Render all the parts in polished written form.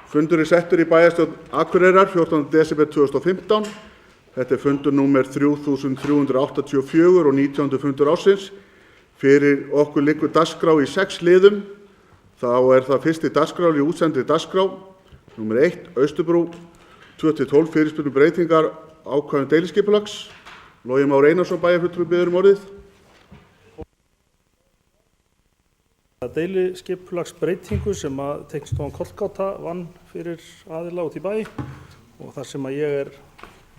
Fundur settur í bæjarstjórn Akureyrar 14. desember 2015. Þetta fundur númer 3384 og 19. fundur ársins. Fyrir okkur liggur dagskrá í 6 liðum. Þá það fyrsti dagskrár í útsendri dagskrá. Númer 1, Austurbrú, 2-12 fyrirspurnir breytingar ákvæðum deiliskipulags. Logi Már Einarsson bæjarfulltrúi biður orðið. Deiliskipulagsbreytingu sem að Teknistofan Kollgáta vann fyrir aðila út í bæ og þar sem að ég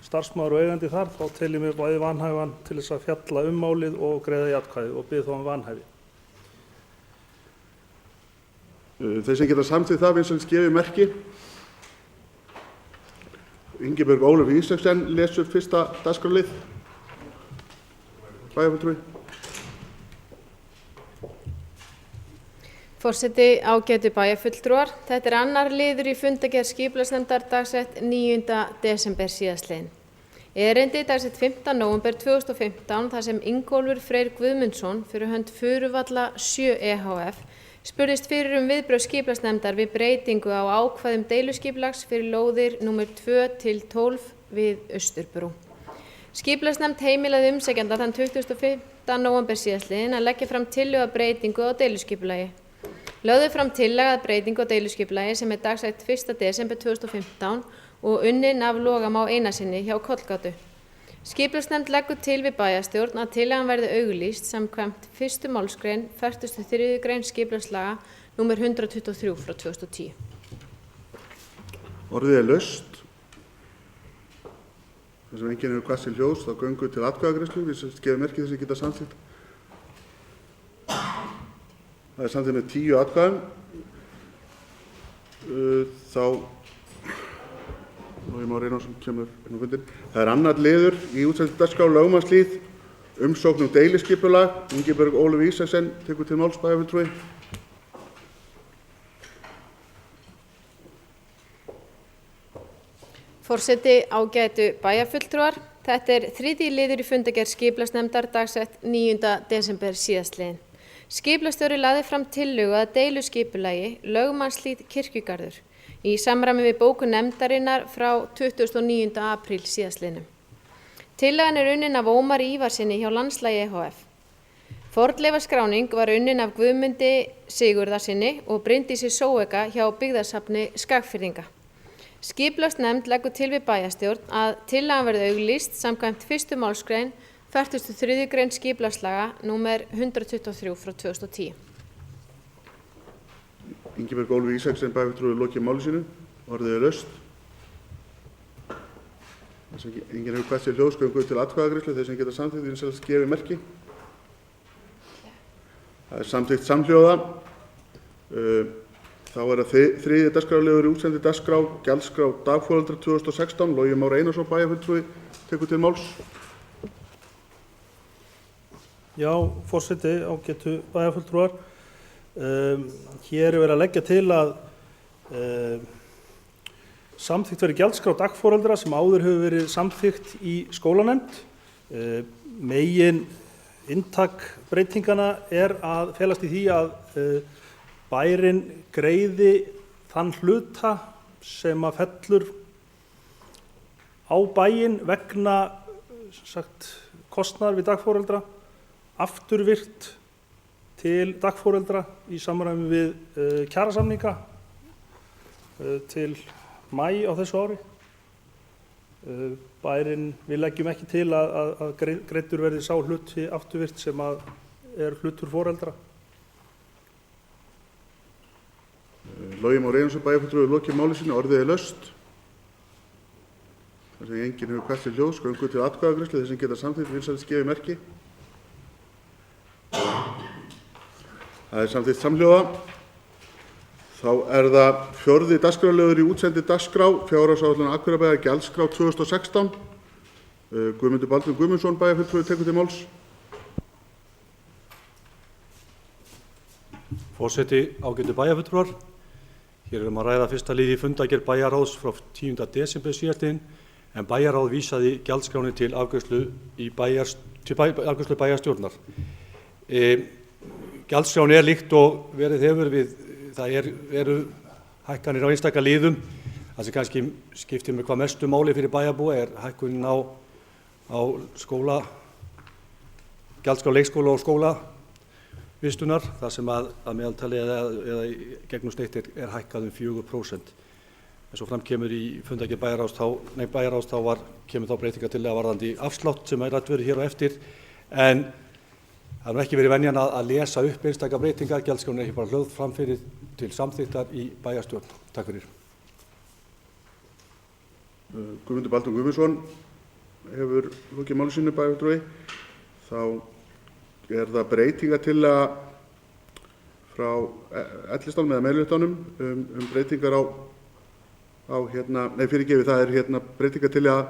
starfsmaður og eigandi þar, þá tel ég mig bæði vanhæfan til þess að fjalla málið og greiða í atkvæði og bið þá vanhæfi. Þeir sem geta samþykkt það vinsamlegast gefi merki. Ingibjörg Ólöf Ísaksen lesur fyrsta dagskrárlið. Bæjarfulltrúi. Forseti, ágætu bæjarfulltrúar. Þetta annar liður í fundargerð skipulagsnefndar dagsett 9. desember síðastliðinn. Erindi dagsett 15. nóvember 2015 þar sem Ingólfur Freyr Guðmundsson fyrir hönd Furuvalla 7 EHF spurðist fyrir viðbrögð skipulagsnefndar við breytingu á ákvæðum deiluskipulags fyrir lóðir númer 2-12 við Austurbrú. Skipulagsnefnd heimilaði umsækjanda þann 25. nóvember síðastliðinn að leggja fram tillögu að breytingu á deiluskipulagi. Lögðu fram tillaga að breytingu á deiluskipulagi sem dagsett 1. desember 2015 og unnin af Loga Má Einarssyni hjá Kollgátu. Skipulagsnefnd leggur til við bæjarstjórn að tillagan verði auglýst samkvæmt 1. málsgrein 43. grein skipulagslaga númer 123 frá 2010. Orðið laust. Þar sem enginn hefur kvætt til hljóðs, þá göngum við til atkvæðagreiðslu. Við gefum merki þess að geta samþykkt. Það samþykkt með 10 atkvæðum. Þá Logi Már Einarsson kemur inn á fundinn. Það annar liður í útsendri dagskrá lögmannslýð, umsókn deiliskipulag. Ingibjörg Ólöf Ísaksen tekur til máls bæjarfulltrúi. Forseti, ágætu bæjarfulltrúar. Þetta þriðji liður í fundargerð skipulagsnefndar dagsett 9. desember síðastliðinn. Skipulagsstjóri lagði fram tillögu að deiluskipulagi lögmannslýð Kirkjugarður í samræmi við bókun nefndarinnar frá 29. apríl síðastliðnum. Tillagan unnin af Ómari Ívarsyni hjá Landslagi EHF. Fornleifaskráning var unnin af Guðmundi Sigurðarsyni og Bryndísi Sóeka hjá Byggðasafni Skagfirðinga. Skipulagsnefnd leggur til við bæjarstjórn að tillagan verði auglýst samkvæmt 1. málsgrein 43. grein skipulagslaga númer 123 frá 2010. Ingibjörg Ólöf Ísaksen bæjarfulltrúi lokið máli sínu. Orðið laust. Þar sem enginn hefur kvætt til hljóðs, göngum við til atkvæðagreiðslu. Þeir sem geta samþykkt vinsamlegast gefi merki. Það samþykkt samhljóða. Þá það þriðji dagskrárliður í útsendri dagskrá, gjaldskrá dagforeldra 2016. Logi Már Einarsson bæjarfulltrúi tekur til máls. Já, forseti, ágætu bæjarfulltrúar. Hér verið að leggja til að samþykkt verið gjaldskrá dagforeldra sem áður hefur verið samþykkt í skólanefnd. Megin inntak breytingana að felast í því að bærinn greiði þann hluta sem að fellur á bæinn vegna kostnaðar við dagforeldra afturvirkt til dagforeldra í samræmi við kjarasamninga til maí á þessu ári. Bærinn, við leggjum ekki til að greiddur verði sá hluti afturvirkt sem að hlutur foreldra. Logi Már Einarsson bæjarfulltrúi hefur lokið máli sínu, orðið laust. Þar sem enginn hefur hvert til hljóðs, göngu til atkvæðagreiðslu, þeir sem geta samþykkt vinsælist gefið merki. Það er samþykkt samhljóða. Þá er það 4. dagskrárliður í útsendi dagskrá, fjárhagsáætlun Akureyrarbæjar gjaldskrá 2016. Guðmundur Baldvin Guðmundsson bæjarfulltrúi tekur til máls. Forseti, ágætu bæjarfulltrúar. Hér að ræða fyrsta liði fundargerð bæjarráðs frá 10. desember síðastliðinn, en bæjarráð vísaði gjaldskráni til afgreiðslu bæjarstjórnar. Gjaldskráni líkt og verið hefur við, það eru hækkanir á einstaka liðum. Það sem kannski skiptir með hvað mestu máli fyrir bæjarbúa hækkunin á skóla, gjaldskrá leikskóla og skólavistunar, þar sem að meðaltali eða gegnum sneitt hækkað 4%. En svo fram kemur í fundargerð bæjarráðs kemur þá breytingartillaga varðandi afslátt sem rætt verið hér á eftir, en það er ekki verið venjan að lesa upp einstaka breytingar. Gjaldskráin ekki bara hlögð fram fyrir til samþykktar í bæjarstjórn. Takk fyrir. Guðmundur Baldvin Guðmundsson hefur lokið máli sínu bæjarfulltrúi. Þá er það breytingartillaga frá ellistanum eða meirihlutanum breytingar það er breytingartillaga,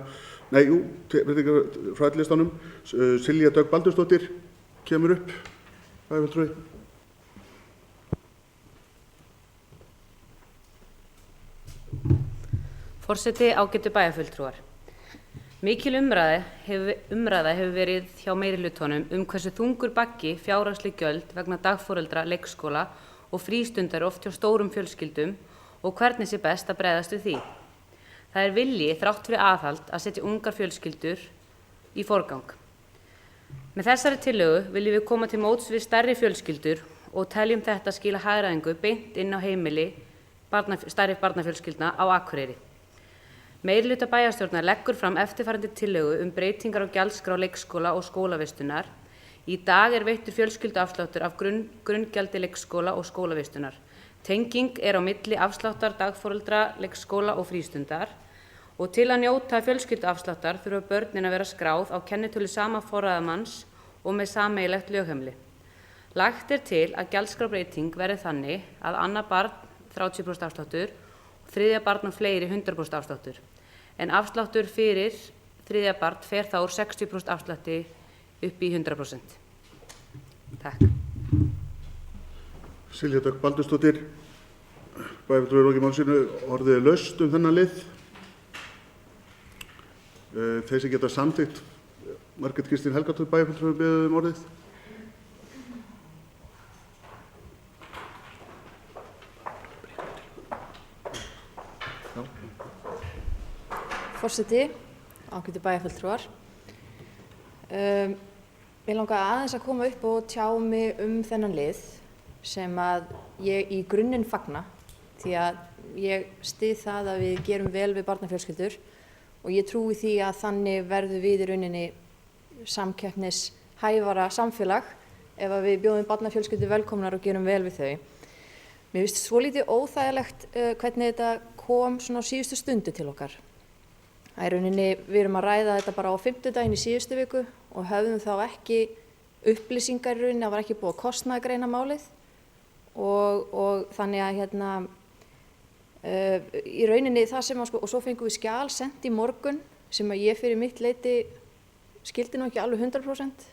breytingar frá ellistanum. Silja Dögg Baldursdóttir kemur upp, bæjarfulltrúi. Forseti, ágætu bæjarfulltrúar. Mikil umræða hefur verið hjá meirihlutanum hversu þungur baggi fjárhagsleg gjöld vegna dagforeldra, leikskóla og frístundar oft hjá stórum fjölskyldum og hvernig sé best að bregðast við því. Það er vilji þrátt fyrir aðhald að setja ungar fjölskyldur í forgang. Með þessari tillögu viljum við koma til móts við stærri fjölskyldur og teljum þetta skila hagræðingu beint inn á heimili stærri barnafjölskyldna á Akureyri. Meirihluti bæjarstjórnar leggur fram eftirfarandi tillögu breytingar á gjaldskrá leikskóla og skólavistunar. Í dag veittur fjölskylduafsláttur af grunngjaldi leikskóla og skólavistunar. Tenging á milli afsláttar dagforeldra, leikskóla og frístundar og til að njóta fjölskylduafsláttar þurfa börnin að vera skráð á kennitölu sama forráðamanns og með sameiginlegt lögheimili. Lagt til að gjaldskrárbreyting verði þannig að annað barn 30% afsláttur og þriðja barn og fleiri 100% afsláttur, en afsláttur fyrir þriðja barn fer þá úr 60% afslætti upp í 100%. Takk. Silja Dögg Baldursdóttir, bæjarfulltrúi lokið máli sínu, orðið laust þennan lið. Þeir sem geta samþykkt, Margrét Kristín Helgadóttir bæjarfulltrúi beðið orðið. Forseti, ágætu bæjarfulltrúar. Mig langar aðeins að koma upp og tjá mig þennan lið sem að ég í grunninn fagna, því að ég styð það að við gerum vel við barnafjölskyldur og ég trúi því að þannig verður við í rauninni samkeppnishæfara samfélag ef að við bjóðum barnafjölskyldur velkomnar og gerum vel við þau. Mér finnst svolítið óþægilegt hvernig þetta kom svona á síðustu stundu til okkar. Það er rauninni, við erum að ræða þetta bara á 5. í síðustu viku og höfðum þá ekki upplýsingar í rauninni, það var ekki búið að kostnaðargreina málið og þannig að í rauninni það sem og svo fengum við skjal sent í morgun sem að ég fyrir mitt leyti skildi nú ekki alveg 100%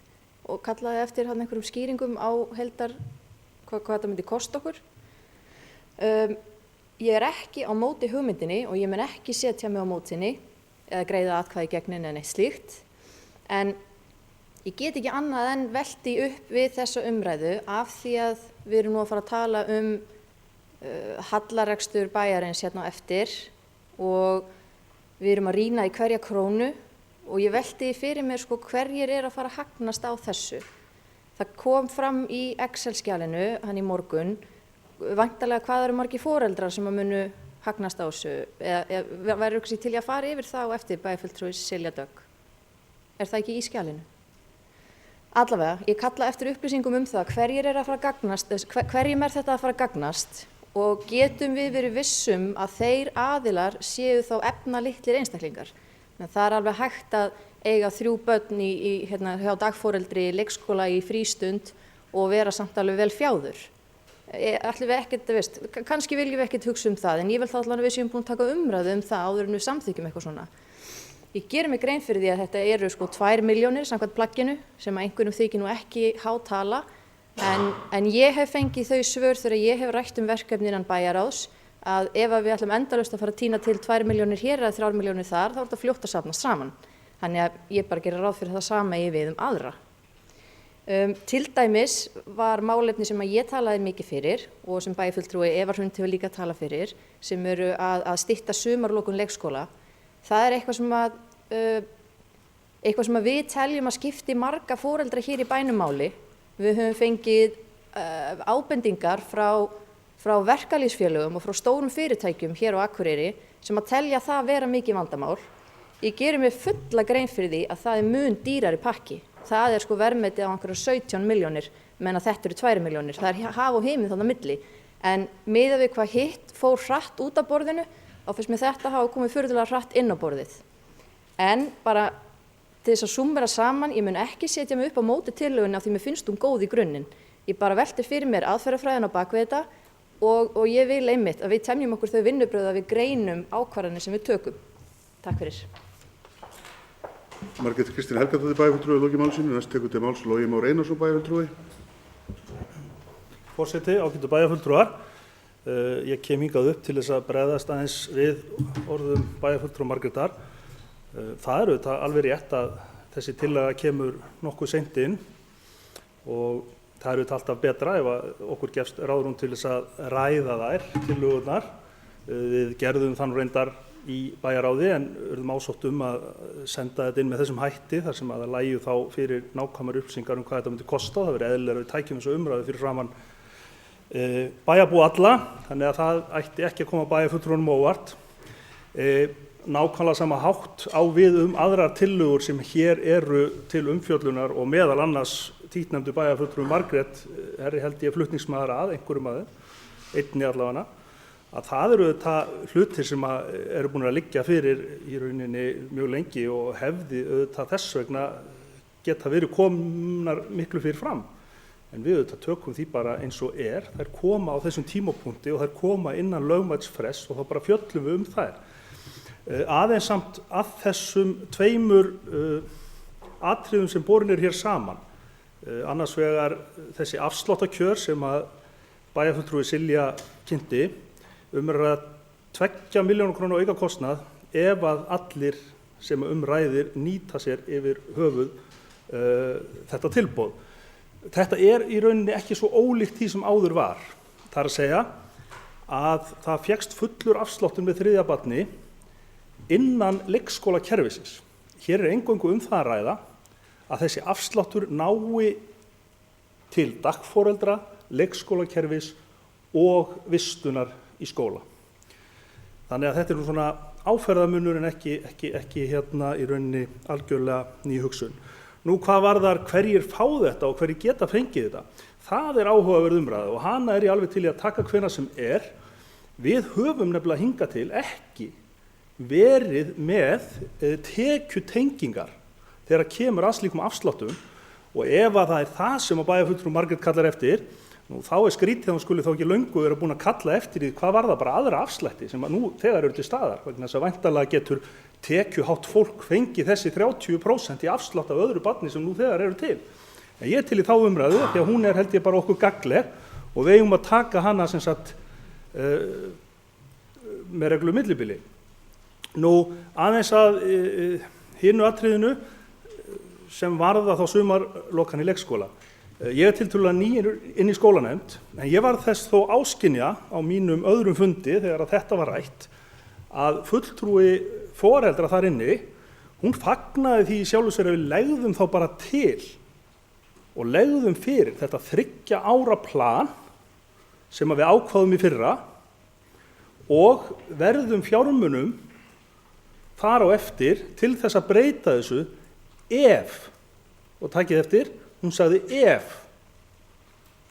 og kallaði eftir einhverjum skýringum á heildar hvað þetta myndi kosta okkur. Ég ekki á móti hugmyndinni og ég mun ekki setja mig á mótinni eða greiða atkvæði gegn henni eða neitt slíkt, en ég get ekki annað en velti upp við þessa umræðu af því að við erum nú að fara að tala hallarekstur bæjarins hérna á eftir og við erum að rýna í hverja krónu og ég velti fyrir mér hverjir að fara að hagnast á þessu. Það kom fram í Excel-skjalinu hann í morgun, væntanlega hvað eru margir foreldrar sem að munu hagnast á þessu? Eða væri ykkur til í að fara yfir það og eftir bæjarfulltrúi Silja Dögg? Er það ekki í skjalinu? Allavega, ég kalla eftir upplýsingum það hverjir er að fara að gagnast, hverjum er þetta að fara að gagnast og getum við verið vissum að þeir aðilar séu þá efnalitlir einstaklingar. Það er alveg hægt að eiga 3 börn hjá dagforeldri, leikskóla í frístund og vera samt alveg vel fjáður. Ætlum við ekkert, kannski viljum við ekkert hugsa það, en ég vil þá allavega við séum búin að taka umræðu það áður en við samþykjum eitthvað svona. Ég geri mig grein fyrir því að þetta eru 2 milljónir samkvæmt plagginu sem að einhverjum þykir nú ekki há tala en ég hef fengið þau svör þegar ég hef rætt verkefni innan bæjarráðs að ef við ætlum endalaust að fara að tína til 2 milljónir hér eða 3 milljónir þar þá er þetta fljótt að safnast saman. Þannig að ég bara geri ráð fyrir það sama við aðra. Til dæmis var málefni sem að ég talaði mikið fyrir og sem bæjarfulltrúi Eva Hrund hefur líka talað fyrir sem eru að stytta sumarlokun leikskóla. Það er eitthvað sem við teljum að skipti marga foreldra hér í bænumáli. Við höfum fengið ábendingar frá verkalýðsfélögum og frá stórum fyrirtækjum hér á Akureyri sem að telja það vera mikið vandamál. Ég geri mér fulla grein fyrir því að það er mun dýrari pakki. Það er verðmetið á einhverjar 17 milljónir meðan þetta eru 2 milljónir. Það er haf og himinn þarna á milli. En miðað við hvað hitt fór hratt út af borðinu þá finnst mér þetta hafa komið furðulega hratt inn á borðið. En bara til þess að súmmera saman, ég mun ekki setja mig upp á móti tillögunni af því mér finnst góð í grunninn. Ég bara velti fyrir mér aðferðafræðina á bak við þetta og ég vil einmitt að við temjum okkur þau vinnubrögð að við greinum ákvarðanir sem við tökum. Takk fyrir. Margrét Kristín Helgadóttir bæjarfulltrúi lokið máli sínu. Næst tekur til máls Logi Már Einarsson bæjarfulltrúi. Forseti, ágætu bæjarfulltrúar. Ég kem hingað upp til þess að bregðast aðeins við orðum bæjarfulltrúa Margrétar. Það er auðvitað alveg rétt að þessi tillaga kemur nokkuð seint inn og það er auðvitað alltaf betra ef okkur gefst ráðrúm til þess að ræða þær tillögurnar. Við gerðum þann reyndar í bæjarráði en urðum ásótt að senda þetta inn með þessum hætti þar sem að það lægju þá fyrir nákvæmar upplýsingar hvað þetta myndi kosta. Það verið eðlilega að við tækjum þessu umræðu fyrir framan bæjarbúa alla, þannig að það ætti ekki að koma bæjarfulltrúunum óvart. Nákvæmlega sama hátt á við aðrar tillögur sem hér eru til umfjöllunar og meðal annars títtnefndu bæjarfulltrúi Margrét held ég flutningsmaður að einhverjum einni allavega, að það eru auðvitað hlutir sem eru búin að liggja fyrir í rauninni mjög lengi og hefði auðvitað þess vegna geta verið komnar miklu fyrir fram. En við auðvitað tökum því bara eins og þær koma á þessum tímapunkti og þær koma innan lögmætisfrests og þá bara fjöllum við þær. Aðeins samt að þessum 2 atriðum sem borin eru hér saman. Annars vegar þessi afsláttarkjör sem að bæjarfulltrúi Silja kynnti að 2 milljóna króna aukakostnað ef að allir sem ræðir nýta sér yfir höfuð þetta tilboð. Þetta er í rauninni ekki svo ólíkt því sem áður var. Það er að segja að það fékkst fullur afsláttur með 3. barni innan leikskólakerfisins. Hér er eingöngu það að ræða að þessi afsláttur nái til dagforeldra, leikskólakerfis og vistunar í skóla. Þannig að þetta er nú svona áferðarmunur en ekki hérna í rauninni algjörlega ný hugsun. Nú hvað varðar hverjir fá þetta og hverjir geta fengið þetta? Það er áhugaverð umræða og hana ég alveg til í að taka hvenær sem Við höfum nefnilega hingað til ekki verið með tekjutengingar þegar kemur að slíkum afsláttum og ef að það er það sem að bæjarfulltrúi Margrét kallar eftir, þá skrítið að hún skuli þá ekki löngu vera búin að kalla eftir því hvað var það bara aðra afslætti sem að nú þegar eru til staðar, vegna þess að væntanlega getur tekjuhátt fólk fengið þessi 30% í afslátt af öðru barni sem nú þegar eru til. En ég til í þá umræðu því að hún held ég bara okkur gagnleg og við eigum að taka hana sem sagt með reglu millibili. Nú aðeins að hinu atriðinu sem varða þá sumarlokan í leikskóla. Ég tiltölulega nýr inn í skólanefnd, en ég var þess þó áskynja á mínum öðrum fundi þegar að þetta var rætt að fulltrúi foreldra þar inni, hún fagnaði því sjálfu sér að við legðum þá bara til og legðum fyrir þetta 3 ára plan sem að við ákváðum í fyrra og verðum fjármunum þar á eftir til þess að breyta þessu ef, og takið eftir, hún sagði ef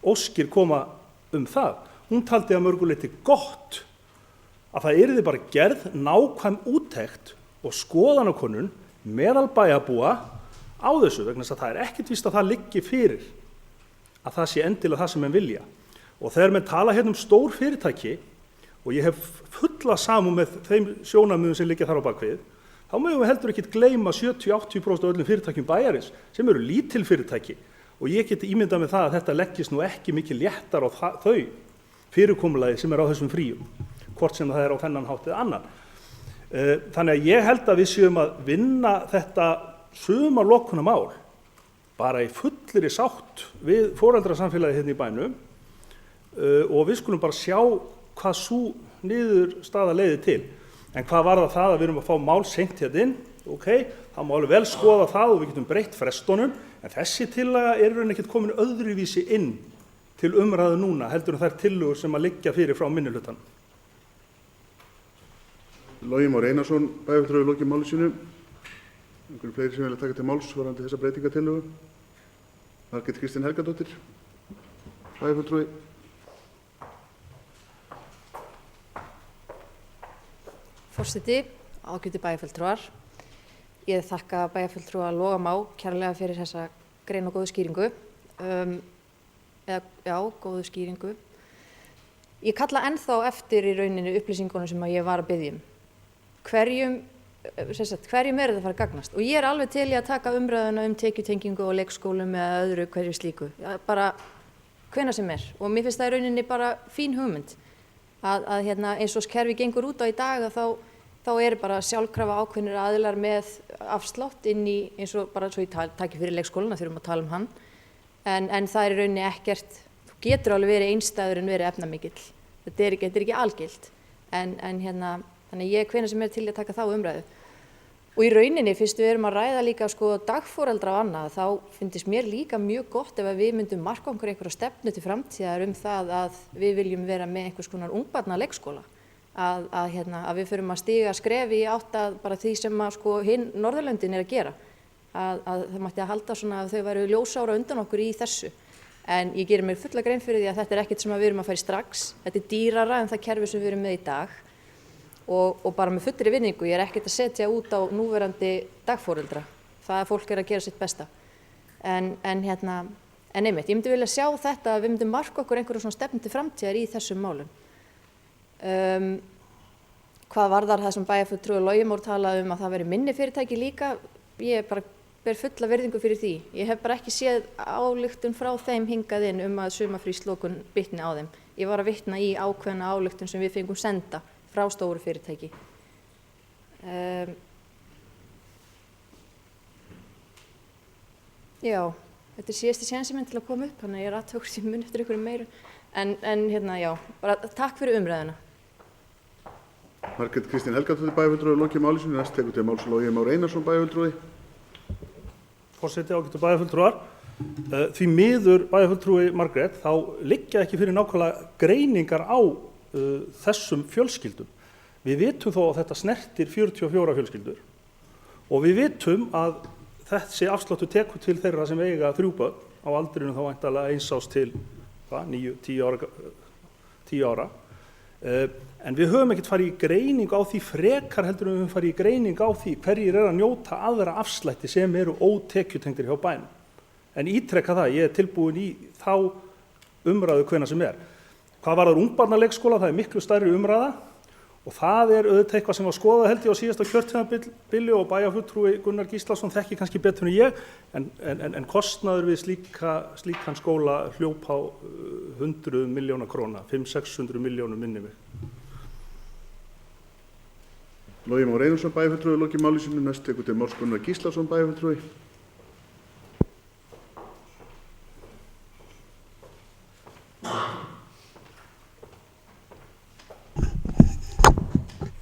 óskir koma það. Hún taldi að mörgu leyti gott að það yrði bara gerð nákvæm úttekt og skoðanakönnun meðal bæjarbúa á þessu, vegna þess að það er ekkert víst að það liggi fyrir að það sé endilega það sem menn vilja. Og þegar menn tala hérna stór fyrirtæki, og ég hef fulla samúð með þeim sjónarmiðum sem liggja þar á bakvið, þá mögum við heldur ekki gleyma 70-80% af öllum fyrirtækjum bæjarins sem eru lítil fyrirtæki, og ég get ímyndað með það að þetta leggist nú ekki mikið léttar á þau fyrirkomulagi sem er á þessum fríum, hvort sem það er á þennan hátt eða annan. Þannig að ég held að við séum að vinna þetta sumarlokunarmál bara í fullri sátt við foreldrasamfélagið hérna í bænum, og við skulum bara sjá hvað sú niðurstaða leiðir til. En hvað var það að við erum að fá mál seint hérna inn? Ok, það má alveg vel skoða það og við getum breytt frestunum, en þessi tillaga er raun ekkert komin öðruvísi inn til umræðu núna heldur en þær tillögur sem að liggja fyrir frá minnihlutanum. Logi Már Einarsson, bæjarfulltrúi, lokið máli sínu. Einhverju fleiri sem vilja taka til máls varðandi þessa breytingatillögu? Margrét Kristín Helgadóttir, bæjarfulltrúi. Forseti, ágætu bæjarfulltrúar. Ég þakka bæjarfulltrúa Loga Má kærlega fyrir þessa grein og góðu skýringu. Góðu skýringu. Ég kalla ennþá eftir í rauninni upplýsingunum sem ég var að biðja um. Hverjum er þetta að fara að gagnast? Og ég er alveg til í að taka umræðuna tekjutengingu og leikskólum eða öðru hverju slíku. Bara hvenær sem er. Og mér finnst það í rauninni bara fín hugmynd. Að eins og kerfi gengur út á í dag þá er bara sjálfkrafa ákveðnir aðilar með afslátt inn í eins og bara svo ég taki fyrir leikskólana, þurfum að tala um hann. En það er í rauninni ekkert, þú getur alveg verið einstæður en verið efnamikill. Þetta er ekki algilt. Þannig ég hvenær sem er til að taka þá umræðu. Og í rauninni fyrst við erum að ræða líka dagforeldra og annað, þá finnst mér líka mjög gott ef við myndum marka okkur einhverja stefnu til framtíðar það að við viljum vera með einhvers konar ungbarna leikskóla. Að við förum að stíga skref í átt að bara því sem hinn Norðurlöndin er að gera. Að það mætti að halda að þau væru ljósára undan okkur í þessu. En ég gerir mér fulla grein fyrir því að þetta er ekkert sem við erum að fara í strax. Þetta er dýrara en það kerfi sem við erum með í dag. Og bara með fullri vinningu, ég er ekkert að setja út á núverandi dagforeldra. Það að fólk er að gera sitt besta. En einmitt, ég myndi vilja sjá þetta að við myndum marka okkur einhverju svona stefnu til framtíðar í þessum málum. Hvað varðar það sem bæjarfulltrúi Logi Már talaði að það veri minni fyrirtæki líka, ég bara ber fulla virðingu fyrir því. Ég hef bara ekki séð ályktun frá þeim hingað inn að sumarfríslokun bitni á þeim. Ég var að vitna í ákveðna ályktun sem við fengum senda frá stóru fyrirtæki. Já, þetta er síðasti sénsi minn til að koma upp, þannig að ég er aðtökst í mun eftir einhverjum meiru. Já, bara takk fyrir umræðuna. Margrét Kristín Helgadóttir, bæjarfulltrúi, lokið máli sínu. Næst tekur til máls Logi Már Einarsson, bæjarfulltrúi. Forseti, ágætu bæjarfulltrúar. Því miður bæjarfulltrúi Margrét, þá liggja ekki fyrir nákvæmlega greiningar á þessum fjölskyldum. Við vitum þó að þetta snertir 44 fjölskyldur og við vitum að þessi afsláttur tekur til þeirra sem eiga 3 börn á aldrinum þá væntanlega 1 árs til 9-10 ára. En við höfum ekkert farið í greining á því frekar heldur en við höfum farið í greining á því hverjir að njóta aðra afslætti sem eru ótekjutengdir hjá bænum. En ítrekka það, ég er tilbúin í þá umræðu hvenær sem er. Hvað varðar ungbarnaleikskóla, það er miklu stærri umræða og það er auðvitað eitthvað sem var skoðað held ég á síðasta kjörtímabili og bæjarfulltrúi Gunnar Gíslason þekki kannski betur en ég, en kostnaður við slíkan skóla hljóp á 100 milljóna króna, 500-600 milljónum minni mig. Logi Már Einarsson, bæjarfulltrúi, lokið máli sínu. Næst tekur til máls Gunnar Gíslason, bæjarfulltrúi.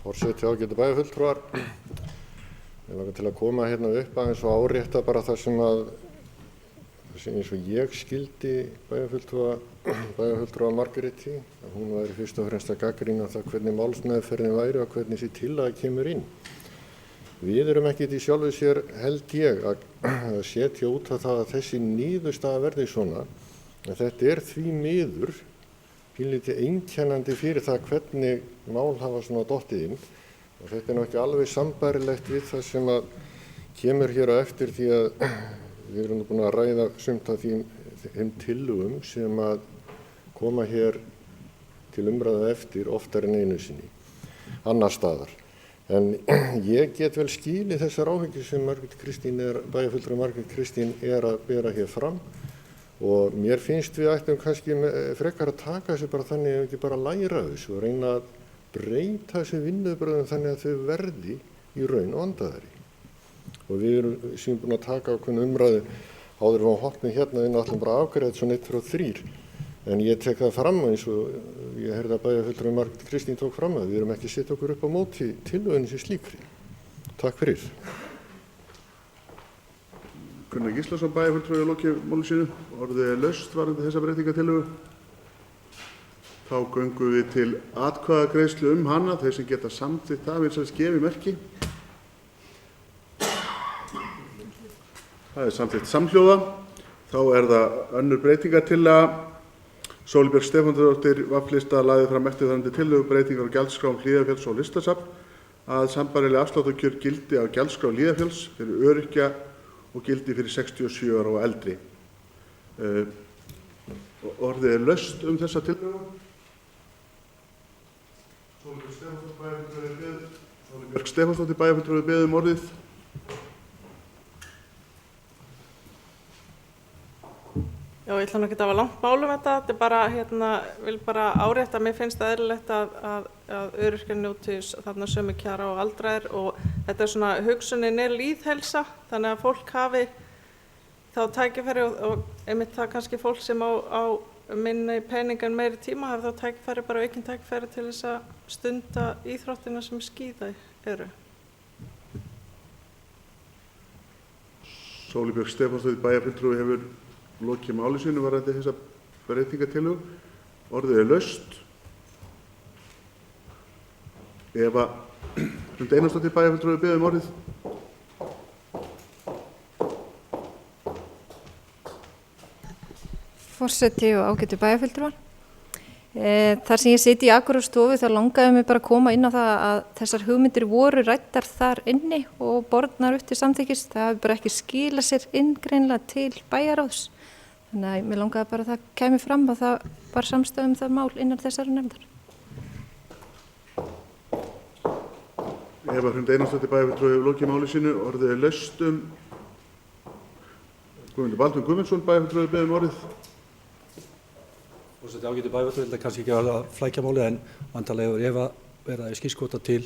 Forseti, ágætu bæjarfulltrúar. Ég langar til að koma hérna upp aðeins og árétta bara það sem að eins og ég skildi bæjarfulltrúa Margréti, að hún væri fyrst og fremst að gagnrýna það hvernig málsmeðferðin væri og hvernig þessi tillaga kemur inn. Við erum ekkert í sjálfu sér, held ég, að setja út að það að þessi niðurstaða verði svona, en þetta er því miður pínlítið einkennandi fyrir það hvernig mál hafa svona dottið inn, og þetta er nú ekki alveg sambærilegt við það sem að kemur hér á eftir, því að við erum nú búin að ræða sumt af þeim tillögum sem að koma hér til umræðu eftir oftar en einu sinni, annar staðar. En ég get vel skilið þessar áhyggjur sem bæjarfulltrúi Margrét Kristín er að bera hér fram, og mér finnst við ættum kannski frekar að taka þessu bara þannig að við ekki bara læra þessu og reyna að breyta þessu vinnubröðum þannig að þau verði í raun vandaðari. Og við erum búin að taka ákveðna umræðu áður við hopnum hérna inn og ætlum bara að afgreiða svona 1, 2, 3. En ég tek það fram eins og ég heyrði að bæjarfulltrúi Margrét Kristín tók fram að við erum ekki að setja okkur upp á móti tillögunni sem slíkri. Takk fyrir. Gunnar Gíslason, bæjarfulltrúi, lokið máli sínu. Orðið er laust varðandi þessa breytingatillögu. Þá göngum við til atkvæðagreiðslu hana. Þeir sem geta samþykkt það vil sem gefi merki. Það er samþykkt samhljóða. Þá er það önnur breytingartillaga. Sóley Björk Stefánsdóttir vaflista lagði fram eftirfarandi tillögu breytingar á gjaldskrám Hlíðarfjalls og Listasafn að sambærileg afsláttarkjör gildi á gjaldskrá Hlíðarfjalls fyrir öryrkja og gildi fyrir 67 ára og eldri. Orðið er laust þessa tillögu. Sóley Björk Stefánsdóttir bæjarfulltrúi beðið orðið. Já, ég ætla nú ekki að hafa langt mál þetta. Þetta er bara, vil bara árétta að mér finnst það eðlilegt að öryrkjar njóti þarna sömu kjara og aldraðir, og þetta er svona, hugsunin er lýðheilsa, þannig að fólk hafi þá tækifæri og einmitt það kannski fólk sem á minni pening en meiri tíma hafi þá tækifæri, bara aukinn tækifæri til þess að stunda íþróttina sem skíða eru. Sóley Björk Stefánsdóttir bæjarfulltrúi hefur lokið máli sínu varðandi þessa breytingatillögu. Orðið er laust. Eva Hrund Einarsdóttir bæjarfulltrúi beðið orðið. Forseti og ágætu bæjarfulltrúar. Þar sem ég siti í Akureyarstofu þá langaði mig bara að koma inn á það að þessar hugmyndir voru ræddar þar inni og borðnar upp til samþykkis. Það hafi bara ekki skilað sér inn greinlega til bæjarráðs. Þannig að mér langaði bara að það kæmi fram að það var samstöð það mál innan þessari nefndar. Eva Hrund Einarsdóttir bæjarfulltrúi hefur lokið máli sínu. Orðið er laust Guðmundur Baldvin Guðmundsson bæjarfulltrúi beðið orðið. Þetta ágæti bæjarfulltrúi, þetta kannski ekki að flækja málið, en vantarlega hefur Eva verið að skírskota til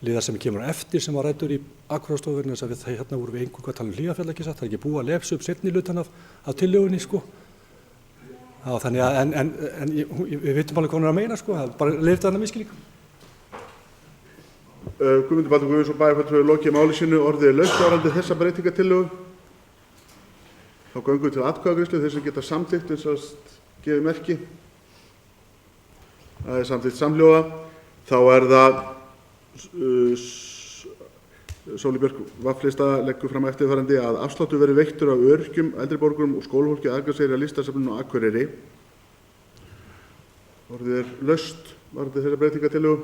liðar sem kemur eftir sem var ræddur í Akureyarstofu, þess að við hérna vorum við einhvern hvað tala Hlíðarfjall ekki satt, það er ekki búið að lesa upp seinni hlutann af tillögunni sko. Já, þannig að en við vitum alveg hvað hún er að meina sko, það er bara leyft þarna misskilning. Guðmundur Baldvin Guðmundsson bæjarfulltrúi lokið máli sínu. Orðið er laust varðandi þessa breytingatillögu. Þá göngum við til atkvæðagreiðslu. Þeir sem geta samþykkt eins og gefi merki. Það er samþykkt samhljóða. Þá er það Sóley Björk vaflista leggur fram eftirfarandi að afsláttur verði veittur af öryrkjum, eldri borgurum og skólafólki aðgangseyri að Listasafninu á Akureyri. Orðið er laust varðandi þessa breytingatillögu.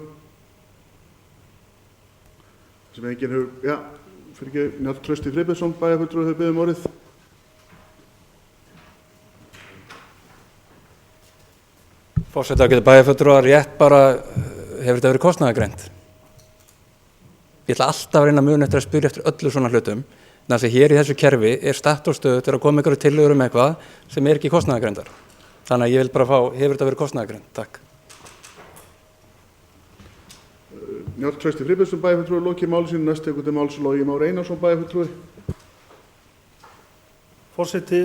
Sem enginn hefur, Njáll Trausti Friðbjörnsson bæjarfulltrúi hefur beðið orðið. Forseti ágætu bæjarfulltrúar, rétt bara hefur þetta verið kostnaðargreint. Ég ætla alltaf að reyna muna eftir að spyrja eftir öllu svona hlutum. Þannig að hér í þessu kerfi er statt og stöðugt að koma einhverju tillögur eitthvað sem er ekki kostnaðargreindar. Þannig að ég vil bara fá, hefur þetta verið kostnaðargreint? Takk. Njáll Trausti Friðbjörnsson bæjarfulltrúi lokið máli sínu. Næst tekur til máls Logi Már Einarsson bæjarfulltrúi. Forseti,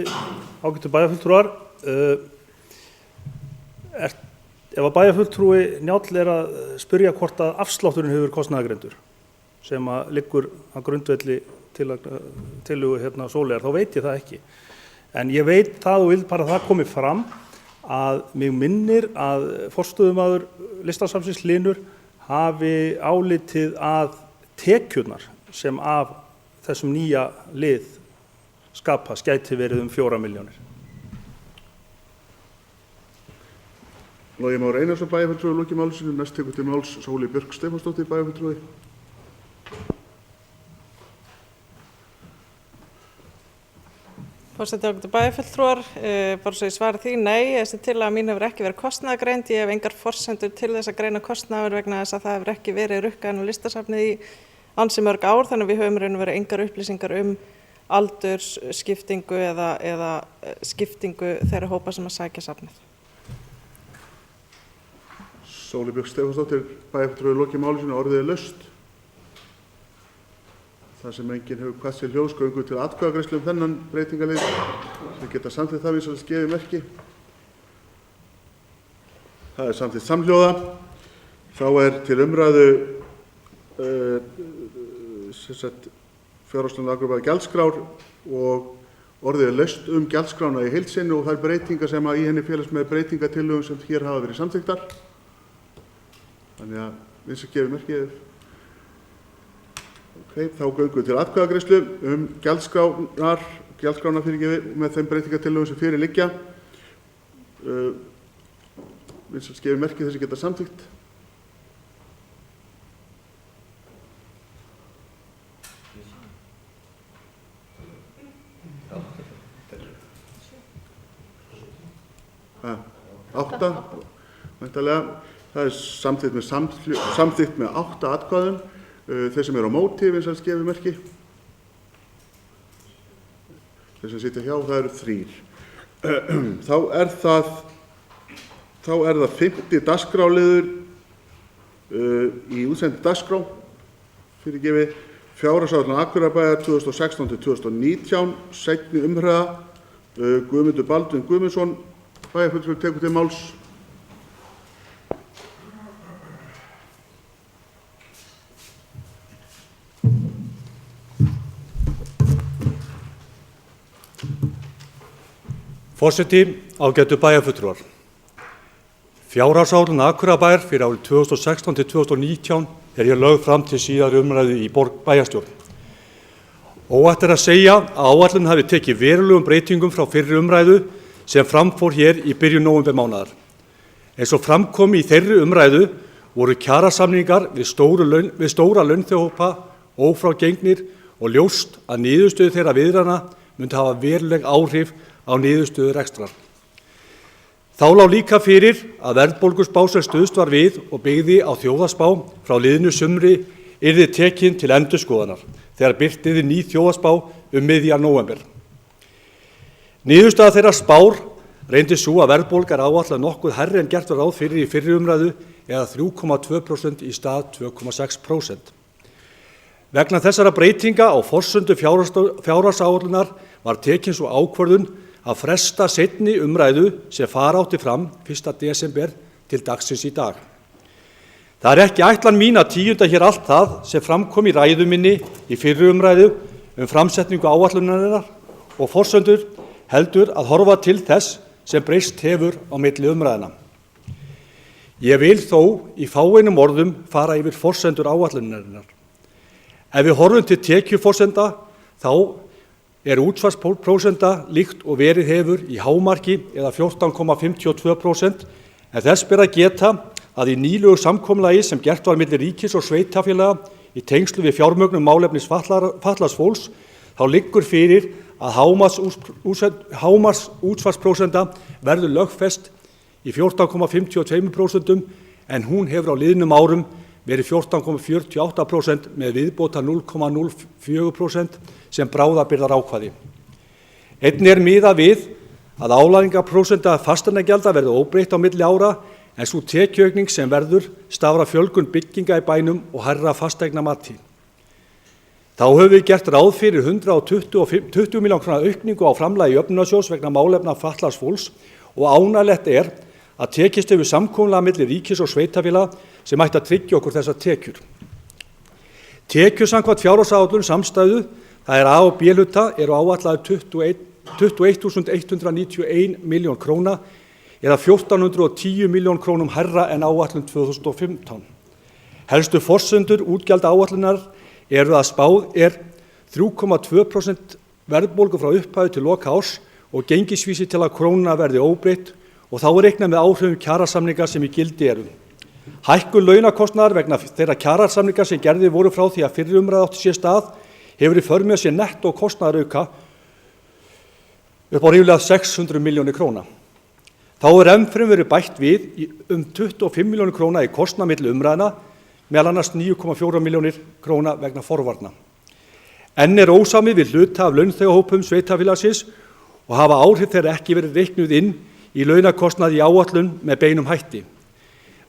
ágætu bæjarfulltrúar, ef að bæjarfulltrúi Njáll er að spyrja hvort að afslátturinn hefur kostnaðargreindur sem að liggur að grundvelli tillögu Sóleyjar, þá veit ég það ekki. En ég veit það og vil bara það komi fram að mig minnir að forstöðumaður Listasafnsins Hlynur hafi álitið að tekjurnar sem af þessum nýja lið skapast gæti verið 4 milljónir. Logi Már Einarsson bæjarfulltrúi lokið málsins. Næst tekur til máls Sóley Björk Stefánsdóttir bæjarfulltrúi. Forseti ágætu bæjarfulltrúar, bara svo ég svari því, nei, þessi tillaga mín hefur ekki verið kostnaðargreind. Ég hef engar forsendur til þess að greina kostnaður vegna þess að það hefur ekki verið rukkað inn á Listasafnið í ansi mörg ár, þannig að við höfum raun og verið engar upplýsingar aldursskiptingu eða skiptingu þeirra hópa sem að sækja safnið. Sóley Björk Stefánsdóttir bæjarfulltrúi lokið málsins. Orðið laust. Það sem enginn hefur kvatt sér hljóðs göngu til atkvæðagreiðslu þennan breytingalið. Þau geta samþykkt það vísast gefið merki. Það samþykkt samhljóða. Þá til umræðu fjárhagslegu Akureyrarbæjar gjaldskrár og orðið laust gjaldskrána í heild sinni og þær breytingar sem í henni felast með breytingatillögum sem hér hafa verið samþykktar. Þannig að vísast gefið merki. Þá göngum við til atkvæðagreiðslu gjaldskrána með þeim breytingatillögum sem fyrir liggja. Vísast gefið merki þessi geta samþykkt. Átta, væntanlega. Það samþykkt með 8 atkvæðum. Þeir sem eru á móti, vinsælst gefið merki. Þeir sem sitja hjá, það eru 3. Þá er það 5. dagskrárliður í útsendi dagskrá. Fyrirgefið fjárhagsáætlun Akureyrarbæjar 2016-2019, seinni umræða. Guðmundur Baldvin Guðmundsson, bæjarfulltrúi, tekur til máls. Forseti, ágætu bæjarfulltrúar. Fjárhagsáætlun Akureyrarbæjar fyrir árið 2016-2019 hér lögð fram til síðari umræðu í bæjarstjórn. Óhætt að segja að áætlunin hafi tekið verulegum breytingum frá fyrri umræðu sem framfór hér í byrjun nóvembermánaðar. Eins og framkom í þeirri umræðu voru kjarasamningar við stóra launþegahópa ófrágengnir og ljóst að niðurstöðu þeirra viðræðna myndi hafa veruleg áhrif á niðurstöðu rekstrar. Þá lá líka fyrir að verðbólguspá sem stuðst var við og byggði á þjóðhagsspá frá liðnu sumri yrði tekin til endurskoðunar þegar birt yrði ný þjóðhagsspá miðjan nóvember. Niðurstaða þeirra spár reyndi sú að verðbólga áætlað nokkuð hærri en gert var ráð fyrir í fyrri umræðu eða 3,2% í stað 2,6%. Vegna þessara breytinga á forsendu fjárhagsáætlunar var tekin svo ákvörðun að fresta seinni umræðu sem fara átti fram 1. desember til dagsins í dag. Það er ekki ætlan mín að tíunda hér allt það sem framkom í ræðu minni í fyrri umræðu framsetningu áætlunarinnar og forsendur, heldur að horfa til þess sem breyst hefur á milli umræðna. Ég vil þó í fáeinum orðum fara yfir forsendur áætlunarinnar. Ef við horfum til tekjuforsenda þá útsvarsprósenta líkt og verið hefur í hámarki eða 14,52%, en þess ber að geta að í nýlegu samkomulagi sem gert var milli ríkis og sveitarfélaga í tengslu við fjármögnun málefnis fatlaðs fólks þá liggur fyrir að hámarksútsvarsprósenta verður lögfest í 14,52% en hún hefur á liðnum árum verið 14,48% með viðbóta 0,04% sem bráðabirgðarákvæði. Einnig miðað við að álagningarprósenta fasteignagjalda verður óbreytt á milli ára en sú tekjuaukning sem verður stafar af fjölgun bygginga í bænum og hærra fasteignamati. Þá höfum við gert ráð fyrir 120 milljón króna aukningu á framlagi jöfnunarsjóðs vegna málefna fatlaðs fólks og ánægjulegt að tekist hefur samkomulag milli ríkis og sveitarfélaga sem ætti að tryggja okkur þessar tekjur. Tekjur samkvæmt fjárhagsáætlun samstæðu, það A- og B-hluta, eru áætlaðar 21.191 miljón króna eða 1.410 miljón krónum hærra en áætlun 2015. Helstu forsendur útgjalda áætlunar eru að spáð 3,2% verðbólgu frá upphafi til loka árs og gengisvísitala krónuna verði óbreytt og þá reiknað með áhrifum kjarasamninga sem í gildi eru. Hækkun launakostnaðar vegna þeirra kjarasamninga sem gerðir voru frá því að fyrri umræða átti sér stað hefur í för með sér nettó kostnaðarauka upp á ríflega 600 milljónir króna. Þá ennfremur verið bætt við 25 milljónir króna í kostnað milli umræðna, meðal annars 9,4 milljónir króna vegna forvarna. Enn ósamið við hluta af launþegahópum sveitarfélagsins og hafa áhrif þeirra ekki verið reiknuð inn í launakostnað í áætlun með beinum hætti.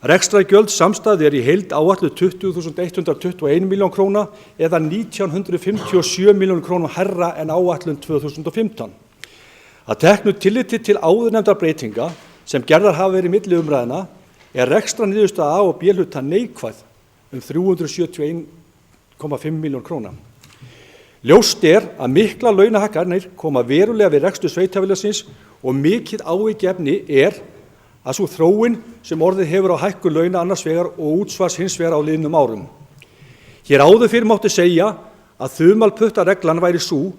Rekstrargjöld samstæður í heild áætluð 20.121 miljón króna eða 1957 milljónir krónum hærra en áætlun 2015. Að teknu tilliti til áðurnefndar breytinga sem gerðar hafa verið milli umræðna rekstrarniðurstaða A og B hluta neikvæð 371,5 miljón króna. Ljóst að miklar launahækkanir koma verulega við rekstur sveitarfélagsins og mikið áhyggjuefni að sú þróun sem orðið hefur á hækkun launa annars vegar og útsvars hins vegar á liðnum árum. Hér áður fyrr mátti segja að þumalputtareglan væri sú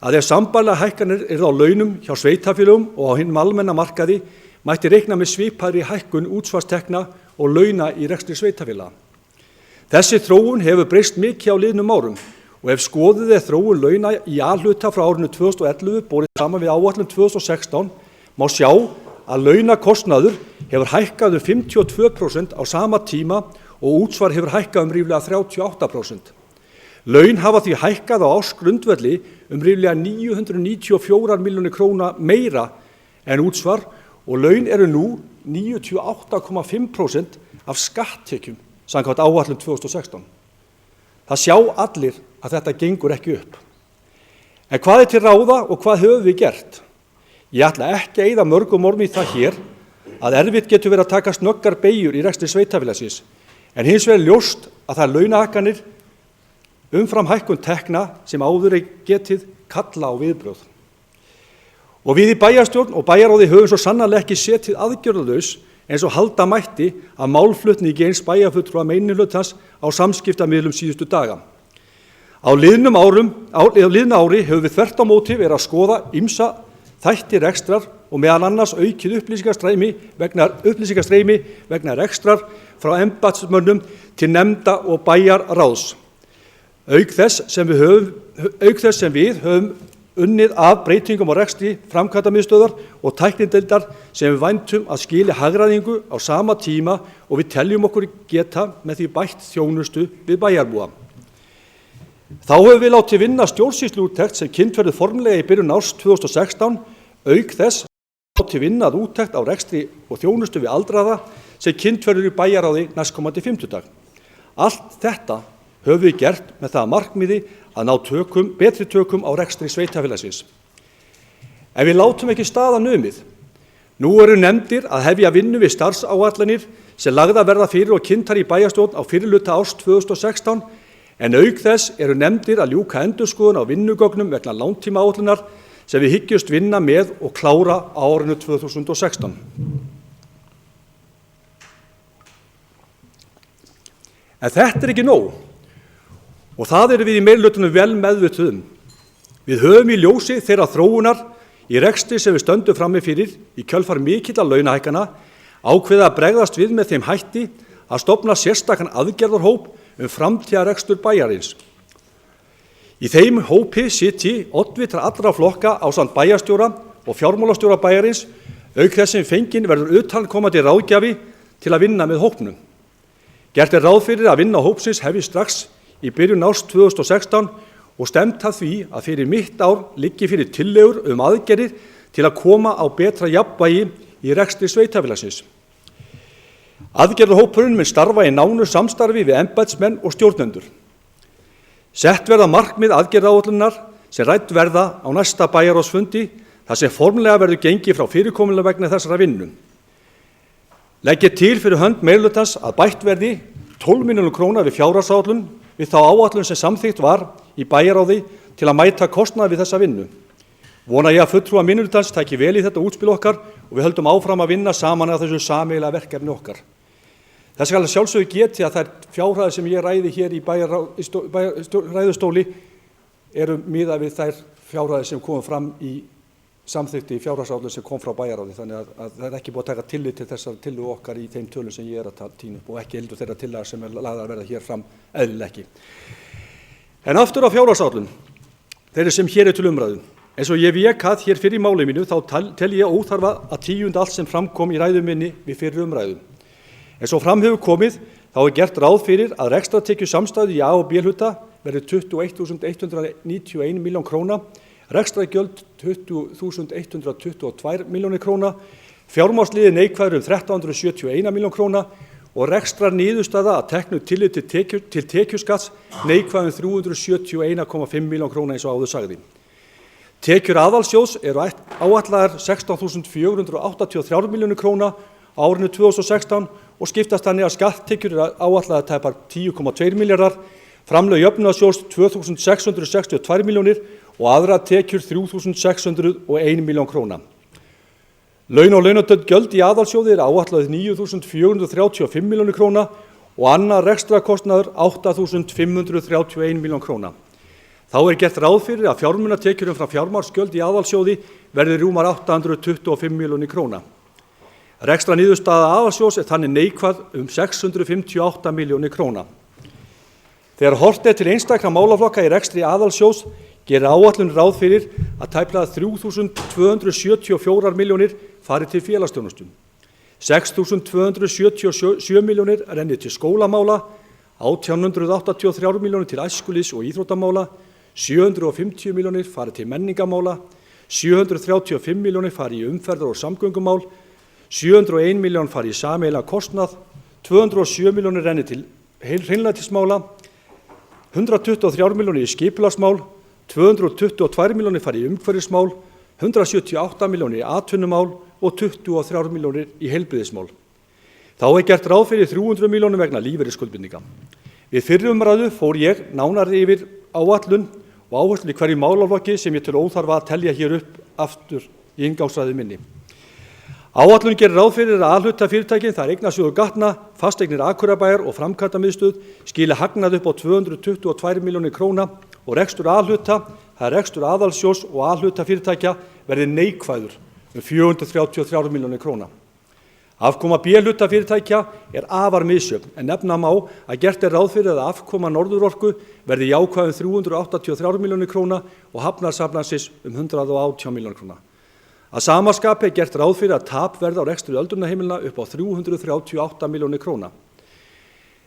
að ef sambærilegar hækkanir yrðu á launum hjá sveitarfélögum og á hinum almenna markaði mætti reikna með svipaðri hækkun útsvarstekna og launa í rekstri sveitarfélaga. Þessi þróun hefur breyst mikið á liðnum árum og ef skoðuð þróun launa í A-hluta frá árinu 2011 borið saman við áætlun 2016 má sjá að launakostnaður hefur hækkað 52% á sama tíma og útsvar hefur hækkað ríflega 38%. Laun hafa því hækkað á ársgrundvelli ríflega 994 milljónir króna meira en útsvar og laun eru nú 98,5% af skatttekjum samkvæmt áætlun 2016. Það sjá allir að þetta gengur ekki upp. En hvað til ráða og hvað höfum við gert? Ég ætla ekki að eyða mörgum orðum í það hér að erfitt getur verið að taka snöggar beygjur í rekstri sveitarfélagsins, en hins vegar ljóst að það launahækkanir umfram hækkun tekna sem áður getið kalla á viðbrögð. Og við í bæjarstjórn og bæjarráði höfum svo sannarlega ekki setið aðgjörðalaus eins og halda mætti að málflutningi eins bæjarfulltrúa meirihlutans á samskiptamiðlum síðustu daga. Á liðnu ári höfum við þvert á móti verið að skoða ýmsa þætti rekstrar og meðal annars aukið upplýsingastreymi vegna rekstrar frá embættismönnum til nefnda og bæjarráðs. Auk þess sem við höfum unnið að breytingum á rekstri framkvæmdamiðstöðvar og tæknideildar sem við væntum að skili hagræðingu á sama tíma og við teljum okkur geta með því bætt þjónustu við bæjarbúa. Þá höfum við látið vinna stjórnsýsluúttekt sem kynnt verður formlega í byrjun árs 2016, auk þess látið vinna að úttekt á rekstri og þjónustu við aldraða sem kynnt verður í bæjarráði næstkomandi fimmtudag. Allt þetta höfum við gert með það að markmiði að ná betri tökum á rekstri sveitarfélagsins. En við látum ekki staðar numið. Nú eru nefndir að hefja vinnu við starfsáætlanir sem lagðar verða fyrir og kynntar í bæjarstjórn á fyrri hluta árs 2016, en auk þess eru nefndir að ljúka endurskoðun á vinnugögnum vegna langtímaáætlunar sem við hyggjumst vinna með og klára á árinu 2016. En þetta ekki nóg og það eru við í meirihlutanum vel meðvituð. Við höfum í ljósi þeirra þróunar í rekstri sem við stöndum frammi fyrir í kjölfar mikilla launahækkana ákveðið að bregðast við með þeim hætti að stofna sérstakan aðgerðarhóp framtíðarrekstur bæjarins. Í þeim hópi sitji oddvitar allra flokka ásamt bæjarstjóra og fjármálastjóra bæjarins, auk þess sem fenginn verður utanaðkomandi ráðgjafi til að vinna með hópnum. Gert ráð fyrir að vinna hópsins hefjist strax í byrjun árs 2016 og stefnt að því að fyrir mitt ár liggi fyrir tillögur aðgerðir til að koma á betra jafnvægi í rekstri sveitarfélagsins. Aðgerðarhópurinn mun starfa í nánu samstarfi við embættismenn og stjórnendur. Sett verða markmið aðgerðaáætlunar sem rædd verða á næsta bæjarráðsfundi þar sem formlega verður gengið frá fyrirkomulag vegna þessara vinnu. Legg ég til fyrir hönd meirihlutans að bætt verði 12 milljónir króna við fjárhagsáætlun við þá áætlun sem samþykkt var í bæjarráði til að mæta kostnaði við þessa vinnu. Vona ég að fulltrúar minnihlutans taki vel í þetta útspil okkar og við höldum áfram að vinna saman að þessu sameiginlega verkefni okkar. Þess skal sjálfsögðu geti að þær fjárhæðir sem ég ræði hér í ræðustóli eru miðað við þær fjárhæðir sem komum fram í samþykkti fjárhagsáætlun sem kom frá bæjarráði, þannig að það er ekki búið að taka tillit til þessar tillögu okkar í þeim tölum sem ég er að tína upp og ekki heldur þeirra tillaga sem er lagðar að verða hér fram eðlilega ekki. En aftur á fjárhagsáætlun, þeirri sem hér er til umræðu. Eins og ég vék að hér fyrir í máli mínu þá tel ég óþarfa að tíunda allt sem framkom í ræðu minni við fyrir umræðu. Eins og fram hefur komið þá er gert ráð fyrir að rekstrartekjur samstæðu í A og B hluta verði 21.191 milljón króna, rekstrargjöld 20.122 milljónir króna, fjármagnsliðir neikvæður 1371 milljón króna og rekstrarniðurstaða að teknu tillit til tekjuskatts neikvæður 371,5 milljón króna eins og áður sagði. Tekjur aðalsjóðs eru áætlaðar 16.483 milljónir króna á árinu 2016 og skiptast þannig að skatttekjur eru áætlaðar tæpar 10,2 milljarðar, framlög jöfnunarsjóðs 2.662 milljónir og aðra tekjur 3.601 milljón króna. Laun og launatengd gjöld í aðalsjóði eru áætlaðir 9.435 milljónir króna og annar rekstrarkostnaður 8.531 milljón króna. Þá er gert ráð fyrir að fjármunatekjur frá fjármagnsgjöld í aðalsjóði verði rúmar 825 milljónir króna. Rekstrarniðurstaða aðalsjóðs er þannig neikvæð 658 milljónir króna. Þegar horft er til einstakra málaflokka í rekstri aðalsjóðs gerir áætlun ráð fyrir að tæplega 3.274 milljónir fari til félagsþjónustu. 6.277 milljónir renni til skólamála, 1.883 milljónir til æskulýðs og íþróttamála, 750 milljónir fari til menningamála, 735 milljónir fari í umferðar- og samgöngumál, 701 milljón fari í sameiginlegan kostnað, 207 milljónir renni til hreinlætismála, 123 milljónir í skipulagsmál, 222 milljónir fari í umhverfismál, 178 milljónir í atvinnumál og 23 milljónir í heilbrigðismál. Þá er gert ráð fyrir 300 milljónir vegna lífeyrisskuldbindinga. Við fyrri umræðu fór ég nánar yfir áætlun og áherslu í hverju málaflokki sem ég tel óþarfa að telja hér upp aftur í inngangsræðu minni. Áætlun gerir ráð fyrir að A-hlutafyrirtækin, það er Eignasjóður Gatna, Fasteignir Akureyrarbæjar og Framkvæmdamiðstöð skili hagnað upp á 222 milljónir króna og rekstur A-hluta, það er rekstur aðalsjóðs og A-hlutafyrirtækja verði neikvæður 433 milljónir króna. Afkoma B-hlutafyrirtækja er afar misjöfn en nefna má að gert er ráð fyrir að afkoma Norðurorku verði jákvæð 383 milljónir króna og Hafnarsafnarsins 118 milljónir króna. Að sama skapi er gert ráð fyrir að tap verði á rekstri öldrunarheimilina upp á 338 milljónir króna.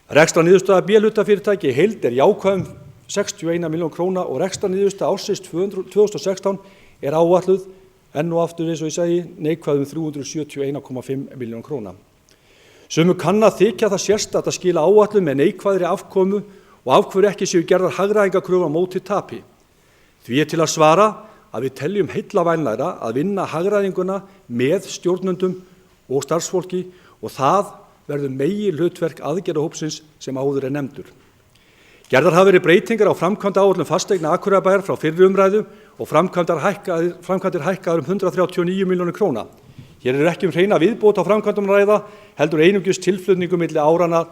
Rekstrarniðurstaða B-hlutafyrirtækja í heild er jákvæð 61 milljón króna og rekstrarniðurstaða ársins 2016 er áætluð enn og aftur eins og ég segi neikvæð 371,5 milljón króna. Sumum kann að þykja það sérstakt að skila áætlun með neikvæðri afkomu og af hverju ekki séu gerðar hagræðingarkröfur á móti tapi. Því er til að svara að við teljum heillavænlegra að vinna hagræðinguna með stjórnendum og starfsfólki og það verður meginhlutverk aðgerðahópsins sem áður er nefndur. Gerðar hafa verið breytingar á framkvæmdaáætlun fasteigna Akureyrarbæjar frá fyrri umræðu og framkvæmdir hækkaðar 139 milljónir króna. Hér er ekki hreina viðbót á framkvæmdum að ræða, heldur einungis tilflutningu milli áranna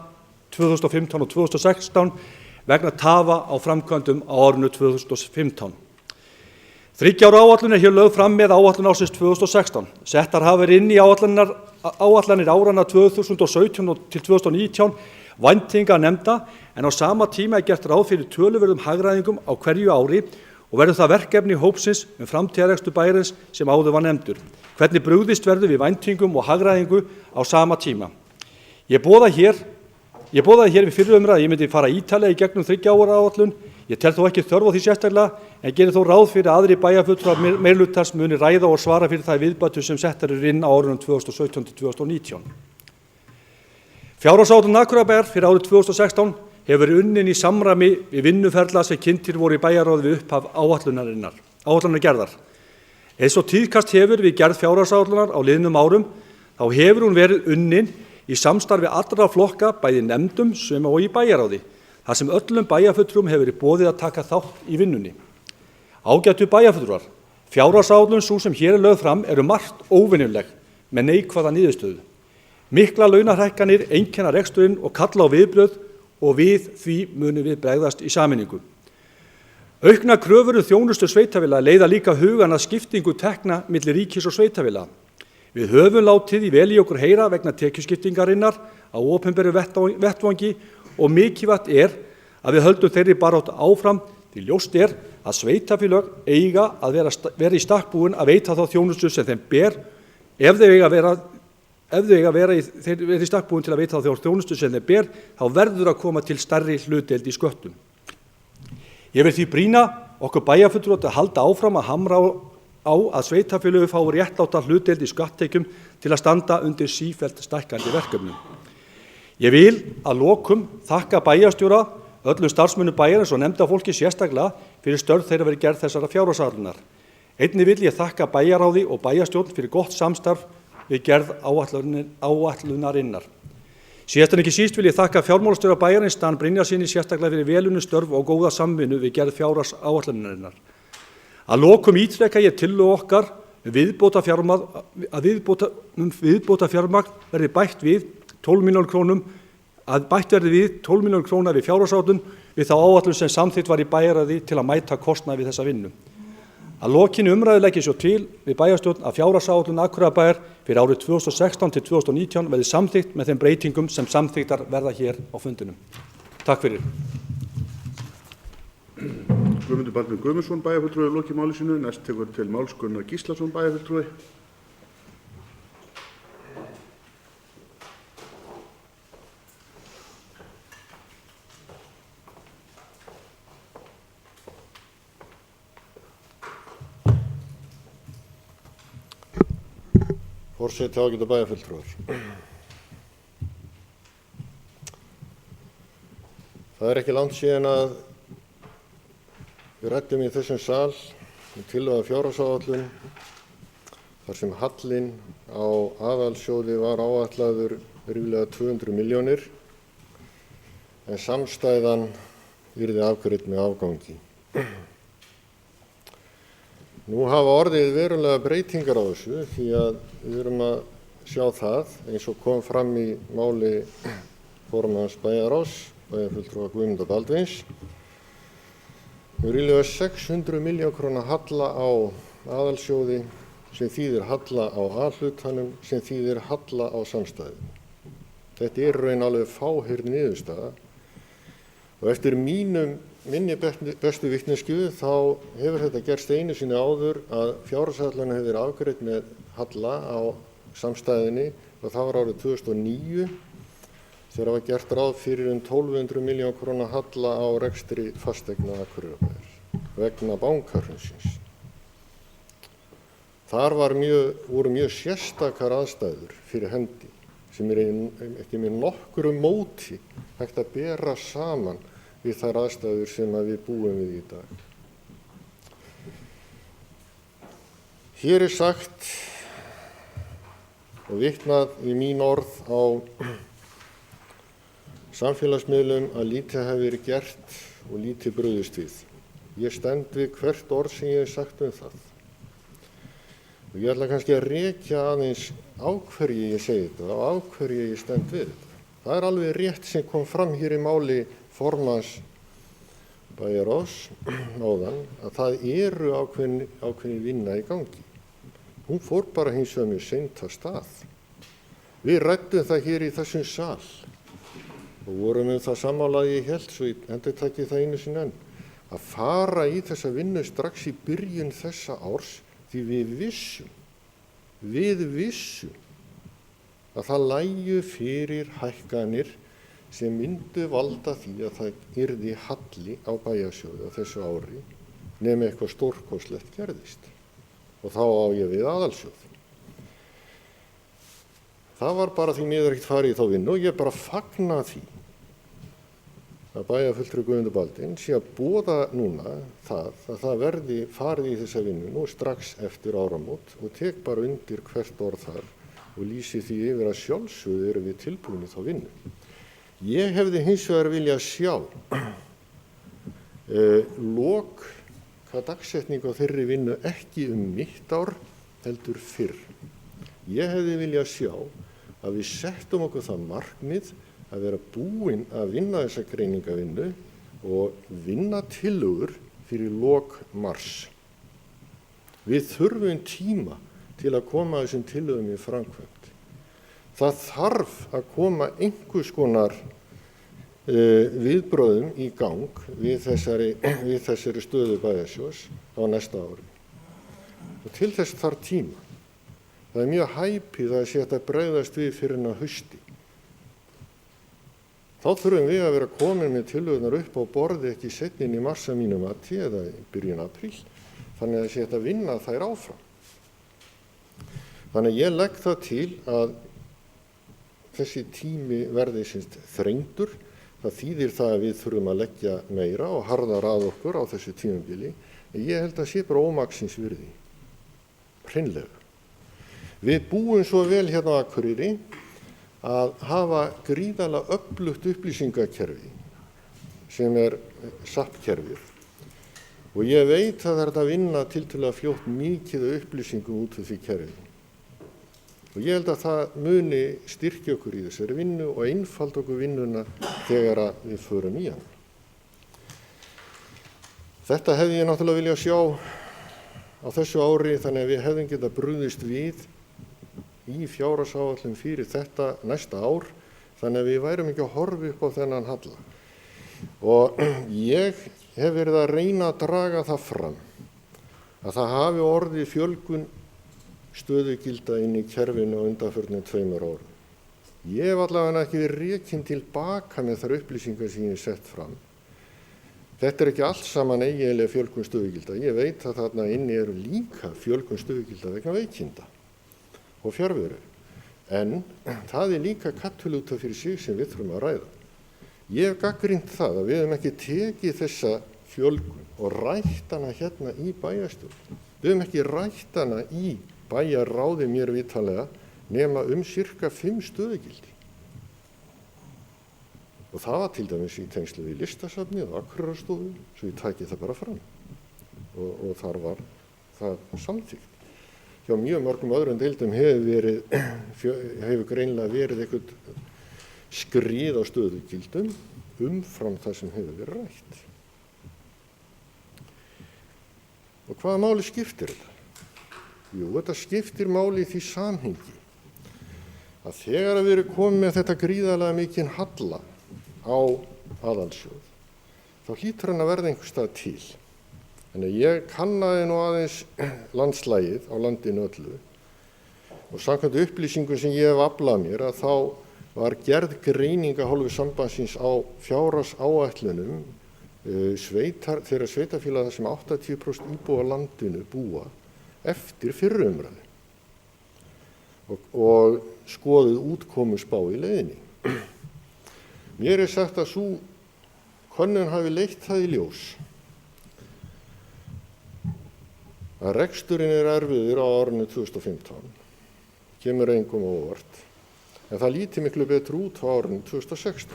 2015 og 2016 vegna tafa á framkvæmdum á árinu 2015. 3 ára áætlun er hér lögð fram með áætlun ársins 2016. Settar hafa verið inn í áætlanir áranna 2017 til 2019 væntinga nefnda en á sama tíma er gert ráð fyrir töluverðum hagræðingum á hverju ári og verður það verkefni hópsins framtíðarrekstur bæjarins sem áður var nefndur. Hvernig brugðist verður við væntingum og hagræðingu á sama tíma. Ég boðaði hér við fyrri umræðu að ég myndi fara ítarlega í gegnum 3 ára áætlun. Ég tel þó ekki þörf á því sérstaklega en gerir þó ráð fyrir að aðrir bæjarfulltrúar meirihlutans muni ræða og svara fyrir þær viðbætur sem settar eru inn á árunum 2017 til 2019. Fjárhagsáætlun Akureyrarbæjar fyrir árið 2016 hefur verið unnin í samræmi við vinnuferla sem kynntir voru í bæjarráði við upphaf áætlunar gerðar. Eins og tíðkast hefur við gerð fjárhagsáætlunar á liðnum árum þá hefur hún verið unnin í samstarfi allra flokka bæði nefndum sem og í bæjarráði, þar sem öllum bæjarfulltrúum hefur verið boðið að taka þátt í vinnunni. Ágætu bæjarfulltrúar, Fjárhagsáætlun sú sem hér er lögð fram eru margt óvenjuleg með neikvæða niðurstöðu. Miklar launahækkanir einkenna reksturinn og kalla á viðbrögð og við því munum við bregðast í sameiningu. Auknar kröfur þjónustu sveitarfélaga leiða líka hugann að skiptingu tekna milli ríkis og sveitarfélaga. Við höfum látið í vel í okkur heyra vegna tekjuskiptingarinnar á opinberu vettvangi og mikilvægt að við höldum þeirri baráttu áfram því ljóst að sveitarfélög eiga að vera í stakk búin að veita þá þjónustu sem þeim ber ef þau eiga að vera í stakk búin til að veita þá þjónustu sem þeim ber þá verður að koma til stærri hlutdeild í sköttum. Ég vil því brýna okkur bæjarfulltrúa að halda áfram að hamra á að sveitarfélög fái réttláta hlutdeild í skatttekjum til að standa undir sífellt stækkandi verkefnum. Ég vil að lokum þakka bæjarstjóra, öllum starfsmönnum bæjarins og nefndafólki sérstaklega fyrir störf þeirra verið gerð þessara fjárhagsáætlunar. Einnig vil ég þakka bæjarráði og bæjarstjórn fyrir gott samstarf við gerð áætlunarinnar. Síðast en ekki síst vil ég þakka fjármálastjóra bæjarins Dan Brynjarssyni sérstaklega fyrir velunni störf og góða samvinnu við gerð fjárhagsáætlunarinnar. Að lokum ítreka ég tillögu okkar að viðbótarfjármagn verði bætt við 12 milljónum krónum við fjárhagsáætlun við þá áætlun sem samþykkt var í bæjarráði til að mæta kostnaði við þessa vinnu. Að lokinni umræðu legg ég svo til við bæjarstjórn að fjárhagsáætlun Akureyrarbæjar fyrir árið 2016 til 2019 verði samþykkt með þeim breytingum sem samþykktar verða hér á fundinum. Takk fyrir. Guðmundur Baldvin Guðmundsson, bæjarfulltrúi, lokið máli sínu. Næst tekur til máls Gunnar Gíslason, bæjarfulltrúi. Forseti, ágætu bæjarfulltrúar. Það er ekki langt síðan að við ræddum í þessum sal tillögu að fjárhagsáætlun þar sem hallinn á aðalsjóði var áætlaður ríflega 200 milljónir en samstæðan yrði afgreidd með afgangi. Nú hafa orðið verulega breytingar á þessu því að við erum að sjá það eins og kom fram í máli formanns bæjarráðs, bæjarfulltrúa Guðmundar Baldvins, ríflega 600 milljón króna halla á aðalsjóði sem þýðir halla á A-hlutanum sem þýðir halla á samstæðu. Þetta er raun alveg fáheyrð niðurstaða og eftir minni bestu vitneskju þá hefur þetta gerst einu sinni áður að fjárhagsáætlun hefur verið afgreidd með halla á samstæðunni og það var árið 2009 þegar var gert ráð fyrir 1200 milljón króna halla á rekstri fasteigna Akureyrarbæjar vegna bankahrunsins. Þar voru mjög sérstakar aðstæður fyrir hendi sem er ekki með nokkru móti hægt að bera saman við þær aðstæður sem við búum við í dag. Hér er sagt og vitnað í mín orð á samfélagsmiðlum að lítið hefur verið gert og lítið brugðist við. Ég stend við hvert orð sem ég hef sagt það. Og ég ætla kannski að rekja aðeins á hverju ég segi þetta og á hverju ég stend við þetta. Það er alveg rétt sem kom fram hér í máli formanns bæjarráðs áðan að það eru ákveðin vinna í gangi. Hún fór bara hins vegar mjög seint af stað. Við ræddum það hér í þessum sal og vorum það sammála að ég held svo ég endurtaki það einu sinni enn að fara í þessa vinnu strax í byrjun þessa árs því við vissum að það lægju fyrir hækkanir sem myndu valda því að það yrði halli á bæjarsjóði á þessu ári nema eitthvað stórkostlegt gerðist og þá á ég við aðalsjóð. Það var bara því miður ekkert farið í þá vinnu og ég bara fagna því að bæjarfulltrúi Guðmundur Baldvin sé að boða núna að það verði farið í þessa vinnu nú strax eftir áramót og tek bara undir hvert orð þar og lýsi því yfir að sjálfsögðu erum við tilbúin í þá vinnu. Ég hefði hins vegar viljað sjá lok taka dagsetningu á þeirri vinnu ekki mitt ár heldur fyrr. Ég hefði viljað sjá að við settum okkur það markmið að vera búin að vinna þessa greiningavinnu og vinna tillögur fyrir lok mars. Við þurfum tíma til að koma þessum tillögum í framkvæmd. Það þarf að koma einhvers konar viðbrögðum í gang við þessari stöðu bæjarsjóðs á næsta ári. Og til þess þarf tíma. Það er mjög hæpið að sé að bregðast við fyrir en að hausti. Þá þurfum við að vera komin með tillögurnar upp á borði ekki seinna í mars að mínu mati eða í byrjun apríl, þannig að sé að vinna þær áfram. Þannig að ég legg það til að þessi tími verði þrengdur. Það þýðir það að við þurfum að leggja meira og harðar að okkur á þessu tímabili. En ég held að sé bara ómaksins virði, hreinlega. Við búum svo vel hérna á Akureyri að hafa gríðarlega öflugt upplýsingakerfi sem SAP-kerfið. Og ég veit að það er að vinna tiltölulega fljótt mikið upplýsingum út af því kerfi. Og ég held að það muni styrkja okkur í þessari vinnu og einfalda okkur vinnuna þegar við förum í hana. Þetta hefði ég náttúrulega viljað sjá á þessu ári, þannig að við hefðum getað brugðist við í fjárhagsáætlun fyrir þetta næsta ár, þannig að við værum ekki að horfa upp á þennan halla. Og ég hef verið að reyna að draga það fram að það hafi orðið fjölgun stöðugilda inn í kerfinu á undanförnum 2 árum. Ég hef allavega ekki verið rekinn tilbaka með þær upplýsingar sem ég hef sett fram. Þetta er ekki allt saman eiginlega fjölgun stöðugilda. Ég veit að þarna inni eru líka fjölgun stöðugilda vegna veikinda og fjarveru. En það er líka kattuluta fyrir sig sem við þurfum að ræða. Ég hef gagnrýnt það að við höfum ekki tekið þessa fjölgun og rætt hana hérna í bæjarstjórn. Við höfum ekki rætt hana í bæjarráði mér vitanlega nema cirka 5 stöðugildi. Og það var til dæmis í tengslu við listasafnið og Akureyrarstofu, svo ég tæki það bara fram. Og þar var það samþykkt. Hjá mjög mörgum öðrum deildum hefur greinilega verið eitthvað skrið á stöðugildum umfram það sem hefur verið rætt. Og hvaða máli skiptir þetta? Jú, þetta skiptir máli í því samhengi að þegar við erum komið með þetta gríðarlega mikinn halla á aðalsjóð, þá hlýtur hann að verða einhvers staðar til. Þannig að ég kannaði nú aðeins landslagið á landinu öllu og samkvæmt upplýsingum sem ég hef aflað mér að þá var gerð greining af hálfu sambandsins á fjárhagsáætlunum þeirra sveitarfélaga sem 80% íbúa á landinu búa eftir fyrri umræðu og skoðuð útkomuspá í leiðinni. Mér er sagt að sú könnun hafi leitt það í ljós að reksturinn er erfiður á árinu 2015, kemur engum á óvart, en það líti miklu betur út á árinu 2016.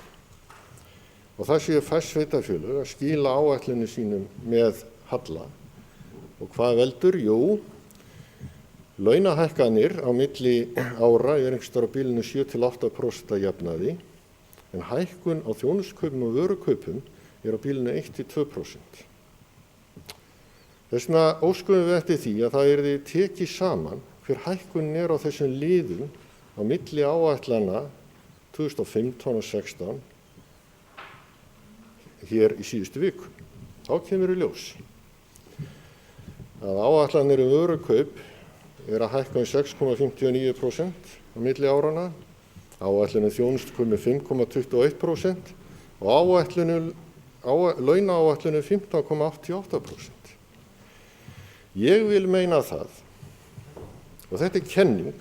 Og það séu fæst sveitarfélög að skila áætlunum sínum með halla. Og hvað veldur? Jú, launahækkanir á milli ára einhvers staðar á bilinu 7–8% að jafnaði, en hækkun á þjónustukaupum og vörukaupum á bilinu 1–2%. Þess vegna óskuðum við eftir því að það yrði tekið saman hver hækkunin á þessum liðum á milli áætlana 2015 og 2016 hér í síðustu viku. Þá kemur í ljós að áætlanir vörukaup að hækka 6,59% á milli árana, áætlunum þjónustukaupum 5,21% og launaáætlunum 15,88%. Ég vil meina það, og þetta er kenning,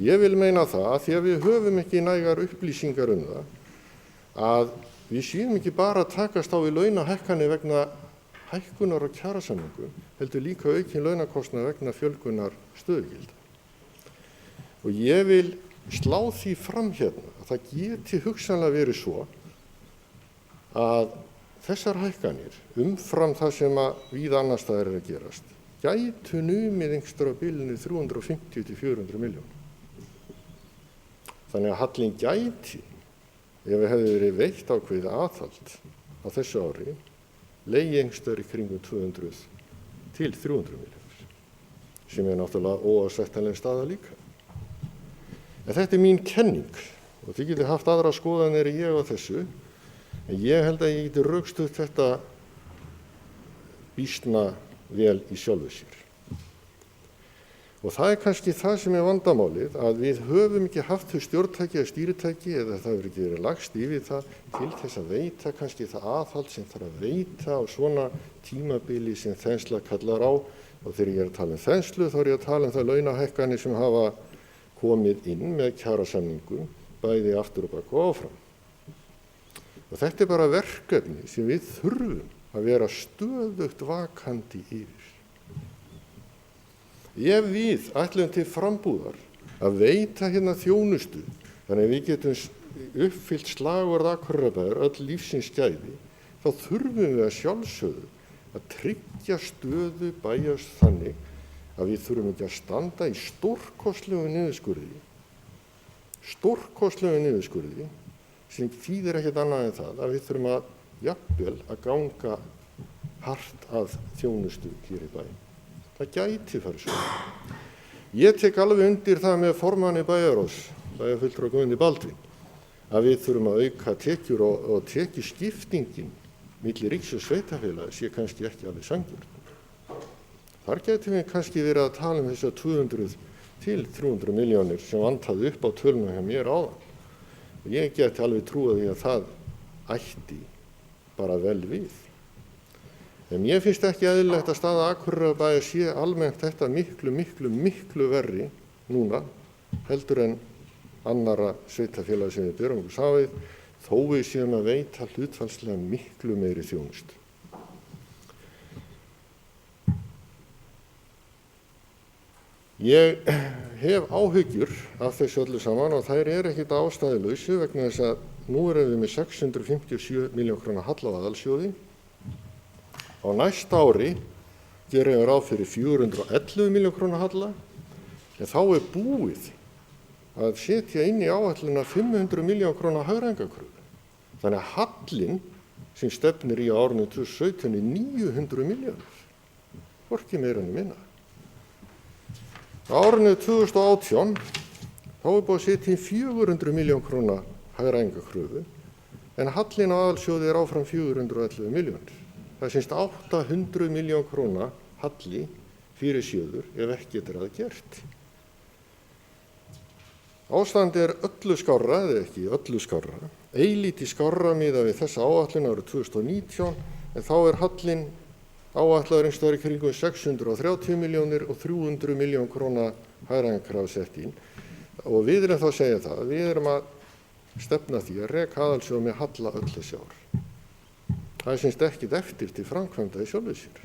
ég vil meina það að því að við höfum ekki nægar upplýsingar það, að við séum ekki bara að takast á við launahækkanir vegna hækkunar og kjarasamningum, heldur líka aukin launakostnað vegna fjölgunar stöðugilda. Og ég vil slá því fram hérna að það geti hugsanlega verið svo að þessar hækkanir umfram það sem að víða annars staðar að gerast gætu numið einhverjum á bilinu 350 til 400 milljónir. Þannig að hallinn gæti, ef við hefði verið veitt ákveðið aðhald á þessu ári, legið einhverjum í kringum 200 til 300 milljónir, sem náttúrulega óásættanleg staða líka. En þetta mín kenning og þið getið haft aðra skoðanir en ég á þessu, en ég held að ég geti rökstutt þetta býsna vel í sjálfu sér. Og það kannski það sem vandamálið, að við höfum ekki haft þau stjórntæki eða stýritæki eða það hefur ekki verið lagst yfir það til þess að veita kannski það aðhald sem þarf að veita á svona tímabili sem þensla kallar á. Og þegar ég að tala þenslu þá ég að tala það launahækkanir sem hafa komið inn með kjarasamningum bæði aftur og bak og áfram. Og þetta bara verkefni sem við þurfum að vera stöðugt vakandi yfir. Ef við ætlum til frambúðar að veita hérna þjónustu, þannig að við getum uppfyllt slagorð Akureyrarbæjar öll lífsins gæði, þá þurfum við að sjálfsögðu að tryggja stöðu bæjars þannig að við þurfum ekki að standa í stórkostlegu niðurskurði sem þýðir ekkert annað en það að við þurfum að jafnvel að ganga hart að þjónustu hér í bæinn. Það gæti farið svo. Ég tek alveg undir það með formanni bæjarráðs, bæjarfulltrúa Guðni Baldvin, að við þurfum að auka tekjur og tekjuskiptingin milli ríkis og sveitarfélaga sé kannski ekki alveg sanngjörn. Þar gætum við kannski verið að tala þessar 200 til 300 milljónir sem vantaði upp á töluna hjá mér áðan. Og ég geti alveg trúið því að það ætti bara vel við. En mér finnst ekki eðlilegt að staða Akureyrarbæjar sé almennt þetta miklu verri núna heldur en annara sveitarfélaga sem við berum okkur saman við, þó við séum að veita hlutfallslega miklu meiri þjónustu. Ég hef áhyggjur af þessu öllu saman og þær ekkert ástæðulausu vegna þess að nú erum við með 657 milljón króna halla á aðalsjóði. Á næsta ári gerum við ráð fyrir 411 milljón króna halla, en þá búið að setja inn í áætlunina 500 milljón króna hagræðingarkröfu. Þannig að hallinn sem stefnir í árinu 2017 900 milljónir, hvorki meira en minna. Á árinu 2018 þá búið að setja inn 400 milljón króna hagræðingarkröfu, en hallinn á aðalsjóði áfram 411 milljónir. Það sést 800 milljón króna halli fyrir sjóður ef ekkert að gert. Ástandið öllu skárra, eða ekki öllu skárra, eilítið skárra miðað við þessa áætlun árið 2019, en þá hallinn áætlaður einhvers staðar í kringum 630 milljónir og 300 milljón króna hagræðingarkröfu sett inn. Og við erum þá að segja það, við erum að stefna því að reka aðalsjóð með halla öll þessi ár. Það syns ekkert eftir til framkvæmda í sjálfu sér.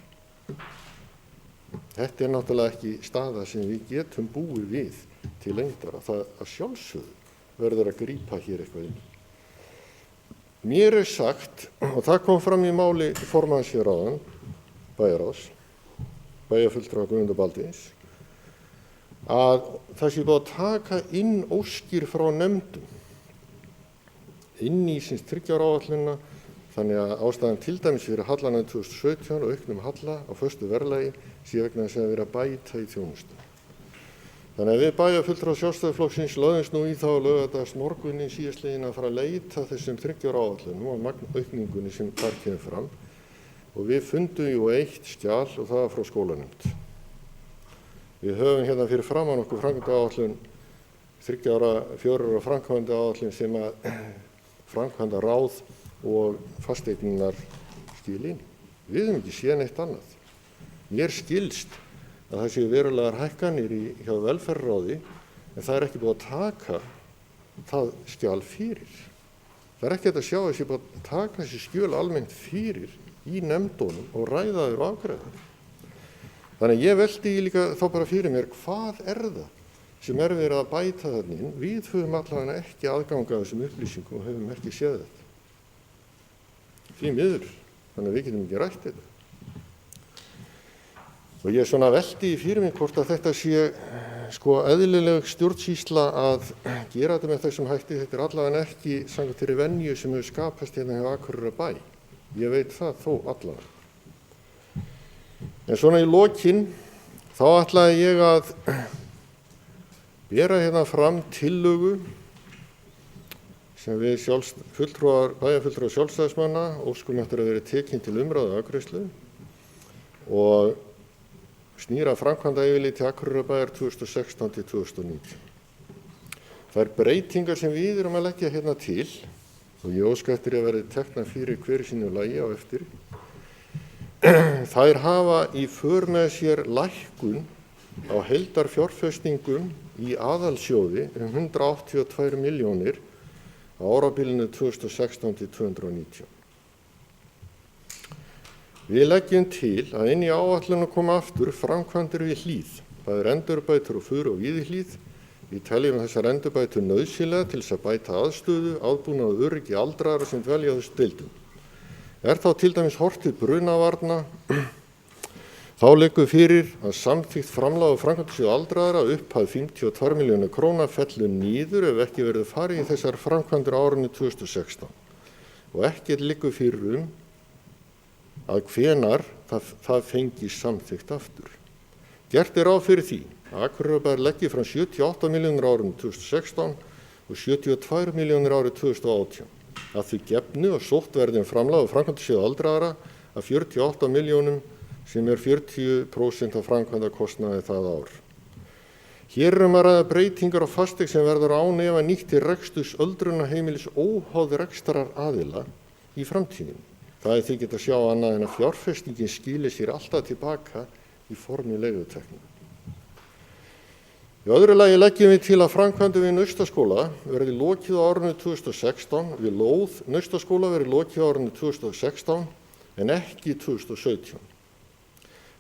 Þetta náttúrulega ekki staða sem við getum búið við til lengdar, það að sjálfsögðu verður að grípa hér eitthvað inn. Mér sagt, og það kom fram í máli formanns hér áðan, bæjarráðs, bæjarfulltrúa Guðmundar Baldvins, að það sé búið að taka inn óskir frá nefndum inn í síns 3 ára áætlunina. Þannig að ástæðan til dæmis fyrir hallanum 2017 og auknum halla á föstu verðlagi sé vegna þess að vera að bæta í þjónustu. Þannig að við bæjarfulltrúar Sjálfstæðisflokksins lögðumst nú í þá laugardagsmorguninn síðastliðinn að fara að leita þessum 3 ára áætlunum og magnaukningunni sem þar kemur fram. Og við fundum eitt skjal og það var frá skólanefnd. Við höfum hérna fyrir framan okkur framkvæmdaáætlun 4 ára framkvæmdaáætlun sem að framkvæmda ráð og fasteignar skilin. Við höfum ekki séð neitt annað. Mér skilst að það séu verulegar hækkanir hjá velferðarráði, en það ekki búið að taka það skjal fyrir. Það ekki hægt að sjá að það sé búið að taka þessi skjöl almennt fyrir í nefndunum og ræða þau og afgreiða þau. Þannig ég velti líka þá bara fyrir mér, hvað það sem verið að bæta þarna inn? Við höfum allavega ekki aðgang að þessum upplýsingum og höfum ekki séð þetta. Því miður þannig að við getum ekki rætt þetta. Og ég svona velti fyrir mig hvort að þetta sé sko eðlileg stjórnsýsla að gera þetta með þessum hætti. Þetta allavega ekki samkvæmt þeirri venju sem hefur skapast hérna hjá Akureyrarbæ. Ég veit það þó allavega. En svona í lokin þá ætlaði ég að bera hérna fram tillögu sem við bæjarfulltrúar sjálfstæðismanna óskum eftir að vera tekin til umræðu afgreiðslu og snýra framkvæmdayfirliti Akureyrarbæjar 2016 til 2019. Þær breytingar sem við erum að leggja hérna til og ég óska eftir að verði teknar fyrir hverju sínu lagi á eftir, þær hafa í för með sér lækkun á heildarfjárfestingum í aðalsjóði 182 milljónir á árabilinu 2016 til 2019. Við leggjum til að inn í áætlunum koma aftur framkvæmdir við Hlíð. Það endurbætur á Furu og Víðihlíð. Við teljum þessar endurbætur nauðsynlega til þess að bæta aðstöðu, aðbúnað og öryggi aldraðra sem dvelja á þessum deildum. Þá til dæmis horft til brunavarna, þá liggur fyrir að samþykkt framlag á framkvæmdasjóð aldraðra upphæð 52 milljónir króna fellur niður ef ekki verður farið í þessar framkvæmdir á árinu 2016 og ekkert liggur fyrir að hvenær það fengist samþykkt aftur. Gert ráð fyrir því að Akureyrarbær leggi fram 78 milljónir árinu 2016 og 72 milljónir árið 2018. Að því gefnu og sótt verði framlag á framkvæmdasjóð aldraðra af 48 milljónum sem 40% af framkvæmdakostnaði það ár. Hér að ræða breytingar á fasteign sem verður án efa nýtt til reksturs öldrunarheimilis óháð rekstrar aðila í framtíðinni. Það því ekki að sjá annað en að fjárfestingin skili sér alltaf tilbaka í formi leigutekna. Í öðru lagi leggjum við til að framkvæmdum við Naustaskóla verði lokið á árinu 2016, við lóð Naustaskóla verði lokið á árinu 2016 en ekki 2017.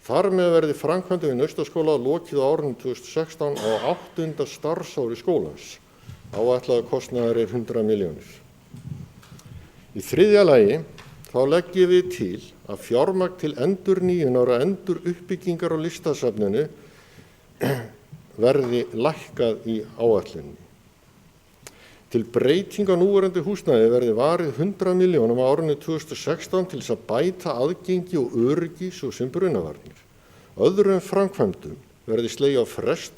Þar með verði framkvæmdum við Naustaskóla lokið á árinu 2016 á 8. starfsári skólans. Áætlaður kostnaður 100 milljónir. Í þriðja lagi þá leggjum við til að fjármagn til endurnýjunar og enduruppbyggingar á listasafninu verði lækkað í áætluninni. Til breytinga á núverandi húsnæði verði varið 100 milljónum á árinu 2016 til þess að bæta aðgengi og öryggi svo sem brunavarnir. Öðrum framkvæmdum verði slegið á frest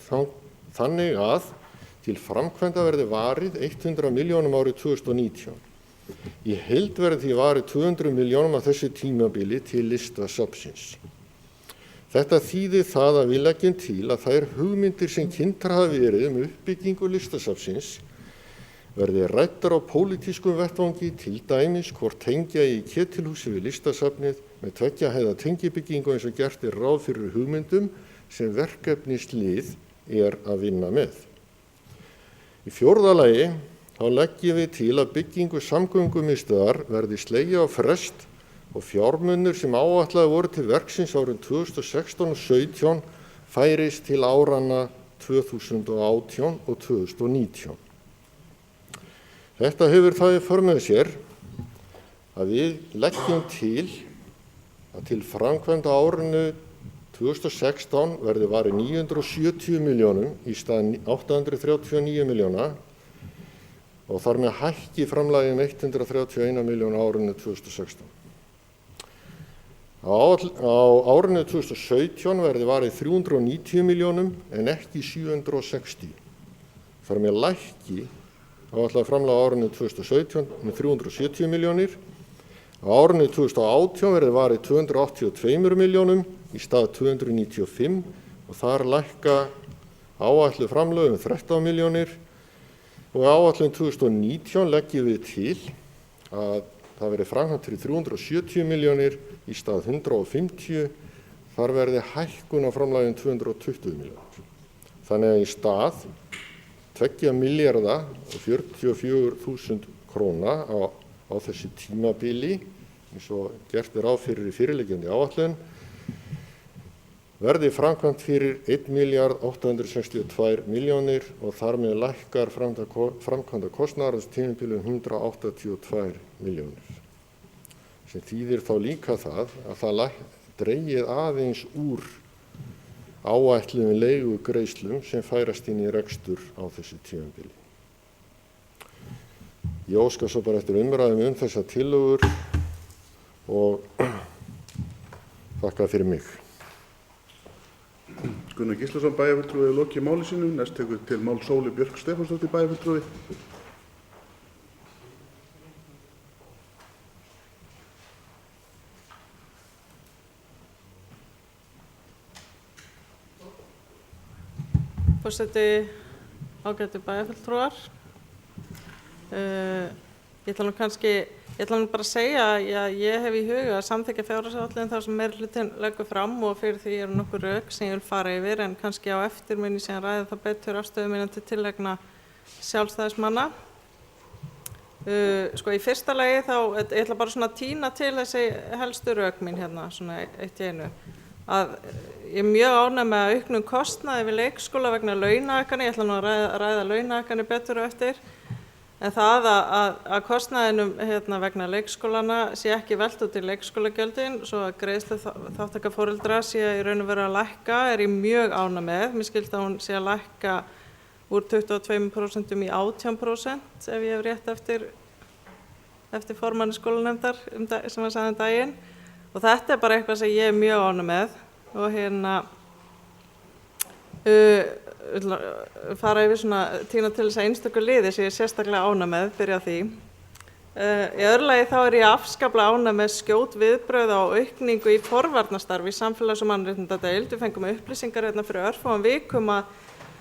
þannig að til framkvæmda verði varið 100 milljónum árið 2019. Í heild verði því varið 200 milljónum af þessu tímabili til listasafnsins. Þetta þýðir það að við leggjum til að þær hugmyndir sem kynntar hafa verið uppbyggingu listasafnsins verði ræddar á pólitískum vettvangi, til dæmis hvort tengja í Ketilhúsi við listasafnið með 2 hæða tengibyggingu eins og gert ráð fyrir hugmyndum sem verkefnislið að vinna með. Í fjórða lagi þá leggjum við til að byggingu samgöngumiðstöðvar verði slegið á frest og fjármunir sem áætlaðir voru til verksins árin 2016 og 2017 færist til áranna 2018 og 2019. Þetta hefur það í för með sér að við leggjum til að til framkvæmda árinu 2016 verði varið 970 milljónum í stað 839 milljóna og þar með hækki framlagi 131 milljón á árinu 2016. Á árinu 2017 verði varið 390 milljónum en ekki 760. Þar með lækki áætlað framlag á árinu 2017 með 370 milljónir. Á árinu 2018 verði varið 282 milljónum í stað 295 og þar lækka áætluð framlög 13 milljónir. Og áætlun 2019 leggjum við til að það verði framkvæmt fyrir 370 milljónir í stað 150, þar verði hækkun á framlaginu 220 milljónir. Þannig að í stað 2 milljarða og 44.000 króna á þessi tímabili, eins og gert ráð fyrir í fyrirliggjandi áætlun, verði framkvæmt fyrir 1.862 milljónir og þar með lækkar framkvæmda kostnaðar á tímabilinu 182 milljónir. sem þýðir þá líka það að það dregið aðeins úr áætluðum leigugreiðslum sem færast inn í rekstur á þessu tímabili. Ég óska svo bara eftir umræðum þessar tillögur og þakka fyrir mig. Gunnar Gíslason, bæjarfulltrúi, lokið máli sínu. Næst tekur til mál Sóli Björk Stefánsdóttir, bæjarfulltrúi. Forseti, ágætu bæjarfulltrúar. Ég ætla nú bara að segja að ég hef í huga að samþykkja fjárhagsáætlun þar sem meirihlutinn leggur fram og fyrir því eru nokkur rök sem ég vil fara yfir en kannski á eftir mun ég síðan ræða það betur afstöðu mína til tillegna sjálfstæðismanna. Sko í fyrsta lagi þá, ég ætla bara svona að tína til þessi helstu rök mín hérna svona eitt í einu. Að ég er mjög ánægð með auknum kostnaði við leikskóla vegna launahækkana, ég ætla nú að ræða launahækkanir betur á eftir. En það að kostnaðinum vegna leikskólana sé ekki velt út í leikskólagjöldin svo að greiðsluþátttaka foreldra sé í raun og veru að lækka er ég mjög ánægð með. Mér skilst að hún sé að lækka úr 22% í 18% ef ég hef rétt eftir formanni skólanefndar sem var sagði daginn. Og þetta er bara eitthvað sem ég er mjög ánægð með og fara yfir svona tína til þess að einstöku liði sem ég er sérstaklega ánægð með, byrja á því. Í öðru lagi þá er ég afskaplega ánægð með skjót viðbrögð á aukningu í forvarnastarfi í samfélags- og mannréttindadeild. Við fengum upplýsingar fyrir örfáum vikum að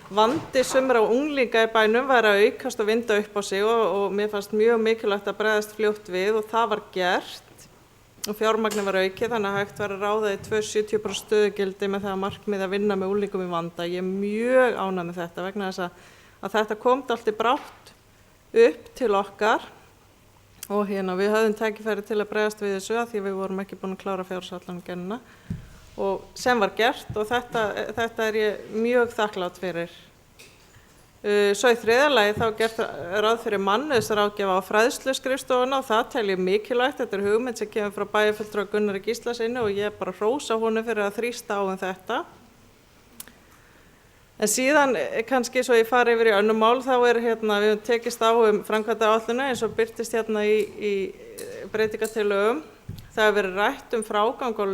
vandi sumra og unglinga í bænum væri að aukast og vinda upp á sig og mér fannst mjög mikilvægt að bregðast fljótt við og það var gert. Og fjármagnið var aukið þannig að hægt var að ráða í 270% stöðugildi með það að markmiði að vinna með úlingum í vanda. Ég er mjög ánægð með þetta vegna þess að þetta kom allt í brátt upp til okkar og við höfðum tækifæri til að bregðast við þessu að því við vorum ekki búin að klára fjárhagsáætlunina og sem var gert og þetta er ég mjög þakklát fyrir. Svo í þriðja lagi þá gert ráð fyrir mannauðsráðgjafa á fræðsluskrifstofuna og það tel ég mikilvægt. Þetta er hugmynd sem kemur frá bæjarfulltrúa Gunnari Gíslasyni og ég bara hrósa honum fyrir að þrýsta á þetta. En síðan kannski svo ég fari yfir í önnur mál þá er við höfum tekist á framkvæmdaáætlunina eins og birtist í breytingatillögum. Það hefur verið rætt frágang á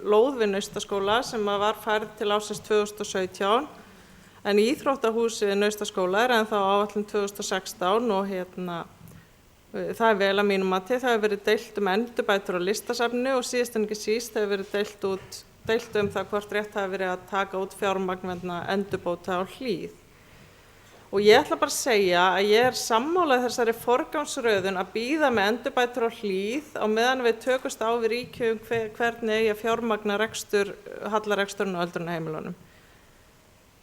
lóð við Naustaskóla sem var færð til ársins 2017. En íþróttahúsið Naustaskóla er ennþá áætlun 2016 og það er vel að mínum mati. Það hefur verið deilt endurbætur á listasafninu og síðast en ekki síst hefur verið deilt það hvort rétt hafi verið að taka út fjármagn vegna endurbóta á Hlíð. Og ég ætla bara að segja að ég er sammála þessari forgangsröðun að bíða með endurbætur á Hlíð á meðan við tökumst á við ríki hvernig eigi að fjármagna hallareksturinn á öldrunarheimilunum.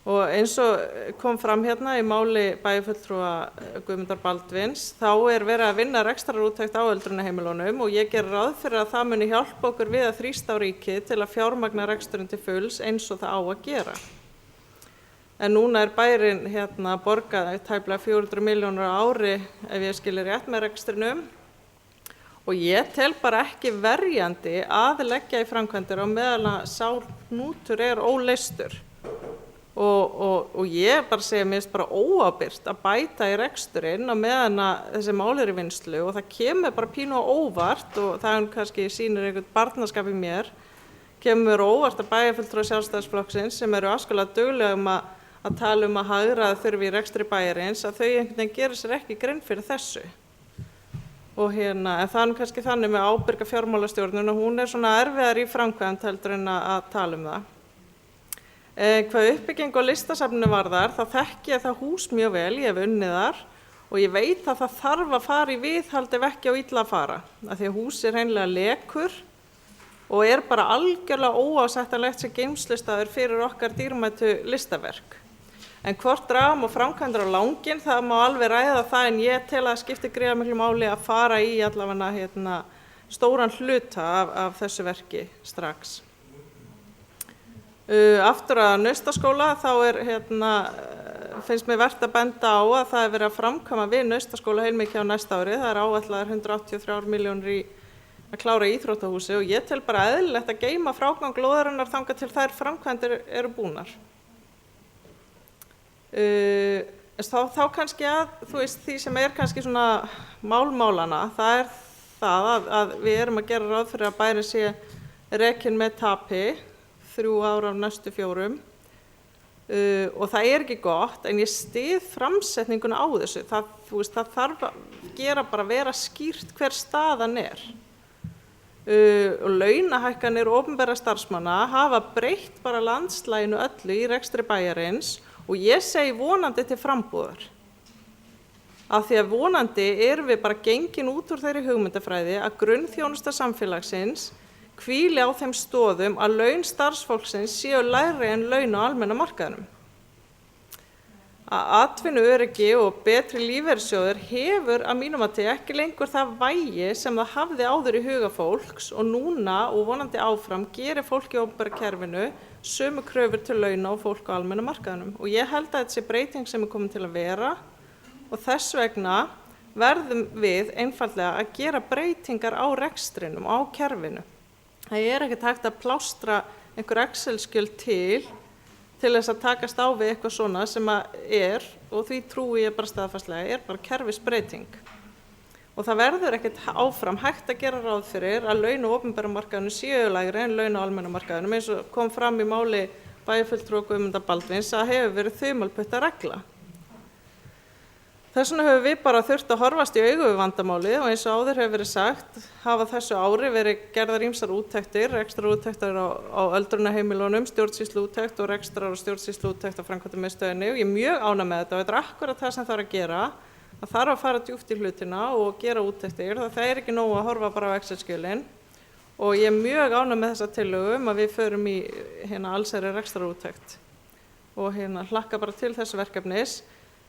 Og eins og kom fram í máli bæjarfulltrúa Guðmundar Baldvins, þá er verið að vinna rekstrarúttekt á öldrunarheimilunum og ég ger ráð fyrir að það muni hjálpa okkur við að þrýsta á ríkið til að fjármagna reksturinn til fulls eins og það á að gera. En núna er bærinn borgað tæplega 400 milljónir á ári ef ég skilji rétt með rekstrinum og ég tel bara ekki verjandi að leggja í framkvæmdir á meðan að sá hnútur er óleystur. Og ég bara segja mér finnst bara óábyrgt að bæta í reksturinn á meðan að þessi mál eru í vinnslu og það kemur bara pínu á óvart og það kannski sýnir einhvern barnaskap í mér kemur óvart að bæjarfulltrúar Sjálfstæðisflokksins sem eru afskaplega duglega að tala að hagræða þurfi í rekstri bæjarins að þau einhvern veginn gera sér ekki grein fyrir þessu. Og en það er kannski þannig með ábyrga fjármálastjórnun og hún er svona erfiðar í framkvæmd heldur en að tala það. Hvað uppbygging á listasafninu varðar, þá þekki ég það hús mjög vel, ég hef unnið þar og ég veit að það þarf að fara í viðhald ef ekki á illa að fara. Af því að húsið er hreinlega lekur og er bara algjörlega óásættanlegt sem geymslustaður fyrir okkar dýrmætu listaverk. En hvort dragum og framkvæmdir á langinn, það má alveg ræða það en ég tel að skipti gríðarmiklu máli að fara í allavega stóran hluta af þessu verki strax. Aftur að Naustaskóla þá finnst mér vert að benda á að það er verið að framkvæma við Naustaskóla heilmikið á næsta ári. Það er áætlaðar 183 milljónir í að klára íþróttahúsi og ég tel bara eðlilegt að geyma frágang lóðarinnar þangað til þær framkvæmdir eru búnar. Þá kannski þú veist, því sem kannski svona málmálana, það það að við erum að gera ráð fyrir að bærinn sé rekinn með tapi 3 ár af næstu 4. Og það ekki gott, en ég styð framsetninguna á þessu. Það þarf að vera skýrt hver staðan og launahækkanir opinberra starfsmanna hafa breytt bara landslaginu öllu í rekstri bæjarins og ég segi vonandi til frambúðar. Af því að vonandi erum við bara gengin út úr þeirri hugmyndafræði að grunnþjónusta samfélagsins hvíli á þeim stoðum að laun starfsfólksins séu lægri en laun á almenna markaðnum. Að atvinnuöryggi og betri lífeyrissjóður hefur að mínum mati ekki lengur það vægi sem það hafði áður í huga fólks og núna og vonandi áfram gerir fólk í opinbera kerfinu sömu kröfur til launa og fólk á almenna markaðnum. Og ég held að þetta sé breyting sem komin til að vera og þess vegna verðum við einfaldlega að gera breytingar á rekstrinum, á kerfinu. Það ekkert hægt að plástra einhver Excel-skjöl til þess að takast á við eitthvað svona sem og því trúi ég bara staðfastlega, bara kerfisbreyting. Og það verður ekkert áfram hægt að gera ráð fyrir að laun á opinbera markaðinu séu lægri en laun á almenna markaðinu, eins og kom fram í máli bæjarfulltrúa Guðmundar Baldvins að hefur verið þumalputta regla. Þess vegna höfum við bara þurft að horfast í augu við vandamálið og eins og áður hefur verið sagt hafa þessu ári verið gerðar ýmsar úttektir, rekstrarúttektir á öldrunarheimilunum, stjórnsýsluúttekt og rekstrar- og stjórnsýsluúttekt á framkvæmdamiðstöðinni og ég mjög ánægð með þetta og þetta akkúrat það sem þarf að gera. Það þarf að fara djúpt í hlutina og gera úttektir, það ekki nóg að horfa bara á Excel-skjölin og ég mjög ánægð með þessa tillögu að við förum í allsherjar rekstrarúttekt og hlakka bara til þessu verkefnis.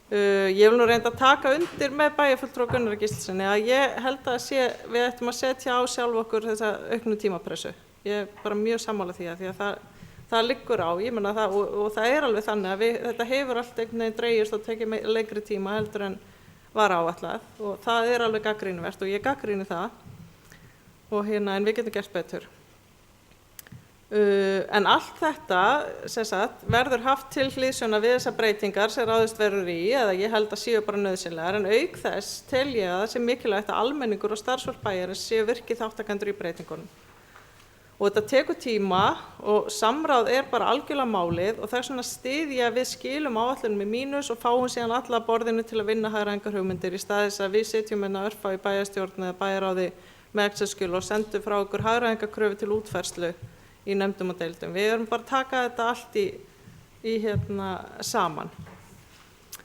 Ég vil nú reynda að taka undir með bæjarfulltrúa Gunnar Gíslasyni að ég held að við ættum að setja á sjálf okkur þessa auknu tímapressu. Ég bara mjög sammála því að það liggur á, ég meina það og það alveg þannig að þetta hefur allt einhvern veginn dregist og tekið lengri tíma heldur en var áætlað og það alveg gagnrýnivert og ég gagnrýni það og en við getum gert betur. En allt þetta verður haft til hliðsjónar við þessar breytingar sem ráðist verður í eða ég held að séu bara nauðsynlegar en auk þess tel ég að það sé mikilvægt að almenningur og starfsfólk bæjarins séu virkir þátttakendur í breytingunum. Og þetta tekur tíma og samráð bara algjörlega málið og þess vegna styð ég að við skilum áætlunum í mínus og fáum síðan alla að borðinu til að vinna hagræðingar hugmyndir í stað þess að við setjum örfá í bæjarstjórn eða bæjarráði með Excel-skjöl og sendum frá okkur hagræðingarkröfu til útfærslu í nefndum og deildum. Við erum bara að taka þetta allt í saman.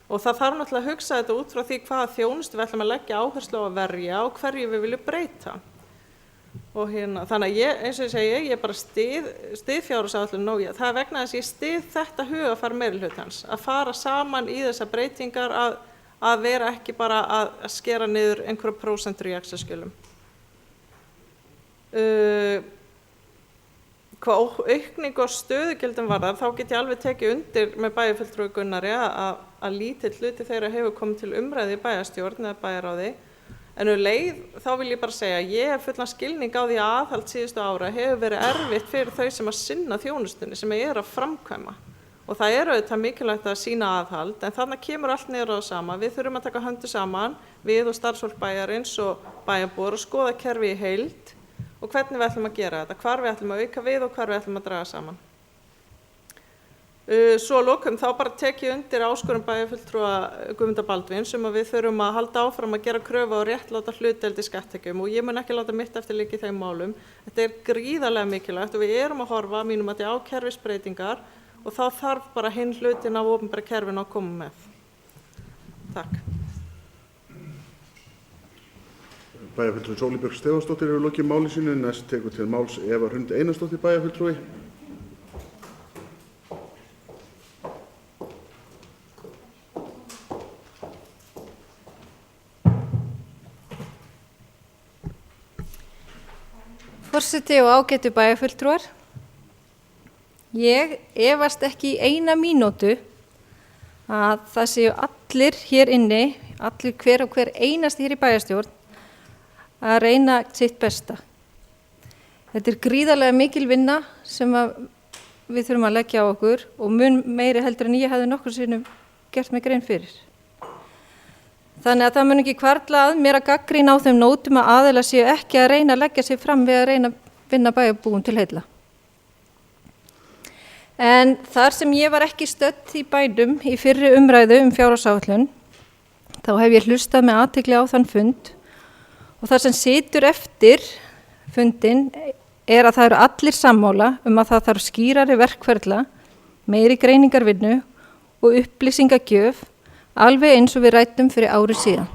Og það þarf náttúrulega að hugsa þetta út frá því hvaða þjónustu við ætlum að leggja áherslu á að verja og hverju við viljum breyta. Og þannig að eins og ég segi, ég bara styð fjárhagsáætlun og það vegna þess að ég styð þetta hugarfar meirihlutans, að fara saman í þessar breytingar að vera ekki bara að skera niður einhverja prósentur í Excel-skjölum. Hvað aukningu á stöðugjöldum varðar, þá get ég alveg tekið undir með bæjarfulltrúa Gunnari að lítill hluti þeirra hefur komið til umræðu í bæjarstjórn eða bæjarráði. En leið, þá vil ég bara segja að ég hef fullan skilning á því að aðhald síðustu ára hefur verið erfitt fyrir þau sem að sinna þjónustunni, sem að framkvæma. Og það auðvitað mikilvægt að sýna aðhald, en þarna kemur allt niður á það sama. Við þurfum að taka höndum saman, við og starfsfólk bæjarins og bæjarbúar og skoða kerfi í heild og hvernig við ætlum að gera þetta, hvar við ætlum að auka við og hvar við ætlum að draga saman. Svo að lokum þá bara tek ég undir áskorun bæjarfulltrúa Guðmundar Baldvins að við þurfum að halda áfram að gera kröfu á réttláta hlutdeild í skatttekjum og ég mun ekki láta mitt eftir liggja í þeim málum. Þetta gríðarlega mikilvægt og við erum að horfa mínum að á kerfisbreytingar og þá þarf bara hinn hlutin af opinbera kerfinu að koma með. Takk. Bæjarfulltrúi Sóley Björk Stefánsdóttir hefur lokið máli sínu, næst tekur til máls Eva Hrund Einarsdóttir bæjarfulltrúi. Forseti og ágætu bæjarfulltrúar, ég efast ekki í eina mínútu að það séu allir hér inni, allir hver og hver einasti hér í bæjarstjórn að reyna sitt besta Þetta er gríðarlega mikil vinna sem við þurfum að leggja á okkur og mun meiri heldur en ég hefði nokkur sinnum gert mig grein fyrir. Þannig að það mun ekki hvarfla að mér að gagnrýna á þeim nótum að aðilar séu ekki að reyna að leggja sig fram við að reyna að vinna bæjarbúum til heilla. En þar sem ég var ekki stödd í bænum í fyrri umræðu fjárhagsáætlun, þá hef ég hlustað með athygli á þann fund og það sem situr eftir fundin er að það eru allir sammála að það þarf skýrari verkferla, meiri greiningarvinnu og upplýsingagjöf alveg eins og við ræddum fyrir ári síðan.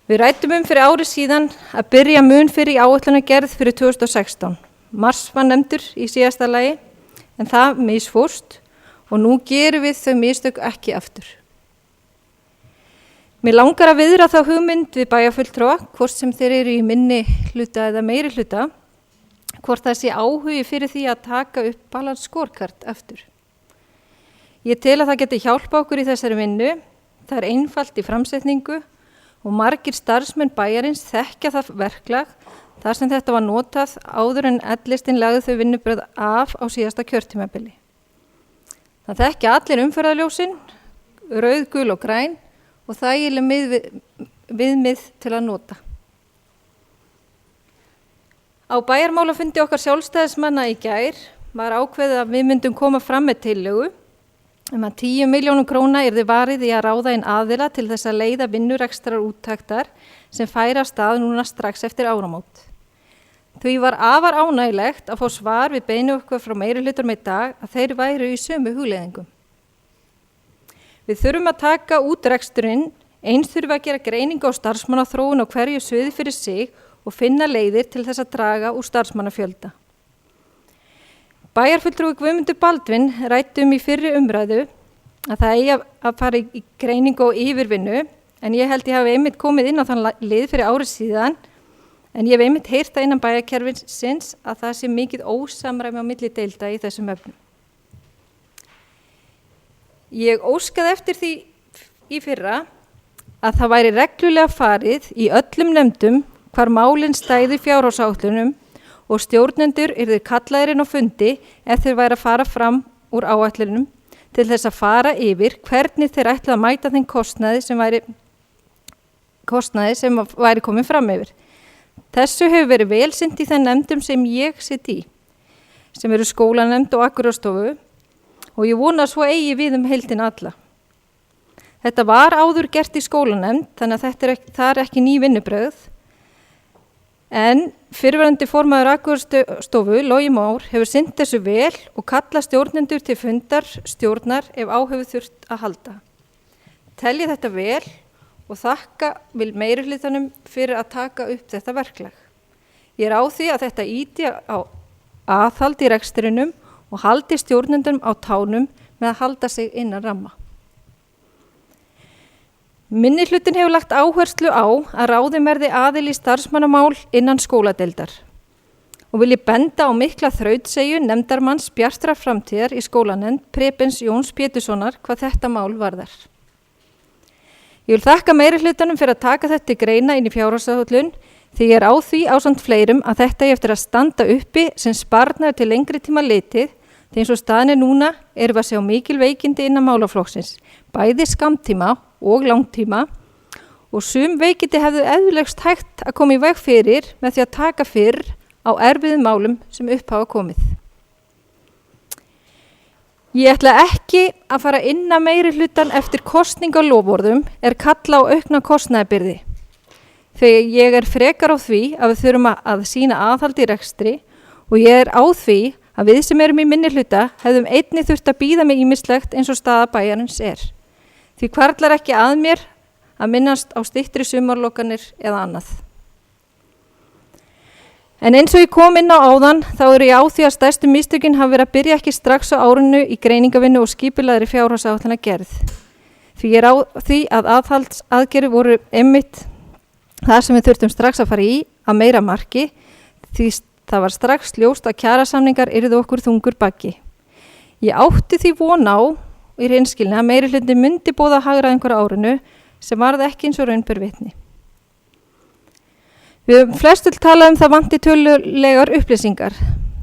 Við ræddum fyrir ári síðan að byrja mun fyrir áætlunargerð fyrir 2016. Mars var nefndur í síðasta lagi en það misfórst og nú gerum við þau mistök ekki aftur. Mér langar að viðra þá hugmynd við bæjarfulltrúa, hvort sem þeir eru í minni hluta eða meiri hluta, hvort það sé áhugi fyrir því að taka upp balance scorecard aftur. Ég tel að það geti hjálpa okkur í þessari vinnu, það er einfalt í framsetningu og margir starfsmenn bæjarins þekkja það verklag þar sem þetta var notað áður en L-listinn lagði þau vinnubrögð af á síðasta kjörtímabili. Það þekkja allir umferðarljósin, rauð, gul og græn og þægileg viðmið til að nota. Á bæjarmálafundi okkar sjálfstæðismanna í gær var ákveðið að við myndum koma fram með tillögu að 10 milljónum króna yrði varið í að ráða inn aðila til þess að leiða vinnurekstrar úttektar sem færa af stað núna strax eftir áramót. Því var afar ánægilegt að fá svar við beiðni okkar frá meirihlutanum í dag að þeir væru í sömu hugleiðingum. Við þurfum að taka út reksturinn, eins þurfum að gera greiningu á starfsmannaþróun á hverju sviði fyrir sig og finna leiðir til þess að draga úr starfsmannafjölda. Bæjarfulltrúi Guðmundur Baldvin ræddi í fyrri umræðu að það eigi að fara í greiningu og yfirvinnu en ég held ég hafi einmitt komið inn á þann lið fyrir ári síðan en ég hef einmitt heyrt það innan bæjarkerfisins að það sé mikið ósamræmi á milli deilda í þessum efnum. Ég óskaði eftir því í fyrra að það væri reglulega farið í öllum nefndum hvar málin stæði fjárhagsáætlunum og stjórnendur yrðu kallaðir inn á fundi ef þeir væri að fara fram úr áætlunum til þess að fara yfir hvernig þeir ætla að mæta þeim kostnaði sem væri komin fram yfir. Þessu hefur verið vel sinnt í þeim nefndum sem ég sitt í, sem eru skólanefnd og Akureyrastofu og ég vona að svo eigi við heildina alla. Þetta var áður gert í skólanefnd þannig að það er ekki ný vinnubrögð en fyrrverandi formaður Akureyrastofu, Logi Már, hefur sinnt þessu vel og kalla stjórnendur til fundar stjórnar ef á hefur þurft að halda. Telji þetta vel og þakka vil meirihlutanum fyrir að taka upp þetta verklag. Ég er á því að þetta ýti á aðhald í rekstrinum og haldi stjórnendum á tánum með að halda sig innan ramma. Minnihlutin hefur lagt áherslu á að ráðin verði aðili í starfsmannamál innan skóladeildar og vil ég benda á mikla þrautseigju nefndarmanns Bjartrar framtíðar í skólanefnd Prepens Jóns Péturssonar hvað þetta mál varðar. Ég vil þakka meirihlutanum fyrir að taka þetta til greina inn í fjárhagsáætlun því ég er á því ásamt fleirum að þetta eigi eftir að standa uppi sem sparnaður til lengri tíma litið því eins og staðan er núna erum við að sjá mikil veikindi innan málaflokksins, bæði skammtíma og langtíma og sum veikindi hefðu eðlilegst hægt að koma í veg fyrir með því að taka fyrr á erfiðum málum sem upp hafa komið. Ég ætla ekki að fara inn að meirihlutan eftir kosningaloforðum er kalla á aukna kostnaðarbyrði. Þegar ég er frekar á því að við þurfum að sýna aðhald í rekstri og ég er á því að við sem erum í minnihluta hefðum einnig þurft að bíða með ýmislegt eins og staða bæjarins er. Því hvarflar ekki að mér að minnast á styttri sumarlokanir eða annað. En eins og ég kom inn á áðan, þá eru ég á því að stærstu mistökin hafa verið að byrja ekki strax á árinu í greiningavinnu og skipulagðri fjárhagsáætlunargerð. Því ég er á því að aðhaldsaðgerðir voru einmitt það sem við þurftum strax að fara í að meira marki, því það var strax ljóst að kjarasamningar yrðu okkur þungur baggi. Ég átti því von á í hreinskilni að meirihluti myndi boða hagræðingar á árinu sem varð ekki eins og raun ber vitni. Við höfum flestul talað það vanti tölulegar upplýsingar.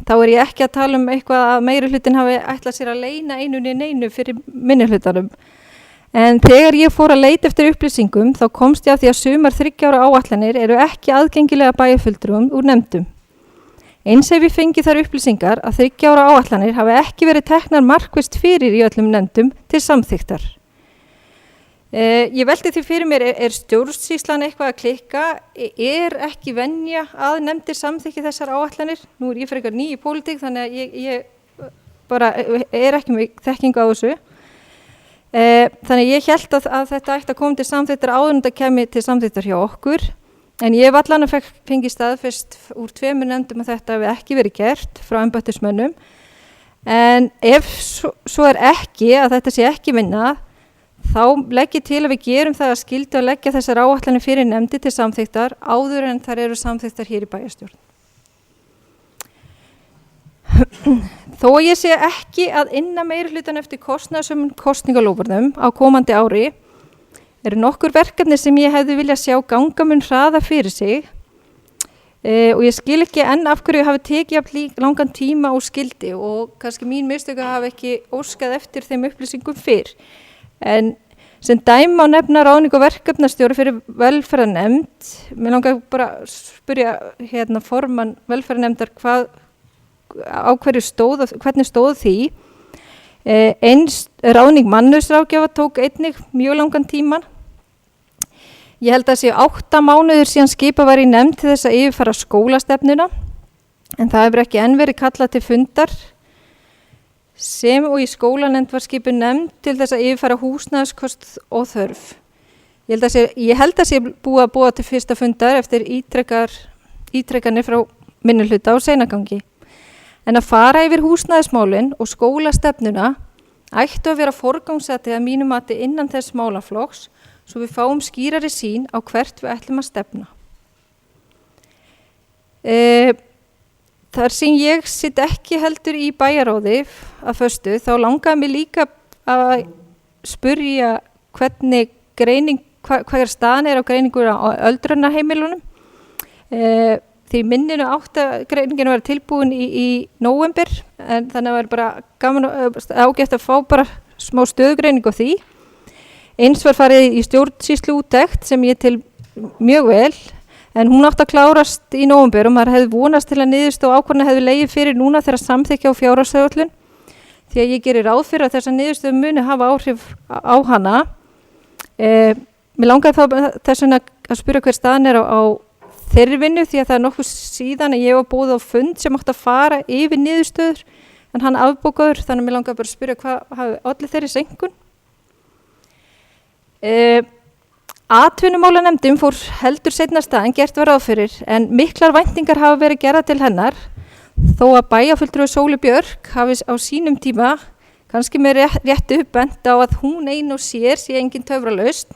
Þá ég ekki að tala eitthvað að meiri hlutin hafi ætlað sér að leyna neinu fyrir minni hlutanum. En þegar ég fór að leita eftir upplýsingum þá komst ég að því að sumar 3 ára áætlanir eru ekki aðgengilega bæjarfulltrúum úr nefndum. Eins hef ég fengið þær upplýsingar að 3 ára áætlanir hafi ekki verið teknar markvisst fyrir í öllum nefndum til samþykktar. Ég velti því fyrir mér, stjórnsýslan eitthvað að klikka? Ekki venja að nefndir samþykki þessar áætlanir? Nú ég frekar ný í pólitík þannig að ég bara ekki með þekkingu á þessu. Þannig ég held að þetta ætti að koma til samþyktar áður en þetta kemi til samþyktar hjá okkur. En ég hef allan að fengi staðfest úr 2 nefndum að þetta hefði ekki verið gert frá embættismönnum. En ef svo ekki, að þetta sé ekki vinna, þá legg ég til að við gerum það að skyldu að leggja þessar áætlanir fyrir nefndi til samþyktar áður en þær eru samþyktar hér í bæjarstjórn. Þó að ég sé ekki að inna meiri hlutan eftir kostnaðarsömum kosningalóforðum á komandi ári, eru nokkur verkefni sem ég hefði viljað sjá ganga mun hraða fyrir sig og ég skil ekki enn af hverju hafi tekið langan tíma og skildi og kannski mín mistök að hafa ekki óskað eftir þeim upplýsingum fyrr. En sem dæmi á nefna ráðning og verkefnastjóri fyrir velferðarnefnd, mér langar bara að spyrja formann velferðarnefndar hvernig stóð því. Eins ráðning mannauðsráðgjafa tók einnig mjög langan tíma. Ég held að 8 mánuðir síðan skipað var í nefnd til þess að yfirfara skólastefnuna, en það hefur ekki enn verið kallað til fundar, sem og í skólanefnd var skipuð nefnd til þess að yfirfara húsnæðiskost og þörf. Ég held að sé búið að búa til fyrsta fundar eftir ítrekanir frá minnihluta og seinagangi. En að fara yfir húsnæðismálin og skólastefnuna ættu að vera forgangsatið að mínu mati innan þess málaflokks svo við fáum skýrari sýn á hvert við ætlum að stefna. Þar sem ég sitt ekki heldur í bæjaráði að föstu, þá langaði mig líka að spyrja hvernig hvað staðan á greiningur á öldrunarheimilunum. Því minninu greiningin að vera tilbúin í nóvember, en þannig að það bara gaman ágætt að fá bara smá stöðugreining á því. Eins var farið í stjórnsýslu úttekt sem ég til mjög vel, en hún átti að klárast í nóvember og maður hefði vonast til að niðurstöðu ákvörðun hefði legið fyrir núna þegar samþykkja á fjárhagsáætlun, því að ég gerir ráð fyrir að þessar niðurstöðu muni hafa áhrif á hana. Mér langaði þá þess vegna að spyrja hver staðan á þeirri vinnu, því að það nokkuð síðan að ég var búið á fund sem átti að fara yfir niðurstöður, en hann afbókaður, þannig að mér langaði bara að spyrja hvað hafi olli þeirri seinkun. Atvinnumálanefndin fór heldur seinna stað en gert var ráð fyrir, en miklar væntingar hafa verið gerðar til hennar, þó að bæjarfulltrúi Sólu Björk hafi á sínum tíma kannski með réttu bent á að hún ein og sér sé engin töfralausn.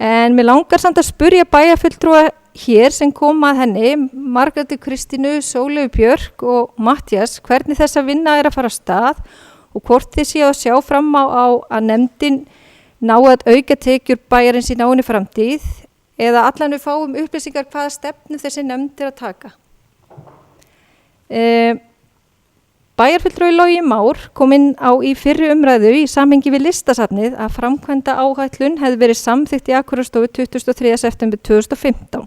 En mér langar samt að spyrja bæjarfulltrúa hér sem kom að henni, Margréti Kristínu, Sólu Björk og Matthías, hvernig þessa vinna að fara af stað og hvort þið séu að sjá fram á að nefndin ná að auka tekjur bæjarins í náinni framtíð eða allan við fáum upplýsingar hvaða stefnu þessi nefnd að taka. Bæjarfulltrúi Logi Már kom inn í fyrri umræðu í samhengi við listasafnið að framkvæmda áætlun hefði verið samþykkt í Akureyrastofu 23. september 2015.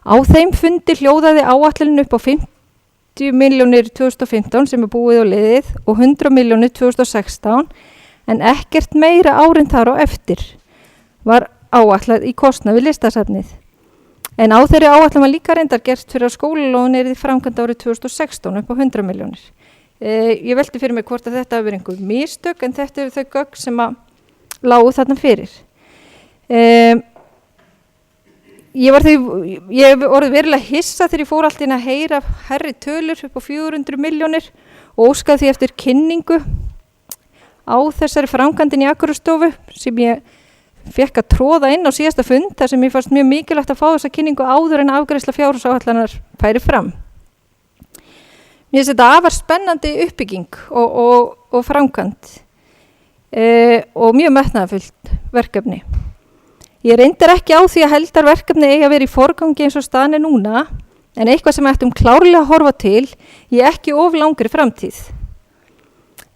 Á þeim fundi hljóðaði áætlunin upp á 50 milljónir 2015 sem búið og liðið og 100 milljónir 2016, en ekkert meira árin þar á eftir var áætlað í kostnað við listasafnið. En á þeirri áætlun var líka reyndar gert fyrir að skólalóðin yrði framkvæmd árið 2016 upp á 100 milljónir. Ég velti fyrir mig hvort að þetta hafi verið einhver mistök, en þetta eru þau gögn sem að lágu þarna fyrir. Ég orðið verulega hissa þegar ég fór allt inn að heyra hærri tölur upp á 400 milljónir og óskaði því eftir kynningu á þessari framkvæmdin í Akureyrastofu sem ég fekk að tróða inn á síðasta fund þar sem ég fannst mjög mikilvægt að fá þessa kynningu áður en afgreiðsla fjárhagsáætlunar færi fram. Mér finnst þetta afar spennandi uppbygging og framkvæmd og mjög metnaðarfullt verkefni. Ég reyndar ekki á því að heldarverkefni eigi að vera í forgangi eins og staðan núna, en eitthvað sem ættum klárlega að horfa til í ekki of langri framtíð.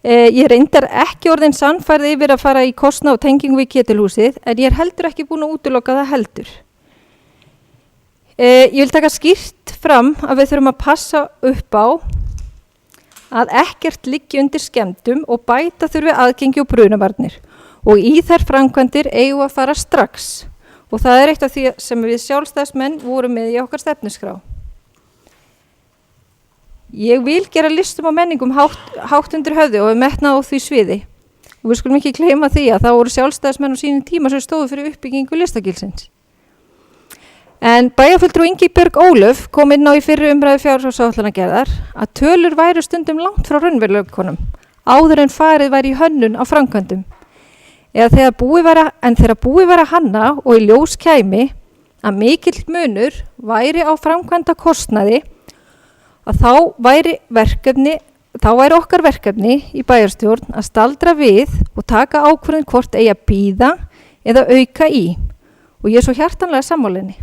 Ég reyndar ekki orðin sannfærð yfir að fara í kostnað og tengingu við Ketilhúsið, en ég heldur ekki búin að útiloka það heldur. Ég vil taka skýrt fram að við þurfum að passa upp á að ekkert liggi undir skemmdum og bæta þurfi aðgengi og brunavarnir, og í þær framkvæmdir eigum að fara strax, og það er eitt af því sem við sjálfstæðismenn vorum með í okkar stefnuskrá. Ég vil gera listum og menningum hátt undir höfði og metnað á því sviði, og við skulum ekki gleyma því að það voru sjálfstæðismenn á sínum tíma sem stóðu fyrir uppbyggingu Listagilsins. En bæjarfulltrúi Ingibjörg Ólöf kom inn á í fyrri umræðu fjárhagsáætlanagerðar að tölur væru stundum langt frá raunveruleikanum áður en farið væri í hönnun á framkvæmdum. Þegar búið væri að hanna og í ljós kæmi að mikill munur væri á framkvæmda kostnaði, að þá væri okkar verkefni í bæjarstjórn að staldra við og taka ákvörðun hvort eigi að bíða eða auka í, og ég er svo hjartanlega sammálinni.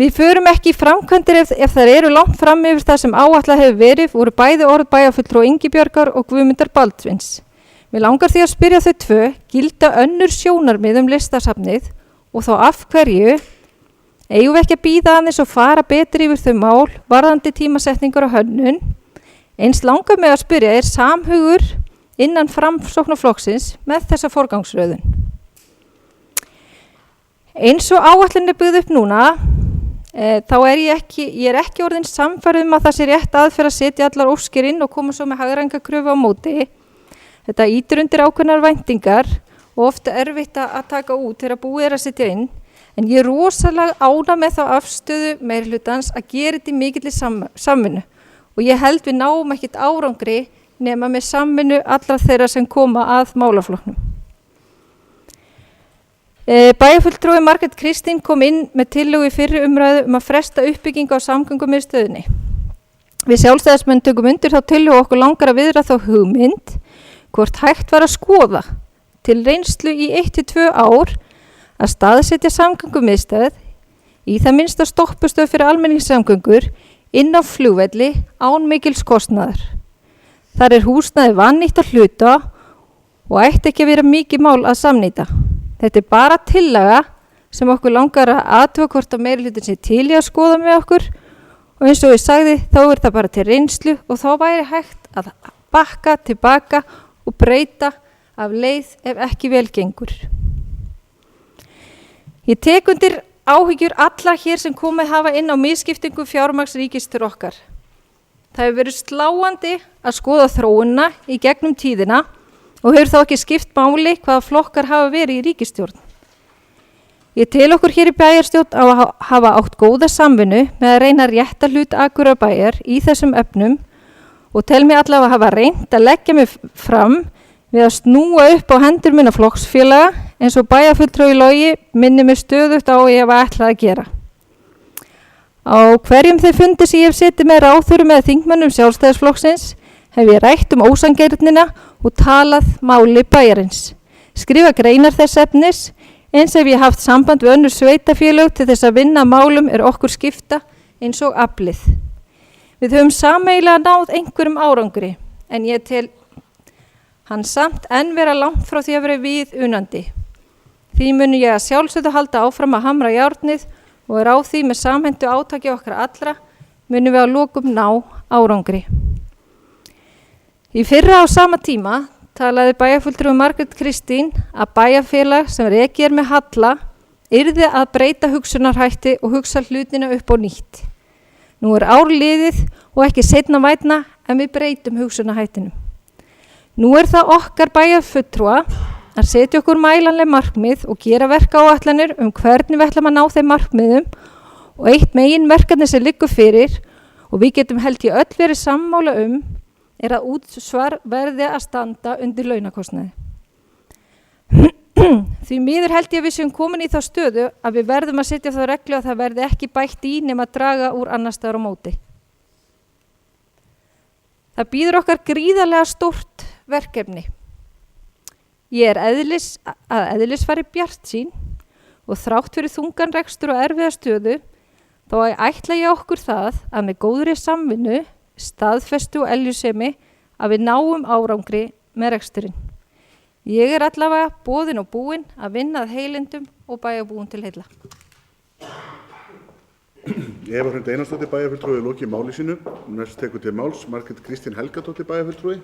Við förum ekki í framkvæmdir ef þær eru langt fram yfir það sem áætlað hefur verið, voru bæði orð bæjarfulltrúa Ingibjargar og Guðmundar Baldvins. Mér langar því að spyrja þau tvö, gilda önnur sjónarmið listasafnið, og þá af hverju eigum við ekki að bíða aðeins og fara betur yfir þau mál varðandi tímasetningar og hönnun. Eins langar mig að spyrja, er samhugur innan Framsóknarflokksins með þessa forgangsröðun? Eins og áætlun er byggð upp núna, þá er ég ekki orðin sannfærð að það sé rétt aðferð að setja allar óskir inn og koma svo með hagræðingarkröfu á móti. Þetta ýtir undir ákveðnar væntingar og ofta erfitt að taka út þegar búið er að setja inn, en ég er rosalega ánægð með þá afstöðu meirihlutans að gera þetta í mikilli samvinnu, og ég held við náum ekkert árangri nema með samvinnu allra þeirra sem koma að málaflokknum. Bæjarfulltrúi Margrét Kristín kom inn með tillögu í fyrri umræðu að fresta uppbyggingu á samgöngumiðstöðinni. Við sjálfstæðismenn tökum undir þá tillögu, okkur langar að viðra þá hugmynd hvort hægt var að skoða til reynslu í 1-2 ár að staðsetja samgöngumiðstöð í það minnsta stoppustöð fyrir almenningssamgöngur inn á flugvelli án mikils kostnaðar. Þar er húsnæði vannýtt að hluta og ætti ekki að vera mikið mál að samnýta. Þetta er bara tillaga sem okkur langar að athuga hvort að meirihlutin sé til í að skoða með okkur, og eins og ég sagði þá er það bara til reynslu og þá væri hægt að bakka tilbaka og breyta af leið ef ekki vel gengur. Ég tek undir áhyggjur alla hér sem komið hafa inn á misskiptingu fjármagns ríkis til okkar. Það hefur verið sláandi að skoða þróunina í gegnum tíðina og hefur þá ekki skipt máli hvaða flokkar hafa verið í ríkisstjórn. Ég tel okkur hér í bæjarstjórn að hafa átt góða samvinnu með að reyna rétta hlut Akureyrarbæjar í þessum efnum og tel mig allavega að hafa reynt að leggja mig fram við að snúa upp á hendur minna flokksfélaga eins og bæjarfulltrúi Logi minni mig stöðugt á ég var ætlað að gera. Á hverjum þeir fundi sem ég hef setið með ráðherrum eða þingmönnum Sjálfstæðisflokksins hef ég rætt ósanngirnina og talað máli bæjarins. Skrifa greinar þess efnis, eins ef ég haft samband við önnur sveitafélög til þess að vinna málum er okkur skipta eins og aflið. Við höfum sameiginlega náð einhverjum árangri, en ég tel hann samt enn vera langt frá því að vera við unandi. Því muni ég að sjálfsögðu halda áfram að hamra járnið og er á því með samhentu átaki okkar allra munum við að lokum ná árangri. Í fyrra á sama tíma talaði bæjarfulltrúi Margrét Kristín að bæjarfélag sem rekið er með halla yrði að breyta hugsunarhætti og hugsa hlutina upp á nýtt. Nú er ár liðið og ekki seinna vænna en við breytum hugsunarhættinum. Nú er það okkar bæjarfulltrúa að setja okkur mælanleg markmið og gera verkáætlanir hvernig við ætlum að ná þeim markmiðum, og eitt meginverkefni sem liggur fyrir og við getum held ég öll verið sammála er að útsvar verði að standa undir launakostnaði. Því miður held ég að við séum komin í þá stöðu að við verðum að setja þá reglu að það verði ekki bætt í nema að draga úr annars staðar á móti. Það bíður okkar gríðarlega stórt verkefni. Ég er eðlisfari bjartsýn og þrátt fyrir þungan rekstur og erfiða stöðu þá ætla ég okkur það að með góðri samvinnu, staðfestu og eljusemi að við náum árangri með reksturinn. Ég er allavega boðin og búin að vinna að heilindum og bæjarbúum til heilla. Eva Hrund Einarsdóttir bæjarfulltrúi lokið máli sínu. Næst tekur til máls Margrét Kristín Helgadóttir bæjarfulltrúi.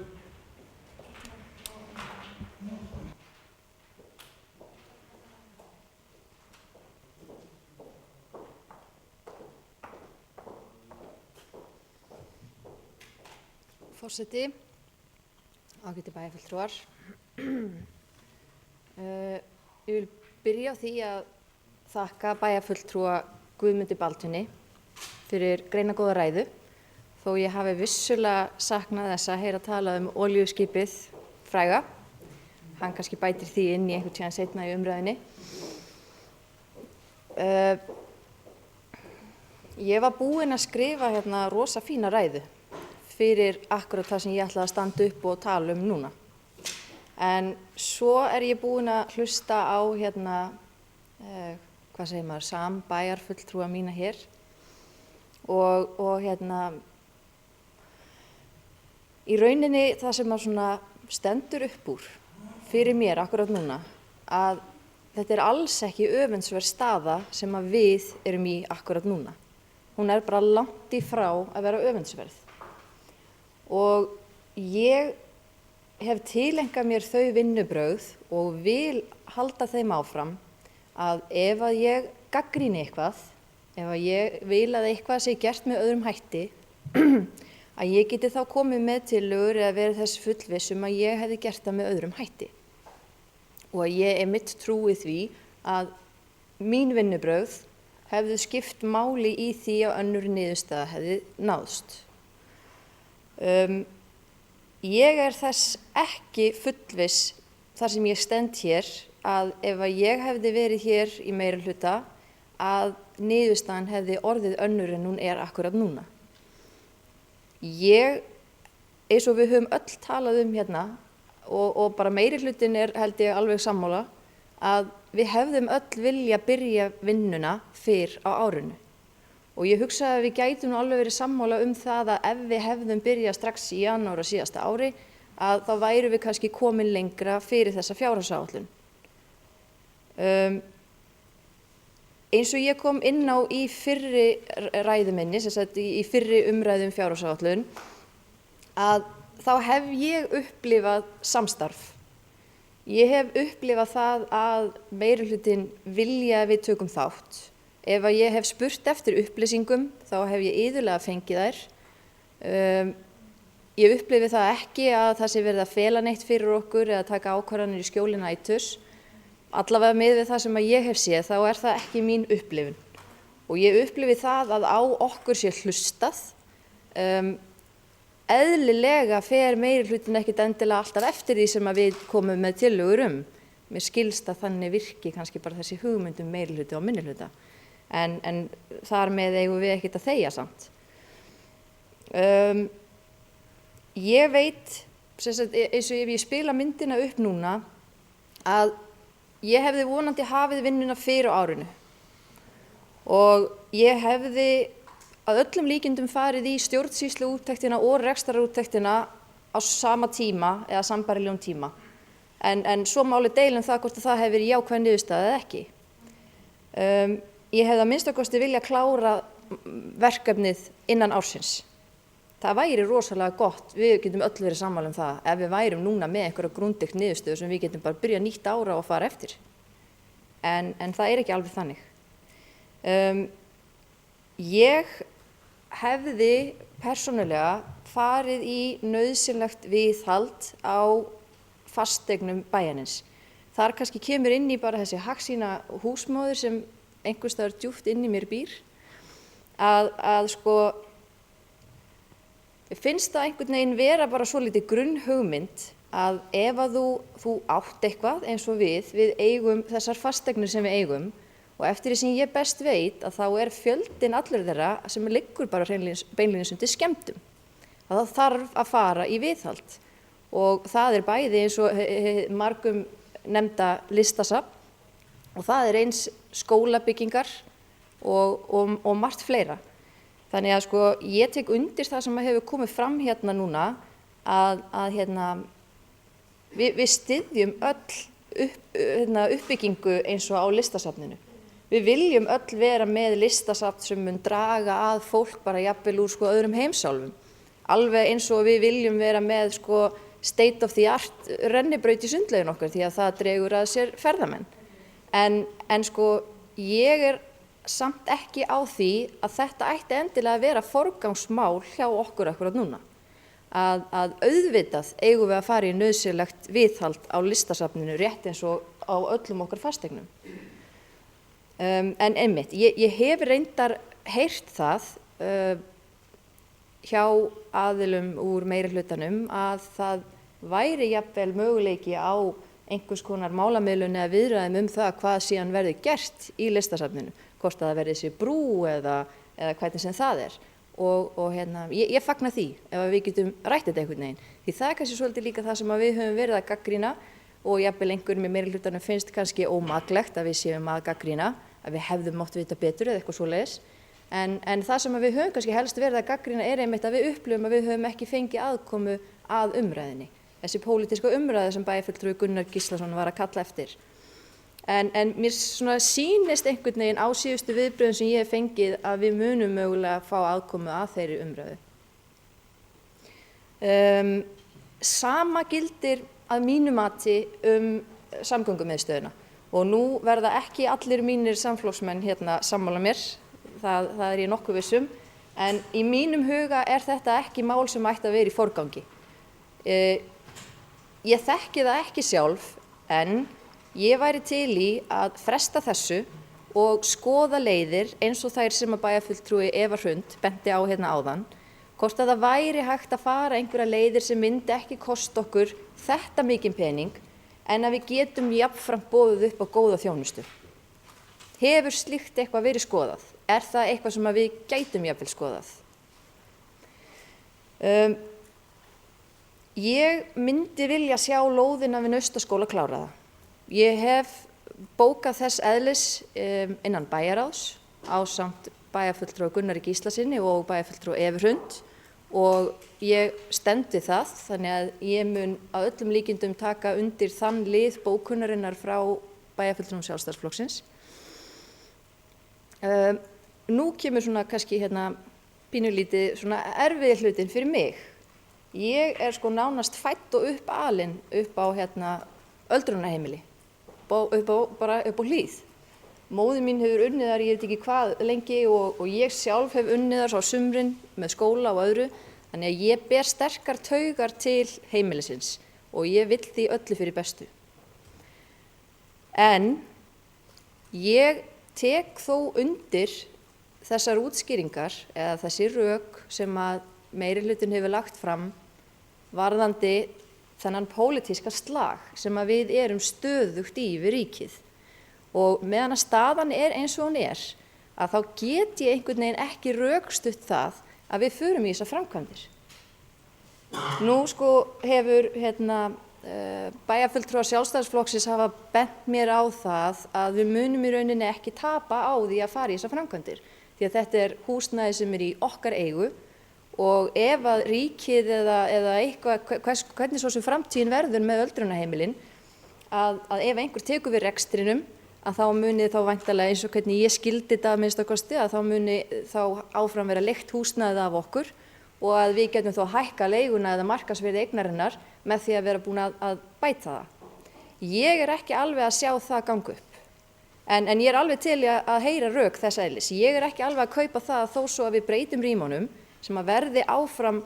Forseti, ágæti bæjarfulltrúar. Ég vil byrja á því að þakka bæjarfulltrúa Guðmundi Baldvini fyrir greinagóða ræðu, þó ég hafi vissulega saknað þess að heyra talað olíuskipið fræga. Hann kannski bætir því inn í einhvern tíðan seinna í umræðinni. Ég var búin að skrifa hérna rosa fína ræðu fyrir akkurat það sem ég ætlaði að standa upp og tala núna. En svo er ég búin að hlusta á hvað segir maður, sambæjarfulltrúa mína hér og í rauninni það sem að svona stendur upp úr fyrir mér akkurat núna að þetta er alls ekki öfundsverð staða sem að við erum í akkurat núna. Hún er bara langt í frá að vera öfundsverð. Og ég hef tileinkað mér þau vinnubrögð og vil halda þeim áfram að ef að ég gagnrýni eitthvað, ef að ég vil að eitthvað sé gert með öðrum hætti, að ég geti þá komið með tillögur eða verið þess fullviss að ég hefði gert það með öðrum hætti. Og að ég einmitt trúi því að mín vinnubrögð hefðu skipt máli í því að önnur niðurstaða hefði náðst. Ég er þess ekki fullviss þar sem ég stend hér að ef að ég hefði verið hér í meirihluta að niðurstaðan hefði orðið önnur en hún er akkurat núna. Ég, eins og við höfum öll talað hérna og bara meirihlutin er held ég alveg sammála að við hefðum öll vilja byrja vinnuna fyrr á árinu. Og ég hugsa að við gætum alveg verið sammála það að ef við hefðum byrjað strax í janúar á síðasta ári að þá værum við kannski komin lengra fyrir þessa fjárhagsáætlun. Eins og ég kom inn á í fyrri ræðu minni, sem sagt í fyrri umræðu fjárhagsáætlun, að þá hef ég upplifað samstarf. Ég hef upplifað það að meirihlutinn vilja að við tökum þátt. Ef að ég hef spurt eftir upplýsingum, þá hef ég iðulega fengið þær. Ég upplifi það ekki að það sé verið að fela neitt fyrir okkur eða taka ákvarðanir í skjóli næturs. Allavega með við það sem að ég hef séð, þá er það ekki mín upplifun. Og ég upplifi það að á okkur sé hlustað. Eðlilega fer meirihlutin ekkert endilega alltaf eftir því sem að við komum með tillögur Mér skilst að þannig virki kannski bara þessi hugmyndum meirihluta og minnihluta. En þar með eigum við ekkert að þegja samt. Ég veit, eins og ef ég spila myndina upp núna, að ég hefði vonandi hafið vinnuna fyrir á árinu. Og ég hefði að öllum líkindum farið í stjórnsýsluúttektina og rekstrarúttektina á sama tíma eða sambærilegum tíma. En svo máli deilum það hvort að það hefði verið jákvæð niðurstaða eða ekki. Ég hefði að minnstakosti vilja klára verkefnið innan ársins. Það væri rosalega gott, við getum öll verið sammála það, ef við værum núna með einhverja grundigt niðurstöðu sem við getum bara byrjað nýtt ára og fara eftir. En það er ekki alveg þannig. Ég hefði persónulega farið í nauðsynlegt viðhald á fasteignum bæjarins. Þar kannski kemur inn í bara þessi hagsýna húsmóðir sem einhvers staðar djúpt inn í mér býr, að sko, finnst það einhvern veginn vera bara svolítið grunnhugmynd að ef að þú átt eitthvað eins og við eigum þessar fasteignir sem við eigum og eftir því sem ég best veit að þá er fjöldinn allur þeirra sem liggur bara beinlínis undir skemmdum. Að það þarf að fara í viðhald og það er bæði eins og margum nefnda listasafn og það er eins skólabyggingar og margt fleira. Þannig að sko ég tek undir það sem hefur komið fram hérna núna að hérna, við styðjum öll uppbyggingu eins og á listasafninu. Við viljum öll vera með listasafn sem mun draga að fólk bara jafnvel úr sko öðrum heimsálfum. Alveg eins og við viljum vera með sko state of the art rennibraut í sundlaugin okkar því að það dregur að sér ferðamenn. En sko ég er samt ekki á því að þetta ætti endilega að vera forgangsmál hjá okkur akkurat núna. Að auðvitað eigum við að fara í nauðsynlegt viðhald á listasafninu rétt eins og á öllum okkar fasteignum. En einmitt, ég hef reyndar heyrt það hjá aðilum úr meirihlutanum að það væri jafnvel möguleiki á einhvers konar málamiðlun eða viðræðum það hvað síðan verði gert í listasafninu, hvort að það verði þessi brú eða hvernig sem það er. Og hérna, ég fagna því ef við getum rætt þetta einhvern veginn. Því það er kannski svolítið líka það sem við höfum verið að gagnrýna og jafnvel einhverjum í meirihlutanum finnst kannski ómaklegt að við séum að gagnrýna, að við hefðum mátt vita betur eða eitthvað svoleiðis. En það sem við höfum kannski helst verið að gagnrýna er einmitt að við upplifum að við höfum ekki fengið aðkomu að umræðinni. Þessi pólitíska umræða sem bæjarfulltrúi Gunnar Gíslason var að kalla eftir. En mér svona sýnist einhvern veginn á síðustu viðbrögðum sem ég hef fengið að við munum mögulega fá aðkomu að þeirri umræðu. Sama gildir að mínu mati samgöngumiðstöðina og nú verða ekki allir mínir samflokksmenn hérna sammála mér, það er ég nokkuð viss en í mínum huga er þetta ekki mál sem ætti að vera í forgangi. Ég þekki það ekki sjálf en ég væri til í að fresta þessu og skoða leiðir eins og þær sem að bæjarfulltrúi Eva Hrund benti á hérna áðan, hvort að það væri hægt að fara einhverja leiðir sem myndi ekki kosta okkur þetta mikinn pening en að við getum jafnframt boðið upp á góða þjónustu. Hefur slíkt eitthvað verið skoðað? Er það eitthvað sem að við gætum jafnvel skoðað? Ég myndi vilja sjá lóðina við Naustaskóla kláraða. Ég hef bókað þess eðlis innan bæjarráðs ásamt bæjarfulltrúa Gunnari Gíslasyni og bæjarfulltrúa Evu Hrund og ég stend við það þannig að ég mun að öllum líkindum taka undir þann lið bókunarinnar frá bæjarfulltrúum Sjálfstæðisflokksins. Nú kemur svona kannski hérna pínulítið svona erfiði hlutin fyrir mig. Ég er sko nánast fædd og alin upp á hérna öldrunarheimili, bara upp á Hlíð. Móðir mín hefur unnið þar, ég veit ekki hvað lengi og ég sjálf hef unnið þar á sumrin með skóla og öðru, þannig að ég ber sterkar taugar til heimilisins og ég vill því öllu fyrir bestu. En ég tek þó undir þessar útskýringar eða þessi rök sem að meirihlutin hefur lagt fram varðandi þennan pólitíska slag sem að við erum stöðugt í við ríkið. Og meðan að staðan er eins og hún er, að þá get ég einhvern veginn ekki rökstutt það að við förum í þessar framkvæmdir. Nú sko hefur bæjarfulltrúar Sjálfstæðisflokksins hafa bent mér á það að við munum í rauninni ekki tapa á því að fara í þessar framkvæmdir. Því að þetta er húsnæði sem er í okkar eigu og ef að ríkið eða eitthvað, hvernig svo sem framtíðin verður með öldrunarheimilin, að ef einhver tekur við rekstrinum, að þá muni þá væntanlega eins og hvernig ég skildi þetta að minnsta kosti, að þá muni þá áfram vera leigt húsnæðið af okkur og að við getum þá hækka leiguna eða markaðsvirði eignarinnar með því að vera búin að bæta það. Ég er ekki alveg að sjá það ganga upp. En ég er alveg til að heyra rök þess eðlis. Ég er ekki alveg að kaupa það þó svo að við breytum rýmunum sem að verði áfram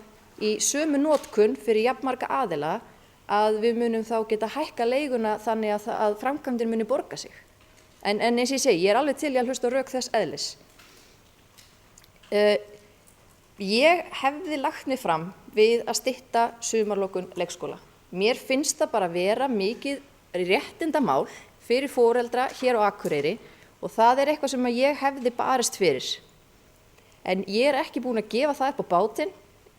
í sömu notkun fyrir jafnmarga aðila að við munum þá geta hækka leiguna þannig að framkvæmdin muni borga sig. En eins og ég segi, ég er alveg til í að hlusta á rök þess eðlis. Ég hefði lagt mig fram við að stytta sumarlokun leikskóla. Mér finnst það bara vera mikið réttindamál fyrir foreldra hér á Akureyri og það er eitthvað sem ég hefði barist fyrir. En ég er ekki búin að gefa það upp á bátinn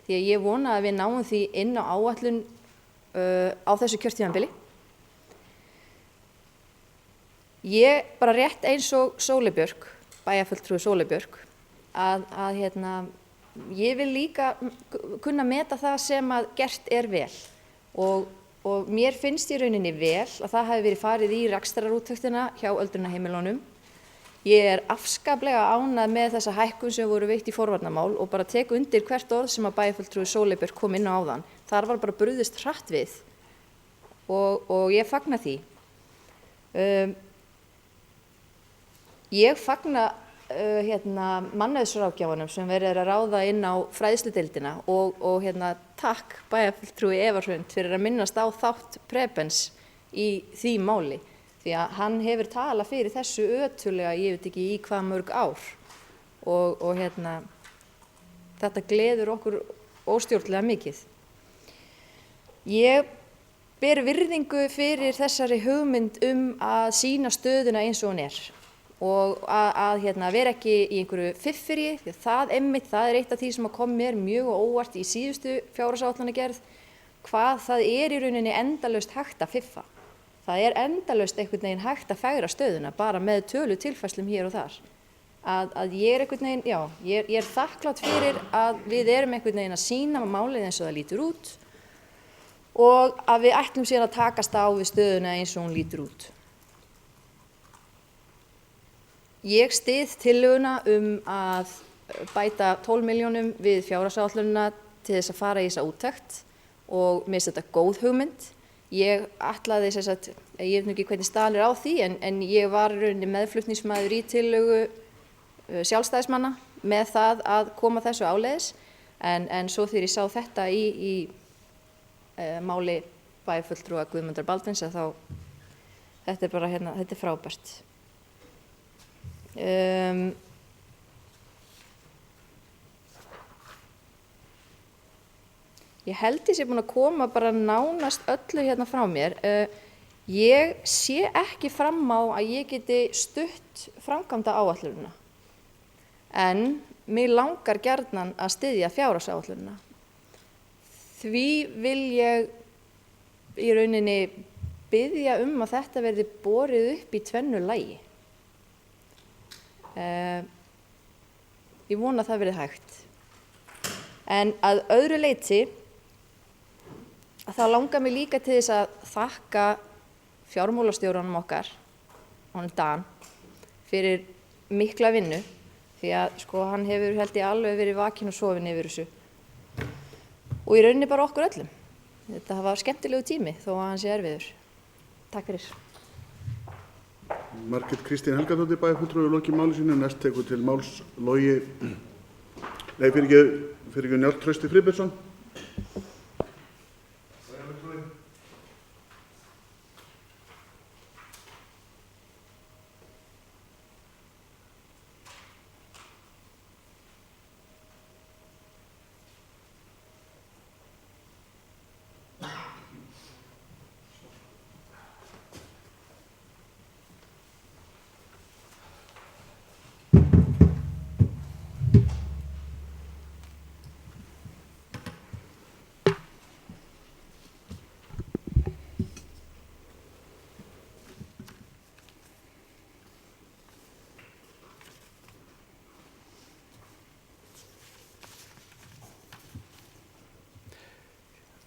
því að ég vona að við náum því inn á áætlun á þessu kjörtímabili. Ég bara rétt eins og Sóley Björk, bæjarfulltrúi Sóley Björk, að ég vil líka kunna meta það sem að gert vel og mér finnst í rauninni vel að það hafi verið farið í rekstrarúttektina hjá öldrunarheimilunum. Ég afskaplega ánægð með þessa hækkun sem voru veitt í forvarnamál og bara tek undir hvert orð sem að bæjarfulltrúi Sóley Björk kom inn á áðan. Þar var bara brugðist hratt við og ég fagna því. Ég fagna mannauðsráðgjafanum sem verið að ráða inn á fræðsludeildina og takk bæjarfulltrúi Eva Hrund fyrir að minnast á þátt Prebens í því máli. Því að hann hefur talað fyrir þessu ötulega, ég veit ekki í hvað mörg ár og þetta gleður okkur óstjórnlega mikið. Ég ber virðingu fyrir þessari hugmynd að sýna stöðuna eins og hún og að vera ekki í einhverju fiffiri, því það er eitt af því sem kom mér mjög óvart í síðustu fjárhagsáætlanagerð, hvað það í rauninni endalaust hægt að fiffa. Það endalaust einhvern veginn hægt að fegra stöðuna bara með tölu tilfærslum hér og þar. Að ég einhvern veginn, ég þakklátt fyrir að við einhvern veginn að sýna málið eins og það lítur út og að við ætlum síðan að takast á við stöðuna eins og hún lítur út. Ég styð tillöguna að bæta 12 milljónum við fjárhagsáætlunina til þess að fara í þessa úttekt og mér finnst þetta góð hugmynd. Ég ætlaði ég veit ekki hvernig staðan á því en ég var meðflutningsmaður í tillögu sjálfstæðismanna með það að koma þessu áleiðis en svo þegar ég sá þetta í máli bæjarfulltrúa Guðmundar Baldvins að þá þetta bara þetta frábært. Ég held ég sé búin að koma bara nánast öllu frá mér. Ég sé ekki fram á að ég geti stutt framkvæmda áætlunina. En mig langar gjarnan að styðja fjárhagsáætlunina. Því vil ég í rauninni biðja að þetta verði borið upp í tvennu lagi. Ég vona að það verði hægt. En að öðru leyti þá langar mig líka til þess að þakka fjármálastjóranum okkar, honum Dan, fyrir mikla vinnu, því að hann hefur held ég alveg verið vakinn og sofinn yfir þessu. Og í rauninni bara okkur öllum. Þetta var skemmtilegu tími þó að hann sé erfiður. Takk fyrir. Margrét Kristín Helgadóttir bæjarfulltrúi lokið máli sínu, næst tekur til máls Njáll Trausti Friðbertsson.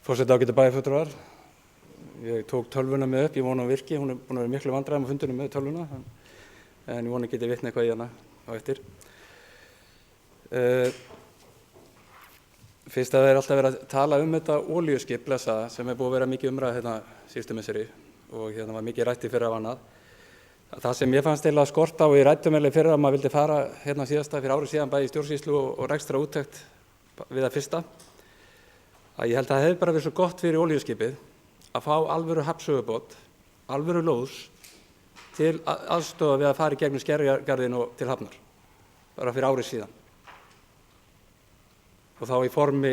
Forseti ágætu bæjarfulltrúar, ég tók tölvuna með upp, ég vona á virki, hún búin að vera miklu vandræðum á fundunum með tölvuna, en ég vona að geti vitnað eitthvað í hana á eftir. Fyrst að það alltaf verið að tala þetta olíuskip blessaða sem búið að vera mikið umræða síðustu misseri og var mikið rætt í fyrra af annað. Það sem ég fannst eiginlega skort á í rættumæli fyrra að maður vildi fara síðasta fyrir árið síðan bæði í stjórnsýslu og rekstra úttekt við það fyrsta. Að ég held að það hefði bara verið svo gott fyrir olíuskipið að fá alvöru hafnsögubát, alvöru lóðs til aðstoða við að fara í gegnum Skerjagarðinn og til Hafnar, bara fyrir árið síðan. Og þá í formi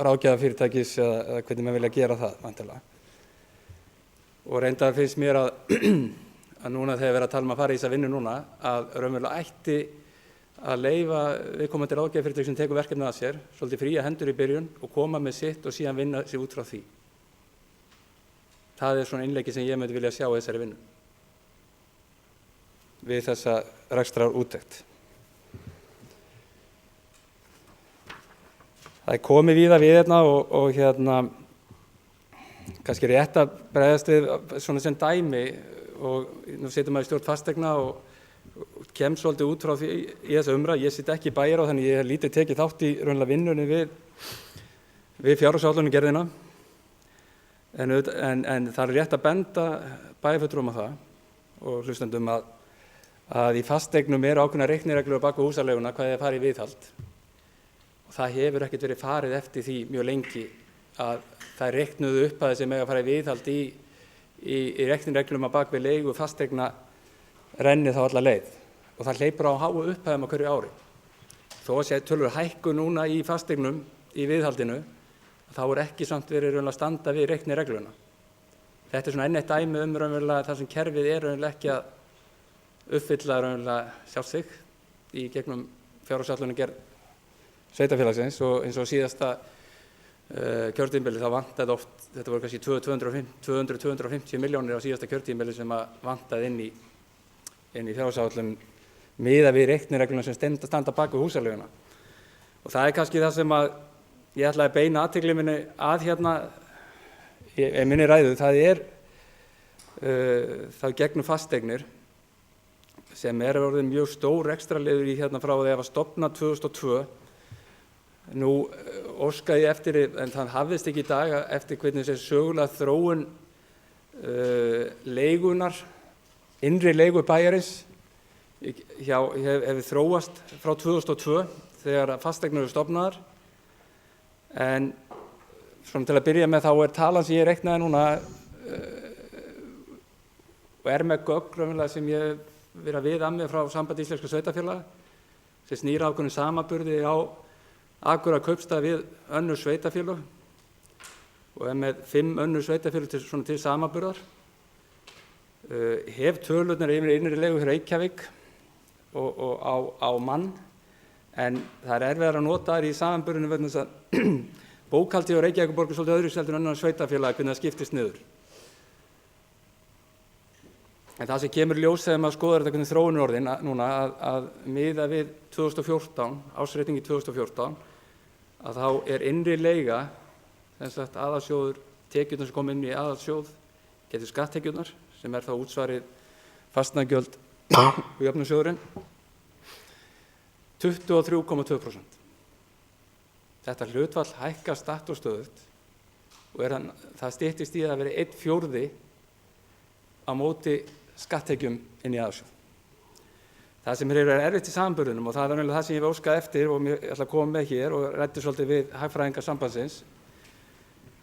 ráðgjafafyrirtækis eða hvernig maður vilja gera það, væntanlega. Og reyndar finnst mér að núna þegar verið að tala að fara í þessa vinnu núna, að raunverulega ætti að leyfa viðkomandi ráðgjafafyrirtæki sem tekur verkefnið að sér, svolítið fría hendur í byrjun og koma með sitt og síðan vinna sig út frá því. Það svona innleggi sem ég myndi vilja sjá í þessari vinnu. við þessa rekstrarúttekt. Það komið víða við hérna og kannski rétt að bregðast við svona sem dæmi og nú situr maður í stjórn fasteigna og kem svolítið út frá því í þessa umræðu. Ég sit ekki í bæjarráð þannig ég hef lítið tekið þátt í raunlega vinnunni við fjárhagsáætlunargerðina en það er rétt að benda bæjarfulltrúum á það og hlustendum að í fasteignum eru ákveðnar reiknireglur á bak við húsaleiguna hvað er farið í viðhald. Það hefur ekkert verið farið eftir því mjög lengi að það er reiknuðu upphæðir sem eiga að fara í viðhald í reiknireglum að bak við leigu fasteigna renni þá alla leið og það hleypur á háu upphæðum á hverju ári. Þó að sé tölur hækku núna í fasteignum í viðhaldinu þá er ekki samt verið raunverulega að standa við reikniregluna. Þetta er svona enn eitt dæmi raunverulega þar sem kerfið er raunverulega ekki að uppfylla raunverulega sjálft sig í gegnum fjárhagsáætlunargerð sveitarfélagsins og eins og síðasta kjörtímabili þá vantaði oft, þetta voru kannski 200-250 milljónir á síðasta kjörtímabili sem vantaði inn í fjárhagsáætlun miðað við reikniregluna sem standa bak við húsaleiguna. Og það er kannski það sem ég ætlaði að beina athygli minni að hérna í minni ræðu, það er þá gegnum fasteignir sem er orðið mjög stór rekstraliður í hérna frá því að var stofnað 2002. Nú óskaði ég eftir, en það hafðist ekki í dag, eftir hvernig þessi sögulega þróun leigunar, innri leigu bæjarins hefur þróast frá 2002 þegar fasteignir eru stofnaðar. En svona til að byrja með þá er talan sem ég reiknaði núna og er með gögn sem ég hef verið að við að mig frá Sambandi íslenskra sveitarfélaga sem snýr ákveðnum samanburði á Akureyrar kaupstað við önnur sveitarfélög og er með 5 önnur sveitarfélög til samanburðar. Hef tölurnar yfir innri leigu hjá Reykjavík og á mann en það er erfiðar að nota þær í samanburðinu vegna þess að bókhaldið á Reykjavíkurborg er svolítið öðruvísi heldur en önnur sveitarfélag hvernig það skiptist niður. En það sem kemur í ljós þegar maður skoðar þetta hvernig þróun er orðin núna að miða við 2014, ársreikningi 2014, að þá er innri leiga, sem sagt aðalsjóður, tekjurnar sem kom inn í aðalsjóð, getur skatttekjurnar, sem er þá útsvarið fasteignagjöld og jöfnunarsjóðurinn, 23,2%. Þetta hlutfall hækkar statt og stöðugt og það styttist í að vera 1/4 á móti skatttekjum inn í aðalsjóð. Það sem er erfitt í samanburðinum og það er það sem ég hef óskað eftir og ég ætla að koma með hér og ræddi svolítið við hagfræðinga sambandsins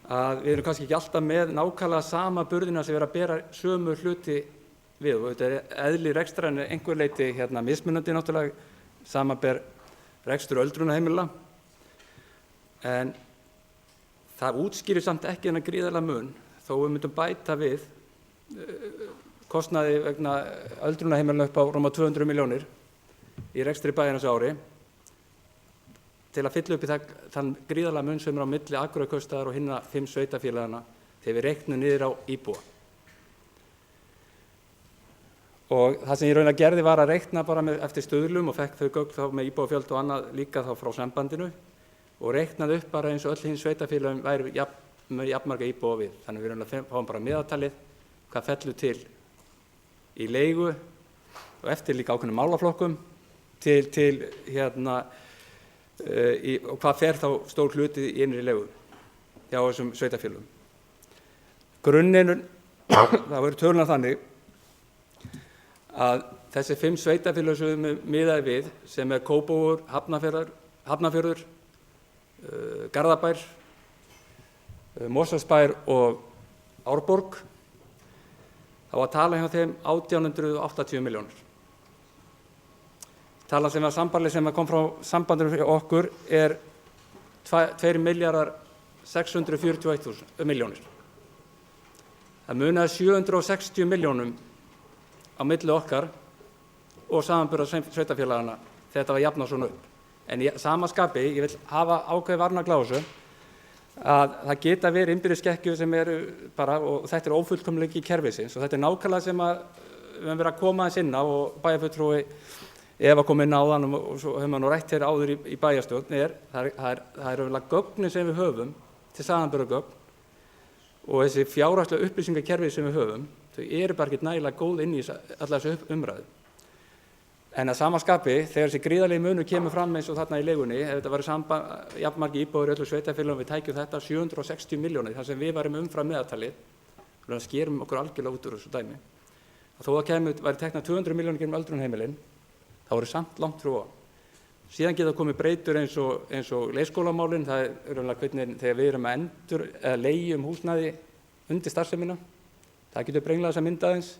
að við erum kannski ekki alltaf með nákvæmlega sama burðina sem vera að bera sömu hluti við og þetta er eðli rekstrarinn einhver leyti mismunandi náttúrulega samanber rekstur öldrunarheimila en það útskýrir samt ekki þennan gríðarlega mun þó við myndum bæta við kostnaði vegna öldrunarheimilina upp á rúma 200 milljónir í rekstri bæjarins ári til að fylla upp í þann gríðarlega mun sem er á milli Akureyrarkaupstaðar og hinna 5 sveitarfélagana þegar við reiknum niður á íbúa. Og það sem ég raun að gerði var að reikna bara eftir stöðlum og fekk þau gögn þá með íbúafjöld og annað líka þá frá sambandinu og reiknaði upp bara eins og öll hinn sveitarfélagum væri með jafnmarga íbúa við. Þannig við raun að fáum bara meðaltalið hvað fellur til í leigu og eftir líka ákveðnum málaflokkum og hvað fer þá stór hluti í innri leigu hjá þessum sveitarfélögum. Grunninn, það verður töluna þannig að þessi 5 sveitarfélög sem við miðaði við sem er Kópavogur, Hafnarfjörður, Garðabær, Mosfellsbær og Árborg þá var tala hjá þeim 1880 milljónir. Talan sem var sambarleg sem kom frá sambandinu fyrir okkur er 2.641 milljónir. Það munaði 760 milljónum á milli okkar og samanburðar sveitarfélagana þegar þetta var jafnað svona upp. En í sama skapi, ég vil hafa ákveðið varnagla á þessu, að það geta verið innbyrðis skekkjur sem eru bara, og þetta er ófullkomleiki kerfisins og þetta er nákvæmlega sem að höfum verið að koma aðeins inn á og bæjarfulltrúi Eva kom inn á þann og svo höfum við nú rætt hér áður í bæjarstjórn það er öfulega gögnin sem við höfum til samanburðargögn og þessi fjárhagslega upplýsingakerfi sem við höfum, þau eru bara ekki nægilega góð inn í alla þessu umræðu. En að sama skapi, þegar þessi gríðarlegi munur kemur fram eins og þarna í leigunni, ef þetta væri jafnmargir íbúar í öllu sveitarfélögum, við tækjum þetta 760 milljónir, þar sem við varum umfram meðaltalið, og skerum okkur algjörlega út úr þessu dæmi. Og þó að væri teknað 200 milljónir gegnum öldrunarheimilin, þá voru samt langt frá. Síðan geta komið breytur eins og leikskólamálin, það er hvernig þegar við erum að leigjum húsnæði undir starfsemina, það getur brenglað þessa mynd aðeins.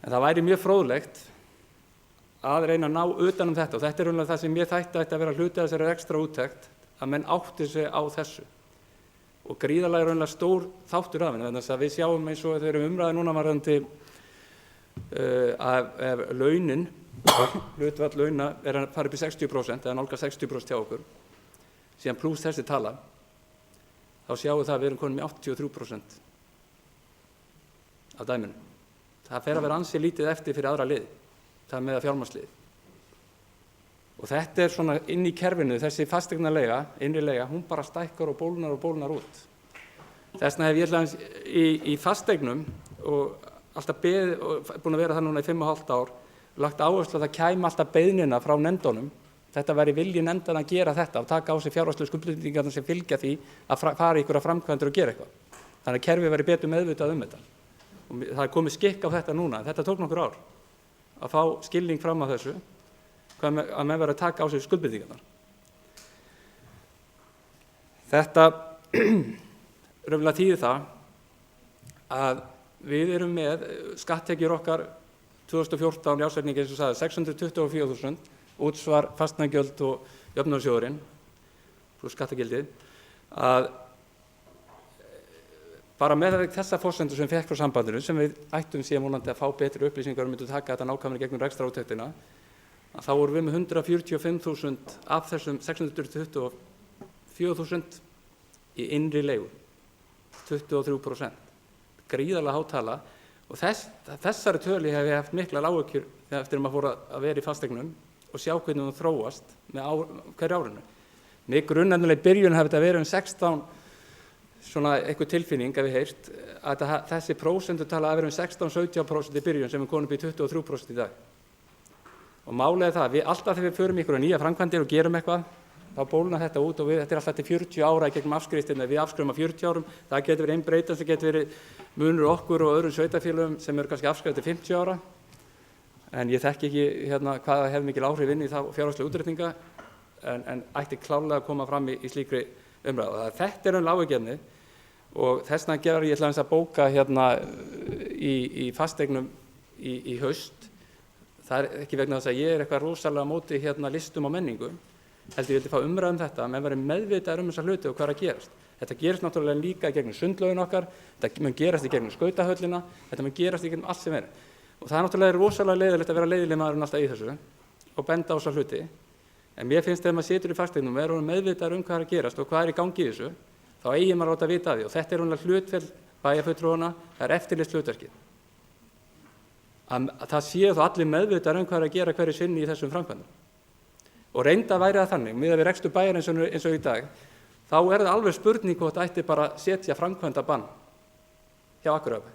En það væri mjög fróðlegt að reyna að ná utan þetta og þetta er það sem ég þætti að vera hluti af þessari ekstra úttekt, að menn átti sig á þessu. Og gríðarlega er stór þáttur af henni, þannig að við sjáum eins og þegar við umræðum núna varðandi ef launin, hlutvall launa er að fara upp í 60% eða nálga 60% hjá okkur, síðan pluss þessi tala, þá sjáum við það að við erum komin með 83% af dæminu. Það fer að vera ansi lítið eftir fyrir aðra liði, það með að fjármagnsliði. Og þetta er svona inn í kerfinu, þessi fasteignaleiga, innri leiga, hún bara stækkar og bólnar út. Þess vegna hef ég í fasteignum og alltaf búin að vera það núna í 5,5 ár, lagt áherslu að það kæmi alltaf beiðnina frá nefndunum. Þetta væri vilji nefndan að gera þetta og taka á sig fjárhagslegu skuldbindingarnar sem fylgja því að fara ykkur að framkvæmdur og gera eitthvað. Þannig að kerfið væri betur meðvitað þetta. Og það er komið skikk á þetta núna, þetta tók nokkur ár að fá skilning fram á þessu, að menn verið að taka á sig skuldbindingarnar. Þetta raunverulega þýðir það að við erum með skatttekjur okkar 2014 í ársreikningi eins og sagði 624.000, útsvar, fasteignagjöld og jöfnunarsjóðurinn pluss skattagjöldið, að bara með þessa forsendur sem við fékk frá sambandinu, sem við ættum síðan vonandi að fá betri upplýsingar og myndum taka þetta nákvæmlega gegnum rekstrarúttektina, að þá vorum við með 145.000 af þessum 624.000 í innri leigu, 23%, gríðarlega há tala. Og þessari tölu hef ég haft miklar áhyggjur eftir að maður fór að vera í fasteignum og sjá hvernig hún þróast með hverju árinu. Mig grunnennilega í byrjun hefði þetta verið 16, svona eitthvað tilfinning ef ég heyrt, að þessi prósentutala að vera 16-17% í byrjun sem er komin upp í 23% í dag. Og málið er það, alltaf þegar við förum ykkur nýja framkvæmdir og gerum eitthvað, þá bólnar þetta út og þetta er alltaf til 40 ára í gegnum afskriftina, við afskrifum á 40 árum, það getur verið einn breytan sem getur verið munur okkur og öðrum sveitarfélögum sem eru kannski afskrifað til 50 ára, en ég þekki ekki hvað það hefur mikil áhrif inn í það fjárhagslega útreikninga, en ætti klárlega að koma fram í slíkri umræðu. Þetta er áhyggjefni og þess vegna ég ætla að bóka í fasteignum í haust. Það er ekki vegna þess að ég er eitthvað rosalega móti listum og menningu, heldur ég vildi fá umræðu þetta, menn verið meðvitaðir þessa hluti og hvað er að gerast. Þetta gerist náttúrulega líka í gegnum sundlaugin okkar, þetta mun gerast í gegnum skautahöllina, þetta mun gerast í gegnum allt sem er. Og það er náttúrulega rosalega leiðilegt að vera leiðileg maðurinn alltaf í þessu og benda á þessa hluti. En mér finnst þegar maður situr í fasteignum og er meðvitaður hvað er að gerast og hvað er í gangi í þessu, þá eigi maður að láta vita af því. Og þetta er hlutfall bæjarfulltrúanna, það er eftirlitshlutverkið. Það séu þá allir meðvitaður hvað er að gera hverju sinni í þessum framkvæmdum. Og reynda væri það þannig, miðað við rekstur bæjar eins og í dag, þá er það alveg spurning hvort ætti bara að setja framkvæmdabann hjá Akureyrarbæ.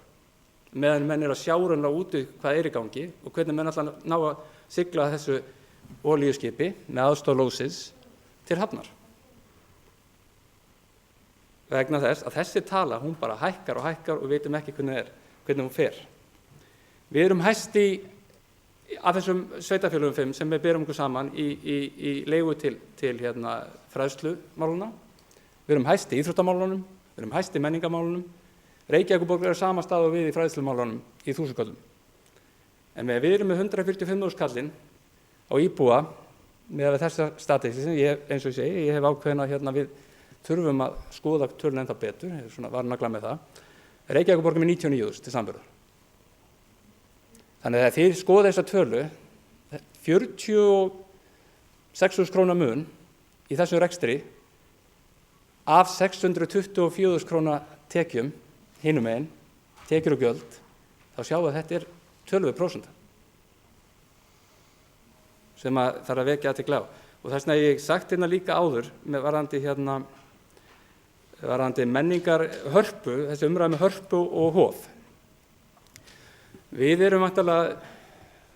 Meðan menn að sjá raunlega úti hvað er í gangi og hvernig menn ætla að ná að sigla þessu olíuskipi með aðstoð lóðsins til Hafnar. Vegna þess að þessi tala, hún bara hækkar og við veitum ekki hvernig hún fer. Við erum hæst af þessum sveitarfélögum 5 sem við berum okkur saman í leigu til fræðslumáluna. Við erum hæst í íþróttamálunum, við erum hæst í menningamálunum. Reykjavíkurborg er sama stað og við í fræðslumálunum í 1000 köllum. En við erum með 145.000 kallinn á íbúa með þessa statistík. Eins og ég segi, ég hef ákveðna við þurfum að skoða tölun ennþá betur, var nagla með það. Reykjavíkurborg er með 99.000 til samburðar. Þannig að þið skoða þessa tölu, 46.000 króna mun í þessum rekstri af 624.000 króna tekjum hinum megin, tekjur og gjöld, þá sjáum við að þetta er töluverð prósenta sem að þarf að vekja athygli á. Og þess vegna hef ég sagt hérna líka áður með varðandi menningar hörpu, þessi umræða með hörpu og hof. Við erum væntanlega,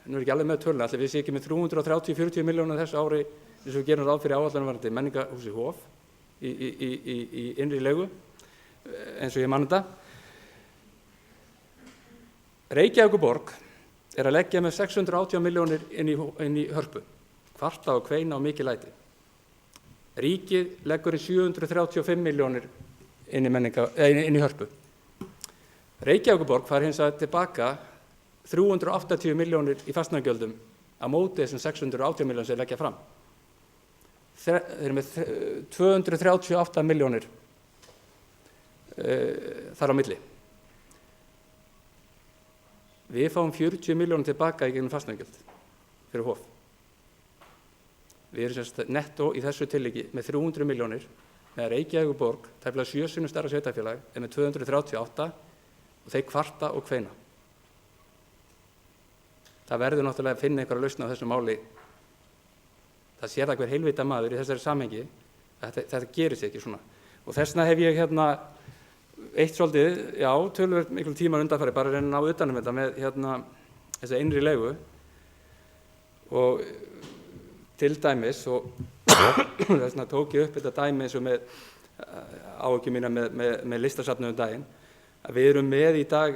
nú ekki alveg með töluna, allir við séum ekki með 330-40 milljóna þessu ári eins og við gerum ráð fyrir áætlanum varðandi menningarhúsi hof í innri leigu, eins og ég man þetta. Reykjavíkurborg að leggja með 680 milljónir inn í hörpu, kvarta og kveina og mikið læti. Ríkið leggur inn 735 milljónir inn í hörpu. Reykjavíkurborg fær hins vegar tilbaka 380 milljónir í fasteignagjöldum á móti þessum 680 milljónir sem leggja fram. Þeir eru með 238 milljónir þar á milli. Við fáum 40 milljónir tilbaka í gegnum fasteignagjöld fyrir hof. Við erum nettó í þessu tilliki með 300 milljónir, með Reykjavíkurborg, tæplega 7 sinnum stærra sveitarfélag, með 238 og þeir kvarta og kveina. Það verður náttúrulega að finna einhverja lausn á þessu máli. Það sér það hver heilvita maður í þessari samhengi að þetta gerist ekki svona. Og þess vegna hef ég eitt svolítið, töluvert miklu tíma undanfari bara að reyna að ná utanum þetta með þessa innri leigu og til dæmis og þess vegna tók ég upp þetta dæmi eins og með áhyggjur mína með listasafnið daginn að við erum með í dag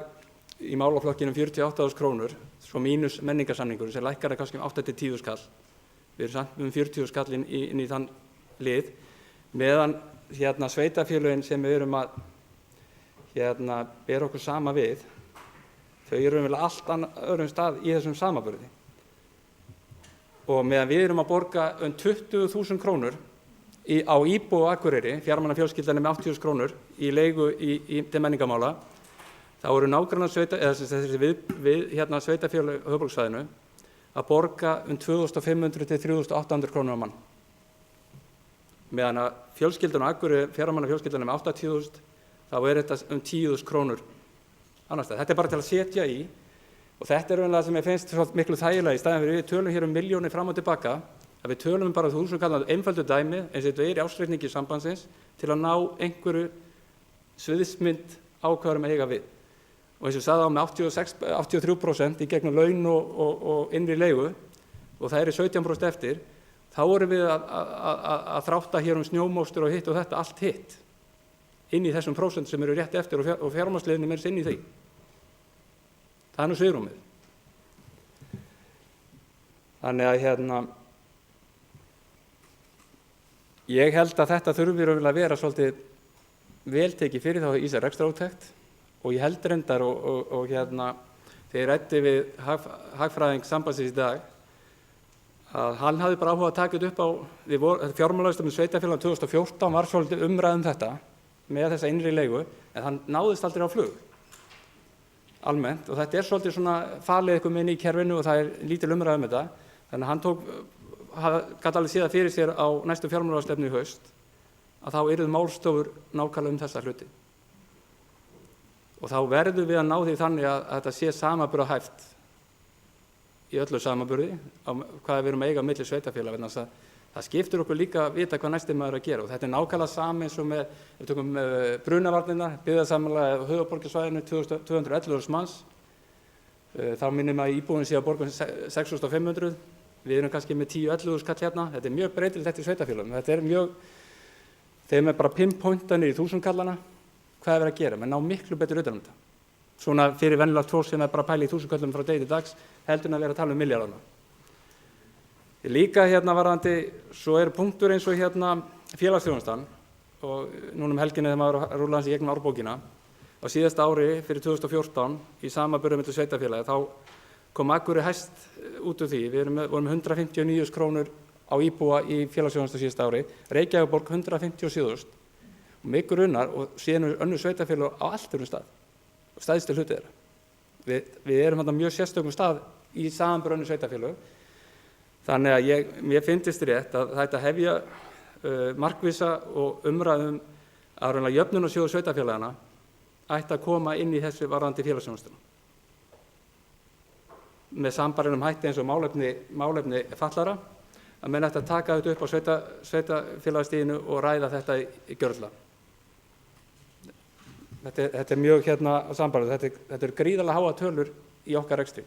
í málaflokkinum 48.000 krónur svo mínus menningarsamningur sem lækkar kannski 8-10 skall. Við erum samt 40 skall inn í þann lið meðan sveitarfélögin sem við erum að bera okkur sama við þau eru vel allt öðrum stað í þessum samanburði. Og meðan við erum að borga 20.000 krónur á íbúa á Akureyri, fjármannafjölskyldan með 80.000 krónur í leigu til menningarmála, þá eru nágrannar sveitarfélög á höfuðborgarsvæðinu að borga 2.500 til 3.800 krónur á mann. Meðan að fjölskyldan á Akureyri, fjármannafjölskyldan með 80.000, þá er þetta 10.000 krónur annars staðar. Þetta er bara til að setja í. Og þetta er það sem ég finnst miklu þægilega í staðinn fyrir við tölum hér milljónir fram og tilbaka, að við tölum bara 1.000 kallar einföldu dæmi eins og þetta er í ársreikningi sambandsins til að ná einhverju sviðsmynd ákvæðum að eiga við. Og eins og sagði á með 83% í gegnum laun og innri leigu og það er 17% eftir, þá erum við að þrátta hér snjómóstur og hitt og þetta allt hitt inn í þessum prósent sem eru rétt eftir og fjármagnsliðinni meira inn í því. Það er nú svigrúmið. Þannig að ég held að þetta þurfi að vera svolítið veltekið fyrir þá í þessari rekstrarúttekt og ég held reyndar og þegar ég ræddi við hagfræðing sambandsins í dag að hann hafði bara áhuga að taka þetta upp á fjármálaráðstefnu sveitarfélaga 2014 var svolítið umræðum þetta með þessa innri leigu en hann náðist aldrei á flug. Almennt og þetta er svolítið svona falið eitthvað inn í kerfinu og það er lítil umræða þetta þannig að hann gat alveg séð fyrir sér á næstu fjármálaráðstefnu í haust að þá yrðu málstofur nákvæmlega þessa hluti og þá verðum við að ná því þannig að þetta sé samanburðarhæft í öllu samanburði á hvað við erum að eiga milli sveitarfélaga vegna þess að það skiptir okkur líka að vita hvað næsti maður að gera og þetta er nákvæmlega sama eins og með, við tökum brunavarnirnar, byggðasamlega höfuðborgarsvæðinu 211.000 manns. Þá minnum að íbúin sé að borga 6.500, við erum kannski með 10-11.000 kall hérna, þetta er mjög breytilegt þetta í sveitarfélagum, þetta er mjög, þeim er bara pinpointanir í 1000 kallana, hvað er verið að gera, menn ná miklu betur utan þetta. Svona fyrir venjulegt fólk sem er bara að pæla í 1000 kallum frá degi til dags, heldur en að vera að tala um milljarðana. Líka varðandi, svo er punktur eins og félagsþjónustan og núna helginni þegar maður rúlaði hans í gegnum árbókina á síðasta ári fyrir 2014 í samanburði milli sveitarfélagi þá kom Akureyri hæst út úr því. Við vorum með 159.000 krónur á íbúa í félagsþjónustu síðasta ári, Reykjavíkurborg 157.000 og mig grunar og síðan önnur sveitarfélög á allt öðrum stað og stærsti hluti þeirra. Við erum mjög sérstökum stað í samanburði önnur sveitarfélög. Þannig að mér finnst rétt að þetta hefja markvissa og umræðum að jöfnunarsjóður sveitarfélagana ætti að koma inn í þessu varðandi félagsþjónustuna. með sambærilegum hætti eins og málefni fallara, að menn ætti að taka þetta upp á sveitafélagastiginu og ræða þetta í gjörla. Þetta mjög sambærilegt. Þetta eru gríðarlega háa tölur í okkar rekstri.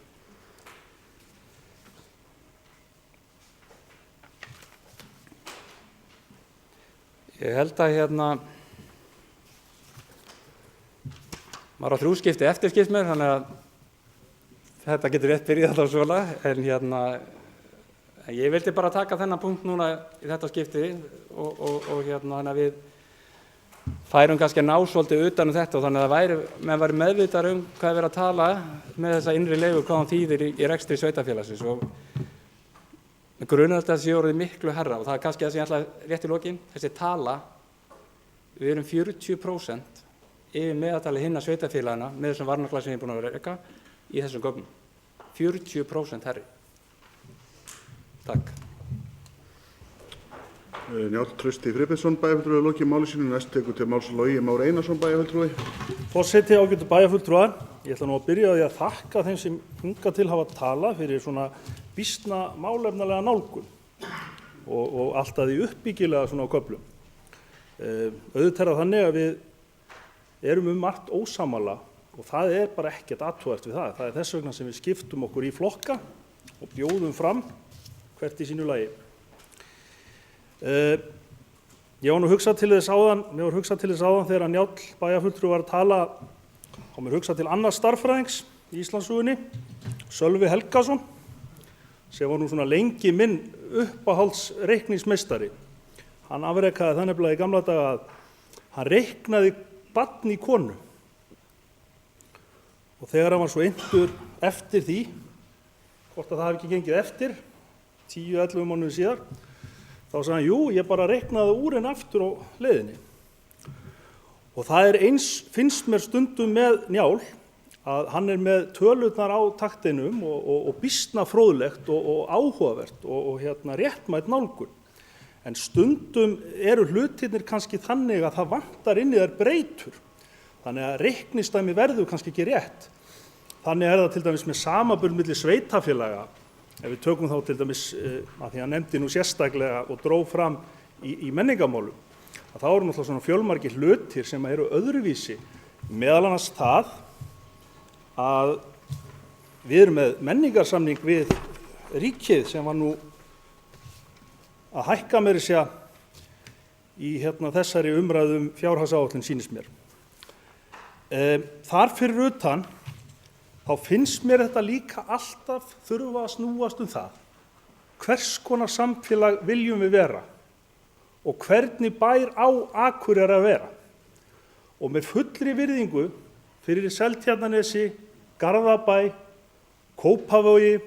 Ég held að maður á 3 skipti eftirskipt mér, þannig að þetta getur rétt byrjað á svona, en ég vildi bara taka þennan punkt núna í þetta skipti og þannig að við færum kannski að ná svolítið utan þetta og þannig að menn væri meðvitaðir hvað er verið að tala með þessa innri leigu, hvað hann þýðir í rekstri sveitafélagsins og grunar þetta sé orðið miklu herra og það er kannski það sem ég ætla rétt í lokin, þessi tala, við erum 40% yfir meðaltali hinna sveitafélagana með þessum varnarklassa sem ég er búin að reka í þessum gögnum. 40% herri. Takk. Njáll Trausti Friðbjörnsson, bæjarfulltrúi, lokið máli sínu. Næst tekur til máls Logi Már Einarsson, bæjarfulltrúi. Forseti, ágætu bæjarfulltrúar, ég ætla nú að byrja á því að þakka þeim sem hingað til hafa talað fyrir svona býsna málefnalega nálgun og allt að því uppbyggilega svona á köflum. Auðvitað er þannig að við erum margt ósammála og það er bara ekkert athugavert við það. Það er þess vegna sem við skiptum okkur í flokka og bjóðum fram hvert í sínu lagi. Ég var nú hugsað til þess áðan þegar Njáll bæjarfulltrúi var að tala, þá mér hugsað til annars starffræðings í Íslandssögunni, Sölvi Helgason, sem var nú svona lengi minn uppáhaldsreikningsmeistari. Hann afrekaði það nefnilega í gamla daga að hann reiknaði barn í konu. Og þegar hann var svo inntur eftir því, hvort að það hafi ekki gengið eftir, 10-11 mánuði síðar, þá sagði hann, jú, ég bara reiknaði úr en aftur á leiðinni. Og það er eins, finnst mér stundum með Njál, að hann er með tölurnar á taktinum og býsna fróðlegt og áhugavert og réttmætt nálgun. En stundum eru hlutirnir kannski þannig að það vantar inn í þær breytur. Þannig að reiknistæmi verður kannski ekki rétt. Þannig er það til dæmis með samanburð milli sveitafélaga. Ef við tökum þá til dæmis, að því að nefndi nú sérstaklega og dró fram í menningarmálum, að þá eru náttúrulega svona fjölmargir hlutir sem eru öðruvísi, meðal annars það að við erum með menningarsamning við ríkið sem var nú að hækka meira að segja í þessari umræðum fjárhagsáætlun sýnist mér. Þar fyrir utan þá finnst mér þetta líka alltaf þurfa að snúast það. Hvers konar samfélag viljum við vera og hvernig bær á Akureyri að vera. Og með fullri virðingu fyrir Seltjarnarnesi, Garðabæ, Kópavogi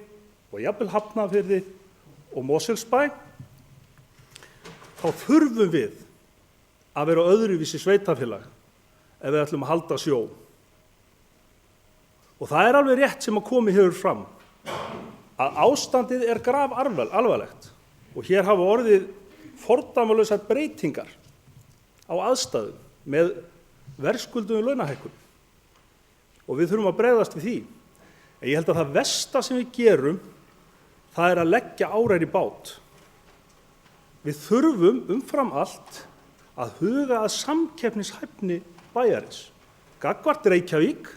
og jafnvel Hafnarfirði og Mosfellsbæ, þá þurfum við að vera öðruvísi sveitafélag ef við ætlum að halda sjó. Og það er alveg rétt sem að komi hefur fram að ástandið er grafalvarlegt og hér hafa orðið fordæmalausar breytingar á aðstæðum með verðskulduðum launahækkunum og við þurfum að bregðast við því. En ég held að það versta sem við gerum, það er að leggja árar í bát. Við þurfum umfram allt að huga að samkeppnishæfni bæjarins, gagnvart Reykjavík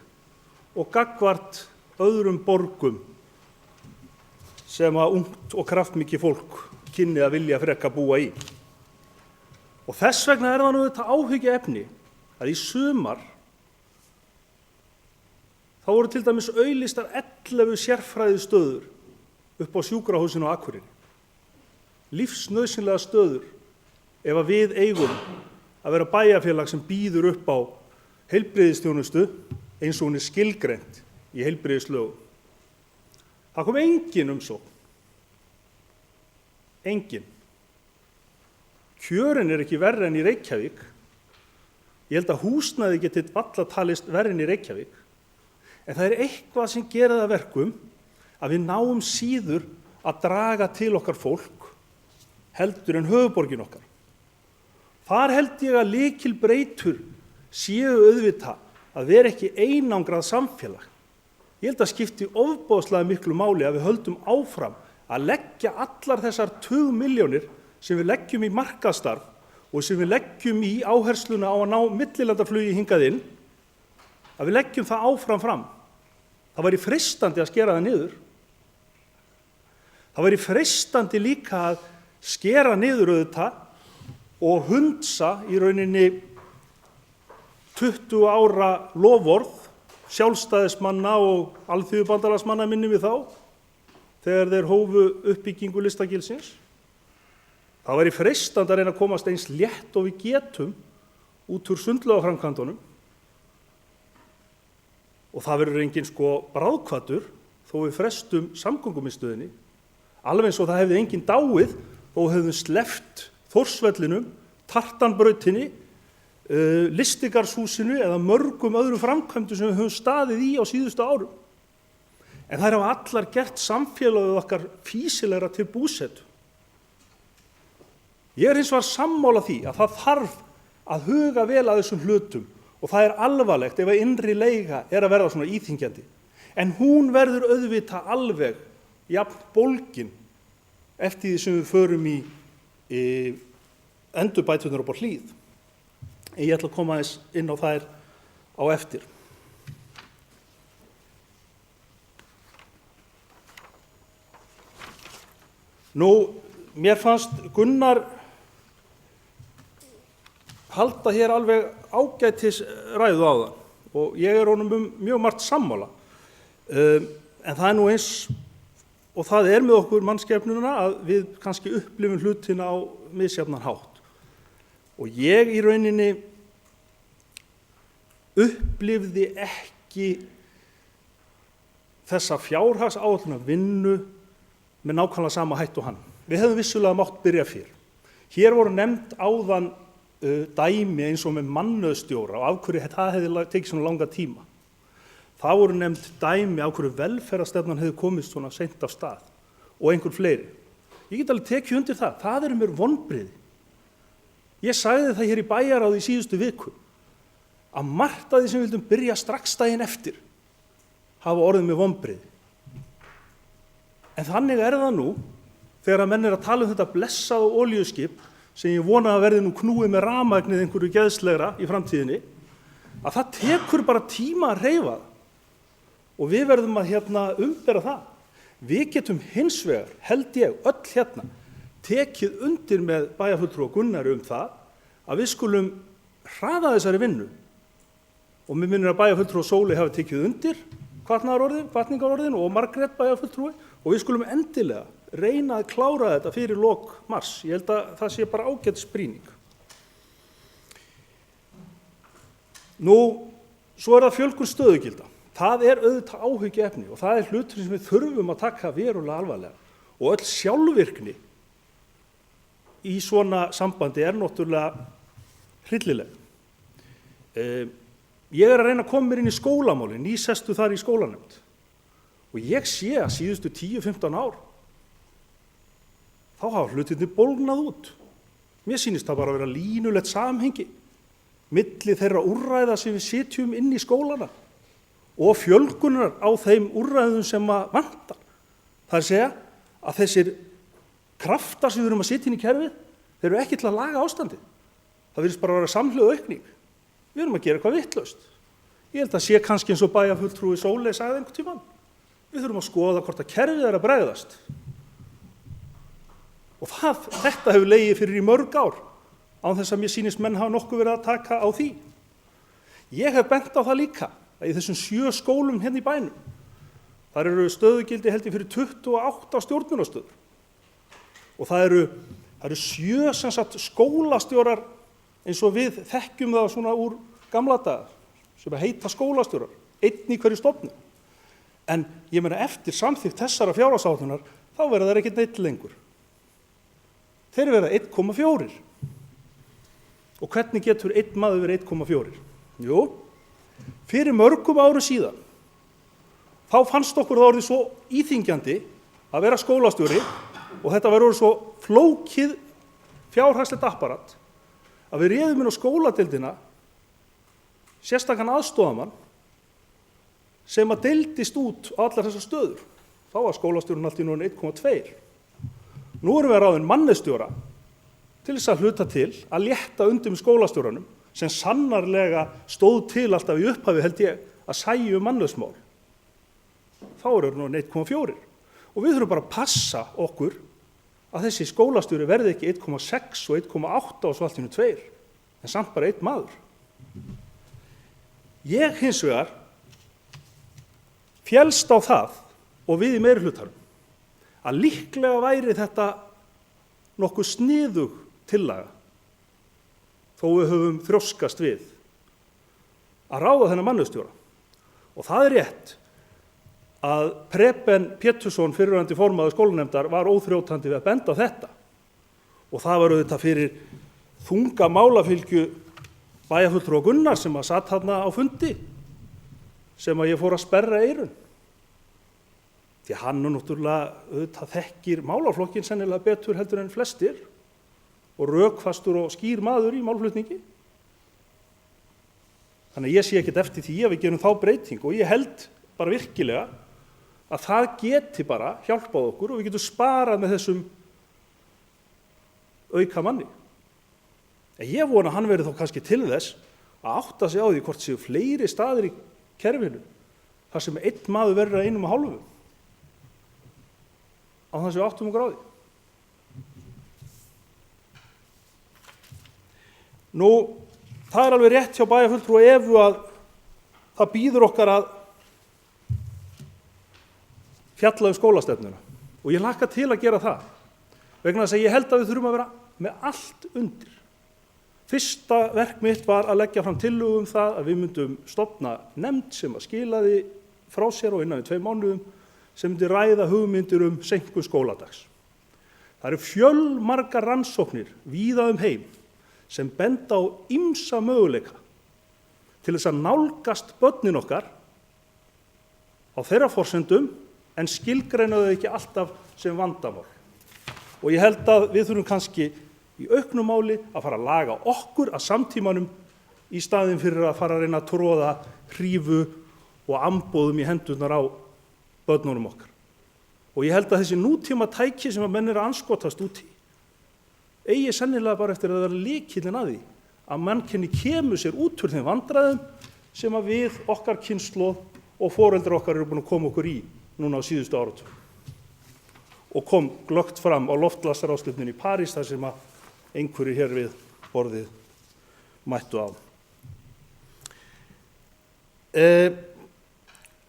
og gagnvart öðrum borgum sem að ungt og kraftmikið fólk kynni að vilja frekar búa í. Og þess vegna er það nú þetta áhyggjuefni að í sumar þá voru til dæmis auglýstar 11 sérfræðistöður upp á sjúkrahúsinu á Akureyri. Lífsnauðsynlega stöður ef að við eigum að vera bæjarfélag sem býður upp á heilbrigðisþjónustu eins og hún er skilgreind í heilbrigðislögum. Það kom engin umsókn. Engin. Kjörin er ekki verri en í Reykjavík. Ég held að húsnæði geti varla talist verri en í Reykjavík. En það er eitthvað sem gerir það verkum að við náum síður að draga til okkar fólk heldur en höfuðborgin okkar. Þar held ég að lykilbreytur séu auðvitað að vera ekki einangrað samfélag. Ég held að skipti ofboðslega miklu máli að við höldum áfram að leggja allar þessar 20 milljónir sem við leggjum í markaðsstarf og sem við leggjum í áhersluna á að ná millilandaflugi hingað inn, að við leggjum það áfram fram. Það væri freistandi að skera það niður. Það væri freistandi líka að skera niður auðvitað og hundsa í rauninni 20 ára loforð sjálfstæðismanna og alþýðubandalagsmanna minnum við þá, þegar þeir hófu uppbyggingu Listagilsins. Það væri freistandi að reyna að komast eins létt og við getum út úr sundlaugaframkvæmdunum og það verður engin bráðhvatur þó við frestum samgöngumiðstöðinni, alveg eins og það hefði engin dáið þó hefðum sleppt Þórsvellinum, Tartanbrautinni, Listigarðshúsinu eða mörgum öðrum framkvæmdum sem við höfum staðið í á síðustu árum. En þær hafa allar gert samfélagið okkar fýsilegra til búsetu. Ég hins vegar sammála því að það þarf að huga vel að þessum hlutum og það alvarlegt ef að innri leiga að verða svona íþyngjandi. En hún verður auðvitað alveg jafn bólgin eftir því sem við förum í endurbæturnar upp á Hlíð. Ég ætla að koma aðeins inn á þær á eftir. Mér fannst Gunnar halda hér alveg ágætis ræðu áðan og ég honum mjög margt sammála. En það nú eins, og það með okkur mannskepnuna að við kannski upplifum hlutina á misjafnan hátt. Og ég í rauninni upplifði ekki þessa fjárhagsáætlunar vinnu með nákvæmlega sama hætt og hann. Við hefðum vissulega mátt byrja fyrr. Hér voru nefnd áðan dæmi eins og með mannauðsstjóra og af hverju það hefði tekið svona langa tíma. Það voru nefnd dæmi af hverju velferðarstefnan hefði komist svona seint af stað og einhver fleiri. Ég get alveg tekið undir það. Það mér vonbrigði. Ég sagði það hér í bæjarráði í síðustu viku að margt af því sem við vildum byrja strax daginn eftir hafa orðið með vonbrigði. En þannig það nú þegar að menn að tala um þetta blessaða olíuskip sem ég vona að verði nú knúið með rafmagnið einhverju geðslegra í framtíðinni, að það tekur bara tíma að hreyfa það og við verðum að umbera það. Við getum hins vegar, held ég, öll tekið undir með bæjarfulltrúa Gunnari það að við skulum hraða þessari vinnu og mér minnir að bæjarfulltrúa Sóley hafi tekið undir hvatningarorðin og Margrét bæjarfulltrúi og við skulum endilega reyna að klára þetta fyrir lok mars. Ég held að það sé bara ágætis brýning. Svo það fjölgun stöðugilda. Það auðvitað áhyggjuefni og það hlutur sem við þurfum að taka verulega alvarlega og öll sjálfvirkni í svona sambandi náttúrulega hryllileg. Ég að reyna að koma mér inn í skólamálin, nýsestu þar í skólanefnd og ég sé að síðustu 10-15 ár þá hafa hlutirnir bólgnað út. Mér sýnist það bara að vera línulegt samhengi milli þeirra úrræða sem við sitjum inn í skólana og fjölgunar á þeim úrræðum sem vantar. Það segja að þessir kraftar sem við erum að sitja inn í kerfið, þeir eru ekki til að laga ástandið. Það virðist bara að vera samhljóð aukning. Við erum að gera eitthvað vitlaust. Ég held að sé kannski eins og bæjarfulltrúi Sóley sagði einhvern tímann. Við þurfum að skoða hvort að kerfið að bregðast. Og þetta hefur legið fyrir í mörg ár án þess að mér sýnist menn hafa nokkuð verið að taka á því. Ég hef bent á það líka að í þessum 7 skólum hérna í bænum, þar eru stöðugildi held ég fyrir 28 stjórnunarstöður. Og það eru 7 skólastjórar eins og við þekkjum það svona úr gamla daga sem heita skólastjórar, einn í hverju stofnun. En ég meina eftir samþykkt þessara fjárhagsáætlunar þá verða þeir ekkert neitt lengur. Þeir verða 1,4. Og hvernig getur einn maður verið 1,4? Jú, fyrir mörgum árum síðan þá fannst okkur það orðið svo íþyngjandi að vera skólastjóri og þetta var orðið svo flókið fjárhagslegt apparat að við réðum inn á skóladeildina sérstakann aðstoðarmann sem að deildist út á allar þessar stöður. Þá var skólastjórinn allt í núna 1,2. Nú erum við að ráðin manneskjastjóra til þess að hluta til að létta undir með skólastjóranum sem sannarlega stóð til alltaf í upphafi held ég að sæju manneskjamál. Þá eru nú 1,4 og við þurfum bara að passa okkur að þessi skólastjóri verði ekki 1,6 og 1,8 og svo allt í nú 2, en samt bara 1 maður. Ég hins vegar féllst á það og við í meirihlutanum að líklega væri þetta nokkuð sniðug tillaga þó við höfum þrjóskast við að ráða þennan manneskjastjóra. Og það er rétt að Preben Pétursson, fyrrverandi formaður skólanefndar, var óþrjótandi við að benda á þetta. Og það var auðvitað fyrir þunga málafylgju bæjarfulltrúa Gunnar sem að satt þarna á fundi sem að ég fór að sperra eyrun. Því hann náttúrulega auðvitað þekkir málaflokkin sennilega betur heldur en flestir og rökfastur og skýr maður í málflutningi. Þannig að ég sé ekkert eftir því að við gerum þá breyting og ég held bara virkilega að það geti bara hjálpað okkur og við getum sparað með þessum auka manni. En ég vona að hann verði þá kannski til þess að átta sig á því hvort séu fleiri staðir í kerfinu þar sem 1 maður verður að 1,5 á það séu 8 gráði. Nú, það er alveg rétt hjá bæjarfulltrúa Evu að það býður okkar að fjalla skólastefnuna og ég hlakka til að gera það vegna þess að ég held að við þurfum að vera með allt undir. Fyrsta verk mitt var að leggja fram tillögu það að við myndum stofna nefnd sem að skilaði frá sér og innan við 2 mánuðum sem myndi ræða hugmyndir seinkun skóladags. Það eru fjölmargar rannsóknir víða heim sem benda á ýmsa möguleika til þess að nálgast börnin okkar á þeirra forsendum en skilgreina þau ekki alltaf sem vandamál. Og ég held að við þurfum kannski í auknu máli að fara að laga okkur að samtímanum í staðinn fyrir að fara að reyna að tróða hrífu og ambóðum í hendurnar á börnunum okkar. Og ég held að þessi nútíma tæki sem að menn eru að anskotast út í eigi sennilega bara eftir að vera lykillinn að því að mannkynni kemur sér út úr þeim vandræðum sem að við okkar kynslóð og foreldrar okkar eru búin að koma okkur í núna á síðustu áratugum. Og kom glöggt fram á loftslagsráðstefnunni í París þar sem að einhverjir hér við borðið mættu á.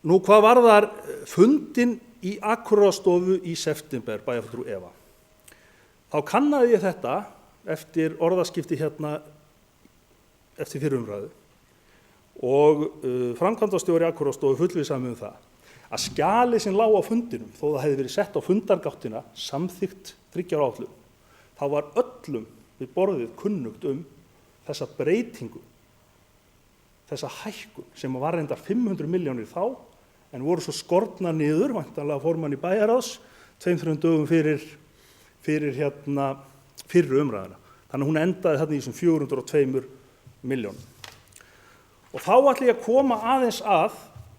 Nú hvað varðar fundinn í Akureyrarstofu í september, bæjarfulltrú Eva. Þá kannaði ég þetta eftir orðaskipti hérna eftir fyrri umræðu og framkvæmdastjóri Akureyrarstofu fullvissaði mig það að skjalið sem lá á fundinum, þó það hefði verið sett á fundargáttina, samþykkt 3 ára áætlun, þá var öllum við borðið kunnugt þessa breytingu, þessa hækkun sem var reyndar 500 milljónir þá, en voru svo skornar niður, væntanlega formann í bæjarráðs, 2-3 dögum fyrir fyrri umræðuna. Þannig að hún endaði þarna í þessum 402 milljónum. Og þá ætla ég að koma aðeins að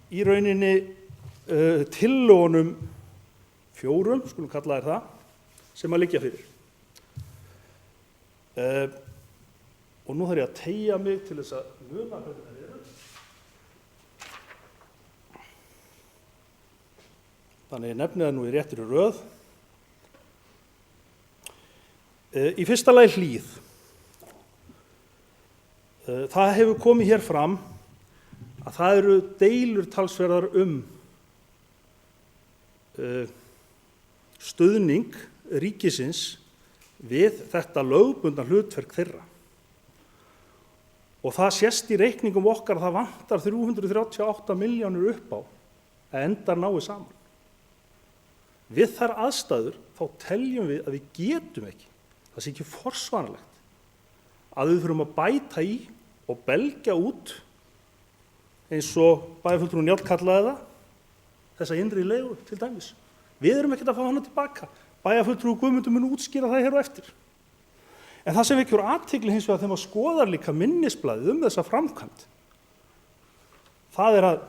í rauninni tillögunum 4, skulum kalla þær það, sem að liggja fyrir. Og nú þarf ég að teygja mig til þess að muna hvernig það eru. Þannig ég nefni það nú í réttri röð. Í fyrsta lagi hlíð. Það hefur komið hér fram að það eru deilur talsverðar stuðning ríkisins við þetta lögbundna hlutverk þeirra. Og það sést í reikningum okkar að það vantar 338 milljónir upp á að endar nái saman. Við þær aðstæður þá teljum við að við getum ekki, það sé ekki forsvaranlegt, að við þurfum að bæta í og belgja út, eins og bæjarfulltrúinn Njáll kallaði það, þessa innri leigu til dæmis. Við erum ekkert að fá hana tilbaka. Bæjarfulltrúi Guðmundur mun útskýra það hér á eftir. En það sem vekur athygli hins vegar þegar maður skoðar líka minnisblaðið þessa framkvæmd, það er að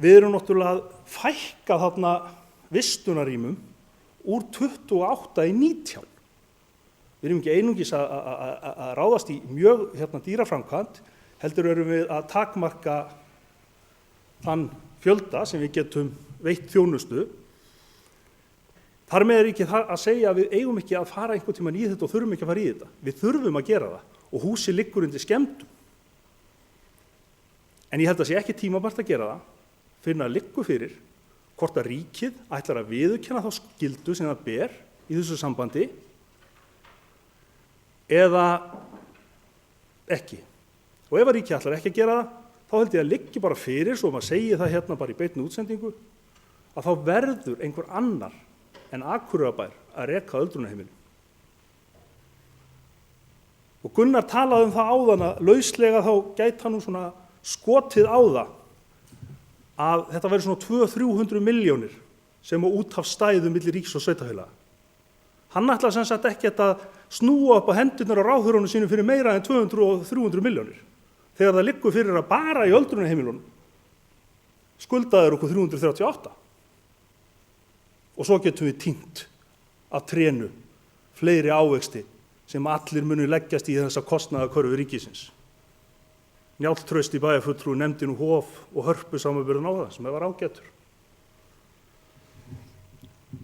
við erum náttúrulega að fækka þarna vistunarrýmum úr 28 í 19. Við erum ekki einungis að ráðast í mjög dýraframkvæmd, heldur erum við að takmarka þann fjölda sem við getum veitt þjónustu. Þar með er ekki það að segja að við eigum ekki að fara einhvern tímann í þetta og þurfum ekki að fara í þetta. Við þurfum að gera það og húsið liggur undir skemmdum. En ég held að sé ekki tímabært að gera það fyrir að liggur fyrir hvort að ríkið ætlar að viðurkenna þá skyldu sem það ber í þessu sambandi eða ekki. Og ef að ríkið ætlar ekki að gera það, þá held ég að liggi bara fyrir, svo maður segi það bara í beinni útsendingu, að þá verður einhver annar en Akureyrarbær að reka öldrunarheimili. Og Gunnar talaði það áðan að lauslega þá gæti hann nú svona skotið á það að þetta væri svona 200-300 milljónir sem á úthafsstæðum milli ríkis og sveitarfélaga. Hann ætlar sem sagt ekki að snúa upp á hendurnar á ráðherrunum sínum fyrir meira en 200 og 300 milljónir. Þegar það liggur fyrir að bara í öldrunarheimilunum skuldaður okkur 338. Og svo getum við tínt af trénu fleiri ávexti sem allir munu leggjast í þessa kostnaðarkörfu ríkisins. Njáll Trausti bæjarfulltrúi nefndi nú Hof og Hörpu samanburðinn á það sem var ágætur.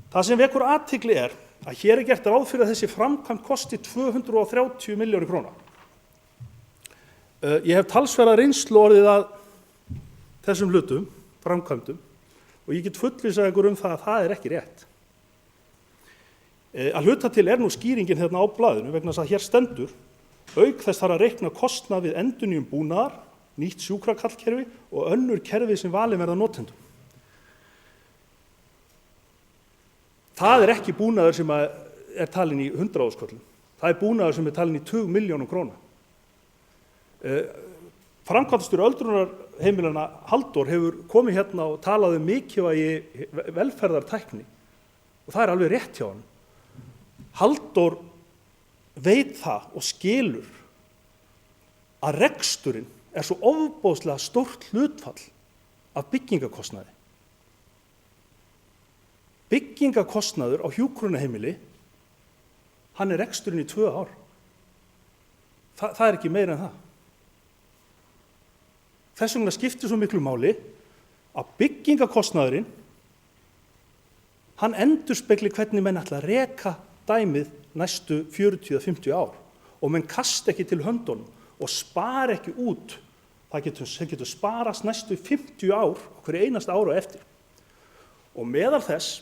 Það sem vekur athygli er að hér er gert ráð fyrir að þessi framkvæmd kosti 230 milljónir króna. Ég hef talsverða reynslu orðið að þessum hlutum, framkvæmdum, og ég get fullvissað ykkur það að það er ekki rétt. Að hluta til er nú skýringin hérna á blaðinu vegna þess að hér stendur auk þess þarf að reikna kostnað við endurnýjun búnaðar, nýtt sjúkrakallkerfi og önnur kerfi sem valin verða notendum. Það er ekki búnaður sem er talin í 100.000 krónum. Það er búnaður sem er talin í 20 milljónum króna. Framkvæmdastjóri öldrunarheimilana Halldór hefur komið hérna og talað um mikilvægi velferðartækni og það er alveg rétt hjá hann. Halldór veit það og skilur að reksturinn er svo ofboðslega stórt hlutfall af byggingakostnaði. Byggingakostnaður á hjúkrunarheimili, hann er reksturinn í 2 ár. Það er ekki meira en það. Þess vegna skiptir svo miklu máli að byggingakostnaðurinn, hann endurspegli hvernig menn ætla að reka dæmið næstu 40-50 ár og menn kasta ekki til höndunum og spara ekki út. Það getur sparast næstu 50 ár á hverju einasta ára eftir. Og meðal þess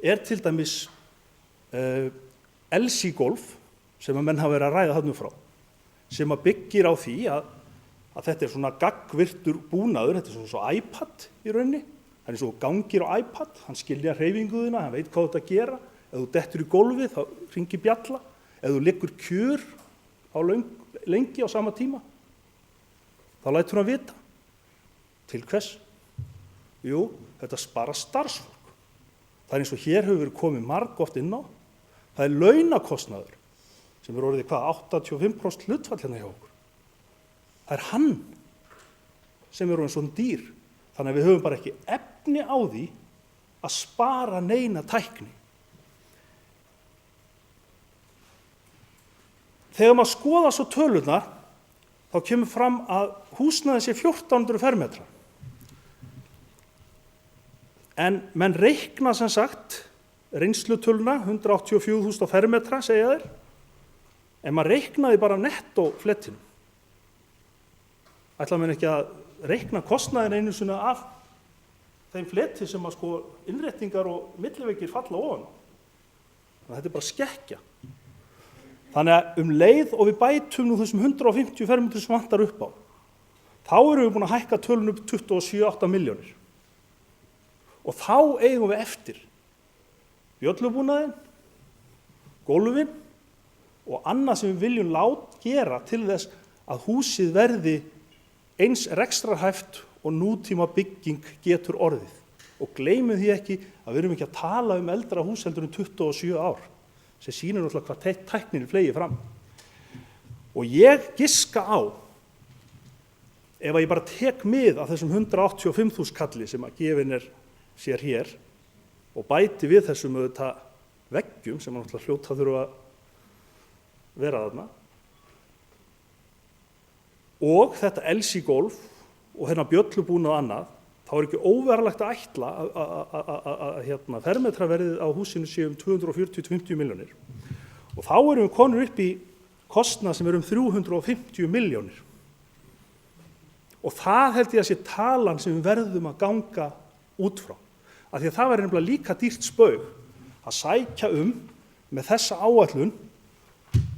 er til dæmis LC Golf sem að menn hafa verið að ræða þarna frá, sem að byggir á því að þetta er svona gagnvirtur búnaður, þetta er svo iPad í rauninni, hann er svo gangir á iPad, hann skilja hreyfinguðina, hann veit hvað þetta að gera, ef þú dettur í gólfið þá hringir bjalla, ef þú liggur kjur á lengi á sama tíma, þá lætur hann vita. Til hvers? Jú, þetta spara starfsfólk. Það er eins og hér hefur verið komið margoft inn á, það er launakostnaður sem er orðið 85% hlutfall hérna hjá okkur. Það er hann sem er orðinn svona dýr, þannig að við höfum bara ekki efni á því að spara neina tækni. Þegar maður skoða svo tölurnar, þá kemur fram að húsnæðið sé 1400 fermetrar. En menn reikna sem sagt reynslutöluna, 184.000 fermetra, segja þeir, en maður reiknaði bara nettó flettinu. Ætla menn ekki að reikna kostnaðin einu svona af þeim fletti sem að innréttingar og milliveggir falla ofan á. Þetta er bara skekkja. Þannig að leið og við bætum nú þessum 150 fermetrum sem vantar upp á, þá erum við búin að hækka tölun upp 27-8 milljónir. Og þá eigum við eftir bjöllubúnaðinn, gólfin og annað sem við viljum gera til þess að húsið verði eins rekstrarhæft og nútíma bygging getur orðið. Og gleymum því ekki að við erum ekki að tala um eldra hús heldur en 27 ár, sem sýnir náttúrulega hvað tæknin fleigi fram. Og ég giska á, ef að ég bara tek mið af þessum 185.000 kalli sem að gefin sér hér og bæti við þessum auðvitað veggjum sem að náttúrulega hljóta þurfa að vera þarna og þetta LC-gólf og hérna bjöllubúna og annað, þá er ekki óverulegt að ætla að fermetraverðið á húsinu sé 240-250 milljónir. Og þá erum við konur upp í kostnað sem er 350 milljónir. Og það held ég að sé talan sem við verðum að ganga út frá. Af því að það væri nefnilega líka dýrt spaug að sækja með þessa áætlun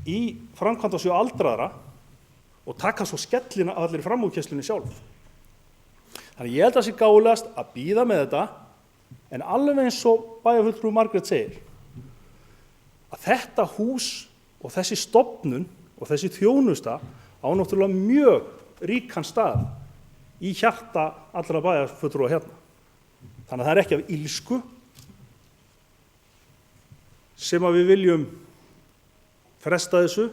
í framkvæmdasjóð aldraðra og taka svo skellina af allir framúrkeyrslunni sjálf. Þannig ég held að það sé gálegast að bíða með þetta, en alveg eins og bæjarfulltrúi Margrét segir, að þetta hús og þessi stofnun og þessi þjónusta á náttúrulega mjög ríkan stað í hjarta allra bæjarfulltrúa hérna. Þannig að það er ekki af illsku sem að við viljum fresta þessu,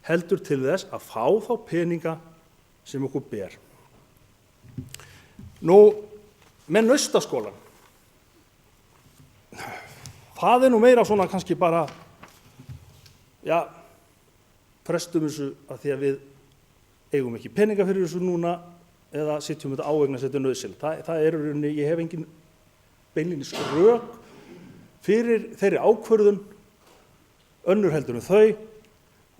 heldur til þess að fá þá peninga sem okkur ber. Nú, með Naustaskólann, það er nú meira svona kannski bara, frestum þessu að því að við eigum ekki peninga fyrir þessu núna eða sitjum þetta á vegna þess að þetta er nauðsynlegt. Það er rauninni, ég hef engin beinlínis rök fyrir þeirri ákvörðun önnur heldur en þau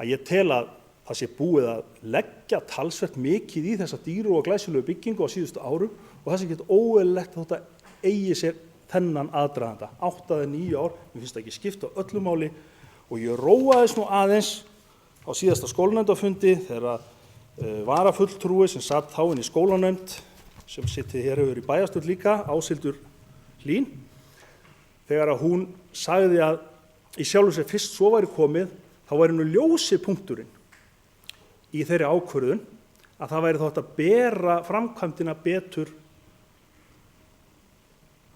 að ég tel að það sé búið að leggja talsvert mikið í þessa dýru og glæsilegu byggingu á síðustu árum og það sem getur óeðlilegt að þetta eigi sér þennan aðdraganda. 8 eða 9 ár, mér finnst það ekki skipta öllu máli og ég róaðist nú aðeins á síðasta skólanefndarfundi þegar varafulltrúi sem satt þá inn í skólanefnd sem situr hér hefur í bæjarstjórn líka, Áshildur Hlín, þegar að hún sagði að í sjálfu sér fyrst svo væri komið, þá væri nú ljósi punkturinn í þeirri ákvörðun að það væri þótt að bera framkvæmdina betur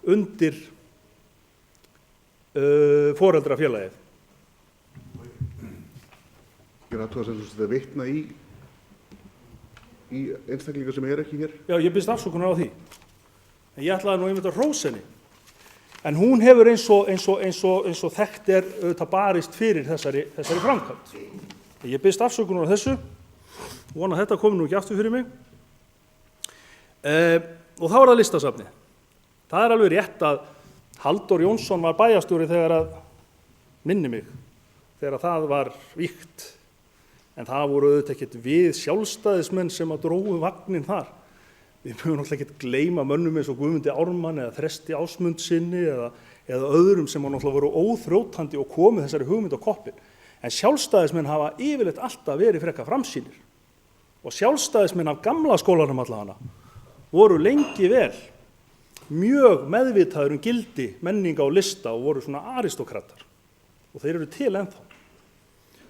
undir foreldrafélagið. Ég er að þetta vitna í einstaklinga sem ekki hér. Já, ég biðst afsökunar á því. En ég ætlaði nú einmitt að hrósa henni. En hún hefur eins og þekkt auðvitað barist fyrir þessari framkvæmd. Ég biðst afsökunar á þessu, vona að þetta komi nú ekki aftur fyrir mig. Og þá er það listasafnið. Það er alveg rétt að Halldór Jónsson var bæjarstjóri þegar að, minni mig, þegar það var vígt. En það voru auðvitað ekkert við sjálfstæðismenn sem að drógu vagnin þar. Við mögum náttúrulega ekkert gleyma mönnum eins og Guðmundi Ármann eða Þresti Ásmundsinni eða öðrum sem náttúrulega voru óþrjótandi og komið þessari hugmynd á koppinn. En sjálfstæðismenn hafa yfirleitt alltaf verið frekar framsýnir. Og sjálfstæðismenn af gamla skólanum allavega voru lengi vel mjög meðvitaður gildi, menninga og lista og voru svona aristókratar. Og þeir eru til ennþá.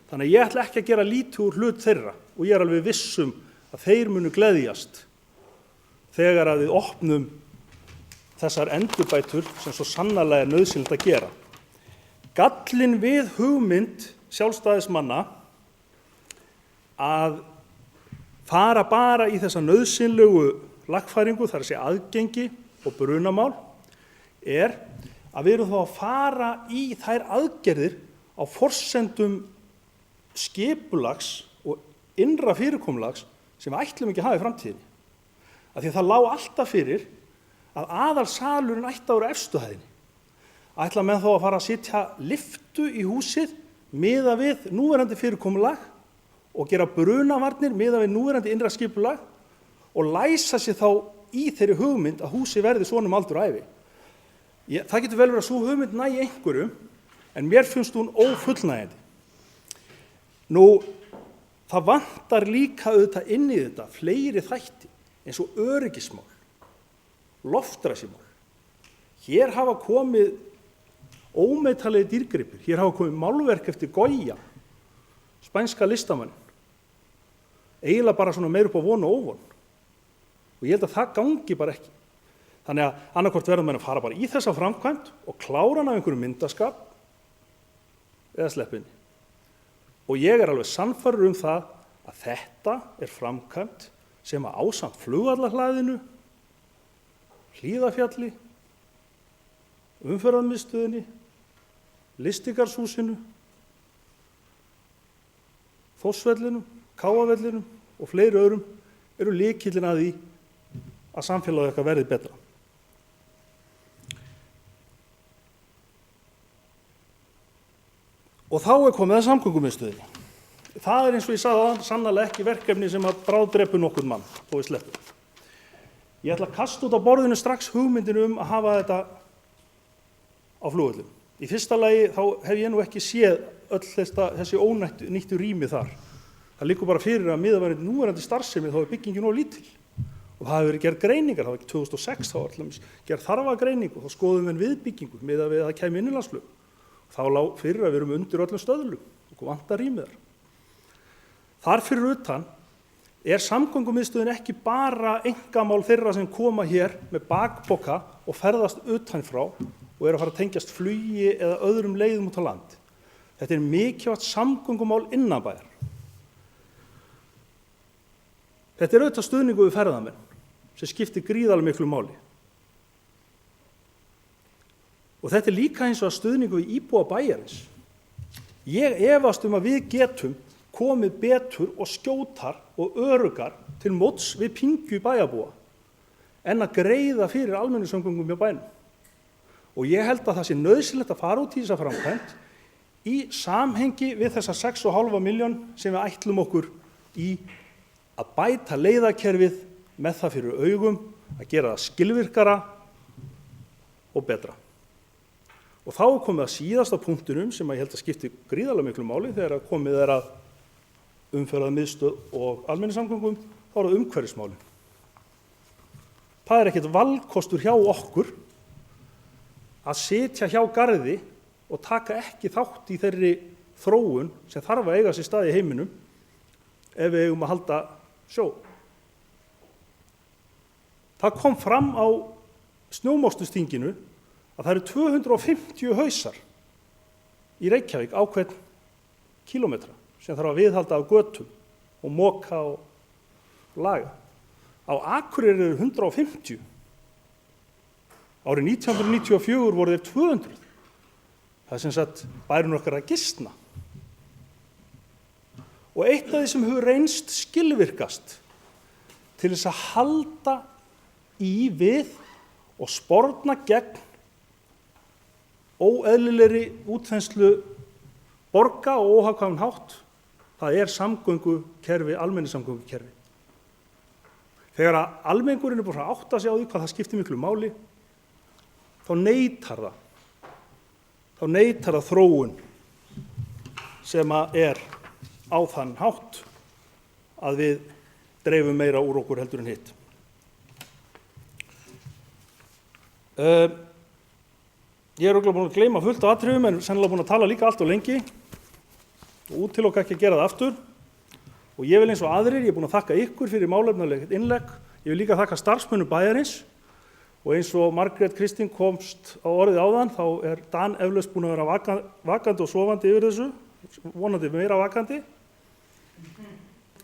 Þannig að ég ætla ekki að gera lítið úr hlut þeirra og ég er alveg vissum að þeir munu gleðjast þegar að við opnum þessar endurbætur sem svo sannarlega er nauðsynlegt að gera. Gallinn við hugmynd sjálfstæðismanna að fara bara í þessa nauðsynlegu lagfæringu, þar að segja aðgengi og brunamál, er að við erum þá að fara í þær aðgerðir á forsendum skipulags og innra fyrirkomulags sem við ætlum ekki að hafa í framtíðinni. Af því að það lá alltaf fyrir að aðalsalurinn ætti að vera efstu hæðinni. Ætla menn þá að fara að setja lyftu í húsið miðað við núverandi fyrirkomulag og gera brunavarnir miðað við núverandi innra skipulag og læsa sig þá í þeirri hugmynd að húsið verði svona aldur og ævi. Það getur vel verið að sú hugmynd nægi einhverjum, en mér finnst hún ófullnægjandi. Nú, það vantar líka auðvitað inn í þetta fleiri þætti eins og öryggismál, loftræsimál. Hér hafa komið ómetanlegir dýrgripir, hér hafa komið málverk eftir Goya, spænska listamannin, eiginlega bara svona meir upp á von og óvon. Og ég held að það gangi bara ekki. Þannig að annarkvort verður menn að fara bara í þessa framkvæmd og klára hann af einhverju myndaskap eða sleppinni. Og ég er alveg sannfærður það að þetta er framkvæmd sem að ásamt flugvallahlaðinu, Hlíðarfjalli, umferðarmiðstöðinni, Lystigarðshúsinu, Þórsvellinum, Káavellinum og fleiri öðrum eru lykillinn að því að samfélagið okkar verði betra. Og þá er komið að samgöngumiðstöðinni. Það er eins og ég sagði áðan sannarlega ekki verkefni sem að bráðdrepu nokkurn mann þó við sleppum. Ég ætla að kasta út á borðinu strax hugmyndinu að hafa þetta á flugvöllum. Í fyrsta lagi þá hef ég nú ekki séð öll þessi ónýttu rými þar. Það liggur bara fyrir að miðað við núverandi starfsemi þá er byggingin of lítil. Og það hefur verið gerð greiningar, það var ekki 2006 þá var gerð þarfagreining og þá skoðum við viðbyggingu miðað við að það kæmi innanlandsflug. Þá lá fyrir að við erum undir öllum stöðlum og vantar rýmið þar. Þar fyrir utan er samgöngumiðstöðin ekki bara einkamál þeirra sem koma hér með bakpoka og ferðast utan frá og eru að fara að tengjast flugi eða öðrum leiðum út á land. Þetta er mikilvægt samgöngumál innanbæjar. Þetta er auðvitað stuðningu við ferðamenn sem skiptir gríðarlega miklu máli. Og þetta er líka eins og stuðningu við íbúa bæjarins. Ég efast að við getum komið betur og skjótar og örugar til móts við pyngju bæjarbúa en að greiða fyrir almenningssamgöngum í bænum. Og ég held að það sé nauðsynlegt að fara út í þessa framkvæmd í samhengi við þessa 6,5 milljón sem við ætlum okkur í að bæta leiðakerfið með það fyrir augum, að gera það skilvirkara og betra. Og þá er komið að síðasta punktinum sem ég held að skipti gríðarlega miklu máli þegar komið er að umferðarmiðstöð og almenningssamgöngum, þá er það umhverfismálin. Það er ekkert valkostur hjá okkur að sitja hjá garði og taka ekki þátt í þeirri þróun sem þarf að eiga sér stað í heiminum ef við eigum að halda sjó. Það kom fram á snjómokstursþinginu að það eru 250 hausar í Reykjavík á hvern kílómetra sem þarf að viðhalda á götum og moka og laga. Á Akureyri eru 150. Árið 1994 voru þeir 200. Það er sem sagt bærinn okkar að gisna. Og eitt af því sem hefur reynst skilvirkast til þess að halda í við og sporna gegn óeðlilegri útþenslu borga og óhagkvæman hátt, það er samgöngukerfi, almenningssamgöngukerfi. Þegar að almenningurinn er búinn að átta sig á því hvað það skiptir miklu máli, þá neitar það. Þá neitar það þróun sem að er á þann hátt að við dreifum meira úr okkur heldur en hitt. Ég er örugglega búinn að gleyma fullt af atriðum en sennilega búinn að tala líka allt of lengi og útiloka ekki að gera það aftur. Og ég vil eins og aðrir, ég er búinn að þakka ykkur fyrir málefnalegt innlegg. Ég vil líka þakka starfsmönnum bæjarins og eins og Margrét Kristín komst á orðið áðan, þá er Dan eflaust búinn að vera vakandi og sofandi yfir þessu, vonandi meira vakandi.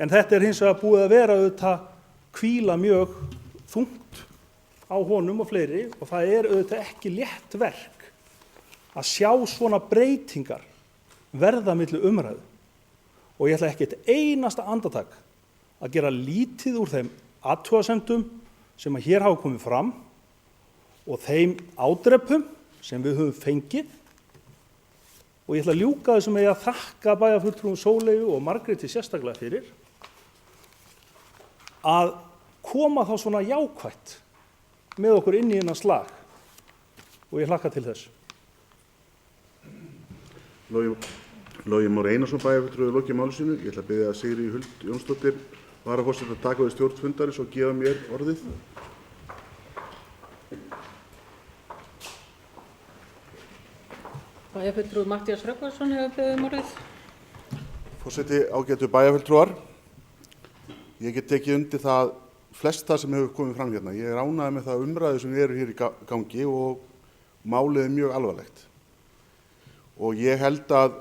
En þetta er hins vegar búið að vera auðvitað hvíla mjög þungt á honum og fleiri og það er auðvitað ekki létt verk að sjá svona breytingar verða milli umræðu. Og ég ætla ekki eitt einasta andartak að gera lítið úr þeim athugasemdum sem að hér hafa komið fram og þeim ádrepum sem við höfum fengið. Og ég ætla að ljúka þessum með að þakka bæjarfulltrúum Sóleyju og Margréti sérstaklega fyrir að koma þá svona jákvætt með okkur inn í þennan slag og ég hlakka til þess. Logi Már Einarsson bæjarfulltrúi lokið máli sínu. Ég ætla að biðja Sigríði Huld Jónsdóttur varaforseta að taka við stjórn fundarins og gefa mér orðið. Bæjarfulltrúi Matthías Rögnvaldsson hefur beðið orðið. Forseti, ágætu bæjarfulltrúar. Ég get tekið undir það flest það sem hefur komið fram hérna. Ég er ánægður með það umræðu sem eru hér í gangi og málið er mjög alvarlegt. Og ég held að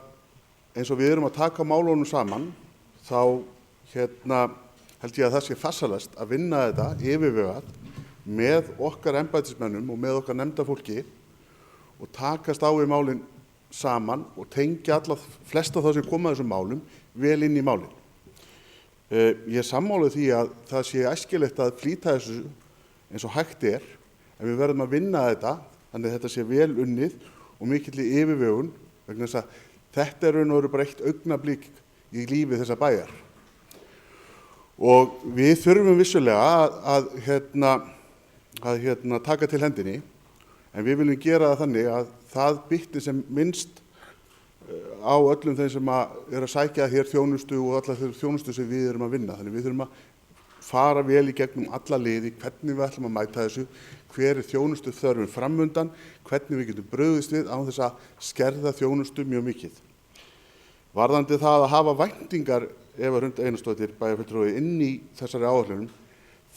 eins og við erum að taka málunum saman, þá held ég að það sé farsælast að vinna þetta yfirvegað með okkar embættismönnum og með okkar nefndafólki og takast á við málin saman og tengja flesta þá sem koma að þessum málum vel inn í málin. Ég er sammála því að það sé æskilegt að flýta þessu eins og hægt en við verðum að vinna þetta þannig að þetta sé vel unnið og mikill í yfirvegun vegna þess að þetta er raun og veru bara eitt augnablik í lífi þessa bæjar. Og við þurfum vissulega að taka til hendinni, en við viljum gera það þannig að það bitni sem minnst á öllum þeim sem að sækja hér þjónustu og allar þeir þjónustu sem við erum að vinna. Þannig við þurfum að fara vel í gegnum alla liði, hvernig við ætlum að mæta þessu, hver er þjónustu þörfin framundan, hvernig við getum brugðist við án þess að skerða þjónustu mjög mikið. Varðandi það að hafa væntingar Eva Hrund Einarsdóttir bæjarfulltrúi inn í þessari áætlunum,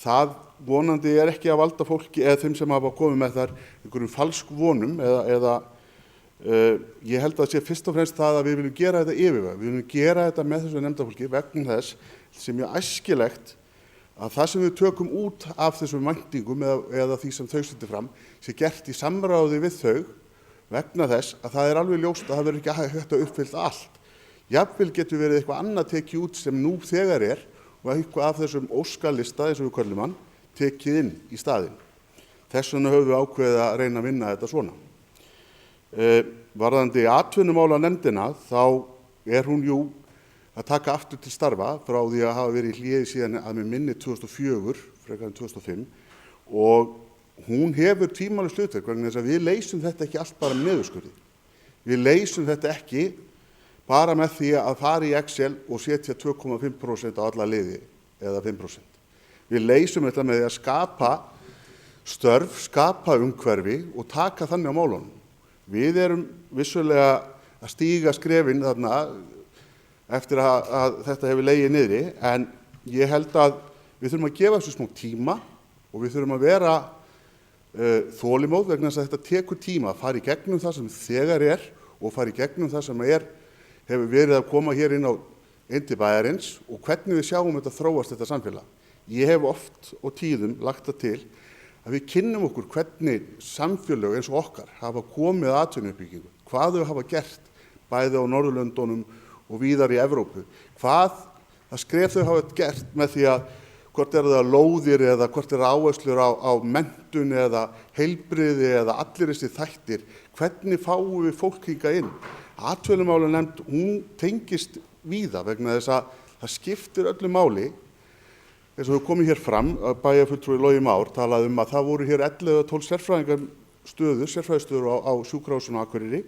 það vonandi er ekki að valda fólki eða þeim sem hafa komið með þar einhverjum falsk vonum eða ég held að það sé fyrst og fremst það að við viljum gera þetta yfirvegað. Við viljum gera þetta með þessu nefndafólki vegna þess sem mjög æskilegt að það sem við tökum út af þessum væntingum eða því sem þau setja fram sé gert í samráði við þau vegna þess að það er alveg ljóst að það verður ekki hægt að uppfylla allt. Jafnvel getur verið eitthvað annað tekið út sem nú þegar er og eitthvað af þessum óskalista, eins og við köllum hann, tekið inn í staðinn. Þess vegna höfum við ákveðið að reyna að vinna þetta svona. Varðandi atvinnumálanefndina, þá er hún jú að taka aftur til starfa frá því að hafa verið í hléi síðan að mig minni 2004, frekar en 2005, og hún hefur tvímælis hlutverk vegna þess að við leysum þetta ekki allt bara með niðurskurði. Við leysum þetta ekki bara með því að fara í Excel og setja 2,5% á alla liði eða 5%. Við leysum þetta með því að skapa störf, skapa umhverfi og taka þannig á málunum. Við erum vissulega að stíga skrefin þarna eftir að þetta hefur legið niðri, en ég held að við þurfum að gefa þessu smá tíma og við þurfum að vera þolinmóð vegna þess að þetta tekur tíma að fara í gegnum það sem þegar er og fara í gegnum það sem hefur verið að koma hér inn til bæjarins og hvernig við sjáum þetta þróast þetta samfélag. Ég hef oft og tíðum lagt það til að við kynnum okkur hvernig samfélög eins og okkar hafa komið að atvinnuuppbyggingu, hvað þau hafa gert bæði á Norðurlöndunum og víðar í Evrópu, hvað það skref þau hafa gert með því að hvort er það lóðir eða hvort er áherslur á menntun eða heilbrigði eða allir þessi þættir, hvernig fáum við fólk hingað inn. Atvinnumálanefnd, hún tengist víða vegna þess að það skiptir öllu máli. Eins og við komum hér fram, bæjarfulltrúi Logi Már talaði að það voru hér 11-12 sérfræðistöður á sjúkrahúsinu á Akureyri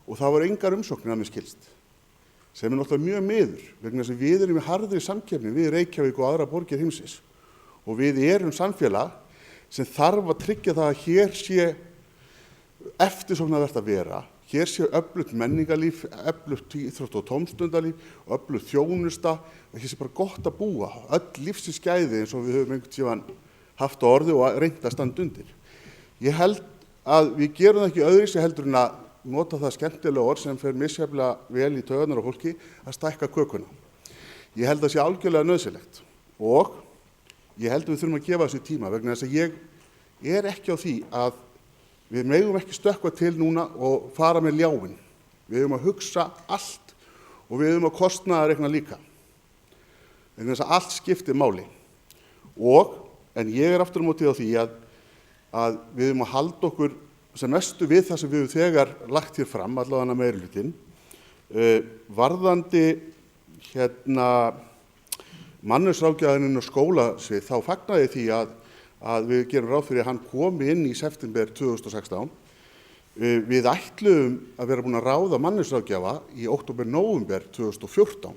og það voru engar umsóknir að mér skilst. Sem er náttúrulega mjög miður vegna þess að við erum í harðri samkeppni við Reykjavík og aðra borgir heimsins og við erum samfélag sem þarf að tryggja það að hér sé eftirsóknarvert að vera. Hér sé öflugt menningarlíf, öflugt íþrótta- og tómstundalíf og öflugt þjónusta og hér sé bara gott að búa. Öll lífsins gæði eins og við höfum einhvern tímann haft á orði og reynt að standa undir. Ég held að við gerum það ekki öðruvísi heldur en að nota það skemmtilega orð sem fer misjafnlega vel í taugarnar á fólki að stækka kökuna. Ég held að það sé algjörlega nauðsynlegt og ég held að við þurfum að gefa þessu tíma vegna þess að ég er ekki á því að við megum ekki stökkva til núna og fara með ljáin. Við höfum að hugsa allt og við höfum að kostnaðarreikna líka. Vegna þess að allt skiptir máli. En ég er aftur á móti á því að við höfum að halda okkur sem mestu við það sem við höfum þegar lagt hér fram, allavega meirihlutinn. Varðandi mannauðsráðgjafarinn og skólasvið, þá fagnaði því að við gerum ráð fyrir að hann komi inn í september 2016. Við ætluðum að vera búin að ráða mannauðsráðgjafa í október-nóvember 2014.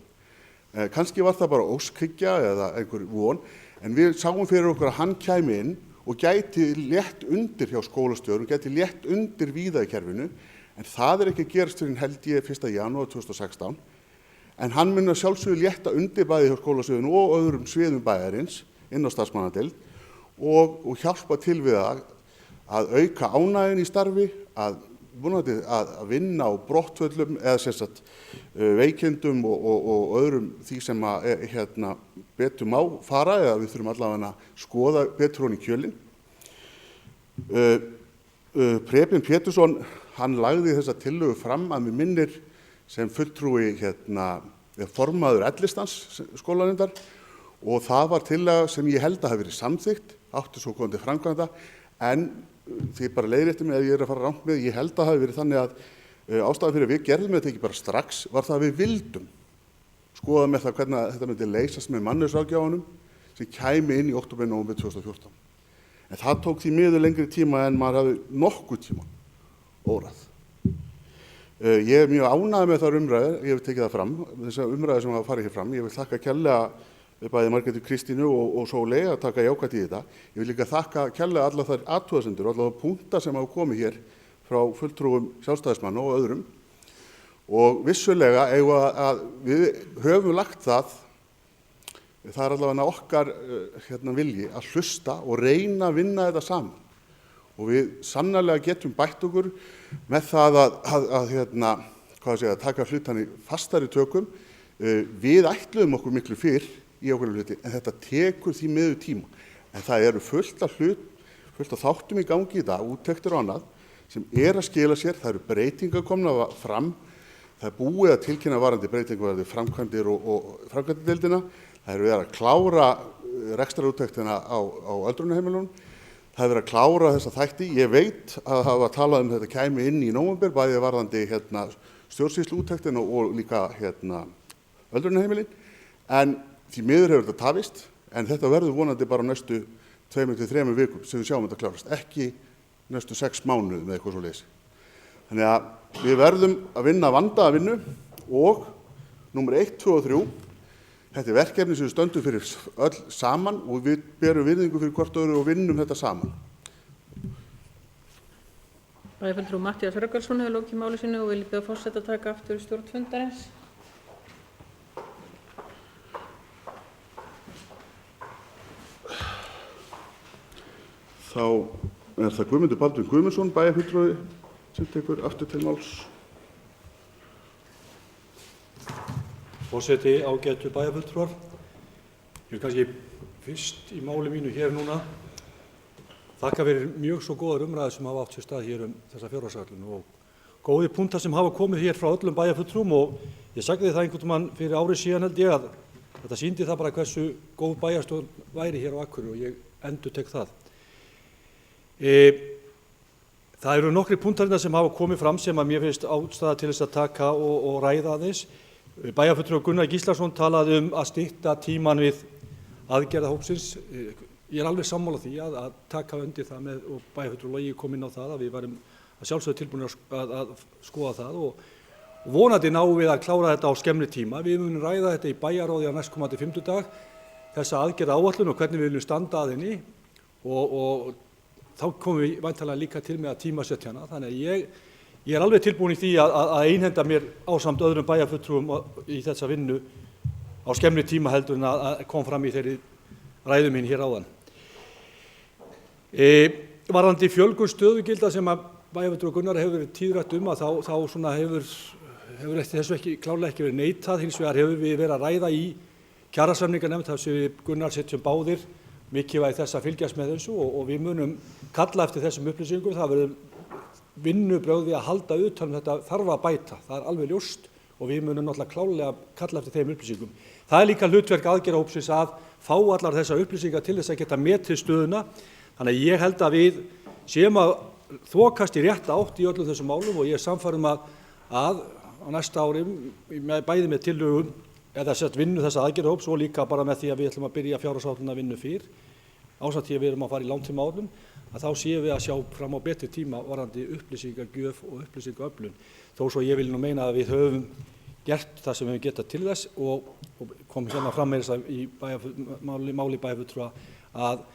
Kannski var það bara óskhyggja eða einhver von, en við sáum fyrir okkur að hann kæmi inn og gæti létt undir hjá skólastjórum, gæti létt undir víða í kerfinu, en það er ekki að gerast fyrir held ég 1. janúar 2016. En hann mun að sjálfsögðu létta undir bæði hjá skólastöðunum og öðrum sviðum bæjarins inn á starfsmannadeild og hjálpa til við að auka ánægjun í starfi, að vonandi að vinna á brottföllum eða sem sagt veikindum og öðrum því sem að betur má fara, eða við þurfum allavega að skoða betur honi kjölinn. Preben Pétursson, hann lagði þessa tillögu fram að mig minnir sem fulltrúi formaður Ellistans skólanefndar, og það var tillaga sem ég held að hafi verið samþykkt, átti svo komandi framkvæmda, en því bara leiðrétti mig ef ég að fara rangt með, ég held að hafi verið þannig að ástæðan fyrir að við gerðum þetta ekki bara strax var það að við vildum skoða með það hvernig þetta myndi leysast með mannauðsráðgjafanum sem kæmi inn í október-nóvember 2014. En það tók því miður lengri tíma en maður hafi nokkuð tíma órað. Ég mjög ánægður með þær umræður, ég hef tekið það fram, þessar umræður sem hafa farið hér fram. Ég vil þakka kærlega bæði Margréti Kristínu og Sóley að taka jákvætt í þetta. Ég vil líka þakka kærlega allar þær athugasemdir og allar punkta sem hafa komið hér frá fulltrúum Sjálfstæðismanna og öðrum. Og vissulega að við höfum lagt það er allavega okkar vilji að hlusta og reyna að vinna þetta saman. Og við sannarlega getum bætt okkur með það að taka hlutan í fastari tökum. Við ætluðum okkur miklu fyrr í okkur hluti, en þetta tekur því miður tíma. En það eru fullt af þáttum í gangi í dag, úttektir og annað, sem að skila sér. Það eru breytingar komnar fram. Það búið að tilkynna varðandi breytingar varðandi framkvæmdir og framkvæmdadeildina. Það eru verið að klára rekstrarúttektina á öldrunarheimilunum. Það er verið að klára þessa þætti. Ég veit að hafa talað þetta kæmi inn í nóvember, bæði varðandi stjórnsýsluúttektina og líka öldrunarheimilin. En því miður hefur þetta tafist, en þetta verður vonandi bara á næstu 2 til 3 vikum sem við sjáum þetta klárast, ekki næstu 6 mánuðum eða eitthvað svoleiðis. Þannig að við verðum að vinna vandaða vinnu og númer 1, 2 og 3. Þetta er verkefni sem við stöndum fyrir öll saman og við berum virðingu fyrir hvort öðru og vinnum þetta saman. Bæjarfulltrúi Matthías Rögnvaldsson hefur lokið máli sínu og vil biðja forseta að taka aftur stjórn fundarins. Þá það Guðmundur Baldvin Guðmundsson, bæjarfulltrúi, sem tekur aftur til máls. Forseti, ágætu bæjarfulltrúar. Ég vil kannski fyrst í máli mínu hér núna þakka fyrir mjög svo góðar umræður sem hafa átt sér stað hér þessa fjárhagsáætlun og góðir punktar sem hafa komið hér frá öllum bæjarfulltrúum, og ég sagði það einhvern mann fyrir árið síðan held ég að þetta sýndi það bara hversu góð bæjarstjórn væri hér á Akureyri og ég endurtek það. Það eru nokkrir punktar sem hafa komið fram sem að mér finnst ástæða til þess að taka og ræða aðeins. Bæjarfulltrúi Gunnar Gíslason talaði að stytta tíman við aðgerðahópsins. Ég alveg sammála því að taka undir það með, og bæjarfulltrúi Logi kom inn á það að við varum að sjálfsögðu tilbúinir að skoða það og vonandi náum við að klára þetta á skemmri tíma. Við munum ræða þetta í bæjarráði á næstkomandi fimmtudag, þessa aðgerðaáætlun og hvernig við viljum standa að henni og þá komum við væntanlega líka til með að tímasetja hana. Þannig að ég alveg tilbúin í því að einhenda mér ásamt öðrum bæjarfulltrúum í þessa vinnu á skemmri tíma heldur en að kom fram í þeirri ræðu mín hér áðan. Varðandi fjölgun stöðugilda sem að bæjarfulltrúi Gunnar hefur verið tíðrætt að þá svona hefur þessu klárlega ekki verið neitað. Hins vegar hefur við verið að ræða í kjarasamninganefnd þar sem við Gunnar setjum báðir mikilvægi þess að fylgjast með þessu og við munum kalla eftir þessum upplýsingum. Það verður vinnubrögði að halda utan þetta þarf að bæta, það er alveg ljóst og við munum náttúrulega klárlega kalla eftir þeim upplýsingum. Það er líka hlutverk aðgerðahópsins að fá allar þessar upplýsingar til þess að geta metið stöðuna. Þannig að ég held að við séum að þokast í rétta átt í öllum þessum málum og ég er sannfærður að á næsta ári bæði með tillögum eða vinnu þessa aðgerðahóps og líka bara með því að við ætlum að byrja fjárhagsáætlunina vinnu fyrr ásamt því að við erum að fara í langtímaáætlun, að þá séum við að sjá fram á betri tíma varðandi upplýsingagjöf og upplýsingaöflun. Þó svo ég vil nú meina að við höfum gert það sem við höfum getað til þess og komum hérna fram með þess í máli bæjarfulltrúa að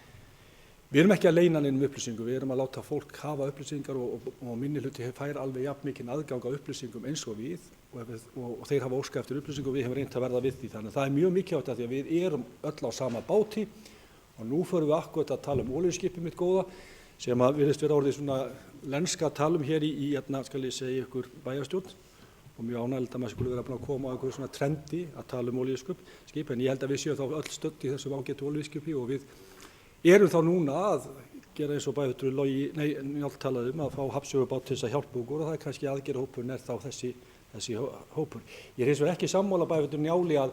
við erum ekki að leyna neinum upplýsingum, við erum að láta fólk hafa upplýsingar og minnihluti fær alveg jafn mikinn aðgang á upplýsingum eins og við og þeir hafa óskað eftir upplýsingum og við hefum reynt að verða við því. Þannig að það er mjög mikilvægt að því að við erum öll á sama báti og nú förum við akkurat að tala olíuskipið mitt góða sem að virðist vera orðið svona lenska að tala hér í skal ég segja ykkur bæjarstjórn og mjög ánægilegt að maður skulle vera búin að koma á einhverju svona trendi að tala olíuskip, en ég held að við séum þá öll stödd í þessu ágætu olíuskipi og við erum þá núna að gera eins og bæjarfulltrúi Njáll talaði að fá hafnsögubát til þess að hjálpa okkur og það kannski aðgerðahópurinn þá þessi hópur. Ég hins vegar ekki sammála bæjarfulltrúi Njáli að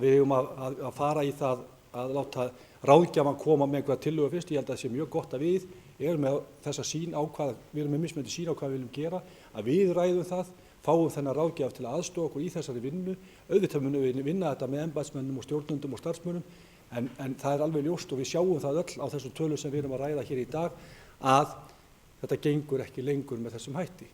við eigum að fara í það að láta ráðgjafan koma með einhverja tillögu fyrst. Ég held að það sé mjög gott að við erum með þessa sýn á hvað, við erum með mismunandi sýn á hvað við viljum gera, að við ræðum það, fáum þennan ráðgjaf til að aðstoða okkur í þessari vinnu. Auðvitað munum við vinna þetta með embættismönnum og stjórnendum og starfsmönnum, en það er alveg ljóst og við sjáum það öll á þessum tölum sem við erum að ræða hér í dag að þetta gengur ekki lengur með þessum hætti.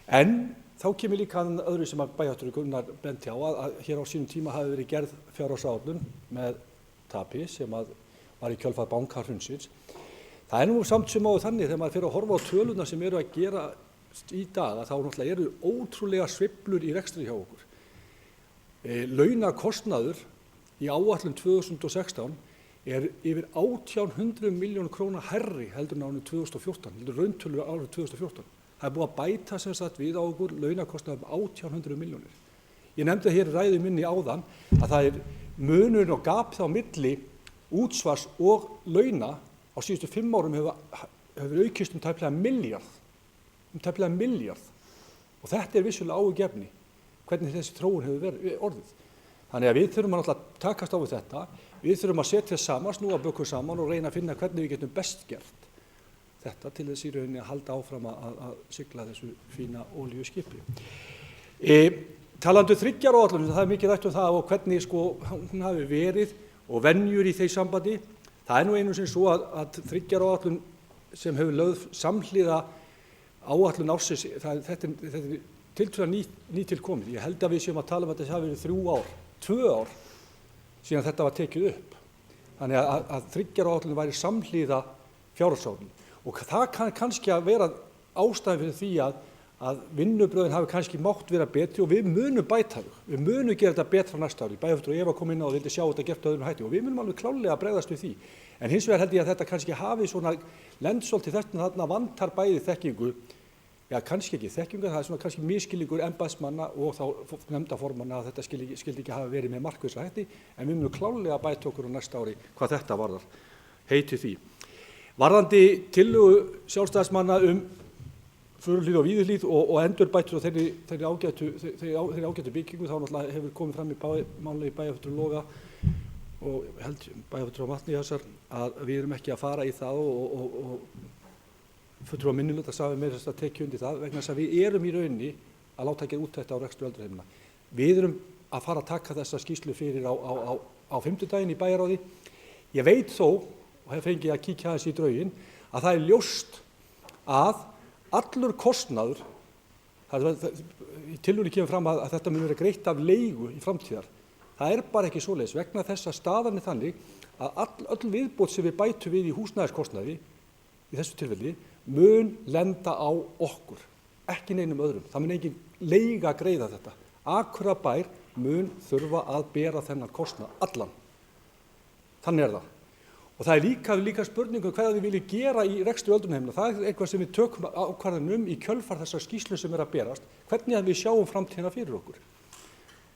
En þá kemur líka öðru sem að bæjarstjóri Gunnar benti á að hér á sínum tíma hafi verið gerð fjárhagsáætlun með tapi sem að var í kjölfar bankahrunsins. Það er nú samt sem áður þannig þegar maður fer að horfa á töluna sem eru að gera í dag að þá náttúrulega eru ótrúlega sveiflur í rekstri hjá okkur. Launakostnaður í áætlun 2016 er yfir 1800 milljónir króna hærri heldur en árið 2014, heldur rauntölu árið 2014. Það er búið að bæta sem sagt við á okkur launakostnaður 1800 milljónir. Ég nefndi hér í ræðu minni áðan að það er munurinn og gap þá milli útsvars og launa á síðustu 5 árum hefur aukist tæplega milljarð. Og þetta er vissulega áhyggjuefni, hvernig þessi þróun hefur verið orðið. Þannig að við þurfum að takast á við þetta, við þurfum að setja saman, snúa bökum saman og reyna að finna hvernig við getum best gert þetta til þess í rauninni að halda áfram að sigla þessu fína olíuskipi. Talandi 3 ára áætlun, það er mikið rætt það og hvernig hún hafi verið og venjur í þeim sambandi. Það er nú einu sem svo að 3 ára áætlun sem hefur lögð samhliða áætlun ársins, þetta er tiltölulega nýtilkomið. Ég held að við séum að tala að þetta hafi verið 3 ár, 2 ár síðan þetta var tekið upp. Þannig að 3 ára áætlun væri samhliða fjárhagsáætlun. Og það kann kannski að vera ástæðan fyrir því að vinnubrögðin hafi kannski mátt vera betri og við munum bæta þau. Við munum gera þetta betra næsta ári. Bæjarfulltrúi Eva kom inn á og vildi sjá þetta gert á öðrum hætti og við munum alveg klárlega að bregðast við því. En hins vegar held ég að þetta kannski hafi svona lendsólt til þarna vantar bæði þekkingu, já kannski ekki þekkingu, það er svona kannski misskilningur embættismanna og þá nefndarformanna að þetta skildi ekki hafa verið með markvissa hætti, en við munum klárlega bæta okkur á næsta ári hvað þetta varðar, heiti því. Varðandi tillögu sjálfstæðismanna Furuhlíð og Víðihlíð og endurbætur og þeirri ágætu byggingu, þá náttúrulega hefur komið fram í máli bæjarfulltrúa Loga og held bæjarfulltrúa Matthíasar að við erum ekki að fara í það og fulltrúa minnihluta sagði meira að tekja undir það vegna þess að við erum í rauninni að láta gera úttekt á rekstur öldruheimila. Við erum að fara að taka þessa skýrslu fyrir á fimmtudaginn í bæjarráði. Ég veit þó, og hef fengið að kíkja aðeins í drauginn, að það er ljóst að allur kostnaður, í tillögunni kemur fram að þetta mun vera greitt af leigu í framtíðar. Það er bara ekki svoleiðis vegna þess að staðan er þannig að öll viðbót sem við bætum við í húsnæðiskostnaði í þessu tilfelli mun lenda á okkur, ekki neinum öðrum. Það mun engin leiga að greiða þetta. Akureyrarbær mun þurfa að bera þennan kostnað allan. Þannig er það. Og það er líka spurningum hvað við viljum gera í rekstri öldrunarheimila. Það er eitthvað sem við tökum ákvarðanir í kjölfar þessar skýrslu sem er að berast, hvernig að við sjáum framtíðina fyrir okkur.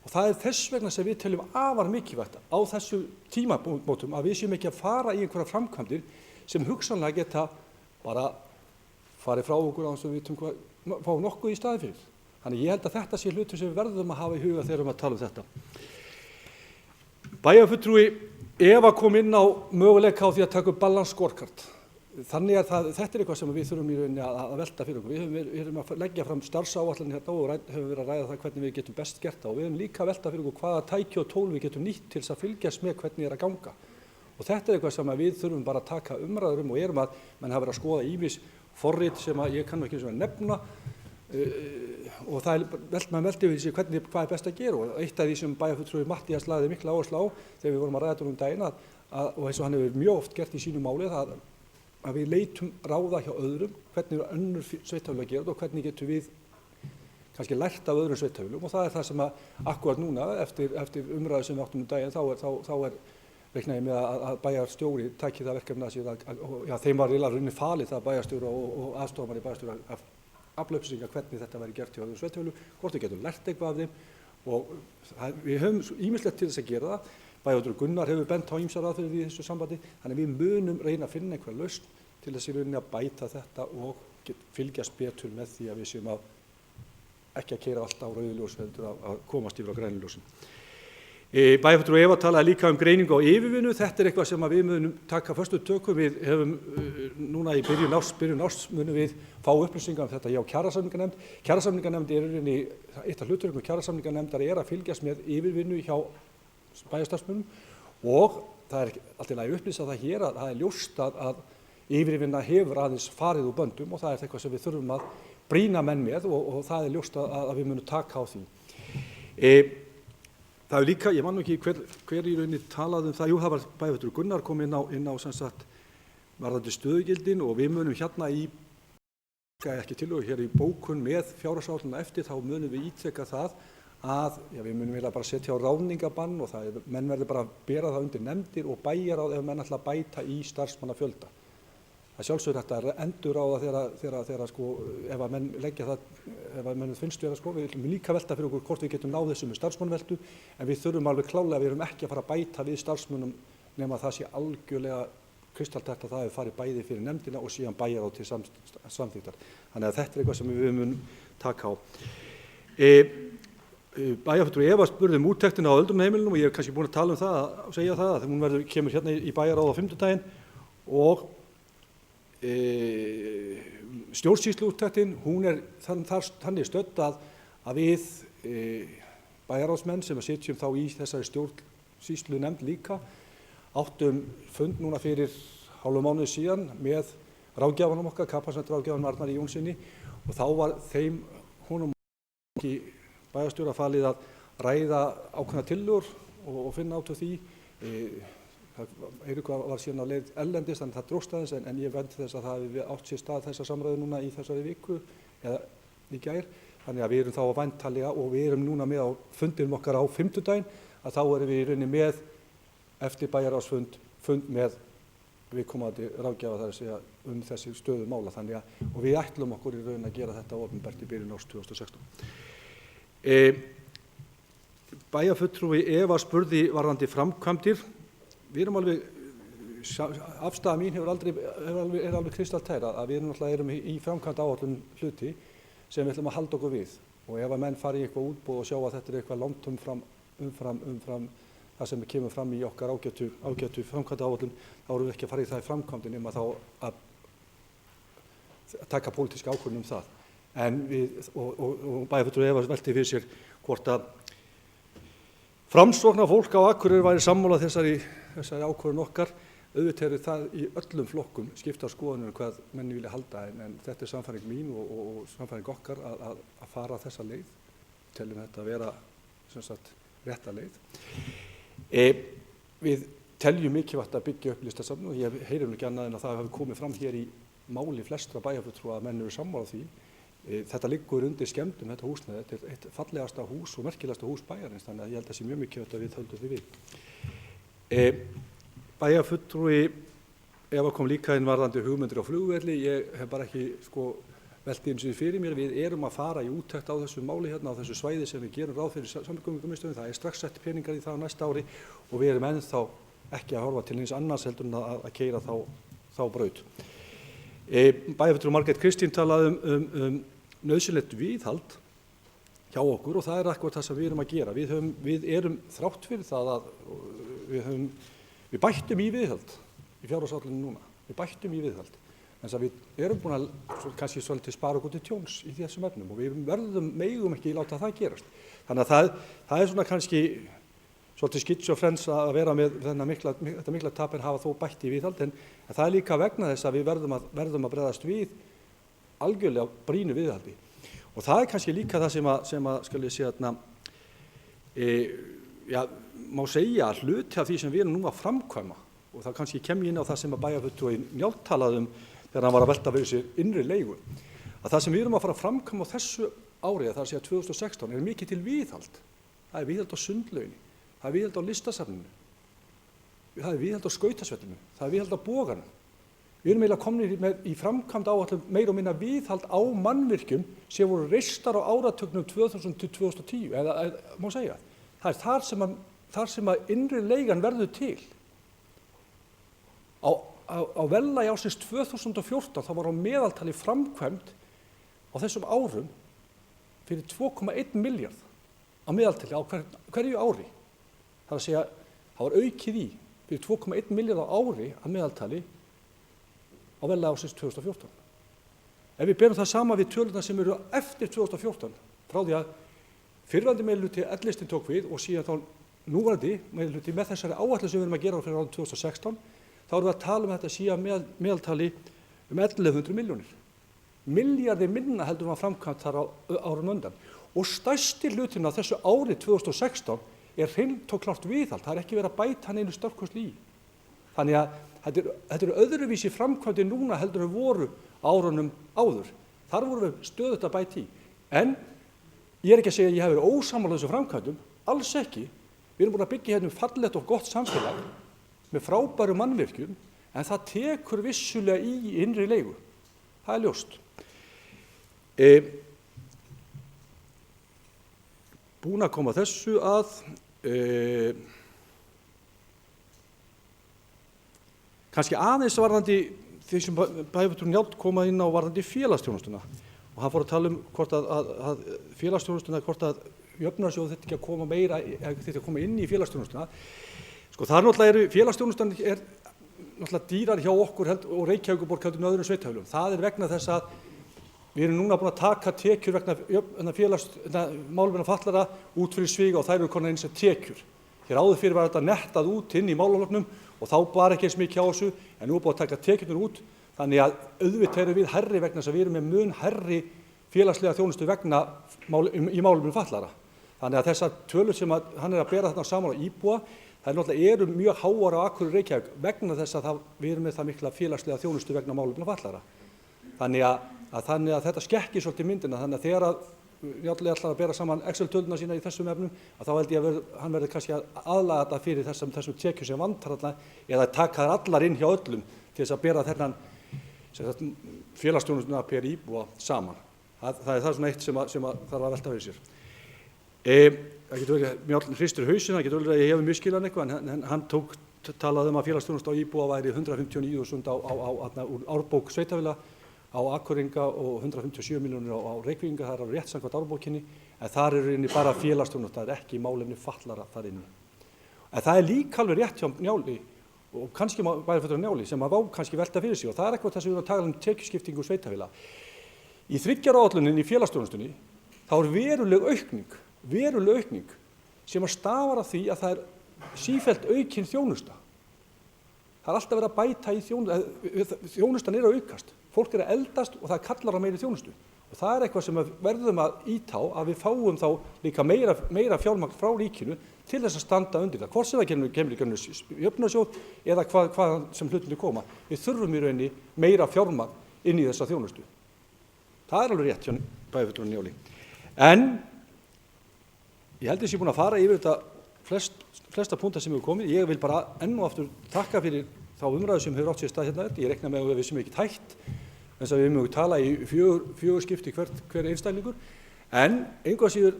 Og það er þess vegna sem við teljum afar mikilvægt á þessu tímamótum að við séum ekki að fara í einhverja framkvæmdir sem hugsanlega geta bara farið frá okkur á þess að við vitum hvað fá nokkuð í staði fyrir. Þannig ég held að þetta sé hlutur sem við verðum að hafa í huga þegar við erum að tala um þetta. Bæjarfulltrúi Eva kom inn á möguleika á því að taka upp balance scorecard. Þannig að þetta er eitthvað sem við þurfum í rauninni að velta fyrir okkur. Við erum að leggja fram starfsáætlanir hérna og höfum verið að ræða það hvernig við getum best gert það og við höfum líka að velta fyrir okkur hvaða tæki og tól við getum nýtt til þess að fylgjast með hvernig er að ganga. Og þetta er eitthvað sem við þurfum bara að taka umræður og erum að menn hafa verið að skoða ýmis forrit sem ég kann ekki nefna og það er maður velti við þessi hvað er best að gera og eitt af því sem bæjarfulltrúi Matthías lagði mikla áherslu á þegar við vorum að ræða daginn og eins og hann hefur mjög oft gert í sínu máli að við leitum ráða hjá öðrum hvernig önnur sveitarfélög að gera þetta og hvernig getum við kannski lært af öðrum sveitarfélögum og það er það sem að akkúrat núna eftir umræðu sem við áttum daginn þá er reiknaði með að bæjarstjóri tæki það verkefni að sér þeim var rauninni falið það bæjarstjóra og aðstoðarmanni bæjarstjóra að afla upplýsingar hvernig þetta væri gert hjá öðrum sveitarfélögum, hvort við getum lært eitthvað af þeim og við höfum ýmislegt til þess að gera það. Bæjarstjóri Gunnar hefur bent á ýmsar aðferðir í þessu sambandi, þannig að við munum reyna að finna einhver lausn til þess í rauninni að bæta þetta og fylgjast betur með því að við séum ekki að keyra allt á rauðu ljós heldur að komast yfir á grænu ljósin. Bæjarfulltrúi Eva talaði líka greiningu á yfirvinnu. Þetta eitthvað sem við munum taka föstu tökum. Við hefum núna í byrjun árs munum við fá upplýsingar þetta hjá kjarasamninganefnd. Kjarasamninganefnd eitt af hlutverkum kjarasamninganefndar að fylgjast með yfirvinnu hjá bæjarstarfsmönnum og það allt í lagi upplýsa það hér að það ljóst að yfirvinna hefur aðeins farið úr böndum og það eitthvað sem við þurfum að brýna menn með og það ljóst að við munum taka á því. Það líka, ég man nú ekki hver í rauninni talaði það, það var bæjarfulltrúi Gunnar kom inn á sem sagt varðandi stöðugildin og við munum hérna ekki tillögu hér í bókun með fjárhagsáætlunina eftir þá munum við ítrekka það að við munum vilja bara setja á ráðningabann og menn verður bara að bera það undir nefndir og bæjarráð ef menn ætla að bæta í starfsmannafjölda. Það sjálfsögur þetta endurráða þegar sko, ef að menn leggja það, ef að menn finnst vera sko, við viljum líka velta fyrir okkur hvort við getum náð þessu með starfsmannaveldu, en við þurfum alveg klálega, við erum ekki að fara að bæta við starfsmönnum nema það sé algjörlega kristaltært að það hefur farið bæði fyrir nefndina og síðan bæjarráð til samþykktar. Þannig að þetta eitthvað sem við munum taka á. Bæjarfulltrúi Eva spurði úttektina á öldrunarheimilunum og ég hef kannski búin að tala það og segja það að hún kemur hérna í bæjarráð á fimmtudaginn og stjórnsýsluúttektin, hún þannig stödd að við bæjarráðsmenn sem sitjum þá í þessari stjórnsýslunefnd líka áttum fund núna fyrir hálfum mánuði síðan með ráðgjafanum okkar, kapasnættráðgjafanum Arnari Jónssoni og þá var honum ekki bæjarstjóra falið að ræða ákveðnar tillögur og finna át á því. Eiríkur var síðan á leið erlendis þannig það dróst aðeins en ég veit þess að það hefði átt sér stað þessa samræðu núna í þessari viku eða í gær. Þannig að við erum þá á væntanlega og við erum núna með á fundinum okkar á fimmtudaginn að þá erum við í rauninni með eftir bæjarráðsfund með viðkomandi ráðgjafa þar að segja þessi stöðu mála þannig að og við ætlum okkur í rauninni að gera þetta opinbert í byrjun árs 2016. Bæjarfulltrúi Eva spurði varðandi framkvæmdir. Við erum alveg, afstaða mín er alveg kristaltær að við erum í framkvæmdaáætlun hluti sem við ætlum að halda okkur við og ef að menn fari í eitthvað útboð og sjá að þetta eitthvað langt umfram það sem kemur fram í okkar ágætu framkvæmdaáætlun þá erum við ekki að fara í það í framkvæmdin nema þá að taka pólitíska ákvörðun það. En og bæjarfulltrúi Eva velti fyrir sér hvort að Framsóknarfólk á Akureyri væri sammála þessari ákvörðun okkar. Auðvitað það í öllum flokkum skipta skoðunum hvað menn vilja halda en þetta sannfæring mín og sannfæring okkar að fara þessa leið. Teljum þetta að vera sem sagt rétta leið. Við teljum mikilvægt að byggja upp listasafn og ég heyri ekki annað en að það hafi komið fram hér í máli flestra bæjarfulltrúa að menn eru sammála því. Þetta liggur undir skemmdum þetta húsnæði, þetta er eitt fallegasta hús og merkilegasta hús bæjarins þannig að ég held að það sé mjög mikilvægt að við höldum því við. Bæjarfulltrúi Eva kom líka inn varðandi hugmyndir á flugvelli, ég hef bara ekki velt eins og fyrir mér, við erum að fara í úttekt á þessu máli hérna á þessu svæði sem við gerum ráð fyrir samgöngumiðstöðinni, það er strax sett peningar í það á næsta ári og við erum ennþá ekki að horfa til eins annars heldur en að keyra þá braut. Bæjarfulltrúi Margrét Kristín talaði nauðsynlegt viðhald hjá okkur og það er akkurat það sem við erum að gera. Við erum þrátt fyrir það að við bættum í viðhald í fjárhagsáætluninni núna. Við bættum í viðhald. Þannig að við erum búin að kannski svolítið spara okkur til tjóns í þessum efnum og við megum ekki láta það gerast. Þannig að það er svona kannski svolítið skitsofrens að vera með þetta mikla tap en hafa þó bætt í viðhald en það er líka vegna þess að við verðum að bregðast við algjörlega brýnu viðhaldi. Og það er kannski líka það sem að skal ég segja má segja að hluti af því sem við erum nú að framkvæma og það kannski kem ég inn á það sem að bæjarfulltrúi Njáll talaði þegar hann var að velta fyrir sér innri leigu að það sem við erum að fara að framkvæma á þessu ári það er að segja 2016 er mikið til viðhald. Það er viðhald á Sundlauginni, það er viðhald á Listasafninu það er viðhald á skautasvettinu, það er viðhald á boganum. Við erum eiginlega komnir í framkvæmd áætlun meira og minna viðhald á mannvirkjum sem voru reistar á áratugnum 2000 til 2010, eða má segja. Það er þar sem að innri leigan verður til. Á verðlagi ársins 2014 þá var á meðaltali framkvæmd á þessum árum fyrir 2,1 milljarð á meðaltali á hverju ári. Það er að segja, það var aukið í fyrir 2,1 milljarð á ári að meðaltali á verðlagi ársins 2014. Ef við berum það sama við tölurnar sem eru eftir 2014, frá því að fyrrverandi meirihluti L-listinn tók við og síðan þá núverandi meirihluti með þessari áætlun sem við erum að gera fyrir árið 2016, þá erum við að tala um þetta síðan meðaltali 1100 milljónir. Milljarði minna heldur var framkvæmt þar á árun undan. Og stærsti hlutin á þessu ári 2016 er hreint og klárt viðhald. Það er ekki verið að bæta hann einu stórkostli í. Þannig að þetta eru öðruvísi framkvæmdi núna heldur en voru árunum áður. Þar voru við stöðugt að bæta í. En ég er ekki að segja að ég hef verið ósammála þessu framkvæmdum, alls ekki. Við erum búin að byggja hérna fallegt og gott samfélag með frábæru mannvirkjum, en það tekur vissulega í innri leigu. Það er ljóst. Búin að koma þessu að kannski aðeins varðandi því sem bæjarfulltrúinn Njáll koma inn á varðandi félagsþjónustuna og hann fór að tala um hvort að félagsþjónustuna, hvort að jöfnunarsjóður þetta ekki að koma meira, þetta að koma inn í félagsþjónustuna. Sko það náttúrulega félagsþjónustan er náttúrulega dýrar hjá okkur og Reykjavíkurborg heldur með öðrum sveitarfélögum. Það er vegna þess að við erum núna búin að taka tekjur vegna málefna fatlaðra út fyrir sviga og þær eru konar eins og tekjur. Hér áður fyrir var þetta nettað út inn í málaflokknum og þá var ekki eins mikið á þessu, en nú er búin að taka tekjurnar út, þannig að auðvitað erum við hærri vegna þess að við erum með mun hærri félagslega þjónustu vegna í málefnum fatlaðra. Þannig að þessar tölur sem hann er að bera þarna saman á íbúa, það náttúrulega eru mjög háar á Akureyri Reykjavík vegna þess að við erum með það mikla félagslega þjónustu vegna málefna fatlaðra. Þannig að þetta skekkir svolítið myndina, þannig að þegar að Njáll ætlar að bera saman Excel-töluna sína í þessum efnum, að þá held ég að hann verði kannski að aðlaga þetta fyrir þessum tekjum sem vantar alltaf, eða taka þær allar inn hjá öllum til þess að bera þennan félagsþjónustuna per íbúa saman. Það er það svona eitt sem þarf að velta fyrir sér. Það getur verið, Njáll hristir hausinn, það getur verið að ég hef misskilað eitthvað, en hann talaði um að félagsþjónusta á íbúa væri 159.000 úr árbók sveitarfélaga á Akureyringa og 157 milljónir á Reykvíkinga, það er rétt samkvæmt árbókinni, en þar eru inni bara félagsþjónusta, það er ekki málefni fatlaðra þar inni. En það er líka alveg rétt hjá Njáli, og kannski bæjarfulltrúa Njáli, sem að kannski velta fyrir sig, og það er eitthvað þess að við erum að tala um tekjuskiptingu sveitarfélaga. Í 3 ára áætluninni í félagsþjónustunni, þá er veruleg aukning sem að stafar af því að það er sífellt aukin þjónusta. Það er alltaf verið að bæta í þjónustan er að aukast. Fólk er að eldast og það kallar á meiri þjónustu. Og það er eitthvað sem við verðum að ýta á, að við fáum þá líka meira fjármagn frá ríkinu til þess að standa undir það. Hvort sem það kemur í gegnum jöfnunarsjóð eða hvað sem hlutinni koma. Við þurfum í rauninni meira fjármagn inn í þessa þjónustu. Það er alveg rétt hjá bæjarfulltrúa Njáli. En ég held að ég sé búin að fara yfir þetta flesta púnta sem hefur komið. Ég vil bara enn og aftur þakka fyrir þá umræðu sem hefur átt sér stað hérna. Ég reikna með að við sem ekki hætt, eins að við mögum tala í fjögur skipti hver einstaklingur. En engu að síður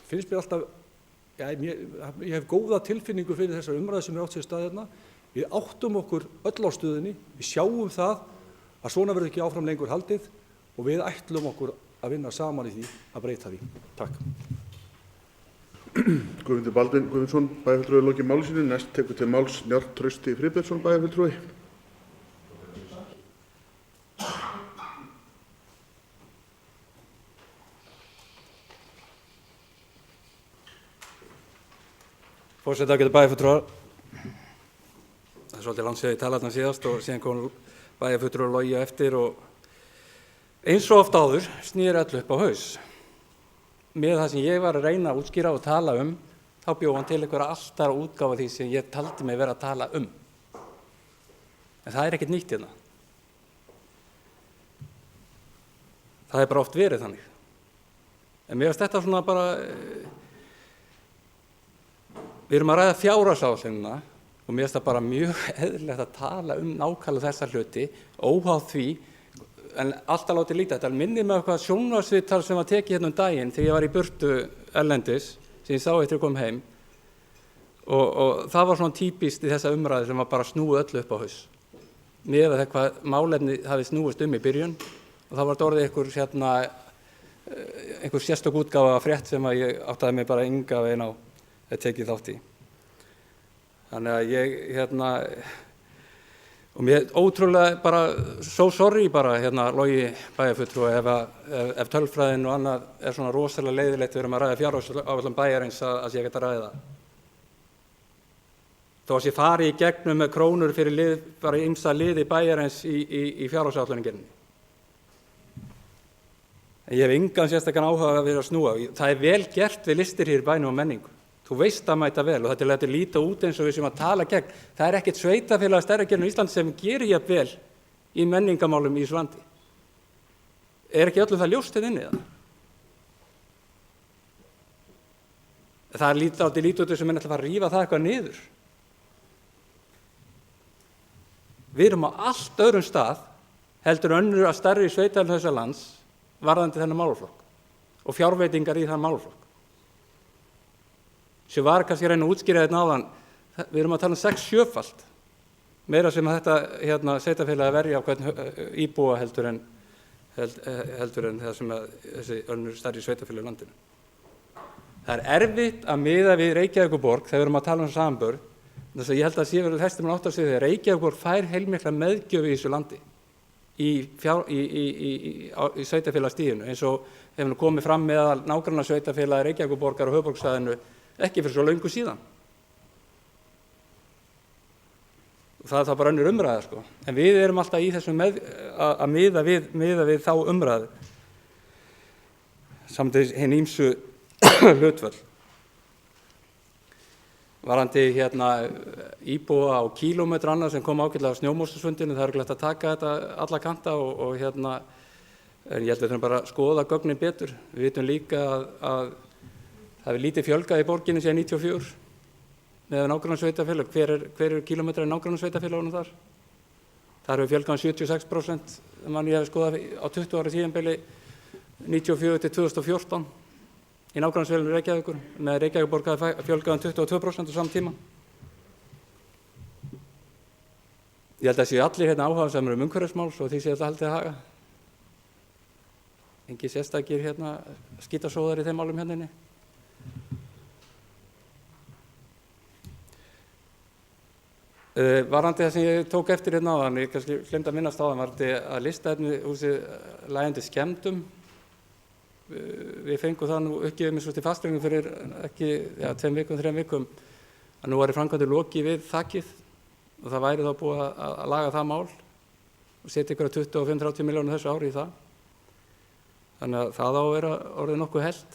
finnst mér alltaf, ég hef góða tilfinningu fyrir þessar umræðu sem hefur átt sér stað hérna. Við áttum okkur öll á stöðunni, við sjáum það að svona verður ekki áfram lengur haldið og við ætlum okkur að vinna saman í því að breyta því. Takk. Guðmundur Baldvin Guðmundsson, bæjarfulltrúi, lokið máli sínu. Næst tekur til máls Njáll Trausti Friðbertsson, bæjarfulltrúi. Forseti ágætu bæjarfulltrúar. Það er svolítið langt síðan ég talaði þarna síðast og síðan kom bæjarfulltrúar Logi eftir og eins og oft áður snýr öllu upp á haus. Með það sem ég var að reyna að útskýra og tala þá bjó hann til einhverja alltaf útgáfa því sem ég taldi mig vera að tala En það er ekkert nýtt hérna. Það er bara oft verið þannig. En mér finnst þetta svona bara, við erum að ræða fjárhagsáætlunina og mér finnst það bara mjög eðlilegt að tala nákvæmlega þessa hluti, óháð því, en alltaf látið líta. Þetta minnir mig eitthvað sjónvarpsviðtal sem var tekið hérna daginn þegar ég var í burtu erlendis, sem ég sá eftir að koma heim, og það var svona típist í þessa umræðu sem var bara snúið öllu upp á haus. Með að eitthvað málefni hafi snúist í byrjun, og það var orðið einhver sérstök útgáfa frétt sem að ég áttaði mig bara enga veginn á að tekið þátt í. Þannig að ég, og mér ótrúlega bara, so sorry bara, Logi bæjarfulltrúi, ef tölfræðin og annað svona rosalega leiðilegt við erum að ræða fjárhagsáætlun bæjarins að sé ekkert að ræða það. Þó að sé fari í gegnum með krónur fyrir bara ýmsa liði bæjarins í fjárhagsáætluninni. Ég hef engan sérstakann áhuga að vera að snúa. Það er vel gert við listir hér í bænum og menningu. Þú veist að mæta vel og þetta er lætur líta út eins og við sem að tala gegn. Það er ekkert sveitafélag stærra gerðin í Íslandi sem gerir jafn vel í menningamálum í þessu landi. Er ekki öllu það ljóst hérna inni það? Það er lítið út sem menn ætla að fara að rífa það eitthvað niður. Við erum á allt öðrum stað heldur önnur að stærri sveitafélag þessa lands varðandi þennan málaflokk og fjárveitingar í þann málaflokk. Sem var kannski að reyna að útskýra þetta áðan, við erum að tala 6-7-falt meira sem að þetta sveitarfélagi verja á hvern íbúa heldur en það sem að þessi önnur stærri sveitarfélagi í landinu. Það er erfitt að miða við Reykjavíkurborg þegar við erum að tala samanburð, þess að ég held að sé verið hæstum átt að segja þegar Reykjavíkurborg fær heilmikla meðgjöf í þessu landi í sveitarfélagastiginu, eins og hefur komið fram meðal nágrannasveitarfélagi Reykjavíkurborgar og höfuðborgarsvæðinu ekki fyrir svo löngu síðan. Og það er bara önnur umræða, sko. En við erum alltaf í þessum að miða við þá umræðu samt hinn ýmsu hlutföll. Varandi íbúa á kílómetra annað sem kom ágætlega á snjómóstusfundinu, það er glætt að taka þetta alla kanta og en ég held að við þurfum bara að skoða gögnin betur. Við vitum líka að það hefur lítið fjölgað í borginni síðan 1994 með nágrannasveitarfélög. Hver er kílómetrar í nágrannasveitarfélögunum þar? Þar hefur fjölgað 76%, mann ég hef skoðað á 20 ára tímabili 1994 til 2014 í nágrannasveitarfélögum Reykjavíkur, með Reykjavíkurborg hafi fjölgað 22% á saman tíma. Ég held að séu allir áhugasamir umhverfismál og því sé þetta haldið að haga. Engi sérstakir skítasóðar í þeim málum inni. Varandi það sem ég tók eftir áðan, ég kannski gleymdi að minnast áðan, varandi að listaefni húsið lægjandi skemmdum. Við fengum það nú uppgefið með svo til fastreikning fyrir ekki 2-3 vikum að nú væri framkvæmdur lokið við þakið og það væri þá búið að laga það mál og setja ykkur 25-30 milljónir þessu ári í það. Þannig að það á að vera orðið nokkuð hellt.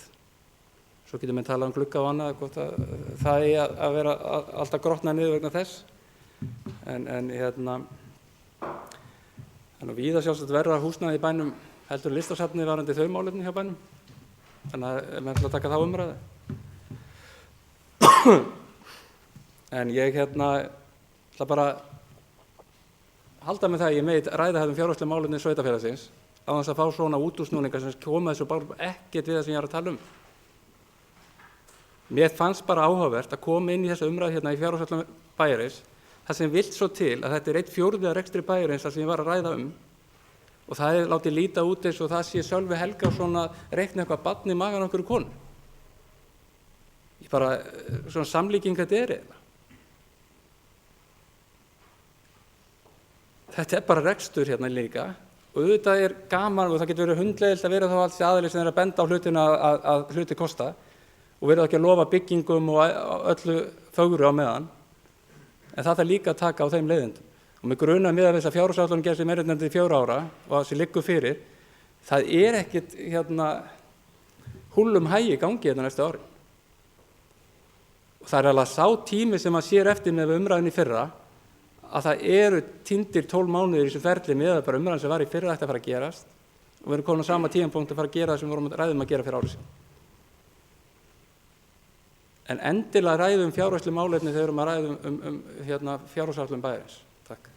Svo getur menn talað glugga og annað, hvort að það eigi að vera alltaf grotnað niður vegna þess. En víða sjálfsagt verra húsnæði í bænum heldur listasafnið varandi þau málefni hjá bænum. Þannig að menn ætla að taka þá umræðu. En ég ætla bara að halda með það að ég megi ræða fjárhagsleg málefni sveitarfélagsins á þess að fá svona útúrsnúningar sem koma þessu bara ekkert við það sem ég er að tala um. Mér fannst bara áhugavert að koma inn í þessa umræðu í fjárhagsáætlun bæjarins, það sem vill svo til að þetta er 1/4 af rekstri bæjarins sem ég var að ræða um og það er látið líta út eins og það sé Sölvi Helgason að reikna eitthvað barn í magann á einhverju konu. Ég bara, svona samlíking þetta er eiginlega. Þetta er bara rekstur líka og auðvitað er gaman og það getur verið hundleiðilt að vera þá alls aðili sem er að benda á hlutina að hluti kosta og verið ekki að lofa byggingum og öllu fögru á meðan. En það þarf líka að taka á þeim leiðindum. Og mig grunar með að þess að fjárhagsáætlun gerð sem er í 4 ára og það sem liggur fyrir, það er ekkert húllum hægi í gangi næstu ári. Og það er alveg sá tími sem maður sér eftir með umræðin í fyrra að það eru týndir 12 mánuðir í þessu ferli með bara umræðin sem var í fyrra ætti að fara að gerast og við erum komin á sama tímapunkt að fara að gera það sem við vorum ræðum að gera fyrir árið síðan. en endilega ræðum fjárhagsleg málefni þegar við erum að ræða fjárhagsáætlun bæjarins. Takk.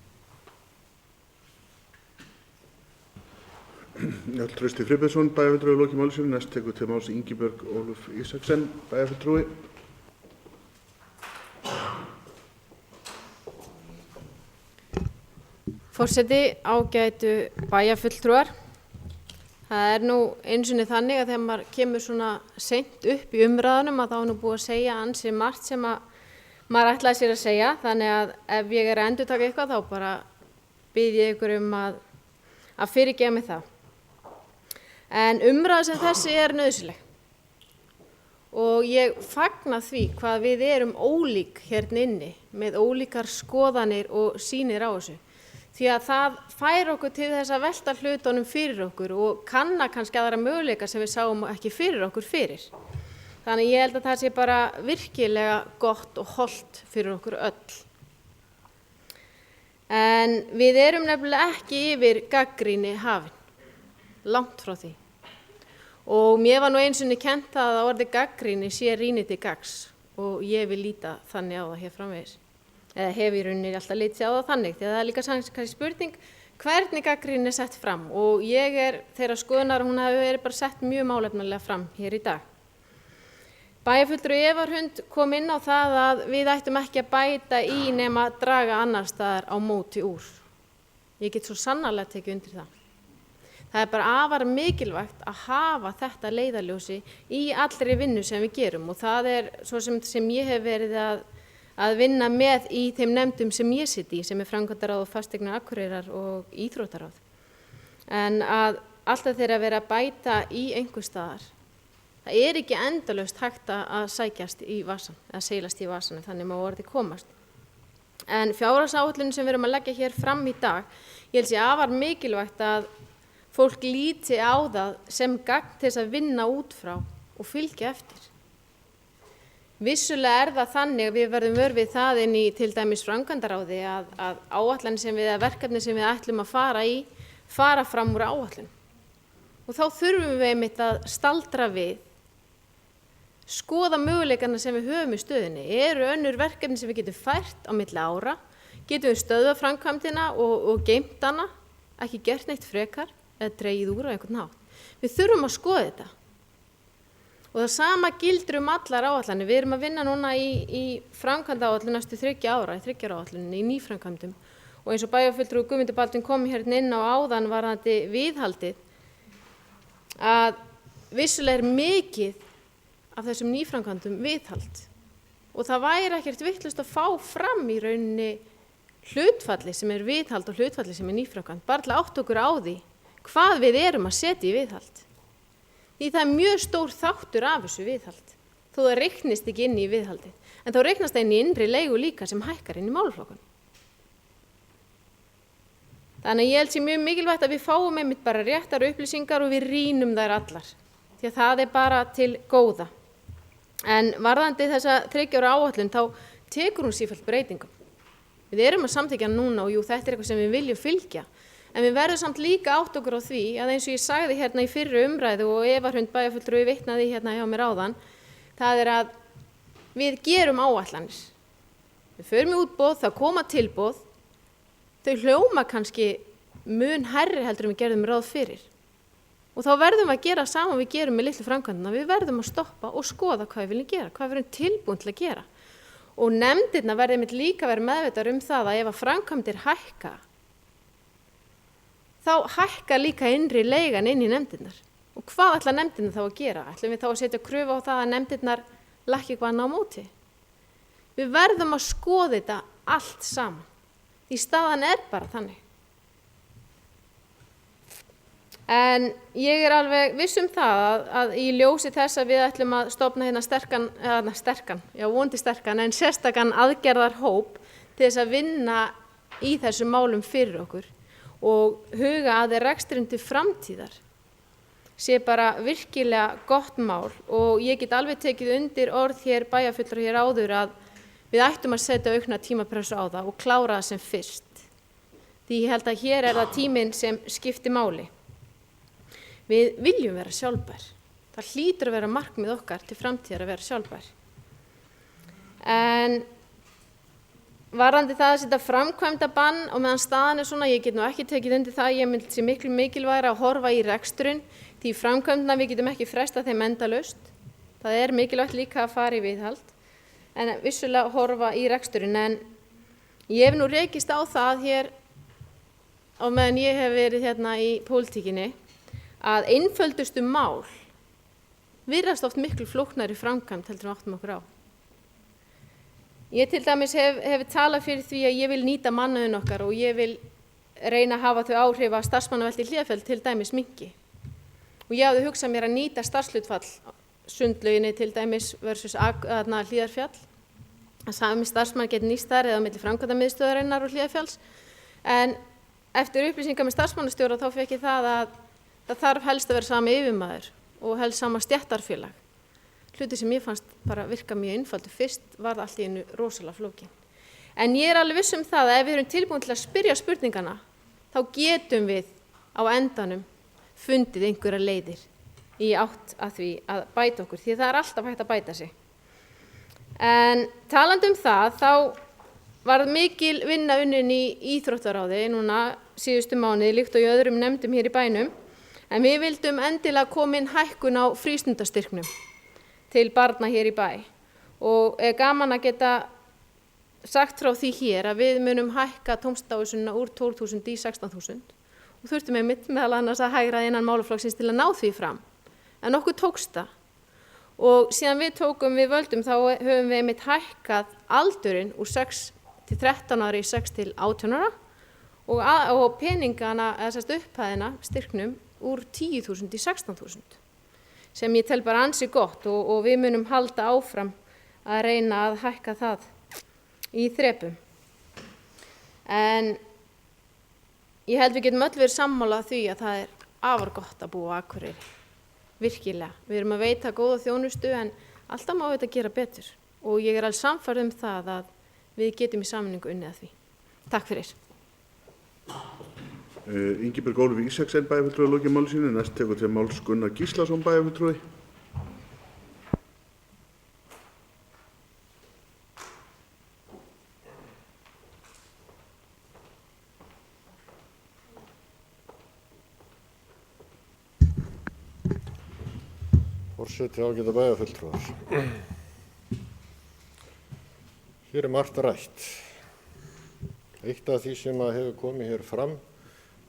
Jarl Trausti Friðbertsson, bæjarfulltrúi, lokið máli sínu. Næst tekur til máls Ingibjörg Ólöf Ísaksen, bæjarfulltrúi. Forseti, ágætu bæjarfulltrúar. Það nú einu sinni þannig að þegar maður kemur svona seint upp í umræðunum að þá nú búið að segja ansi margt sem að maður ætlaði sér að segja. Þannig að ef ég að endurtaka eitthvað þá bara bið ég ykkur að fyrirgefa mig það. En umræða sem þessi nauðsynleg. Og ég fagna því hvað við erum ólík hérna inni með ólíkar skoðanir og sýnir á þessu. Því að það fær okkur til þess að velta hlutunum fyrir okkur og kanna kannski aðra möguleika sem við sáum ekki fyrir okkur fyrir. Þannig ég held að það sé bara virkilega gott og hollt fyrir okkur öll. En við erum nefnilega ekki yfir gagnrýni hafin, langt frá því. Og mér var nú einu sinni kennt að orðið gagnrýni sé rýni til gagns og ég vil líta þannig á það hér framvegis. Eða hef í rauninni alltaf litið á það þannig, því að það líka kannski spurning hvernig gagnrýnin sett fram og ég þeirra skoðunar að hún hafi verið bara sett mjög málefnalega fram hér í dag. Bæjarfulltrúi Eva Hrund kom inn á það að við ættum ekki að bæta í nema að draga annar staðar á móti úr. Ég get svo sannarlega tekið undir það. Það bara afar mikilvægt að hafa þetta leiðarljósi í allri vinnu sem við gerum og það svo sem ég hef verið að vinna með í þeim nefndum sem ég sit í, sem framkvæmdaráð og fasteigna Akureyrar og íþróttaráð. En að alltaf þeirra vera að bæta í einhver staðar, það ekki endalaust hægt að sækjast í vasan, eða seilast í vasanum, þannig má orðið komast. En fjárhagsáætlunin sem við erum að leggja hér fram í dag, ég held sé afar mikilvægt að fólk líti á það sem gagn til þess að vinna út frá og fylgja eftir. Vissulega það þannig að við verðum vör við það inn í til dæmis framkvæmdaráði að áætlanir sem við, verkefni sem við ætlum að fara fram úr áætlun. Og þá þurfum við einmitt að staldra við, skoða möguleikana sem við höfum í stöðunni. Eru önnur verkefni sem við getum fært á milli ára, getum við stöðvað framkvæmdina og geymt hana, ekki gert neitt frekar eða dregið úr á einhvern hátt. Við þurfum að skoða þetta. Og það sama gildir allar áætlanir. Við erum að vinna núna í framkvæmdaáætlun næstu 3 ára, í 3 ára áætluninni, í nýframkvæmdum. Og eins og bæjarfulltrúi Guðmundur Baldvin kom hérna inn á áðan varðandi viðhaldið, að vissulega mikið af þessum nýframkvæmdum viðhald. Og það væri ekkert vitlaust að fá fram í rauninni hlutfalli sem viðhald og hlutfalli sem nýframkvæmd, bara til að átta okkur á því hvað við erum að setja í viðhald. Því það mjög stór þáttur af þessu viðhald, þó það reiknist ekki inn í viðhaldið. En þá reiknast það inn í innri leigu líka sem hækkar inn í málaflokkunum. Þannig að ég held sé mjög mikilvægt að við fáum einmitt bara réttar upplýsingar og við rýnum þær allar. Því að það bara til góða. En varðandi þessa 3 ára áætlun þá tekur hún sífellt breytingum. Við erum að samþykkja núna og jú, þetta eitthvað sem við viljum fylgja. En við verðum samt líka átt okkur á því að eins og ég sagði hérna í fyrri umræðu og Eva Hrund bæjarfulltrúi vitnaði hérna hjá mér áðan, það að við gerum áætlanir. Við förum í útboð, það koma tilboð, þau hljóma kannski mun hærri heldur en við gerðum ráð fyrir. Og þá verðum við að gera saman við gerum með litlu framkvæmdina, við verðum að stoppa og skoða hvað við viljum gera, hvað við erum tilbúin til að gera. Og nefndirnar verði einmitt líka verið meðvitaðar það að ef að framkvæmdir hækka, þá hækkar líka innri leigan inn í nefndirnar. Og hvað ætla nefndirnar þá að gera? Ætlum við þá að setja kröfu á það að nefndirnar lækki eitthvað annað á móti? Við verðum að skoða þetta allt saman. Því staðan bara þannig. En ég alveg viss það að í ljósi þess að við ætlum að stofna hérna vonandi sterkan en sérstakan aðgerðarhóp til þess að vinna í þessum málum fyrir okkur og huga að rekstrinum til framtíðar sé bara virkilega gott mál og ég get alveg tekið undir orð hér bæjarfulltrúa hér áður að við ættum að setja aukna tímapressu á það og klára það sem fyrst. Því ég held að hér það tíminn sem skiptir máli. Við viljum vera sjálfbær. Það hlýtur að vera markmið okkar til framtíðar að vera sjálfbær. En varðandi það að setja framkvæmda bann og meðan staðan er svona, ég get nú ekki tekið undir það, ég myndi sé miklu mikilvægara að horfa í reksturinn, því framkvæmdina við getum ekki frestað þeim endalaust. Það er mikilvægt líka að fara í viðhald, en vissulega horfa í reksturinn. En ég hef nú rekist á það hér á meðan ég hef verið hérna í pólitíkinni, að einföldustu mál virðast oft miklu flóknari framkvæmd heldur en áttum okkur á. Ég til dæmis hef talað fyrir því að ég vil nýta mannauðinn okkar og ég vil reyna að hafa þau áhrif að starfsmannavelti í Hlíðarfjalli til dæmis minnki. Og ég hafði hugsað mér að nýta starfshlutfall sundlauginni til dæmis versus Hlíðarfjall. Að sami starfsmann geti nýst þar eða á milli framkvæmdamiðstöðvarinnar og Hlíðarfjalls. En eftir upplýsingar með starfsmannastjóra þá fékk ég það að það þarf helst að vera sami yfirmaður og helst sama stéttarfélag. Hluti sem ég fannst bara virka mjög einfaldur fyrst var allt í einu rosalega flókin. En ég er alveg viss það að ef við erum tilbúin til að spyrja spurningana, þá getum við á endanum fundið einhverja leiðir í átt að því að bæta okkur, því það er alltaf hægt að bæta sig. En talandi það, þá var mikil vinna unnin í íþróttaráði núna síðustu mánuði, líkt og í öðrum nefndum hér í bænum, en við vildum endilega koma inn hækkun á frístundastyrknum til barna hér í bæ og er gaman að geta sagt frá því hér að við munum hækka tómstundahúsuna úr 12.000 í 16.000 og þurftum meðal annars að hægra innan málaflokksins til að ná því fram. En okkur tókst það og síðan við völdum þá höfum við hækkað aldurinn úr 6 til 13 ára í 6 til 18 ára og peningana, eða upphæðina, styrknum úr 10.000 í 16.000. Sem ég tel bara ansi gott og við munum halda áfram að reyna að hækka það í þrepum. En ég held við getum öll verið sammála því að það er afar gott að búa á Akureyri. Virkilega. Við erum að veita góða þjónustu en alltaf má þetta gera betur. Og ég er alveg sannfærð það að við getum í sameiningu unnið að því. Takk fyrir. Ingibjörg Ólöf Ísaksen bæjarfulltrúi lokið máli sínu, næst tekur til máls Gunnar Gíslason bæjarfulltrúi. Forseti, ágæta bæjarfulltrúar. Hér margt rætt. Eitt af því sem hefur komið hér fram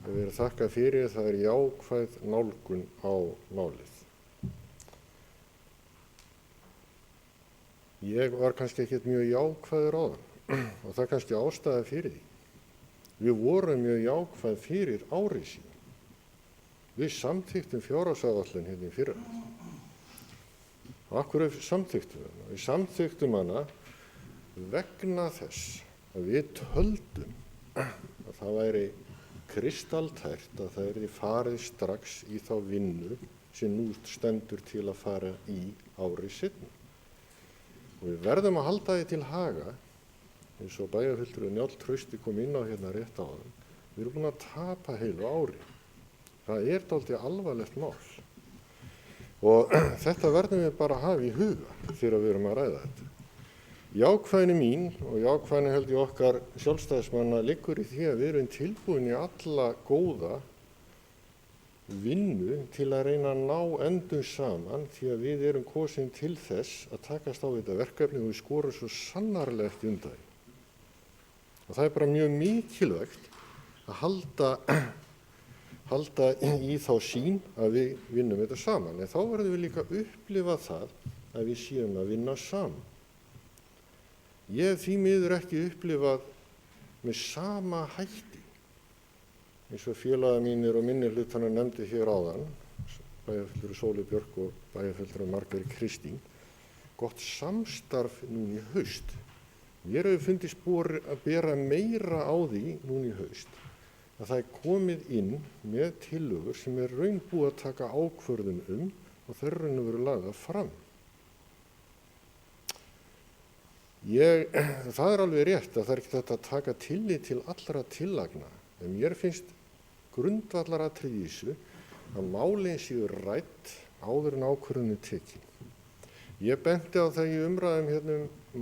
við erum þakkað fyrir, það er jákvæð nálgun á málið. Ég var kannski ekkert mjög jákvæður á það og það er kannski ástæða fyrir því. Við vorum mjög jákvæð fyrir ári síðan. Við samþykktum fjárhagsáætlun hérna í fyrra. Af hverju samþykktum við hana? Við samþykktum hana vegna þess að við töldum að það væri kristaltært að það yrði farið strax í þá vinnu sem nú stendur til að fara í ári seinna. Og við verðum að halda því til haga, eins og bæjarfulltrúi Njáll Trausti kom inn á hérna rétt áðan, við erum búin að tapa heilu ári. Það er dálítið alvarlegt mál. Og þetta verðum við bara að hafa í huga þegar við erum að ræða þetta. Jákvæðni mín og jákvæðni held ég okkar sjálfstæðismanna liggur í því að við erum tilbúin í alla góða vinnu til að reyna að ná endum saman því að við erum kosin til þess að takast á þetta verkefni og við skorum svo sannarlega ekki undan því. Og það er bara mjög mikilvægt að halda í þá sýn að við vinnum þetta saman. En þá verðum við líka að upplifa það að við séum að vinna saman. Ég hef því miður ekki upplifað með sama hætti eins og félagar mínir og minnihlutana nefndi hér áðan, bæjarfulltrúi Sólu Björk og bæjarfulltrúi Margrét Kristín, gott samstarf núna í haust. Mér hefur fundist búið að bera meira á því núna í haust að það er komið inn með tillögur sem er raun búið að taka ákvörðun og þau raun verið lagðar fram. Það er alveg rétt að það er ekki þetta að taka tillit til allra tillagna, en mér finnst grundvallaratriði í þessu að málin séu rædd áður en ákvörðun er tekin. Ég benti á það í umræðum hérna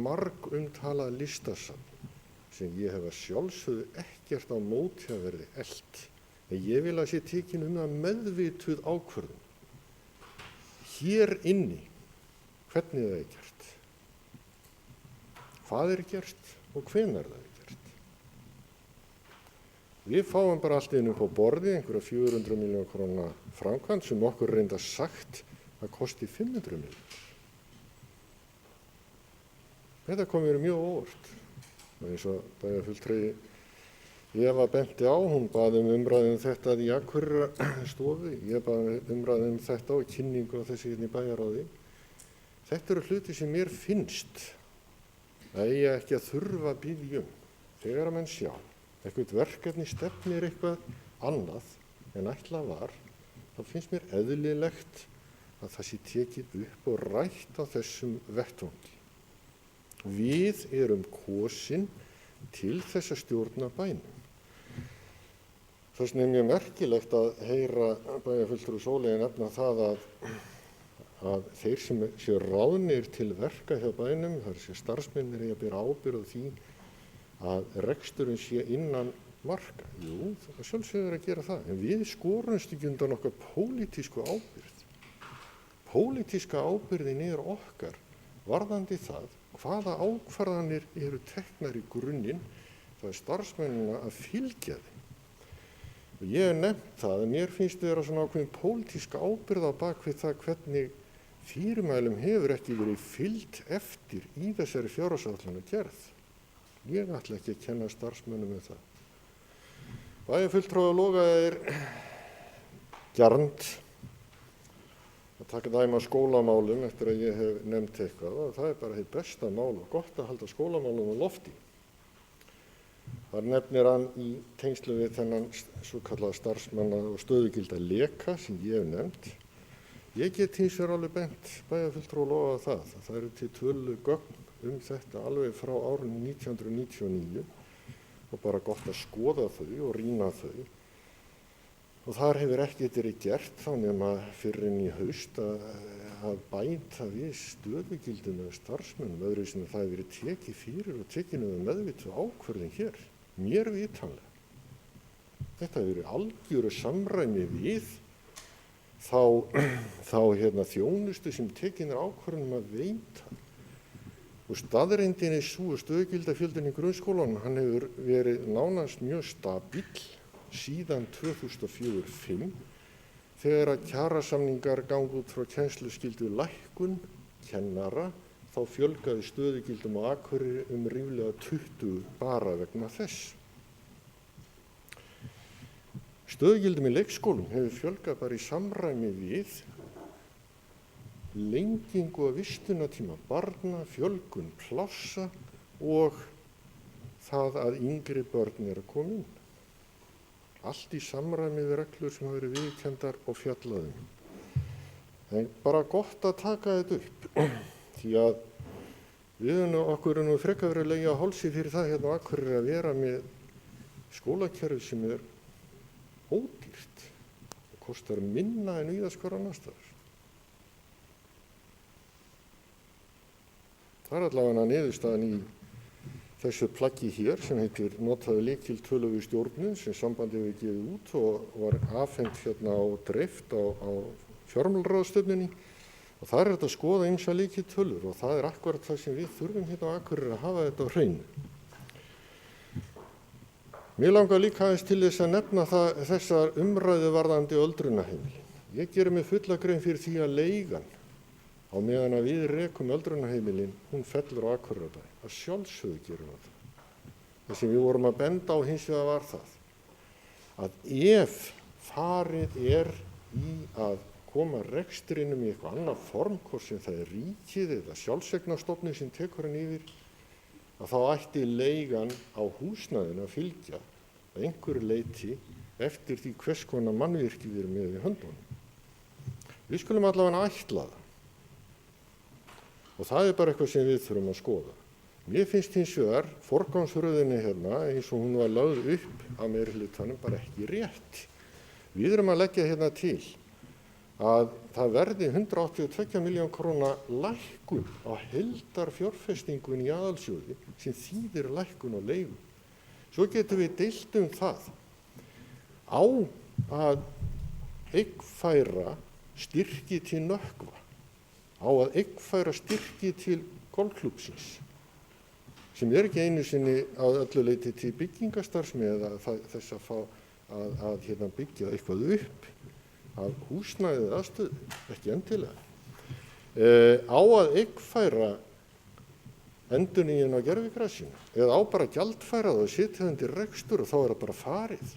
marg umtalað listasafn sem ég hef að sjálfsögðu ekkert á móti að verði elt. En ég vil að sé tekin það meðvituð ákvörðun. Hér inni, hvernig það gert, hvað gert og hvenær það gert. Við fáum bara allt inn upp á borði, einhverja 400 milljóna króna framkvæmd sem okkur reynda sagt að kosti 500 milljónir. Þetta kom mér mjög óvart. Og eins og bæjarfulltrúi Eva benti á, hún baði umræðum þetta í Akureyrarstofu, ég baði umræðum þetta og kynningu á þessi hérna í bæjarráði. Þetta eru hluti sem mér finnst að ég ekki að þurfa að biðja þegar að menn sjá. Eitthvað verkefni stefnir eitthvað annað en ætlað var, þá finnst mér eðlilegt að það sé tekið upp og rætt á þessum vettvangi. Við erum kosin til þess að stjórna bænum. Þess vegna mjög merkilegt að heyra bæjarfulltrúa Sóleyju nefna það að þeir sem séu ráðnir til verka hjá bænum, þar sé starfsmennir að bera ábyrgð á því að reksturinn sé innan marka. Jú, það sjálfsögður að gera það, en við skorumst ekki undan okkar pólitísku ábyrgð. Pólitíska ábyrgðin okkar varðandi það hvaða ákvarðanir eru teknar í grunninn, það starfsmennina að fylgja þeim. Og ég hef nefnt það að mér finnst vera svona ákveðin pólitíska ábyrgð á bakvið það hvernig fyrirmælum hefur ekki verið fylgt eftir í þessari fjárhagsáætlanagerð. Ég ætla ekki að kenna starfsmönnum með það. Bæjarfulltrúa Loga gjarnt að taka dæmi af skólamálum eftir að ég hef nefnt eitthvað og það bara hið besta mál og gott að halda skólamálum á lofti. Þar nefnir hann í tengslu við þennan svo kallaða starfsmanna og stöðugilda leka sem ég hef nefnt. Ég get hins vegar alveg bent bæjarfulltrúa Loga það eru til tölu gögn þetta alveg frá árinu 1999 og bara gott að skoða þau og rýna þau. Og þar hefur ekkert verið gert þá nema fyrr en í haust að bæta við stöðugildum eða starfsmönnum öðru sem það hefur verið tekið fyrir og tekinu meðvituð ákvörðun hér, mér vitanlega. Þetta hefur verið algjöru samræmi við þá þjónustu sem tekin ákvörðun að veita. Og staðreyndin sú að stöðugildafjöldin í grunnskólanum, hann hefur verið nánast mjög stabíll síðan 2004-05 þegar að kjarasamningar gangi út frá kennsluskyldu lækkun kennara þá fjölgaði stöðugildum á Akureyri ríflega 20 bara vegna þess. Stöðugildum í leikskólum hefur fjölgað bara í samræmi við lengingu af vistunartíma barna, fjölgun plássa og það að yngri börn að koma inn. Allt í samræmi við reglur sem hafa verið viðurkenndar og fjallaðum. En bara gott að taka þetta upp, því að okkur er nú frekar verið að leggja á hálsi fyrir það hérna á Akureyri að vera með skólakerfi sem ódýrt og kostar minna en víðast hvar annars staðar. Það allavega niðurstaðan í þessu plaggi hér sem heitir notaðu lykiltölu við stjórnun sem sambandið hefur gefið út og var afhent hérna og dreift á fjármálaráðstefnunni og það þetta að skoða ýmsa lykiltölur og það akkúrat það sem við þurfum hérna á Akureyri að hafa þetta á hreinu. Mér langar líka aðeins til þess að nefna þessar umræðu varðandi öldrunarheimilin. Ég geri mig fulla grein fyrir því að leigan á meðan að við rekum öldrunarheimilin, hún fellur á Akureyrarbæ. Að sjálfsögðu gerum við það. Það sem við vorum að benda á hins vegar var það að ef farið í að koma rekstrinum í eitthvað annað form, hvort sem það ríkið eða sjálfseignarstofnun sem tekur hann yfir, að þá ætti leigan á húsnæðinu að fylgja að einhverju leyti eftir því hvers konar mannvirki við erum með í höndunum. Við skulum allavega ætla það. Og það bara eitthvað sem við þurfum að skoða. Mér finnst hins vegar forgangsröðinni hérna eins og hún var lögð upp af meirihlutanum bara ekki rétt. Við erum að leggja hérna til að það verði 182 miljón króna lækkun á heildarfjárfestingun í aðalsjóði sem þýðir lækkun á leigu. Svo getum við deilt það á að eignfæra styrki til Nökkva, á að eignfæra styrki til golfklúbbsins, sem ekki einu sinni að öllu leyti til byggingastarfsemi eða þess að fá að byggja eitthvað upp af húsnæði eða aðstöðu, ekki endilega. Á að eignfæra endurnýjun á gervigrasinu eða á bara að gjaldfæra það og setja undir rekstur og þá það bara farið.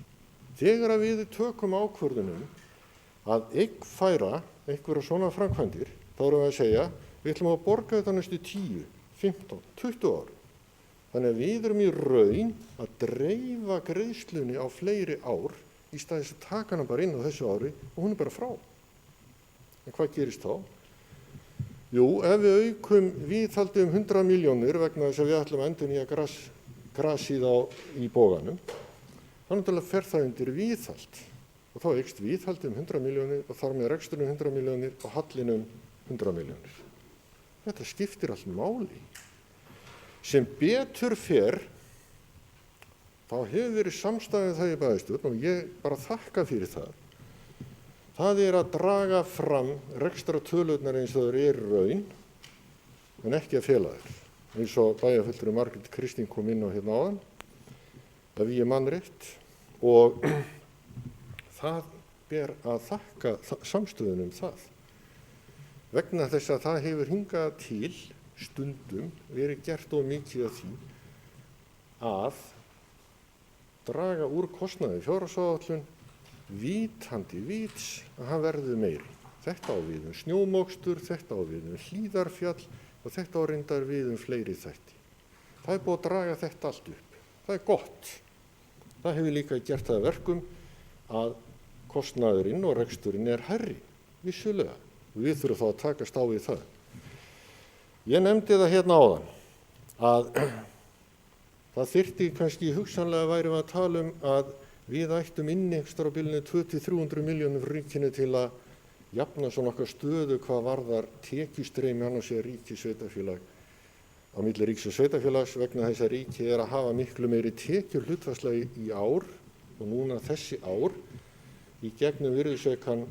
Þegar að við tökum ákvörðunum að eignfæra einhverja svona framkvæmdir, þá erum við að segja við ætlum að borga þetta næstu 10, 15, 20 ári. Þannig að við erum í raun að dreifa greiðslunni á fleiri ár í stað þess að taka hana bara inn á þessu ári og hún bara frá. En hvað gerist þá? Jú, ef við aukum viðhaldi 100 milljónir vegna þess að við ætlum að endurnýja grasið í bóganum, þá náttúrulega fer það undir viðhald og þá eykst viðhaldi 100 milljónir og þar með reksturinn 100 milljónir og hallin 100 milljónir. Þetta skiptir allt máli. Sem betur fer, þá hefur verið samstæðið það í bæjarstjórn og ég bara þakka fyrir það. Það að draga fram rekstratölurnar eins og þeir eru raun, en ekki að fela þeir. Eins og bæjarfulltrúi Margrét Kristín kom inn á hérna áðan, ef ég man rétt, og það ber að þakka samstöðunum það. Vegna þess að það hefur hingað til stundum verið gert of mikið af því að draga úr kostnaði fjárhagsáætlun vitandi vits að hann verður meiri. Þetta á við snjómokstur, þetta á við Hlíðarfjall og þetta á reyndar við fleiri þætti. Það er búið að draga þetta allt upp. Það er gott. Það hefur líka gert það verkum að kostnaðurinn og reksturinn er hærri, vissulega. Við þurfum þá að takast á við það. Ég nefndi það hérna áðan að það þyrfti kannski hugsanlega væri að tala að við ættum innekstra á bilinu 200-300 milljónir fyrir ríkinu til að jafna svona okkar stöðu hvað varðar tekjustreymi annars vegar ríkis-sveitarfélag á milli ríkis og sveitarfélags vegna þess að ríkið að hafa miklu meiri tekjur hlutfallslega í ár og núna þessi ár í gegnum virðisaukann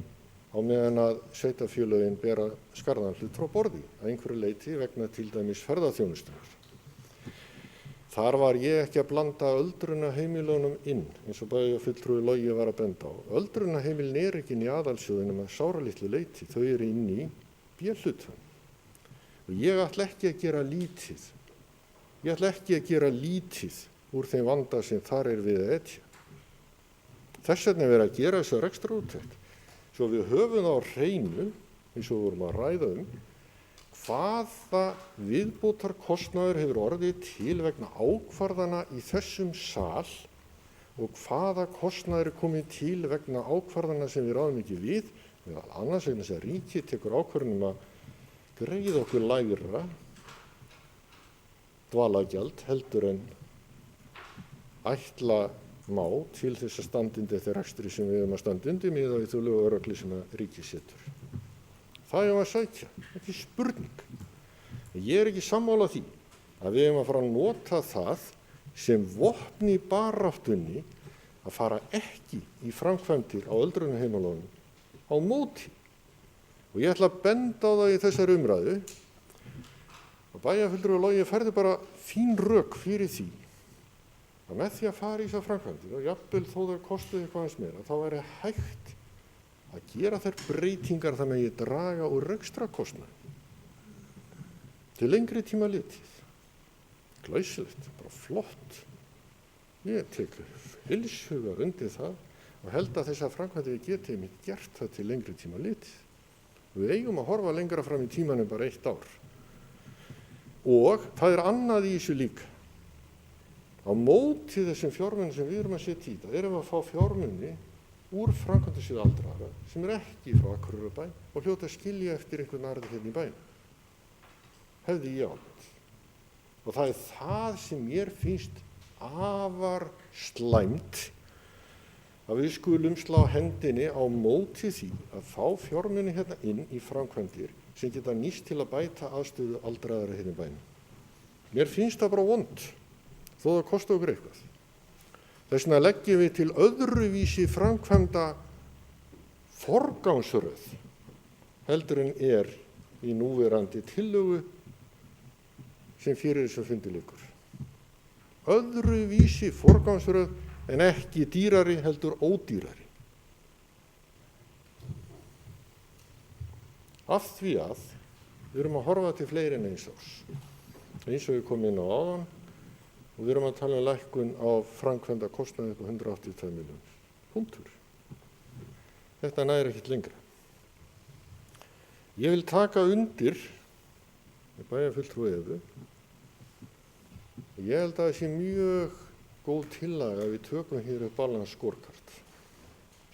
á meðan að sveitarfélögin bera skarðan hlut frá borði að einhverju leyti vegna til dæmis ferðaþjónustunnar. Þar var ég ekki að blanda öldrunarheimilunum inn, eins og bæjarfulltrúi Logi var að benda á. Öldrunarheimilin ekki inn í aðalsjóðinum að sáralitlu leyti, þau eru inn í B-hlutann. Og ég ætla ekki að gera lítið. Ég ætla ekki að gera lítið úr þeim vanda sem þar er við að etja. Þess vegna verið að gera þessu rekstrarúttekt. Svo við höfum á hreinu, eins og við vorum að ræða hvaða viðbótarkostnaður hefur orðið til vegna ákvarðana í þessum sal og hvaða kostnaður er komið til vegna ákvarðana sem við ráðum ekki við, meðal annars vegna þess að ríkið tekur ákvörðun að greiða okkur lægra dvalargjald heldur en ætla má til þess að standa undir þeirri rekstri sem við höfum að standa undir miðað við þau lög og reglur sem ríkið setur. Það er að sækja, ekki spurning. Ég er ekki sammála því að við höfum að fara að nota það sem vopn í baráttunni að fara ekki í framkvæmdir á öldrunarheimilunum á móti. Og ég ætla að benda á það í þessari umræðu og bæjarfulltrúi Logi færði bara fín rök fyrir því að með því að fara í þessar framkvæmdir og jafnvel þó það kostuði eitthvað aðeins meira, þá væri hægt að gera þær breytingar þannig að ég draga úr rekstrakostnaði til lengri tíma litið. Glæsilegt, bara flott. Ég tek heilshugar undir það og held að þessar framkvæmdir við getum gert það til lengri tíma litið. Við eigum að horfa lengra fram í tímanum bara 1 ár. Og það er annað í þessu líka. Á móti þessum fjármunum sem við erum að setja í það erum við að fá fjármuni úr framkvæmdasjóði aldraðra sem ekki frá Akureyrarbæ og hljóta að skilja eftir einhvern aðra hérna í bænum. Hefði ég átt. Og það er það sem mér finnst afar slæmt að við skulum slá hendinni á móti því að fá fjármuni hérna inn í framkvæmdir sem geta nýst til að bæta aðstöðu aldraðara hérna í bænum. Mér finnst það bara vont, þó það kosti okkur eitthvað. Þess vegna leggjum við til öðruvísi framkvæmda forgangsröð heldur en í núverandi tillögu sem fyrir þessum fundi liggur. Öðruvísi forgangsröð en ekki dýrari heldur ódýrari. Af því að við erum að horfa til fleiri en eins árs. Eins og við komum inn á áðan og við erum að tala lækkun á framkvæmda kostnaði upp á 182 milljónir. Punktur. Þetta næri ekkert lengra. Ég vil taka undir með bæjarfulltrúa Evu. Ég held að það sé mjög góð tillaga að við tökum hér upp balance scorecard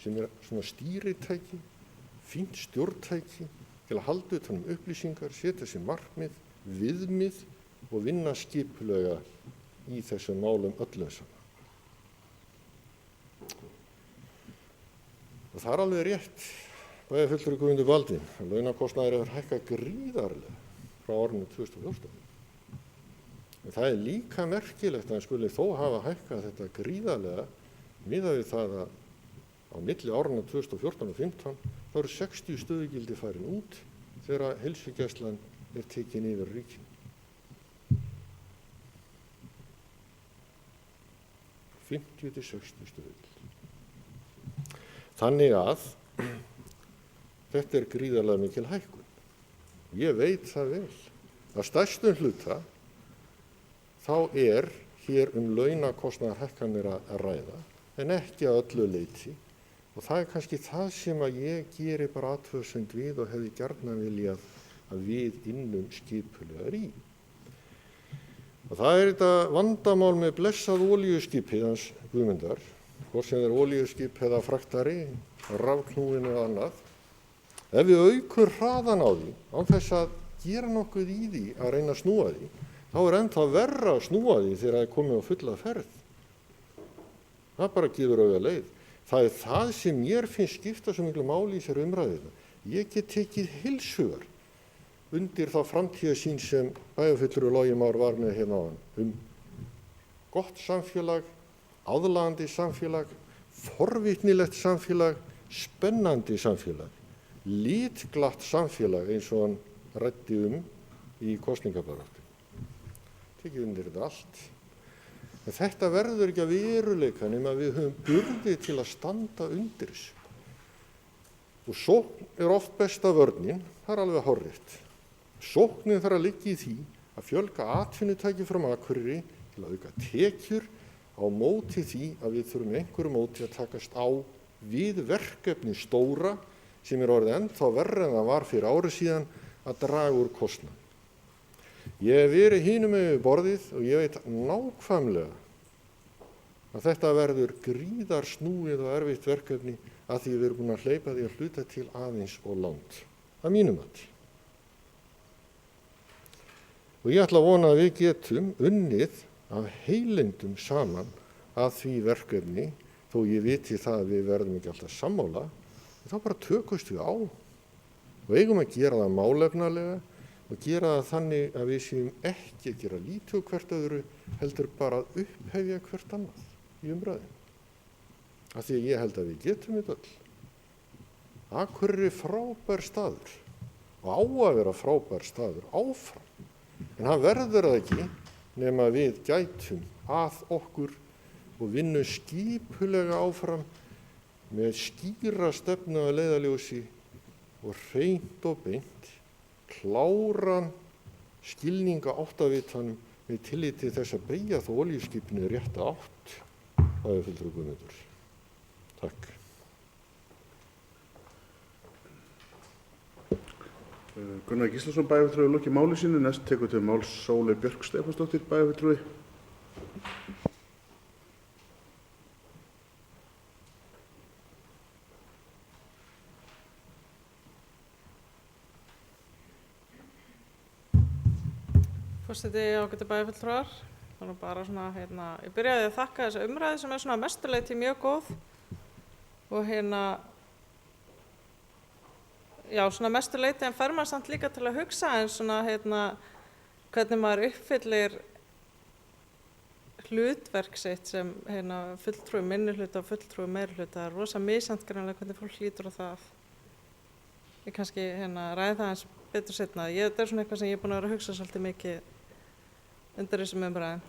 sem svona stýritæki, fínt stjórntæki til að halda utan upplýsingar, setja sér markmið, viðmið og vinna skipulega í þessum málum öllum saman. Og það alveg rétt, bæjarfulltrúi Guðmundur Baldvin, að launakostnaður hefur hækkað gríðarlega frá árinu 2014. En það líka merkilegt að hann skuli þó hafa hækkað þetta gríðarlega miðað við það að á milli árinu 2014 og 2015 þá eru 60 stöðugildi farin út þegar heilsugæslan tekin yfir ríkinu. 50 til 60 stöðugildi. Þannig að þetta gríðarlega mikil hækkun. Ég veit það vel að stærstum hluta þá hér launakostnaðarhækkanir að ræða en ekki að öllu leyti og það kannski það sem að ég geri bara athugasemd við og hefði gjarnan viljað að við innum skipulegar í. Og það þetta vandamál með blessað olíuskipið hans Guðmundar, hvort sem olíuskip eða fraktari, rafknúin eða annað. Ef við aukum hraðan á því án þess að gera nokkuð í því að reyna að snúa því, þá ennþá verra að snúa því þegar það komið á fulla ferð. Það bara gefur auga leið. Það það sem mér finnst skipta svo miklu máli í þessari umræðuna. Ég get tekið heilshugar undir þá framtíðarsýn sem bæjarfulltrúi Logi Már var með hérna áðan gott samfélag, aðlaðandi samfélag, forvitnilegt samfélag, spennandi samfélag, litglatt samfélag eins og hann ræddi í kosningabaráttu. Tekið undir þetta allt. En þetta verður ekki að veruleika nema við höfum burði til að standa undir þessu. Og sókn oft besta vörnin, það alveg hárrétt. Sóknin þarf að liggja í því að fjölga atvinnutækifærum Akureyri til að auka tekjur á móti því að við þurfum einhverju móti að takast á við verkefni stóra sem orðið ennþá verra en það var fyrir ári síðan að draga úr kostnað. Ég hef verið hinum yfir borðið og ég veit nákvæmlega að þetta verður gríðarsnúið og erfitt verkefni að því við erum búin að hleypa því að hluta til aðeins og langt. Að mínum mati. Og ég ætla að vona að við getum unnið af heilindum saman að því verkefni, þó ég viti það að við verðum ekki alltaf sammála, þá bara tökumst við á og eigum að gera það málefnalega og gera það þannig að við séum ekki að gera lítið á hvert öðru, heldur bara að upphefja hvert annað í umræðinu. Af því að ég held að við getum þetta öll. Akureyri er frábær staður og á að vera frábær staður áfram. En hann verður það ekki nema við gætum að okkur og vinnum skipulega áfram með skýra stefnu að leiðarljósi og hreint og beint, kláran skilninga áttavitanum með tilliti til þess að beygja þó olíuskipinu rétta átt. Það fulltrúi Guðmundur. Takk. Gunnar Gíslason, bæjarfulltrúi, lokið máli sínu. Næst tekur til máls Sóley Björk Stefánsdóttir, bæjarfulltrúi. Forseti, ágætu bæjarfulltrúar. Það er bara svona, ég byrjaði að þakka þessa umræðu sem svona mestuleyti mjög góð. og já, svona mestu leyti en fer maður samt líka til að hugsa en svona hvernig maður uppfyllir hlutverk sitt sem fulltrúi minnihluta og fulltrúi meirihluta. Það er rosa misjafnt greinlega hvernig fólk lítur á það. Ég kannski ræði það eins betur seinna. Þetta er svona eitthvað sem ég er búin að vera að hugsa svolítið mikið undir þessum umræðum.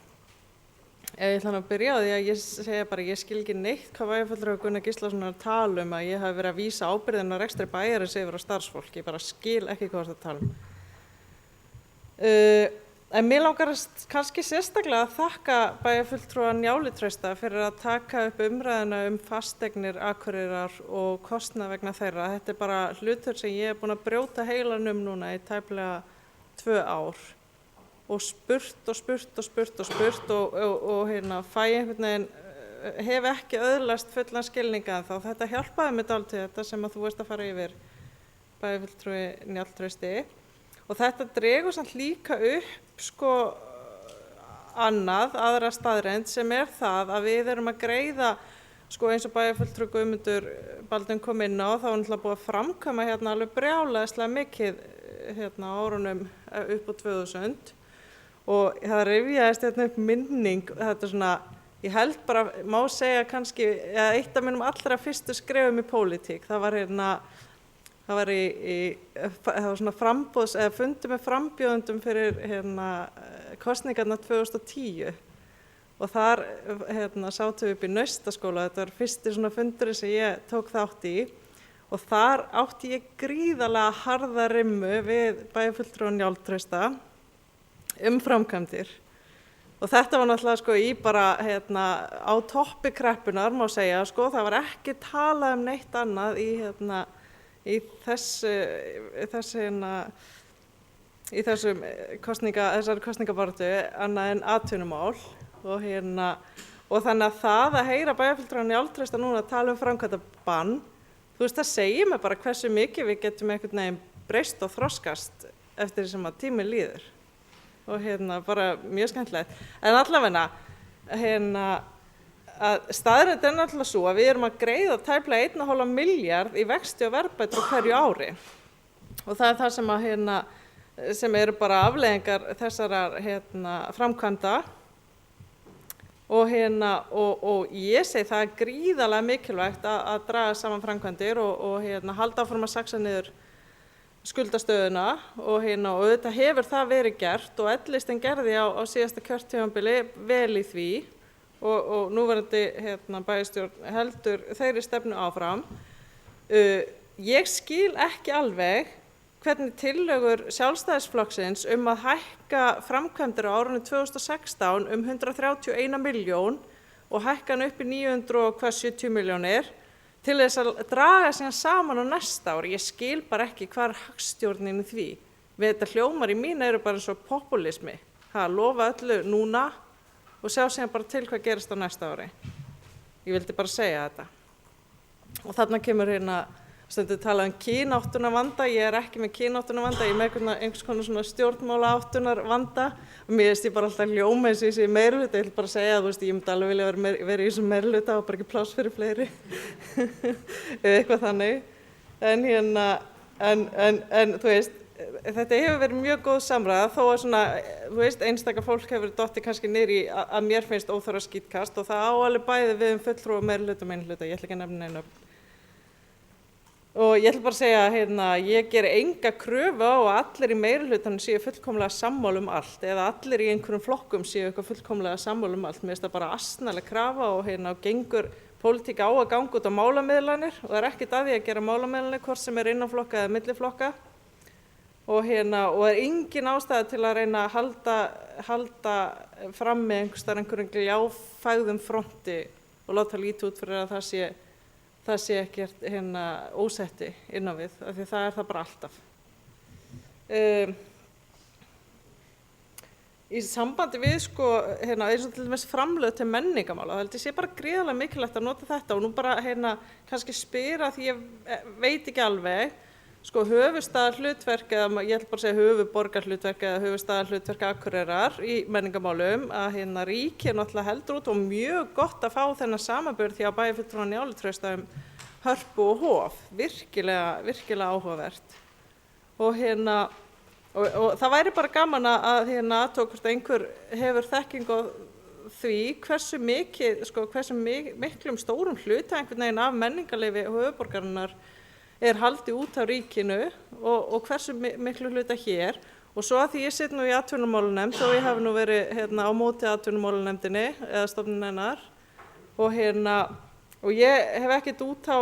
Ég ætla að byrja á því að ég segja bara ég skil ekki neitt hvað bæjarfulltrúi Gunnar Gíslason er að tala að ég hafi verið að vísa ábyrgðina á rekstri bæjarins yfir á starfsfólk. Ég bara skil ekki hvað það tala En mér langar kannski sérstaklega að þakka bæjarfulltrúa Njáli Trausta fyrir að taka upp umræðuna fasteignir Akureyrar og kostnað vegna þeirra. Þetta er bara hlutur sem ég er búin að brjóta heilan núna í tæplega 2 ár. Og spurt og fæ einhvern veginn, hef ekki öðlast fullan skilninga þá. Þetta hjálpaði mig dálítið þetta sem að þú veist að fara yfir bæjarfulltrúi Njáll Trausti. Og þetta dregur samt líka upp aðra staðreynd sem er það að við erum að greiða eins og bæjarfulltrúi Guðmundur Baldvin kom inn á þá er náttúrulega búið að framkvæma alveg brjálæðislega mikið á árunum upp á 2000 og það rifjaðist upp minning þetta svona ég held bara má segja kannski eitt af mínum allra fyrstu skrefum í pólitík það var svona framboðs eða fundi með frambjóðendum fyrir kosningarnar 2010 og þar sátum við upp í Naustaskóla þetta var fyrsti svona fundurinn sem ég tók þátt í og þar átti ég gríðarlega harða rimmu við bæjarfulltrúa Njáll Trausta framkvæmdir og þetta var náttúrulega í bara á toppi kreppunar má segja það var ekki talað neitt annað í þessari kosningabaráttu annað en atvinnumál og þannig að það að heyra bæjarfulltrúa Njáll Trausta núna tala framkvæmdabann það segir mér bara hversu mikið við getum einhvern veginn breyst og þroskast eftir því sem að tíminn líður og bara mjög skemmtilegt en allavega að staðreynd er náttúrulega svo að við erum að greiða tæplega 1,5 milljarð í vexti og verðbætur á hverju ári og það er það sem sem eru bara afleiðingar þessarar framkvæmda og ég segi það er gríðarlega mikilvægt að draga saman framkvæmdir og halda áfram að saxa niður skuldastöðuna og þetta hefur það verið gert og L-listinn gerði á síðasta kjörtímabili vel í því og núverandi bæjarstjórn heldur þeirri stefnu áfram. Ég skil ekki alveg hvernig tillögur Sjálfstæðisflokksins að hækka framkvæmdir á árinu 2016 131 milljón og hækka hann upp í 970 milljónir til þess að draga síðan saman á næsta ári. Ég skil bara ekki hvað hagstjórnin í því. Þetta hljómar í mín eru bara eins og populismi. Lofa öllu núna og sjá síðan bara til hvað gerist á næsta ári. Ég vildi bara segja þetta. Og þarna kemur stundum talað kynáttunarvanda. Ég er ekki með kynáttunarvanda, ég er með einhvers konar svona stjórnmálaáttunarvanda. Og mér finnst ég bara alltaf hljóma eins og ég sé meirihluta. Ég vil bara segja að ég myndi alveg vilja vera í þessum meirihluta og bara ekki pláss fyrir fleiri. Eitthvað þannig. En þú veist, þetta hefur verið mjög góð samræða þó að einstaka fólk hefur dottið kannski niður í að mér finnst óþarfa skítkast og það á alveg bæði við fulltrúa meirihluta og minnihluta, ég ætla ekki að nefna neina. Og ég ætla bara að segja ég geri enga kröfu á að allir í meirihlutanum séu fullkomlega sammála allt eða allir í einhverjum flokkum séu eitthvað fullkomlega sammála allt. Mér finnst það bara asnaleg krafa og gengur pólitík á að ganga út á málamiðlanir og það er ekkert að því að gera málamiðlanir hvort sem er innan flokka eða milli flokka. Og er engin ástæða til að reyna að halda fram með einhverjum gljáfægðum fronti og láta lítið út fyrir að það sé ekkert ósetti inn á við, af því það er það bara alltaf. Í sambandi við eins og til dæmis framlög til menningarmála, það held ég sé bara gríðarlega mikilvægt að nota þetta og nú bara kannski spyra því ég veit ekki alveg höfuðstaðarhlutverk eða ég ætla bara að segja höfuðborgarhlutverk eða höfuðstaðarhlutverk Akureyrar í menningarmálum að ríkið náttúrulega heldur út og mjög gott að fá þennan samanburð því að bæjarfulltrúa Njáli Trausta Hörpu og Hof, virkilega áhugavert. Og það væri bara gaman að athugað hvort einhver hefur þekkingu á því hversu miklum stórum hluta einhvern veginn af menningarlífi höfuðborgarinnar haldið út af ríkinu og hversu miklu hluta hér. Og svo að því ég sit nú í atvinnumálanefnd og ég hef nú verið á móti atvinnumálanefndinni eða stofnun hennar og ég hef ekkert út á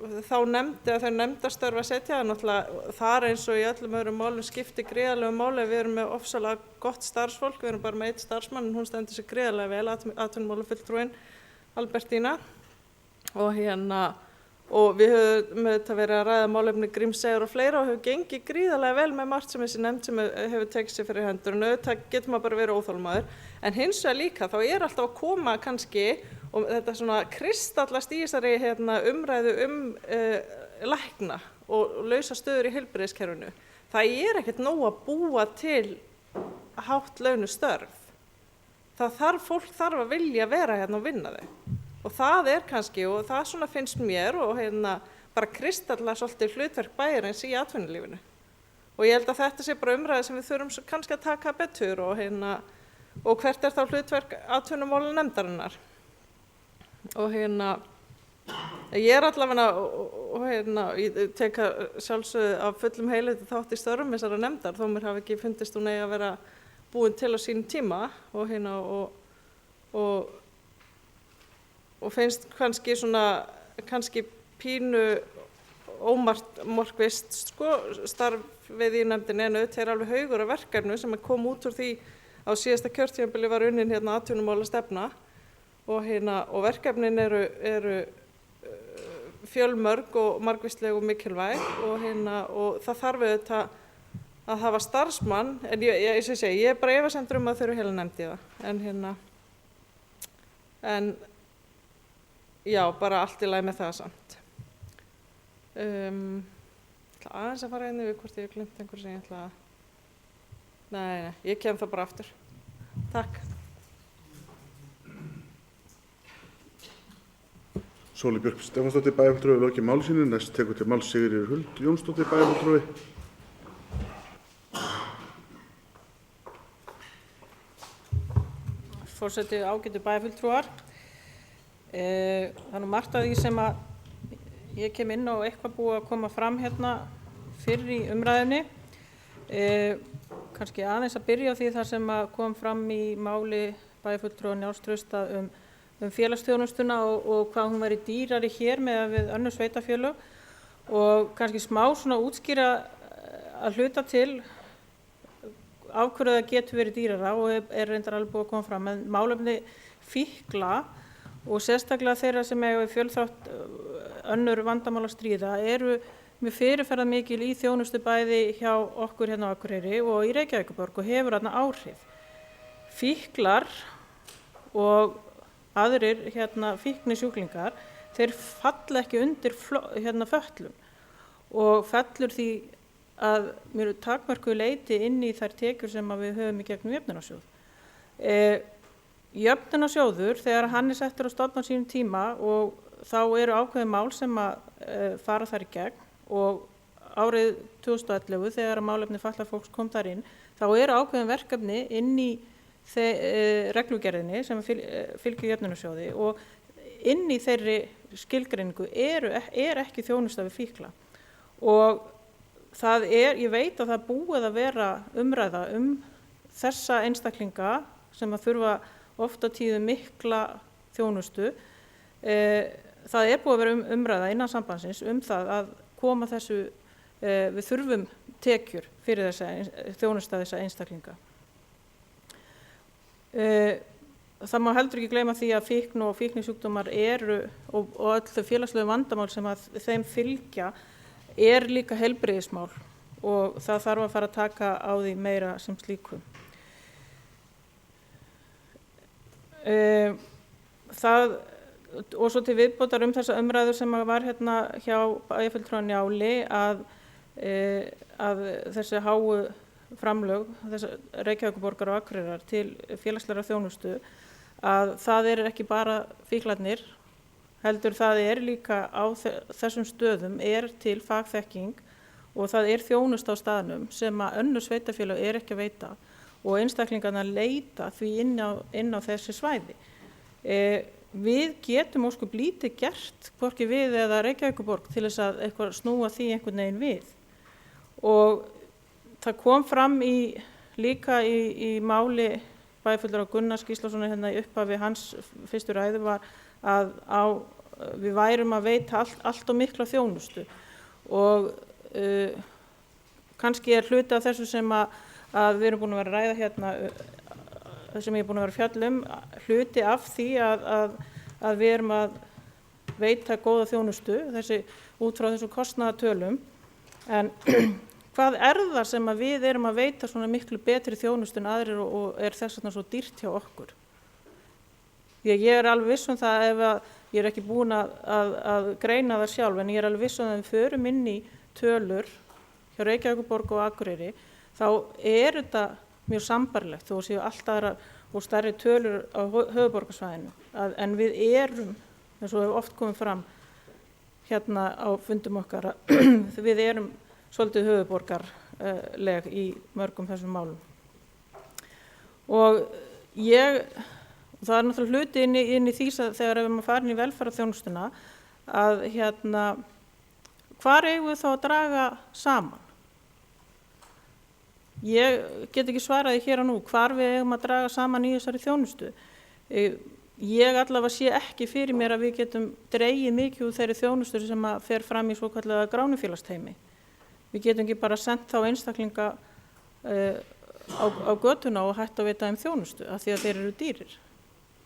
þá nefnd eða þau nefndastörf að setja það náttúrulega þar eins og í öllum öðrum málum skiptir gríðarlegu máli. Við erum með ofsalega gott starfsfólk, við erum bara með 1 starfsmann en hún stendur sig gríðarlega vel, atvinnumálafulltrúinn Albertína og við höfum þetta verið að ræða málefni Grímseyjar og fleira og hefur gengið gríðarlega vel með margt sem þessi nefnd sem hefur tekið sér fyrir hendur og auðvitað getur maður bara verið óþolinmóður. En hins vegar líka þá alltaf að koma kannski og þetta svona kristallast í þessari umræðu lækna og lausa stöður í heilbrigðiskerfinu. Það ekkert nóg að búa til hátt launuð störf. Fólk þarf að vilja vera og vinna þau. Og það kannski, og það svona finnst mér og bara kristalla svolítið hlutverk bæjarins í atvinnulífinu. Og ég held að þetta sé bara umræði sem við þurfum kannski að taka betur og hvert þá hlutverk atvinnumálanefndarinnar. Og ég allavega og ég tek sjálfsögðu af fullum heilindi þátt í störfum þessara nefndar þó mér hafi ekki fundist hún að vera búin til á sínum tíma og finnst kannski pínu ómarkvisst starfið í nefndinni en auðvitað alveg haugur af verkefnum sem kom út úr því á síðasta kjörtímabili var unnin atvinnumálastefna og verkefnin eru fjölmörg og margvísleg og mikilvæg og það þarf auðvitað að hafa starfsmann en ég bara efasemdur að þau eru heila nefnd í það en já, bara allt í lagi með það samt. Aðeins að fara inn yfir hvort ég hef glemt einhverju sem ég ætla að... Nei, ég kem það bara aftur. Takk. Sóli Björk Stefánsdóttir, bæjarfulltrúi, lokið máli sínu. Næst tekur til máls Sigríður Huld Jónsdóttir, bæjarfulltrúi. Forseti, ágætu bæjarfulltrúar. Það margt af því sem að ég kem inn á eitthvað búið að koma fram fyrr í umræðunni. Kannski aðeins að byrja á því þar sem að kom fram í máli bæjarfulltrúa Njáls Trausta félagsþjónustuna og hvað hún væri dýrari hér með við önnur sveitarfélög og kannski smá svona útskýra að hluta til af hverju það getur verið dýrara og reyndar alveg búið að koma fram en málefni fíkla og sérstaklega þeirra sem eiga fjölþátt önnur vandamál að stríða eru með fyrirferðar mikil í þjónustu bæði hjá okkur á Akureyri og í Reykjavíkurborg og hefur þarna áhrif. Fíklar og aðrir fíknisjúklingar, þeir falla ekki undir fötlun og fellur því að mér takmörkuðu leyti inn í þær tekjur sem við höfum í gegnum jöfnunarsjóð. Jöfnunarsjóður, þegar hann settur á stofn á sínum tíma og þá eru ákveðin mál sem að fara þar í gegn og árið 2011 þegar málefni fatlaðs fólks kom þar inn, þá eru ákveðin verkefni inn í reglugerðinni sem fylgir jöfnunarsjóði og inn í þeirri skilgreiningu er ekki þjónusta við fíkla og það ég veit að það búið að vera umræða þessa einstaklinga sem að þurfa oft á tíðum mikla þjónustu. Það búið að vera umræða innan sambandsins það að koma þessu, við þurfum tekjur fyrir þjónusta þessa einstaklinga. Það má heldur ekki gleyma því að fíkn og fíknisjúkdómar eru og öll þau félagslegu vandamál sem að þeim fylgja líka heilbrigðismál og það þarf að fara að taka á því meira sem slíku. Og svo til viðbótar þessa umræðu sem var hjá bæjarfulltrúa Njáli að þessi háu framlög Reykjavíkurborgar og Akureyrar til félagslegrar þjónustu að það ekki bara fíklarnir heldur það líka á þessum stöðum til fagþekking og það þjónusta á staðnum sem að önnur sveitarfélög ekki að veita og einstaklingarna leita því inn á þessi svæði. Við getum ósköp lítið gert, hvorki við eða Reykjavíkurborg, til þess að eitthvað snúa því einhvern veginn við. Og það kom fram líka í máli bæjarfulltrúa Gunnars Gíslasonar hérna í upphafi hans fyrstu ræðu var að við værum að veita allt og mikla þjónustu og kannski hluti af þessu sem að við erum búin að vera að ræða hérna, sem ég er búin að vera að fjalla hluti af því að við erum að veita góða þjónustu, út frá þessum kostnaðartölum, en hvað það sem að við erum að veita svona miklu betri þjónustu en aðrir og þess vegna svo dýrt hjá okkur? Ég alveg viss það ef ég ekki búin að greina það sjálf, en ég alveg viss að við förum inn í tölur hjá Reykjavíkurborg og Akureyri, þá þetta mjög sambarlegt þó séu allt aðrar og stærri tölur á höfuðborgarsvæðinu. En við erum, eins og hefur oft komið fram hérna á fundum okkar, við erum svolítið höfuðborgarleg í mörgum þessum málum. Og það náttúrulega hluti inn í því þegar við erum að fara inn í velferðarþjónustuna að hvar eigum við þá að draga saman? Ég get ekki svaraði hér og nú hvar við eigum að draga saman í þessari þjónustu. Ég allavega sé ekki fyrir mér að við getum dregið mikið úr þeirri þjónustu sem að fer fram í svokallaða gránufélagsteymi. Við getum ekki bara sendt þá einstaklinga á götuna og hætt að veita þeim þjónustu af því að þeir eru dýrir.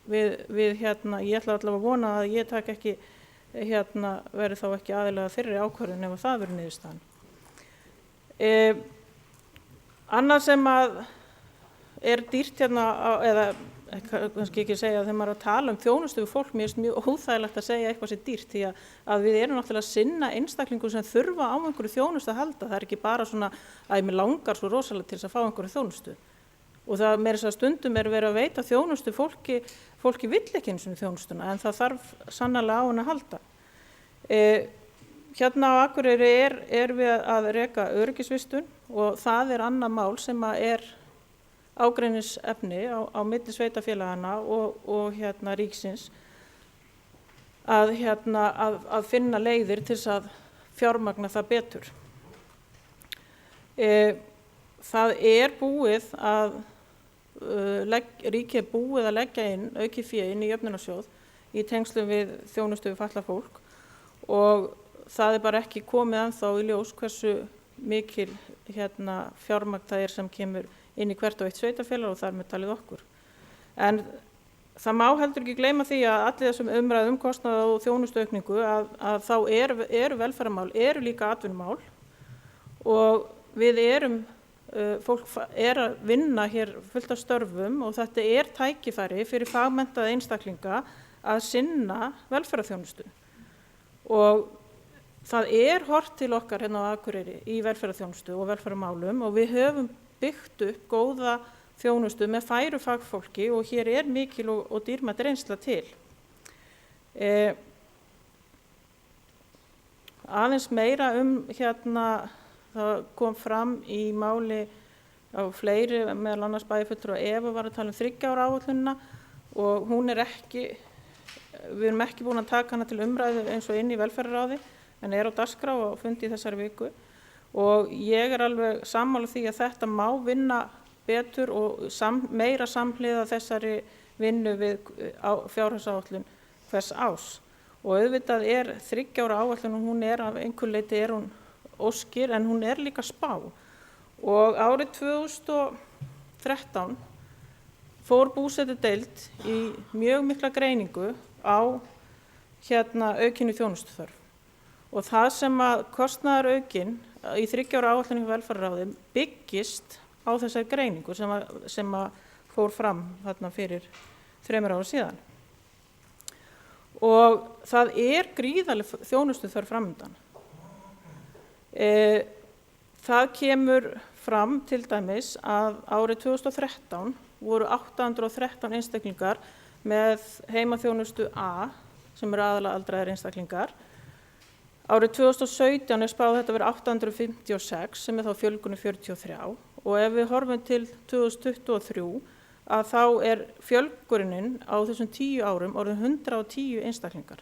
Ég ætla allavega að vona að ég tak ekki verið þá ekki aðilega þeirri ákvörðun ef það verður niðurstaðan. Annað sem að dýrt eða kannski ekki segja þegar maður að tala þjónustu við fólk, mér mjög óþægilegt að segja eitthvað sem dýrt því að við erum náttúrulega að sinna einstaklingum sem þurfa á einhverju þjónustu að halda. Það ekki bara svona að mér langar svo rosalega til þess að fá einhverju þjónustu. Og það meira þess að stundum verið að veita þjónustu fólki vill ekki einu sinni þjónustuna en það þarf sannarlega á henni að halda. Hérna á Akureyri við að reka öryggisvistun og það annað mál sem ágreiningsefni á milli sveitarfélagana og ríkisins að finna leiðir til þess að fjármagna það betur. Það búið að ríkið búið að leggja inn aukið fé inn í jöfnunarsjóð í tengslum við þjónustu við fatlað fólk og það bara ekki komið ennþá í ljós hversu mikil fjármagn það sem kemur inn í hvert og eitt sveitarfélag og þar með talið okkur. En það má heldur ekki gleyma því að allir þessum umræðum kostnað og þjónustuaukningu að þá eru velferðarmál, líka atvinnumál og við fólk að vinna hér fullt af störfum og þetta tækifæri fyrir fagmenntaða einstaklinga að sinna velferðarþjónustu. Og það horft til okkar hérna á Akureyri í velferðarþjónustu og velferðarmálum og við höfum byggt upp góða þjónustu með færu fagfólki og hér mikil og dýrmæt reynsla til. Aðeins meira það kom fram í máli á fleiri, meðal annars bæjarfulltrúa Eva var að tala 3 ára áætlunina og hún ekki, við erum ekki búin að taka hana til umræðu eins og inn í velferðarráði en á dagskrá og fundi í þessari viku og ég alveg sammála því að þetta má vinna betur og meira samhliða þessari vinnu við fjárhagsáætlun hvers árs og auðvitað 3 ára áætlun og hún af einhverju leyti hún óskir en hún líka spá og árið 2013 fór búsetudeild í mjög mikla greiningu á aukinni þjónustuþörf og það sem að kostnaðaraukinn í 3 ára áætlun hjá velferðarráði byggist á þessari greiningu sem fór fram þarna fyrir 3 ára síðan og það gríðarleg þjónustuþörf framundan. Það kemur fram til dæmis að árið 2013 voru 813 einstaklingar með heimaþjónustu A sem eru aðalega aldraðir einstaklingar. Árið 2017 er spáð þetta verið 856 sem þá fjölgunni 43 og ef við horfum til 2023 að þá er fjölgunin á þessum 10 árum orðið 110 einstaklingar.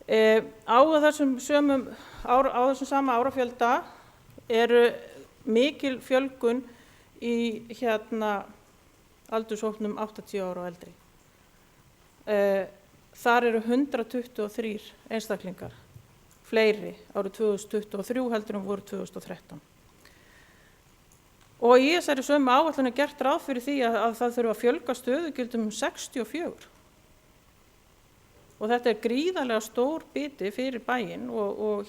Á þessum sama árafjölda eru mikil fjölgun í aldurshópnum 80 ára og eldri. Þar eru 123 einstaklingar, fleiri árið 2023 heldur en voru 2013. Og í þessari sömu áætlun er gert ráð fyrir því að það þurfa að fjölga stöðugildum 64. Og þetta er gríðarlega stór biti fyrir bæinn og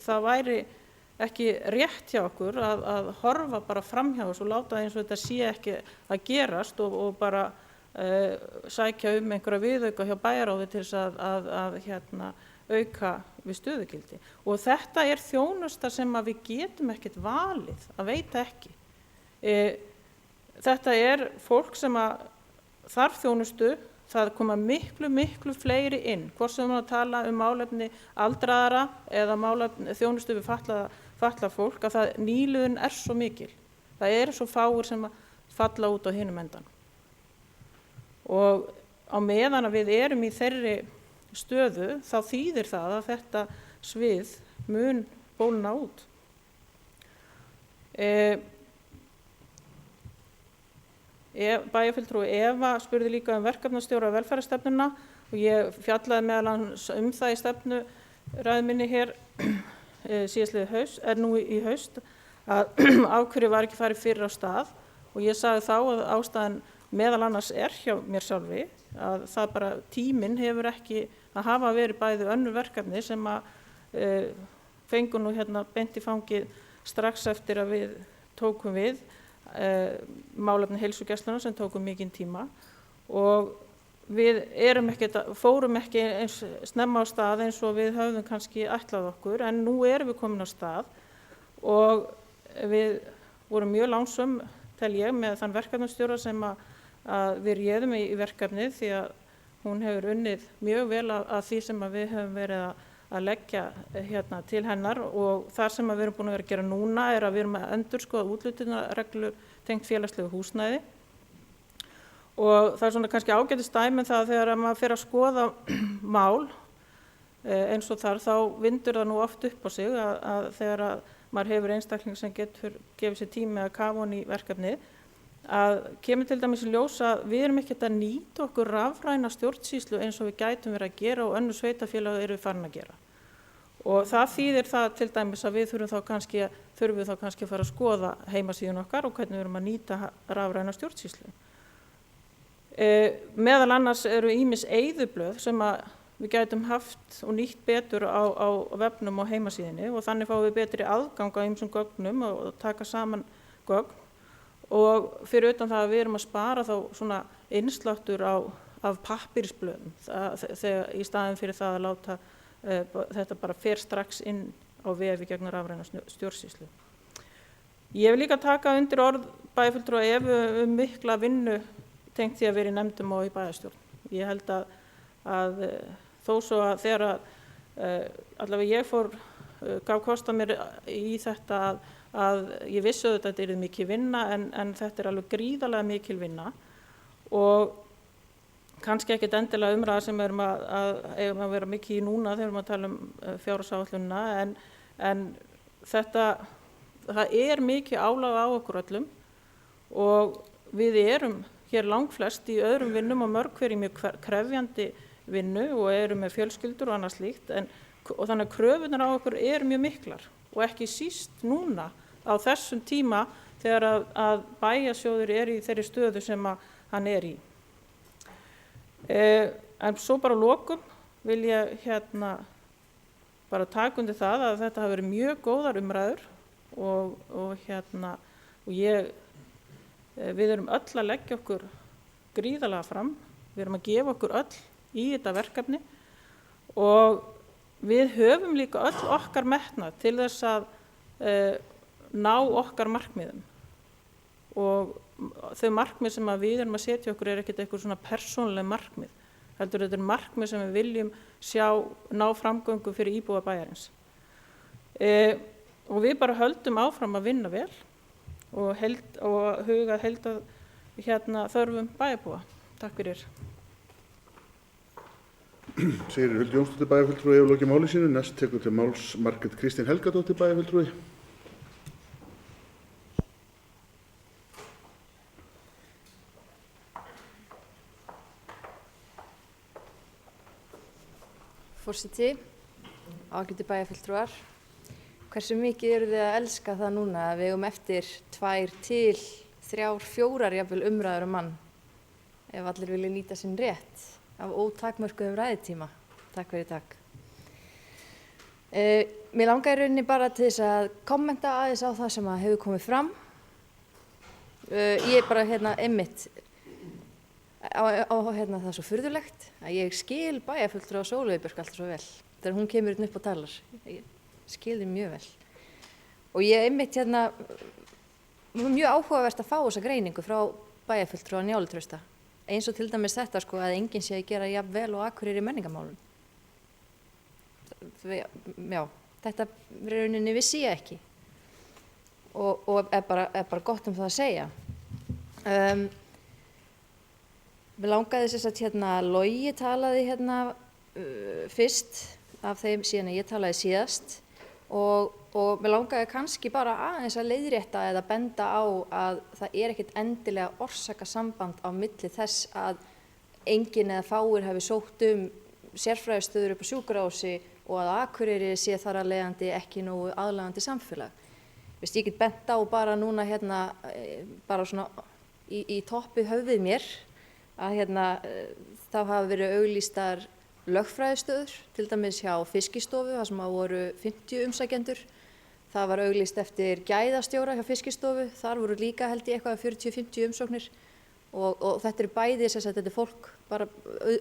það væri ekki rétt hjá okkur að horfa bara framhjá þessu og láta eins og þetta sé ekki að gerast og bara sækja einhverja viðauka hjá bæjaráði til þess að auka við stöðugildi. Og þetta er þjónusta sem að við getum ekkert valið að veita ekki. Þetta er fólk sem að þarf þjónustu, það koma miklu fleiri inn, hvort sem við tala málefni aldraðara eða þjónustu við fatlað fólk, að nýliðun er svo mikil. Það eru svo fáir sem að falla út á hinum endanum. Og á meðan að við erum í þeirri stöðu þá þýðir það að þetta svið mun bólna út. Bæjarfulltrúi Eva spurði líka verkefnastjóra velferðarstefnuna og ég fjallaði meðal annars það í stefnuræðu minni hér síðastliðið haust, nú í haust, að af hverju var ekki farið fyrr á stað og ég sagði þá að ástæðan meðal annars er hjá mér sjálfi að það bara tíminn hefur ekki að hafa verið bæði önnur verkefni sem að fengu nú beint í fangið strax eftir að við tókum við málefni heilsugæslunnar sem tókum mikinn tíma og við fórum ekki eins snemma á stað eins og við höfðum kannski ætlað okkur en nú erum við komin á stað og við vorum mjög lánsöm tel ég með þann verkefnastjóra sem að við réðum í verkefnið því að hún hefur unnið mjög vel að því sem að við höfum verið að leggja til hennar og það sem að við erum búin að vera að gera núna er að við erum að endurskoða úthlutunarreglur tengt félagslegu húsnæði og það er svona kannski ágætis dæmi það þegar að maður fer að skoða mál eins og þar þá vindur það nú oft upp á sig að þegar að maður hefur einstakling sem getur gefið sér tími að kafa hon í verkefnið að kemur til dæmis í ljós að við erum ekkert að nýta okkur rafræna stjórnsýslu eins og við gætum verið að gera og önnur sveitarfélög eru farin að gera. Og það þýðir það til dæmis að við þurfum þá kannski að fara að skoða heimasíðun okkar og hvernig við erum að nýta rafræna stjórnsýslu. Meðal annars eru ýmis eyðublöð sem að við gætum haft og nýtt betur á vefnum og heimasíðunni og þannig fáum við betri aðgang á ýmsum gögnum og taka saman gögn. Og fyrir utan það að við erum að spara þá svona innsláttur af pappírsblöðum þegar í staðinn fyrir það að láta þetta bara fer strax inn á vefi gegnum rafræna stjórnsýslu. Ég vil líka taka undir orð bæjarfulltrúa Evu mikla vinnu tengt því að vera í nefndum og í bæjarstjórn. Ég held að þó svo að þegar allavega ég gaf kost á mér í þetta að ég vissi að þetta er mikil vinna en þetta er alveg gríðarlega mikil vinna og kannski ekkert endilega umræða sem eigum að vera mikið í núna þegar við erum að tala fjárhagsáætlunina en það er mikið álag á okkur öllum og við erum hér langflest í öðrum vinnum og mörg hver í mjög krefjandi vinnu og erum með fjölskyldur og annað slíkt og þannig að kröfunar á okkur eru mjög miklar og ekki síst núna á þessum tíma þegar að bæjarsjóður er í þeirri stöðu sem hann er í. En svo bara að lokum vil ég bara taka undir það að þetta hafi verið mjög góðar umræður og við erum öll að leggja okkur gríðarlega fram, við erum að gefa okkur öll í þetta verkefni og við höfum líka öll okkar metnað til þess að ná okkar markmiðum og þau markmið sem við erum að setja okkur er ekkert eitthvað svona persónuleg markmið heldur þetta markmið sem við viljum sjá ná framgöngu fyrir íbúa bæjarins. Og við bara höldum áfram að vinna vel og huga þörfum bæjarbúa. Takk fyrir. Sigríður Huld Jónsdóttir bæjarfulltrúi hefur lokið máli sínu. Næst tekur til máls Margrét Kristín Helgadóttir bæjarfulltrúi. Forseti, ágætu bæjarfulltrúar, hversu mikið eru þið að elska það núna að við eigum eftir 2 til 3, 4 jafnvel umræður mann ef allir vilja nýta sinn rétt af ótakmörkuðum ræðutíma. Takk fyrir takk. Mér langar í rauninni bara til þess að kommenta aðeins á það sem hefur komið fram. Ég er bara einmitt það er svo furðulegt að ég skil bæjarfulltrúa Sólveigu Björk alltaf svo vel. Þegar hún kemur upp og talar, ég skil þið mjög vel. Og ég einmitt mjög áhugavert að fá þessa greiningu frá bæjarfulltrúa Njálu Trausta. Eins og til dæmis þetta að enginn sé að gera jafn vel og Akureyri í menningarmálum. Já, þetta rauninni vissi ég ekki og er bara gott það að segja. Mér langaði Logi talaði fyrst af þeim síðan ég talaði síðast og mér langaði kannski bara aðeins að leiðrétta eða benda á að það er ekkert endilega orsakasamband á milli þess að enginn eða fáir hafi sótt sérfræðistöður upp á sjúkrahúsi og að Akureyri sé þar af leiðandi ekki nógu aðlaðandi samfélag. Ég get bent á bara núna bara svona í toppi höfðið mér að þá hafa verið auglýstar lögfræðistöður, til dæmis hjá Fiskistofu, þar sem voru 50 umsækjendur. Það var auglýst eftir gæðastjóra hjá Fiskistofu, þar voru líka held ég eitthvað 40-50 umsóknir og þetta er bæði, þetta er fólk bara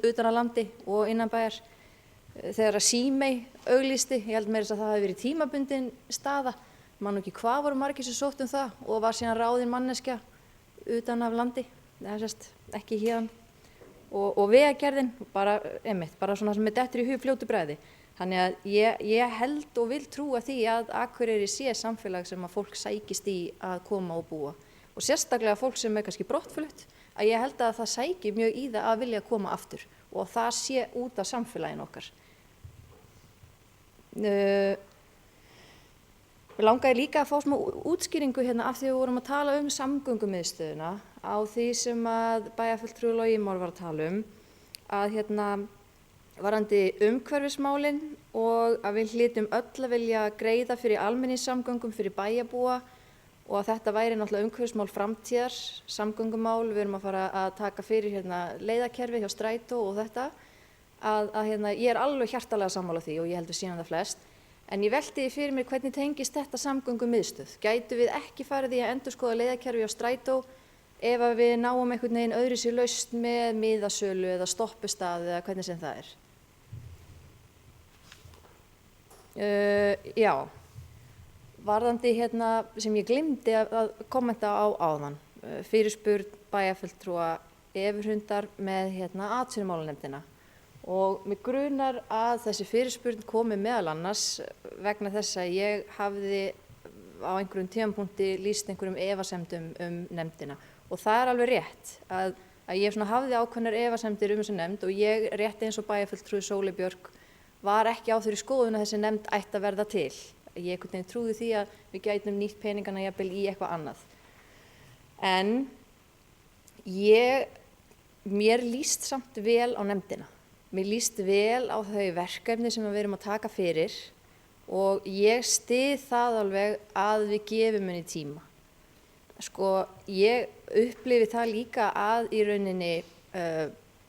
utan að landi og innan bæjar. Þegar að Símey auglýsti, ég held meira að það hafi verið tímabundin staða, man ekki hvað voru margir sem sótt það og var síðan ráðin manneskja utan af landi, ekki héðan. Og Vegagerðin, bara svona sem dettur í hug fljótu bragði. Þannig að ég held og vil trúa því að Akureyri sé samfélag sem að fólk sækist í að koma og búa. Og sérstaklega fólk sem kannski brottflutt, að ég held að það sæki mjög í það að vilja koma aftur og það sé út af samfélaginu okkar. Ég langaði líka að fá smá útskýringu af því við vorum að tala samgöngumiðstöðina á því sem að bæjarfulltrúi Logi Már var að tala að varðandi umhverfismálin og að við hlytum öll að vilja greiða fyrir almenningssamgöngum fyrir bæjarbúa og að þetta væri náttúrulega umhverfismál framtíðar, samgöngumál, við erum að fara að taka fyrir leiðakerfi hjá Strætó og þetta að ég er alveg hjartalega sammála því og ég held við síðan það flest. En ég velti því fyrir mér hvernig tengist þetta samgöngumiðstöð. Gætu við ekki farið í að endurskoða leiðakerfi á Strætó ef að við náum einhvern veginn öðruvísi lausn með miðasölu eða stoppustað eða hvernig sem það er? Já, varðandi sem ég gleymdi að kommenta á áðan, fyrirspurn bæjarfulltrúa Efurhundar með atvinnumálanefndina. Og mig grunar að þessi fyrirspurn komi meðal annars vegna þess að ég hafði á einhverjum tímapunkti lýst einhverjum efasemdum nefndina. Og það er alveg rétt að ég hafði ákveðnar efasemdir þessa nefnd og ég rétt eins og bæjarfulltrúi Sóley Björk var ekki á þeirri skoðun að þessi nefnd ætti að verða til. Ég einhvern veginn trúði því að við gætum nýtt peningana jafnvel í eitthvað annað. En mér líst samt vel á nefndina. Mér líst vel á þau verkefni sem við erum að taka fyrir og ég styð það alveg að við gefum henni tíma. Ég upplifi það líka að í rauninni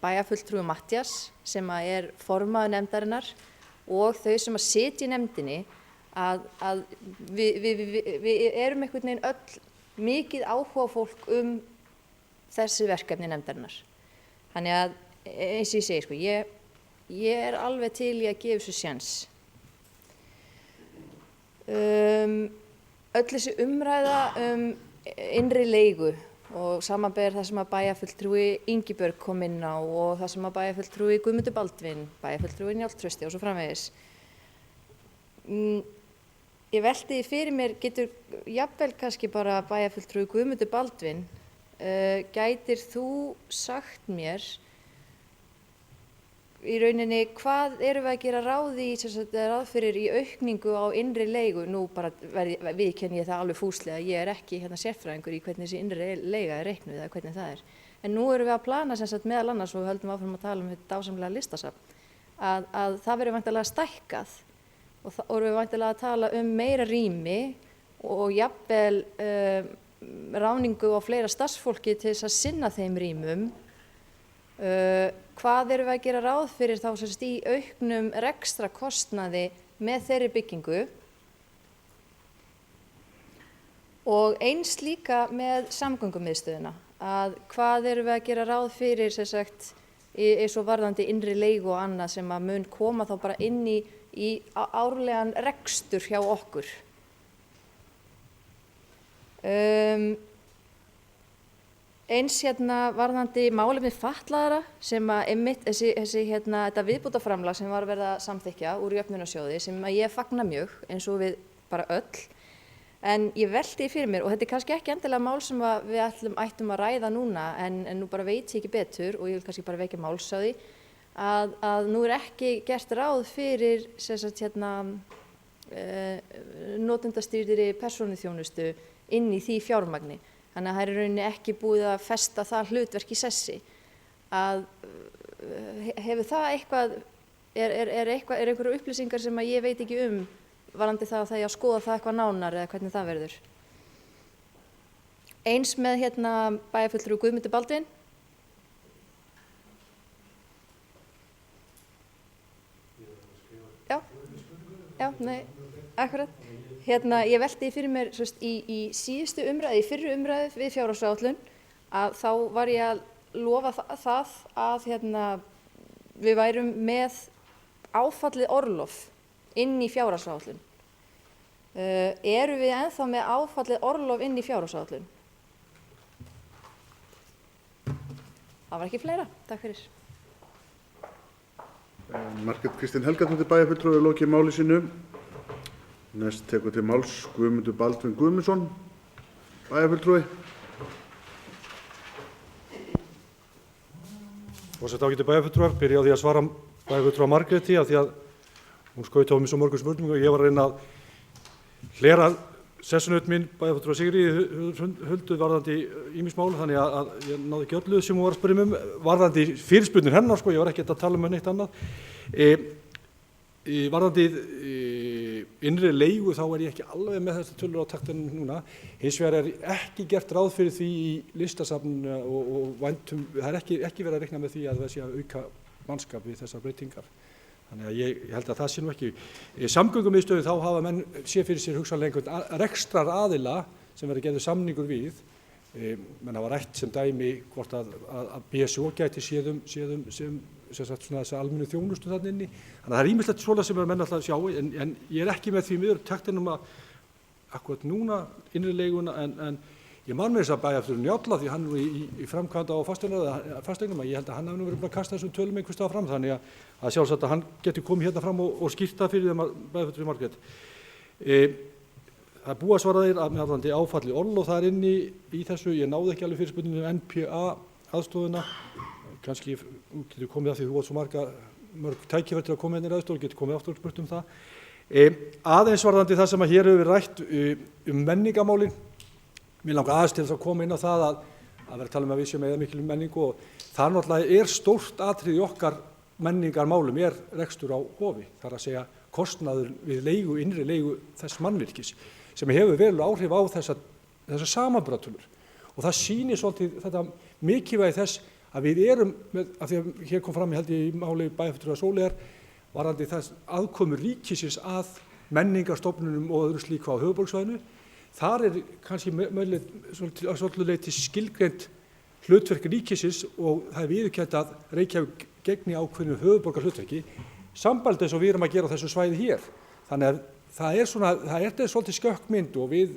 bæjarfulltrúi Matthías sem er formaður nefndarinnar og þau sem að sitja í nefndinni að við erum einhvern veginn öll mikið áhuga fólk þessi verkefni nefndarinnar. Þannig að eins og ég segi, ég er alveg til í að gefa þessu séns. Öll þessi umræða innri leigu og samanber það sem að bæjarfulltrúi Ingibjörg kom inn á og það sem að bæjarfulltrúi Guðmundur Baldvin, bæjarfulltrúi Njáll Trausti og svo framvegis. Ég velti fyrir mér, getur jafnvel kannski bara bæjarfulltrúi Guðmundur Baldvin, gætir þú sagt mér í rauninni hvað erum við að gera ráð fyrir í aukningu á innri leigu? Nú bara viðurkenni ég það alveg fúslega, ég er ekki sérfræðingur í hvernig þessi innri leiga er reiknuð eða hvernig það er. En nú erum við að plana meðal annars og við höldum áfram að tala þetta dásamlega listasafn, að það verður væntanlega stækkað og þá erum við væntanlega að tala meira rými og jafnvel ráningu á fleira starfsfólki til þess að sinna þeim rýmum. Hvað erum við að gera ráð fyrir þá í auknum rekstrakostnaði með þeirri byggingu og eins líka með samgöngumiðstöðina, að hvað erum við að gera ráð fyrir eins og varðandi innri leigu og annað sem að mun koma þá bara inn í árlegan rekstur hjá okkur. Eins varðandi málefni fatlaðra sem að einmitt þetta viðbótarframlag sem var verið að samþykkja úr jöfnunarsjóði sem að ég fagna mjög eins og við bara öll. En ég velti fyrir mér, og þetta er kannski ekki endilega mál sem við ættum að ræða núna en nú bara veit ég ekki betur og ég vil kannski bara vekja máls á því að nú er ekki gert ráð fyrir notendastýrðri persónuþjónustu inn í því fjármagni. Þannig að það er í rauninni ekki búið að festa það hlutverk í sessi. Hefur það eitthvað, er einhverju upplýsingar sem að ég veit ekki varðandi það að það er að skoða það eitthvað nánar eða hvernig það verður? Eins með bæjarfulltrúi Guðmundur Baldvin. Já, nei, akkurat. Ég velti fyrir mér í síðustu umræðu, í fyrri umræðu við fjárhagsáætlun að þá var ég að lofa það að við værum með áfallið orlof inn í fjárhagsáætlun. Erum við ennþá með áfallið orlof inn í fjárhagsáætlun? Það var ekki fleira. Takk fyrir. Margrét Kristín Helgadóttir bæjarfulltrúi lokið máli sínu. Næst tekur til máls Guðmundur Baldvin Guðmundsson, bæjarfulltrúi. Forseti ágætu bæjarfulltrúar, byrja á því að svara bæjarfulltrúa Margréti af því að hún skaut á mig svo mörgum spurningum og ég var að reyna að hlera sessunaut minn bæjarfulltrúa Sigríði Huldu varðandi ýmis mál, þannig að ég náði ekki öllu sem hún var að spyrja varðandi fyrirspurnir hennar, ég var ekkert að tala um neitt annað. Varðandi innri leigu þá er ég ekki alveg með þetta tölur á taktinu núna. Hins vegar er ekki gert ráð fyrir því í listasafninu og væntum, það er ekki verið að reikna með því að það sé að auka mannskap við þessar breytingar. Þannig að ég held að það sé nú ekki. Samgöngumiðstöðin þá hafa menn sé fyrir sér hugsanlega einhvern rekstrar aðila sem verður gerður samningur við. Menn hafa rætt sem dæmi hvort að BSO gæti séð þessa almennu þjónustu þarna inni. Þannig að það er ýmislegt svona sem menn alltaf sjá en ég er ekki með því miður taktinum að akkurat núna innri leiguna en ég man með þess að bæjarfulltrúi Njáll því hann er í framkvæmda á fasteignum að ég held að hann hafi nú verið að kasta þessum tölum einhvers staðar fram þannig að sjálfsagt að hann geti komið hérna fram og skýrt það fyrir þeim bæjarfulltrúi Margrét. Það er búið að svara þeir að meðalvandi áfalli orlof það er inni í þessu, ég náði ekki alveg fyrirspurningum NPA aðstofuna, kannski getur komið að því þú átt svo mörg tækifæri til að koma inn í aðstof, getur komið aftur og spurt það. Aðeins varðandi það sem að hér hefur rætt menningamálin, mér langar aðeins til þess að koma inn á það að vera að tala um að við séum eða mikil menningu og það náttúrulega er stórt atriði í okkar menningarmálum rekstur á hofi, þar að segja kostnaður við innri leigu þess mannvirkis sem hefur verulega áhrif á þessar samanburðartölur og það sýnir svolítið þetta mikilvægi þess að við erum með, af því að hér kom fram í máli bæjarfulltrúa Sóleyjar varðandi þess aðkomu ríkisins að menningarstofnunum og öðru slíku á höfuðborgarsvæðinu. Þar er kannski svolítið leyti skilgreint hlutverk ríkisins og það er viðurkennt að Reykjavík gegni ákveðnu höfuðborgarhlutverki samband eins og við erum að gera á þessu svæði hér. Þannig að það er svolítið skökkmynd og við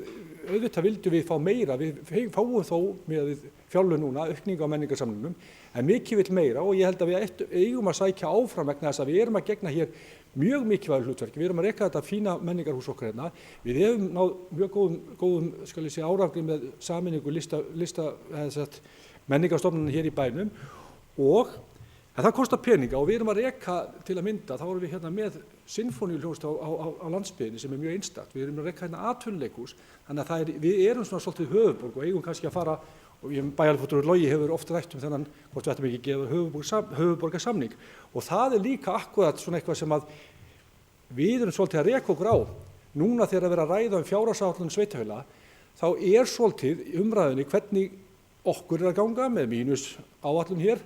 auðvitað vildum við fá meira, við fáum þó með fjárlög núna, aukningu á menningarsamningnum, en mikið vill meira og ég held að við eigum að sækja áfram vegna þess að við erum að gegna hér mjög mikilvægur hlutverki, við erum að reka þetta fína menningarhús okkar hérna, við hefum náð mjög góðum skal ég segja, árangri með sameiningu menningarstofnunum hér í bænum en það kostar peninga og við erum að reka til að mynda, þá erum við hérna með sinfóníuhljómsveit á landsbyggðinni sem er mjög einstakt, við erum að reka hérna atvinnuleikhús, þannig að við erum svona svolítið höfuðborg og eigum kannski að fara, og bæjarfulltrúi Logi hefur oft rætt þennan, hvort við ættum ekki að gefa höfuðborgarsamning og það er líka akkurat svona eitthvað sem að við erum svolítið að reka okkur á, núna þegar að vera að ræða fjárhagsáætlun sveitarfélaga, þá er svolítið umræðinni hvernig okkur er að ganga með mínus áætlun hér,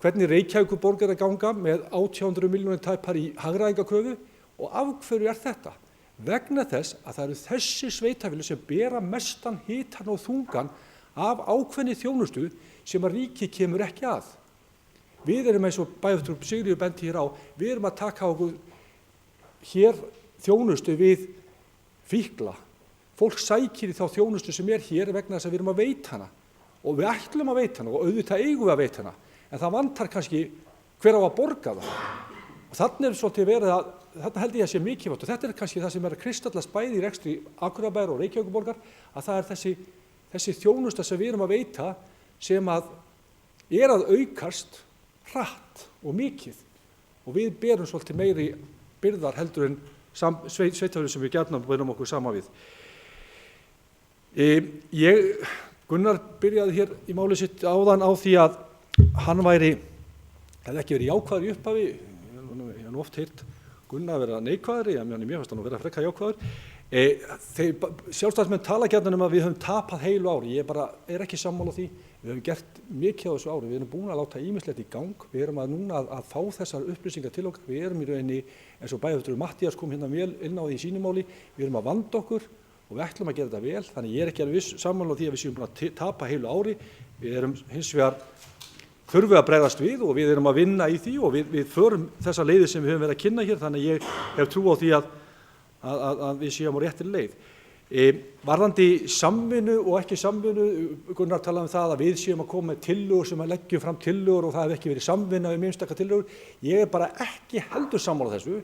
hvernig Reykjavíkurborg er að ganga með 800 milljónir tæpar í hagræðingarkröfu og af hverju er þetta? Vegna þess að það eru þessi sveitarfélög sem bera mestan hitann og þungan af ákveðinni þjónustu sem að ríkið kemur ekki að. Við erum eins og bæjarfulltrúi Sigríður benti hér á, við erum að taka okkur hér þjónustu við fíkla. Fólk sækir í þá þjónustu sem er hér vegna þess að við erum að veita hana og við ætlum að veita hana og auðvitað eigum við að veita hana. En það vantar kannski hver á að borga það. Og þarna er svolítið verið að, þarna held ég að sé mikilvægt og þetta er kannski það sem er að kristallast bæði í rekstri Akureyrarbæjar og Reykjavíkurborgar, að það er þessi þjónusta sem við erum að veita sem að er að aukast hratt og mikið og við berum svolítið meiri byrðar heldur en sveitarfélög sem við gjarnan berum okkur saman við. Gunnar byrjaði hér í máli sitt áðan á því að hann hefði ekki verið jákvæður í upphafi, ég hef oft heyrt Gunnar að vera neikvæðri, mér fannst hann að vera frekar jákvæður. Sjálfstæðismenn tala gjarnan um að við höfum tapað heilu ári, ég er ekki sammála því, við höfum gert mikið á þessu ári, við erum búin að láta ýmislegt í gang, við erum núna að fá þessar upplýsingar til okkar, við erum í rauninni, eins og bæjarfulltrúi Matthías kom hérna vel inn á því í sínu máli, við erum að vanda okkur og við ætlum að gera þetta vel, þannig ég er ekki alveg sammála því að við séum búin að tapa heilu ári, við erum hins vegar þurfum við að bregðast við og við erum að vinna í því og við förum þessa leiði sem við höfum verið að kynna hér, þannig ég hef trú á því að við séum á réttri leið. Varðandi samvinnu og ekki samvinnu, Gunnar talaði um það að við séum að koma með tillögur sem að leggjum fram tillögur og það hef ekki verið samvinna um einstaka tillögur. Ég er bara ekki heldur sammála þessu.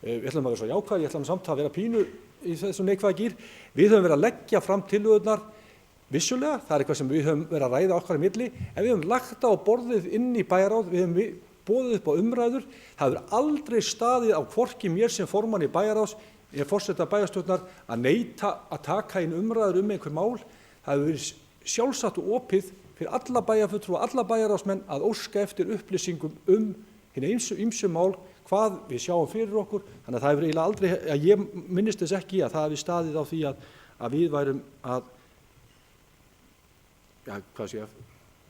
Við ætlum að vera svo jákvæð, ég ætlum samt að vera pínu í þessum neikvæða gír. Við höfum verið að leggja fram tillögurnar vissulega, það er eitthvað sem við höfum verið að ræða okkar í milli, en við höfum lagt á borðið inn í bæjarráð, við höfum boðið upp á umræður, það hefur aldrei staðið á hvorki mér sem formann í bæjarráðs, ég forseta bæjarstjórnar að neita að taka inn umræður einhver mál, það hefur verið sjálfsagt og opið fyrir alla bæjarfulltrúa, alla bæjarráðsmenn að óska eftir upplýsingum hina ýmsu mál, hvað við sjáum fyrir okkur, þannig að það hefur eiginlega aldrei, að ég minnist þess ekki að það hefur staðið á því að við værum að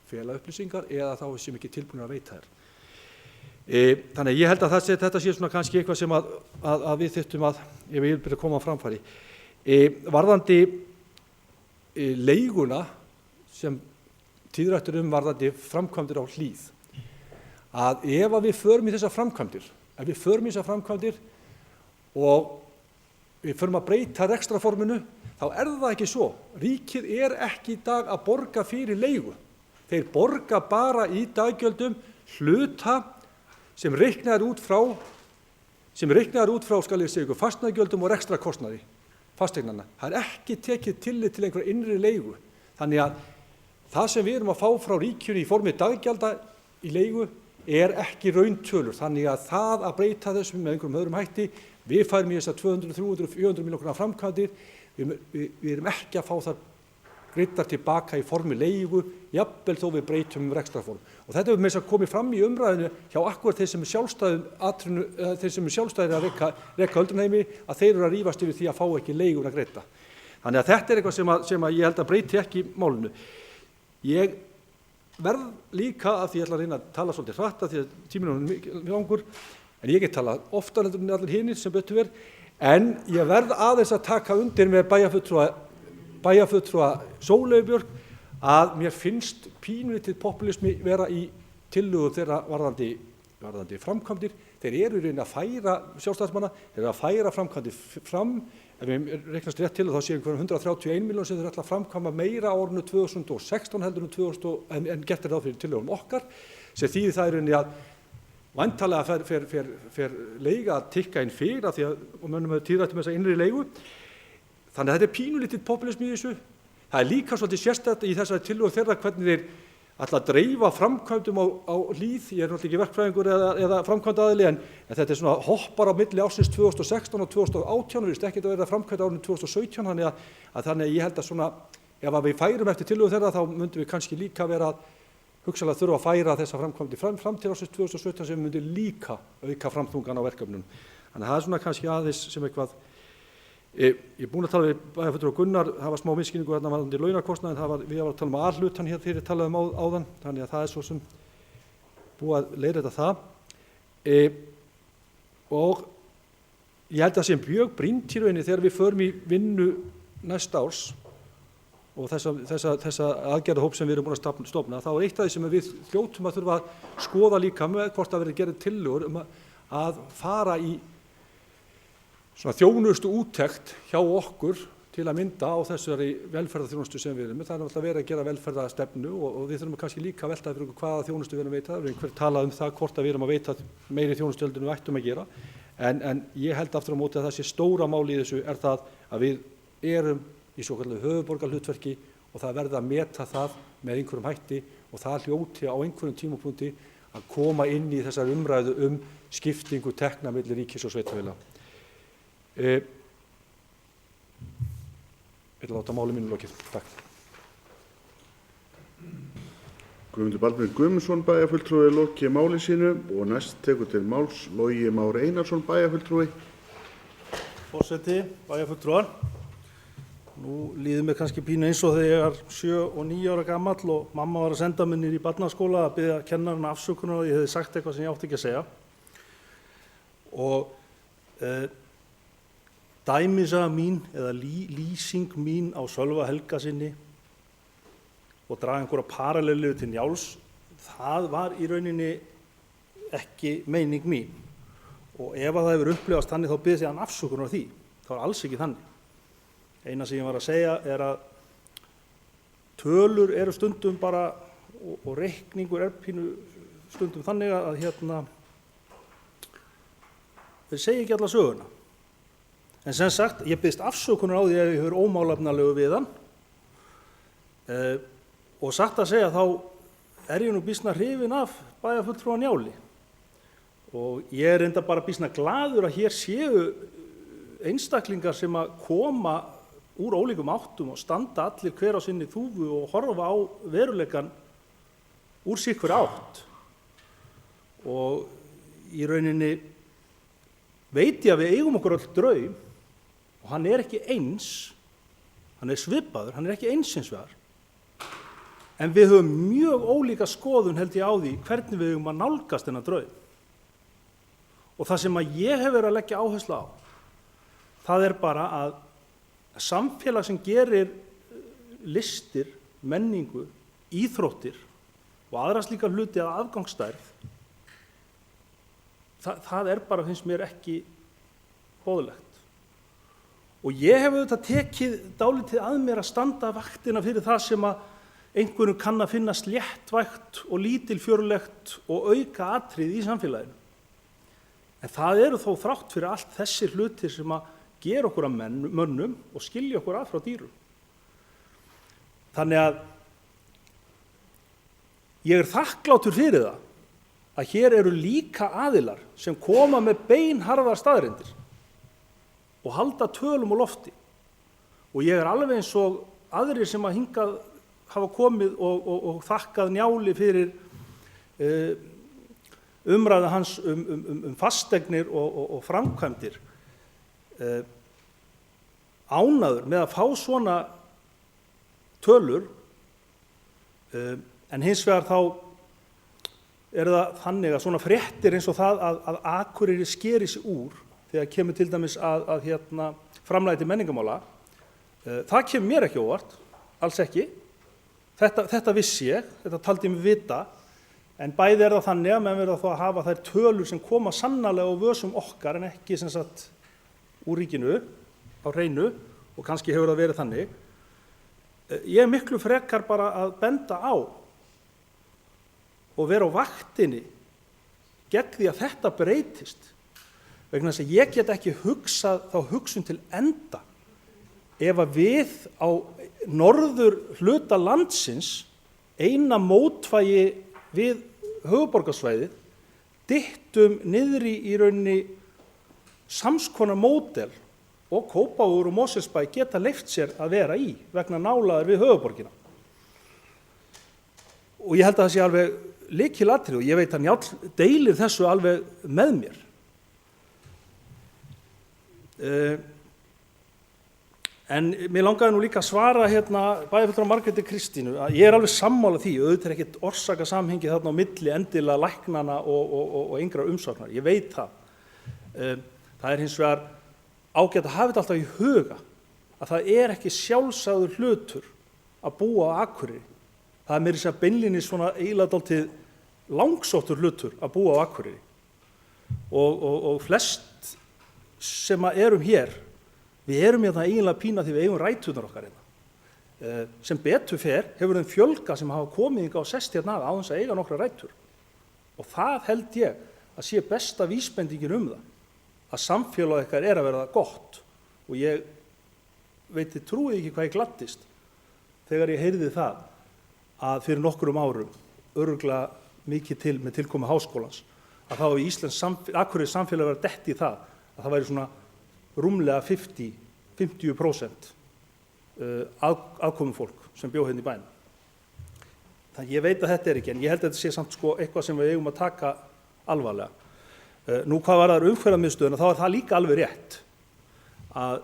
fela upplýsingar eða þá sem ekki tilbúin að veita þær. Þannig ég held að þetta sé svona kannski eitthvað sem að við þyrftum að ég vil byrja að koma á framfæri. Varðandi leiguna sem tíðrættur varðandi framkvæmdir á Hlíð, að ef við förum í þessar framkvæmdir, og við förum að breyta rekstrarforminu, þá er það ekki svo. Ríkið er ekki í dag að borga fyrir leigu. Þeir borga bara í daggjöldum hluta sem reiknaðar út frá, skal ég segja, fasteignagjöldum og rekstrarkostnaði fasteignanna. Það er ekki tekið tillit til einhverja innri leigu. Þannig að það sem við erum að fá frá ríkjunni í formi daggjalda í leigu er ekki rauntölur. Þannig að það að breyta þessu með einhverjum öðrum hætti, við færum í þessar 200, 300, 400 milljóna framkvæmdir, við erum ekki að fá það greiddar tilbaka í formi leigu, jafnvel þó við breytum rekstrarform. Og þetta hefur með þess að komið fram í umræðinu hjá akkurat þeir sem er sjálfstæðir að reka öldrunarheimili, að þeir eru að rífast yfir því að fá ekki leiguna greidda. Þannig að þetta er eitthvað sem ég held að breyti ekki málinu. Ég verð líka, af því ég ætla að reyna að tala svolítið hratt, af því að tíminn er langur, en ég get talað oftar en allir hinir sem betur verð, en ég verð aðeins að taka undir með bæjarfulltrúa Sóleyju Björk að mér finnst pínulítið populismi vera í tillögu þeirra varðandi framkvæmdir. Þeir eru í rauninni að færa sjálfstæðismanna, þeir eru að færa framkvæmdir fram ef við reiknast rétt til þá sé einhverjum 131 miljón sem þeir ætla að framkvæma meira á árinu 2016 heldur en gert ráð fyrir tillögum okkar, sem þýðir það í rauninni að væntanlega fer leiga að tikka inn fyrir af því að og mönnum hefur tíðrætt þessa innri leigu. Þannig að þetta pínulítið populismi í þessu. Það líka svolítið sérstætt í þessari tillögu þeirra hvernig þeir ætla að dreifa framkvæmdum á hlýð. Ég náttúrulega ekki verkfræðingur eða framkvæmdaaðili en þetta svona hoppar á milli ársins 2016 og 2018 og ekki að vera framkvæmd árinu 2017. Þannig að ég held að svona ef að við færum eftir tillögu þeirra þá myndum við kannski líka vera hugsanlega þurfa að færa þessa framkvæmdi fram til ársins 2017 sem myndi líka auka framþungan á verkefnum. Þannig að það svona kannski aðeins sem eitthvað. Ég er búinn að tala við bæjarfulltrúa Gunnar, það var smá misskilningur þarna varðandi launakostnaðinn, við varum að tala aðhlutann hér fyrir talaðum áðan, þannig að það er svo sem búið að leiðrétta það. Og ég held að sem mjög brýnt í rauninni þegar við förum í vinnu næsta árs og þessa aðgerðahóp sem við erum búin að stofna, þá er eitt af því sem við hljótum að þurfa að skoða líka með hvort að verði gerðir tillögur að fara í svona þjónustu úttekt hjá okkur til að mynda á þessari velferðarþjónustu sem við erum með. Það er náttúrulega verið að gera velferðarstefnu og við þurfum kannski líka að velta fyrir okkur hvaða þjónustu við erum að veita. Það er einhver talað það hvort að við erum að veita meiri þjónustu heldur en við ættum að gera. En ég held aftur á móti að það sé stóra máli í þessu er það að við erum í svokölluðu höfuðborgarhlutverki og það verði að meta það með einhverjum hætti og það hljóti á einhverjum tímapunkti að koma inn í þessar umræðu skiptingu tekna milli ríkis og sveitarfélaga. Ég ætla að láta máli mínu lokið. Takk. Guðmundur Baldvin Guðmundsson bæjarfulltrúi lokið máli sínu og næst tekur til máls Logi Már Einarsson bæjarfulltrúi. Forseti, bæjarfulltrúar. Nú líður mér kannski pínu eins og þegar ég er 7 og 9 ára gamall og mamma var að senda mig niður í barnaskóla að biðja kennarana afsökunar og ég hefði sagt eitthvað sem ég átti ekki að segja. Og dæmisaga mín eða lýsing mín á Sölva Helgasyni og draga einhverja parallelu til Njáls, það var í rauninni ekki meining mín. Og ef að það hefur upplifast þannig þá biðst ég hann afsökunar á því. Það var alls ekki þannig. Eina sem ég var að segja er að tölur eru stundum bara og reikningur er pínu stundum þannig að þeir segja ekki alla söguna. En sem sagt, ég biðst afsökunar á því ef ég hefur ómálefnalegu við hann og satt að segja þá er ég nú býsna hrifinn af bæjarfulltrúa Njáli og ég er enda bara býsna glaður að hér séu einstaklingar sem að koma úr ólíkum áttum og standa allir hver á sinni þúfu og horfa á veruleikann úr sig hver átt og í rauninni veit ég að við eigum okkur öll draum og hann er ekki eins, hann er svipaður, hann er ekki eins hins vegar. En við höfum mjög ólíka skoðun held ég á því hvernig við höfum að nálgast þennan draum. Og það sem að ég hef verið að leggja áherslu á, það er bara að samfélag sem gerir listir, menningu, íþróttir og aðra slíka hluti að afgangsstærð, það er bara, finnst mér, ekki boðlegt. Og ég hef auðvitað tekið dálítið að mér að standa vaktina fyrir það sem að einhverjum kann að finna sléttvægt og lítilfjörlegt og auka atriði í samfélaginu. En það eru þó þrátt fyrir allt þessir hlutir sem að gera okkur að mönnum og skilja okkur að frá dýrum. Þannig að ég er þakklátur fyrir það að hér eru líka aðilar sem koma með beinharðar staðreyndir og halda tölum á lofti. Og ég er alveg eins og aðrir sem að hingað hafa komið og þakkað Njáli fyrir umræðu hans fasteignir og framkvæmdir. Ánægður með að fá svona tölur, en hins vegar þá er það þannig að svona fréttir eins og það að Akureyri skeri sig úr þegar kemur til dæmis að framlagi til menningarmála, það kemur mér ekki óvart, alls ekki. Þetta vissi ég, þetta taldi ég mig vita, en bæði er það þannig að menn verða þá að hafa þær tölur sem koma sannarlega á vösum okkar en ekki sem sagt úr ríkinu. á hreinu og kannski hefur það verið þannig. Ég er miklu frekar bara að benda á og vera á vaktinni gegn því að þetta breytist, vegna þess að ég get ekki hugsað þá hugsun til enda ef að við á norður hluta landsins, eina mótvægi við höfuðborgarsvæðið, dyttum niðri í rauninni samskonar módel og Kópavogur og Mosfellsbær geta leyft sér að vera í vegna nálægðar við höfuðborgina. Og ég held að það sé alveg lykilatriði og ég veit að Njáll deilir þessu alveg með mér. En mér langaði nú líka að svara bæjarfulltrúa Margréti Kristínu að ég er alveg sammála því, auðvitað er ekkert orsakasamhengi þarna á milli endilega læknanna og yngrar umsóknar, ég veit það. Það er hins vegar ágætt að hafa þetta alltaf í huga að það er ekki sjálfsagður hlutur að búa á Akureyri. Það er meira að segja beinlínis svona eiginlega dálítið langsóttur hlutur að búa á Akureyri. Og flest sem erum hér, við erum hérna eiginlega pína því við eigum ræturnar okkar hérna. Sem betur fer hefur þeim fjölga sem hafa komið hingað og sest hérna á þess að eiga nokkra rætur. Og það held ég að sé besta vísbendingin það, að samfélag ykkar er að verða gott. Og ég trúi ekki hvað ég gladdist þegar ég heyrði það að fyrir nokkrum árum, örugglega mikið til með tilkomu háskólans, að þá í Íslands Akureyri samfélag verið dett í það að það væri svona rúmlega 50% aðkomufólk sem bjó hérna í bænum. Þannig ég veit að þetta er ekki, en ég held að þetta sé samt eitthvað sem við eigum að taka alvarlega. Nú hvað varðar umferðarmiðstöðina, þá er það líka alveg rétt að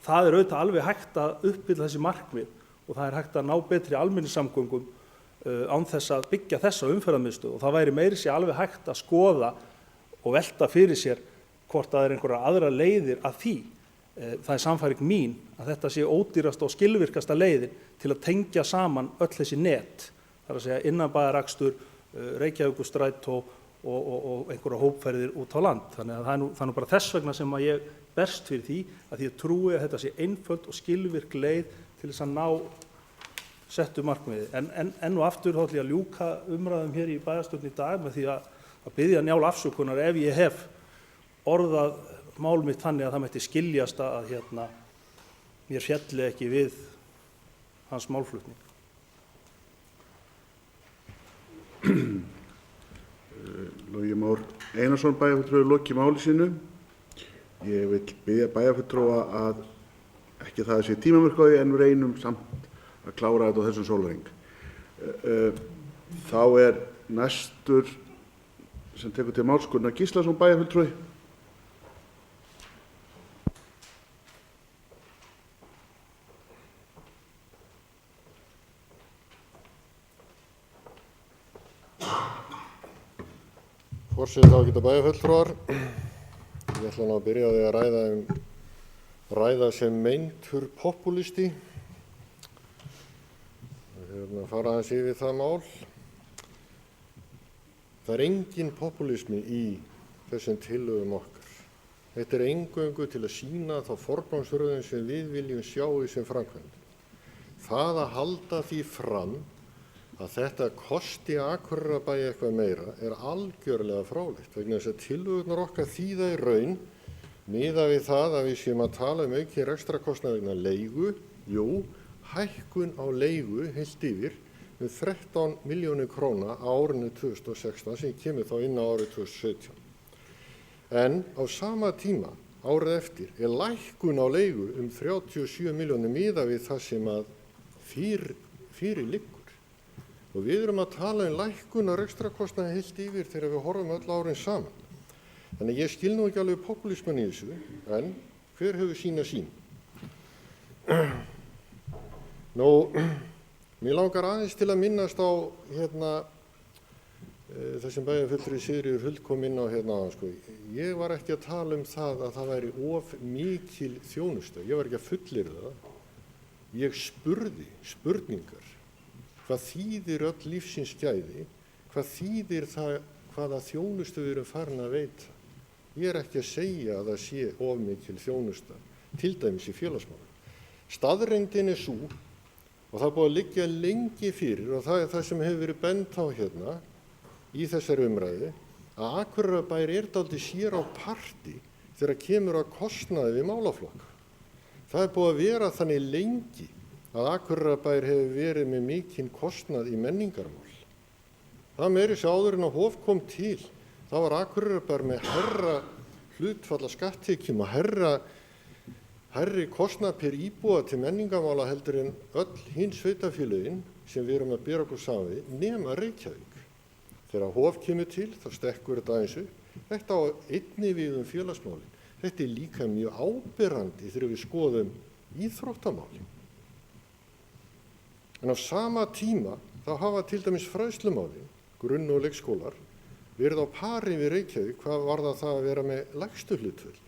það er auðvitað alveg hægt að uppfylla þessi markmið og það er hægt að ná betri almenningssamgöngum án þess að byggja þessa umferðarmiðstöð og það væri meiri sér alveg hægt að skoða og velta fyrir sér hvort það er einhverjar aðrar leiðir að því. Það er sannfæring mín að þetta sé ódýrasta og skilvirkasta leiðin til að tengja saman öll þessi net, það er að segja innanbæjarakstur, Reykjavíkurstrætó og einhverja hópferðir út á land. Þannig að það er nú bara þess vegna sem að ég berst fyrir því að ég trúi að þetta sé einföld og skilvirk leið til þess að ná settu markmiði. En og aftur þá ætla ég að ljúka umræðum hér í bæjarstjórn í dag með því að biðja Njál afsökunar ef ég hef orðað mál mitt þannig að það mætti skiljast að mér fjalli ekki við hans málflutning. Logi Már Einarsson bæjarfulltrúi lokið máli sínu. Ég vil biðja bæjarfulltrúa að ekki það sé tímamörk á því en við reynum samt að klára þetta á þessum sólarhring. Þá er næstur sem tekur til máls Gunnar Gíslason bæjarfulltrúi. Forseti ágætu bæjarfulltrúar, ég ætla nú að byrja á því að ræða sem meintur popúlisti. Fara aðeins yfir það mál. Það er engin popúlismi í þessum tillögum okkar. Þetta er eingöngu til að sýna þá forgangsröðun sem við viljum sjá í sem framkvæmd. Það að halda því fram að þetta kosti Akureyrarbæ eitthvað meira er algjörlega fráleitt vegna þess að tillögurnar okkar þýða í raun miðað við það að við séum að tala aukinn rekstrarkostnað vegna leigu, hækkun á leigu heilt yfir með 13 milljónir króna á árinu 2016 sem kemur þá inn á árið 2017. En á sama tíma árið eftir er lækkun á leigu 37 milljónir miðað við það sem að fyrir liggur. Og við erum að tala lækkun á rekstrarkostnaði heilt yfir þegar við horfum öll árin saman. Þannig ég skil nú ekki alveg popúlismann í þessu, en hver hefur sína sín? Mér langar aðeins til að minnast á það sem bæjarfulltrúi Sigríður Huld kom inn á áðan. Ég var ekki að tala það að það væri of mikil þjónusta. Ég var ekki að fullyrða það. Ég spurði spurningar. Hvað þýðir öll lífsins gæði? Hvað þýðir það hvaða þjónustu við erum farin að veita? Ég er ekki að segja að það sé of mikil þjónusta til dæmis í félagsmálum. Staðreyndin er sú, og það er búið að liggja lengi fyrir, og það er það sem hefur verið bent á hérna í þessari umræðu, að Akureyrarbær er dálítið sér á parti þegar kemur að kostnaði við málaflokka. Það er búið að vera þannig lengi að Akureyrarbær hefur verið með mikinn kostnað í menningarmál. Það meiri sér áður en að Hof kom til, það var Akureyrarbær með herra hlutfalla skattekjum og herri kostnað per íbúa til menningarmála heldur en öll hinn sveitafélögin sem við erum að bera okkur saman við nema Reykjavík. Þegar Hof kemur til þá stekkur þetta aðeins upp. Þetta á einnig við félagsmálin. Þetta er líka mjög áberandi þegar við skoðum íþróttamálin. En á sama tíma þá hafa til dæmis fræðslumálin, grunn- og leikskólar, verið á pari við Reykjavík hvað varðar það að vera með lægstu hlutföll.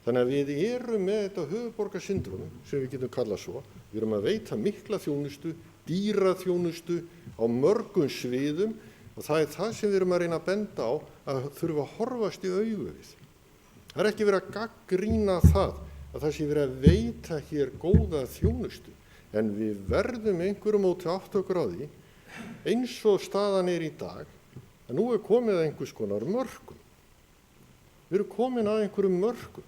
Þannig að við erum með þetta höfuðborgarsyndrom sem við getum kallað svo. Við erum að veita mikla þjónustu, dýra þjónustu á mörgum sviðum og það er það sem við erum að reyna að benda á að þurfa að horfast í augu við. Það er ekki verið að gagnrýna það að það sé verið að veita hér góða þjónustu en við verðum einhverjum móti átt okkur á því eins og staðan er í dag að nú er komið að einhvers konar mörkum. Við erum komin að einhverjum mörkum.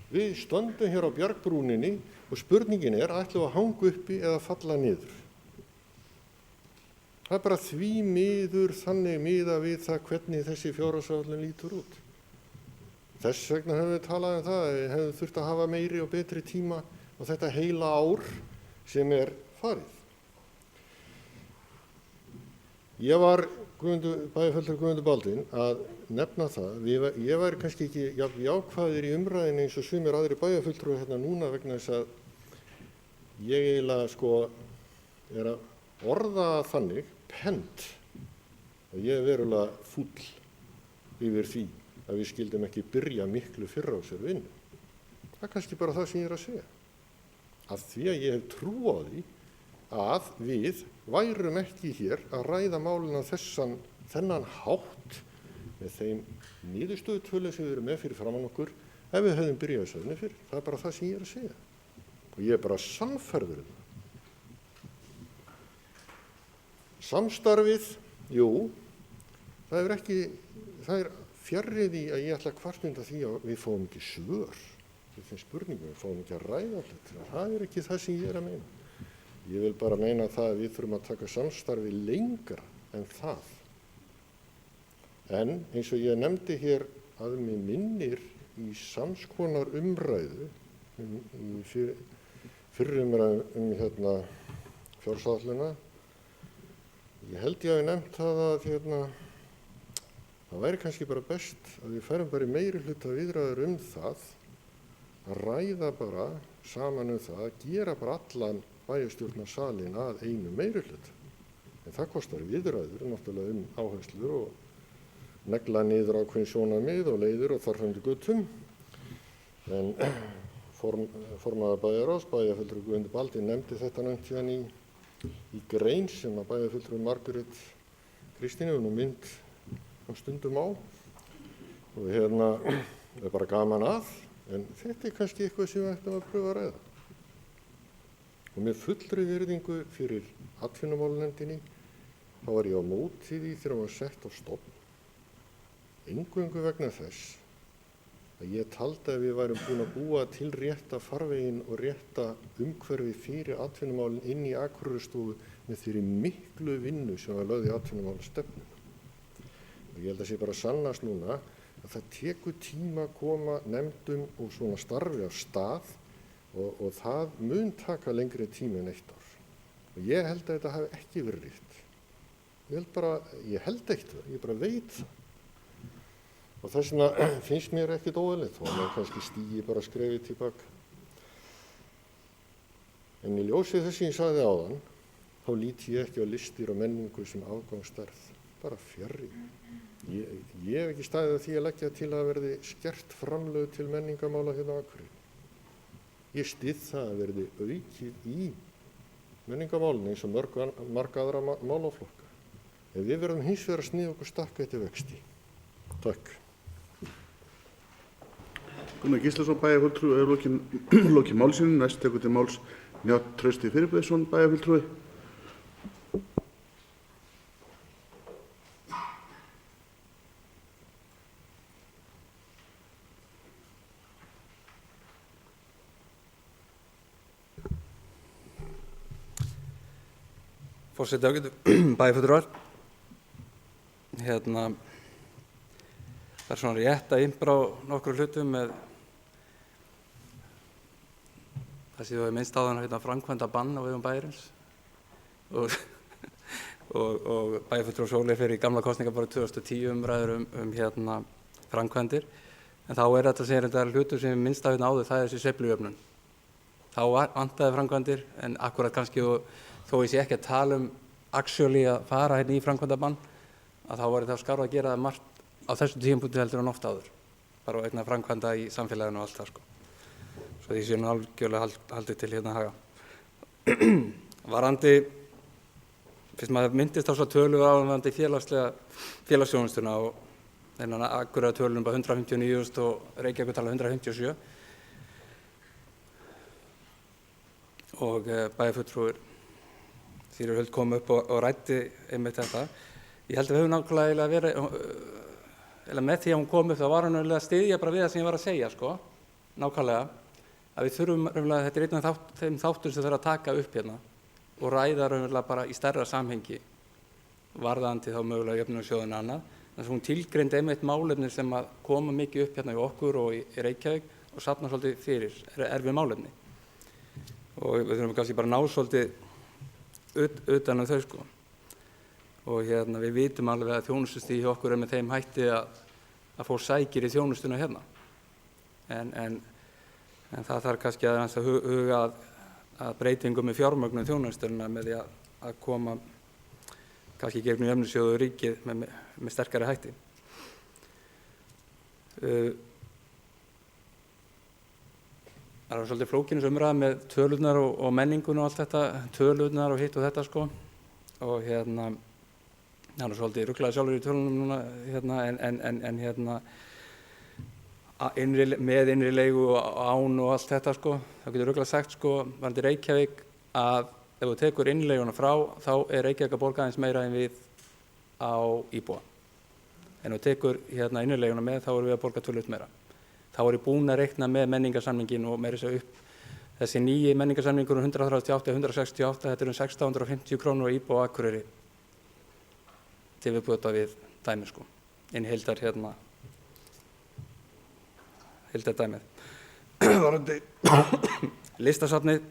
Við stöndum hér á bjargbrúninni og spurningin er ætlum við að hanga uppi eða falla niður. Það er bara því miður þannig miða við það hvernig þessi fjárhagsáætlun lítur út. Þess vegna höfum við talað um það að við hefum þurft að hafa meiri og betri tíma og þetta heila ár sem er farið. Ég var bæjarfulltrúi Guðmundur Baldvin að nefna það, ég væri kannski ekki jákvæður í umræðinu eins og sumir aðrir bæjarfulltrúi hérna núna vegna þess að ég eiginlega er að orða þannig pennt að ég er verulega fúll yfir því að við skildum ekki byrja miklu fyrr á sér vinnu. Það er kannski bara það sem ég er að segja. Af því að ég hef trú á því að við værum ekki hér að ræða málina þennan hátt með þeim niðurstöðutölum sem við erum með fyrir framan okkur ef við hefðum byrjað þessu vinnu fyrr. Það er bara það sem ég er að segja. Og ég er bara sannfærður um það. Samstarfið, jú, það er fjarri því að ég ætla að kvartunda því að við fáum ekki svör við þeim spurningum, við fáum ekki að ræða þetta. Það er ekki það sem ég er að meina. Ég vil bara meina það að við þurfum að taka samstarfi lengra en það. En eins og ég nefndi hér að mig minnir í samskonar umræðu, fyrri umræðu fjárhagsáætlunina, ég held ég hafi nefnt það að það væri kannski bara best að við færum bara í meiri hluta viðræður það, að ræða bara saman það, að gera bara allan bæjarstjórnarsalinn að einu meiri hluta. En það kostar viðræður, náttúrulega áherslur og negla niður ákveðin sjónarmið og leiðir og þarfandi götum. En formaður bæjarráðs, bæjarfulltrúi Guðmundur Baldvin, nefndi þetta hérna í grein sem að bæjarfulltrúi Margrét Kristínu nú mynd stundum á. Og er bara gaman að, en þetta er kannski eitthvað sem við ættum að pröfa að ræða. Og með fullri virðingu fyrir atvinnumálunefndinni þá var ég á móti því þegar hún var sett á stofn. Eingöngu vegna þess að ég taldi að við værum búin að búa til rétta farveginn og rétta umhverfi fyrir atvinnumálun inn í Akureyrarstofu með þeirri miklu vinnu sem var lögð í atvinnumálastefnuna. Og ég held að sé bara sannast núna að það tekur tíma að koma nefndum og svona starfi af stað og það mun taka lengri tíma en 1 ár. Og ég held að þetta hafi ekki verið rétt. Ég held ekki það, ég bara veit það. Og þess vegna finnst mér ekkert óeðlilegt, þó að maður kannski stigi bara skrefið tilbaka. En í ljósi þess sem ég sagði áðan, þá líti ég ekki á listir og menningu sem afgangsstærð, bara fjarri. Ég hef ekki staðið að því að leggja til að verði skert framlög til menningarmála hérna á Akureyri. Ég styð það að verði aukið í menningarmálunni eins og marga aðra málaflokka. En við verðum hins vegar að sniða okkur stakka eftir vexti. Takk. Gunnar Gíslason bæjarfulltrúi hefur lokið máli sínu. Næst tekur til máls Njáll Trausti Fyrirbergsson bæjarfulltrúi. Forseti ágætu bæjarfulltrúar. Það er svona rétt að innbra á nokkru hlutum með það sem þú hefur minnst á þannig framkvæmda bann á vegum bæjarins og bæjarfulltrúar Sóley fer í gamla kosninga bara 2010 umræður framkvæmdir, en þá er þetta sem er hlutur sem minnst á áður, það er þessi sveiflujöfnun. Þá vantaði framkvæmdir, en akkurat kannski þó ég sé ekki að tala actually að fara í framkvæmdabann, að þá var það skarf að gera það margt á þessu tímapunkti heldur en oft áður, bara vegna framkvæmda í samfélaginu og allt það Svo því sé algjörlega haldið til haga. Varandi, fyrst maður myndist á svo tölu varðandi félagsþjónustuna og þennan akkúrat tölunum bara 159.000 og Reykjavík tala 157. Og bæjarfulltrúar Þýrir Huld kom upp og ræddi einmitt þetta. Ég held að við höfum nákvæmlega verið, með því að hún kom upp þá var hún að styðja bara við það sem ég var að segja, nákvæmlega, að við þurfum raunverulega, þetta er einn af þeim þáttum sem þarf að taka upp og ræða raunverulega bara í stærra samhengi varðandi þá mögulega jöfnunarsjóðinn annað. Þannig að hún tilgreindi einmitt málefni sem að koma mikið upp í okkur og í Reykjavík og safna svolítið fyrir erfið málefni. Og við þurfum kannski bara að ná svolítið utan þau Og við vitum alveg að þjónustustig hjá okkur með þeim hætti að fólk sækir í þjónustuna En það þarf kannski að huga að breytingum með fjármögnun þjónustuna með því að koma kannski gegnum jöfnunarsjóð og ríkið með sterkari hætti. Það var svolítið flókins umræða með tölurnar og menningun og allt þetta, tölurnar og hitt og þetta og það er svolítið ruglaði sjálfur í tölunum núna með innri leigu og án og allt þetta þá getur ruglaði sagt varðandi Reykjavík að ef þú tekur innleiguna frá þá er Reykjavík að borga aðeins meira en við á íbúa. En ef þú tekur innleiguna með þá erum við að borga töluvert meira. Þá er ég búin að reikna með menningarsamningin og meira sér upp þessi nýji menningarsamningur 138 og 168, þetta er 1650 krónur á íbúa á Akureyri til viðbótar við dæmið inn í heildar dæmið. Varðandi listasafnið,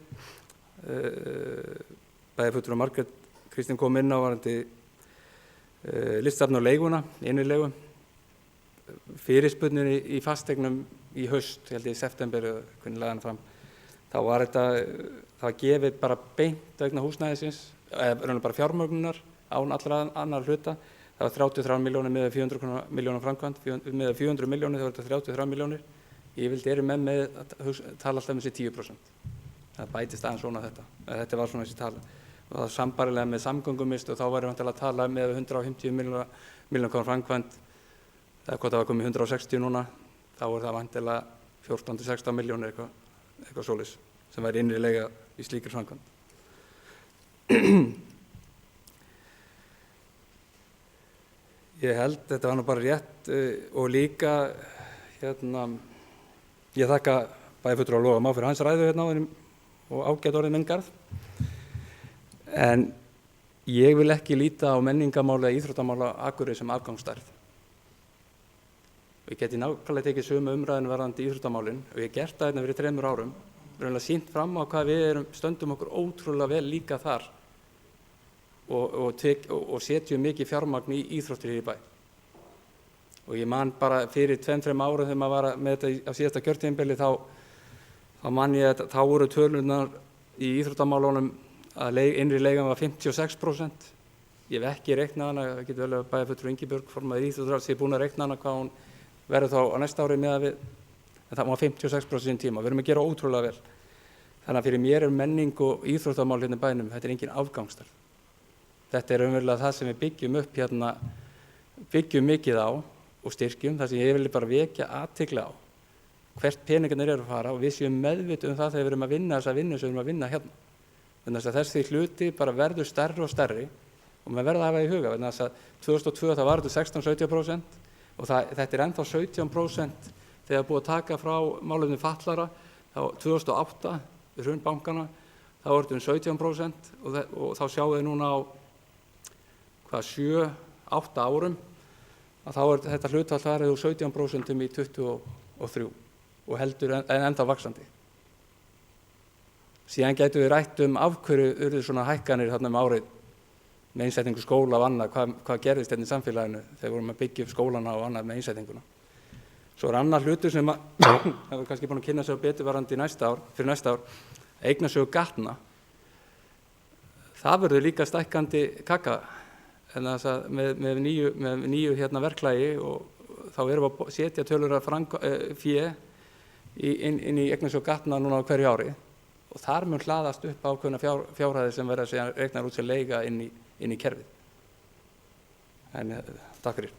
bæjarfulltrúi Margrét Kristín kom inn á varðandi listasafnið og leiguna, innri leigu. Fyrirspurnir í fasteignum í haust, held ég í september, hvernig lagði hann fram, þá var það gefið bara beint vegna húsnæðisins, eða bara fjármögnunar án allra annar hluta. Það var 33 milljónir með 400 milljóna framkvæmd, með 400 milljónir það var þetta 33 milljónir. Ég vildi með að tala alltaf þessi 10%. Það bætist aðeins svona þetta var svona þessi tala. Og það var sambarilega með samgöngumist og þá var ég að tala með 150 milljóna króna framkvæmd. Það hvort það var komið 160 núna, þá það vantilega 14-16 milljónir eitthvað svoleiðis sem væri innri leiga í slíkri framkvæmd. Ég held þetta var nú bara rétt og líka ég þakka bæjarfulltrúa Loga Má fyrir hans ræðu áðan og ágætt orðið minn garð. En ég vil ekki líta á menningarmála eða íþróttamála Akureyri sem afgangsstærð. Ég geti nákvæmlega tekið sömu umræðinu varðandi íþróttamálin og ég gert það fyrir 3 árum, raunlega sýnt fram á hvað við stöndum okkur ótrúlega vel líka þar og setjum mikið fjármagn í íþróttir hér í bæ. Og ég man bara fyrir 2-3 árum þegar maður var með þetta á síðasta kjörtímabili þá man ég að þá voru tölurnar í íþróttamálunum að innri leigan var 56%. Ég hef ekki reiknað hana, það getur vel að bæjarfulltrúi Ingibjörg formaður íþróttaráðs, ég er búin að reikna hana hvað hún verður þá á næsta ári miðað við, en það var 56% sín tíma. Við erum að gera ótrúlega vel. Þannig að fyrir mér menning og íþróttamál hérna í bænum, þetta engin afgangsstærð. Þetta raunverulega það sem við byggjum upp byggjum mikið á og styrkjum, það sem ég vil bara vekja athygli á hvert peningarnir eru að fara og við séum meðvituð það þegar við erum að vinna þessa vinnu sem við erum að vinna hérna. Þannig að þessi hluti bara verður stærri og stærri og maður verður að hafa í huga. Þannig að 2002 það var þetta 16-17% og þetta er ennþá 17% þegar búið að taka frá málefni fatlara. Þá 2008 við hrun bankana þá var þetta 17% og þá sjáum við núna á 7-8 árum að þá er þetta hlutfall farið úr 17% í 23 og heldur en enda vaxandi. Síðan getum við rætt af hverju urðu svona hækkanir þarna árið með innsetningu skóla og annað, hvað gerðist hérna í samfélaginu þegar vorum að byggja upp skólana og annað með innsetninguna. Svo annar hlutur sem hefur kannski búin að kynna sig betur varandi fyrir næsta ár, eignasögu gatna. Það verður líka stækkandi kaka með nýju verklagi og þá erum við að setja tölur að fé inn í eignasögu gatna núna á hverju ári og þar mun hlaðast upp ákveðna fjárhæðir sem verða síðan reiknar út sem leiga inn í kerfið. En takk fyrir.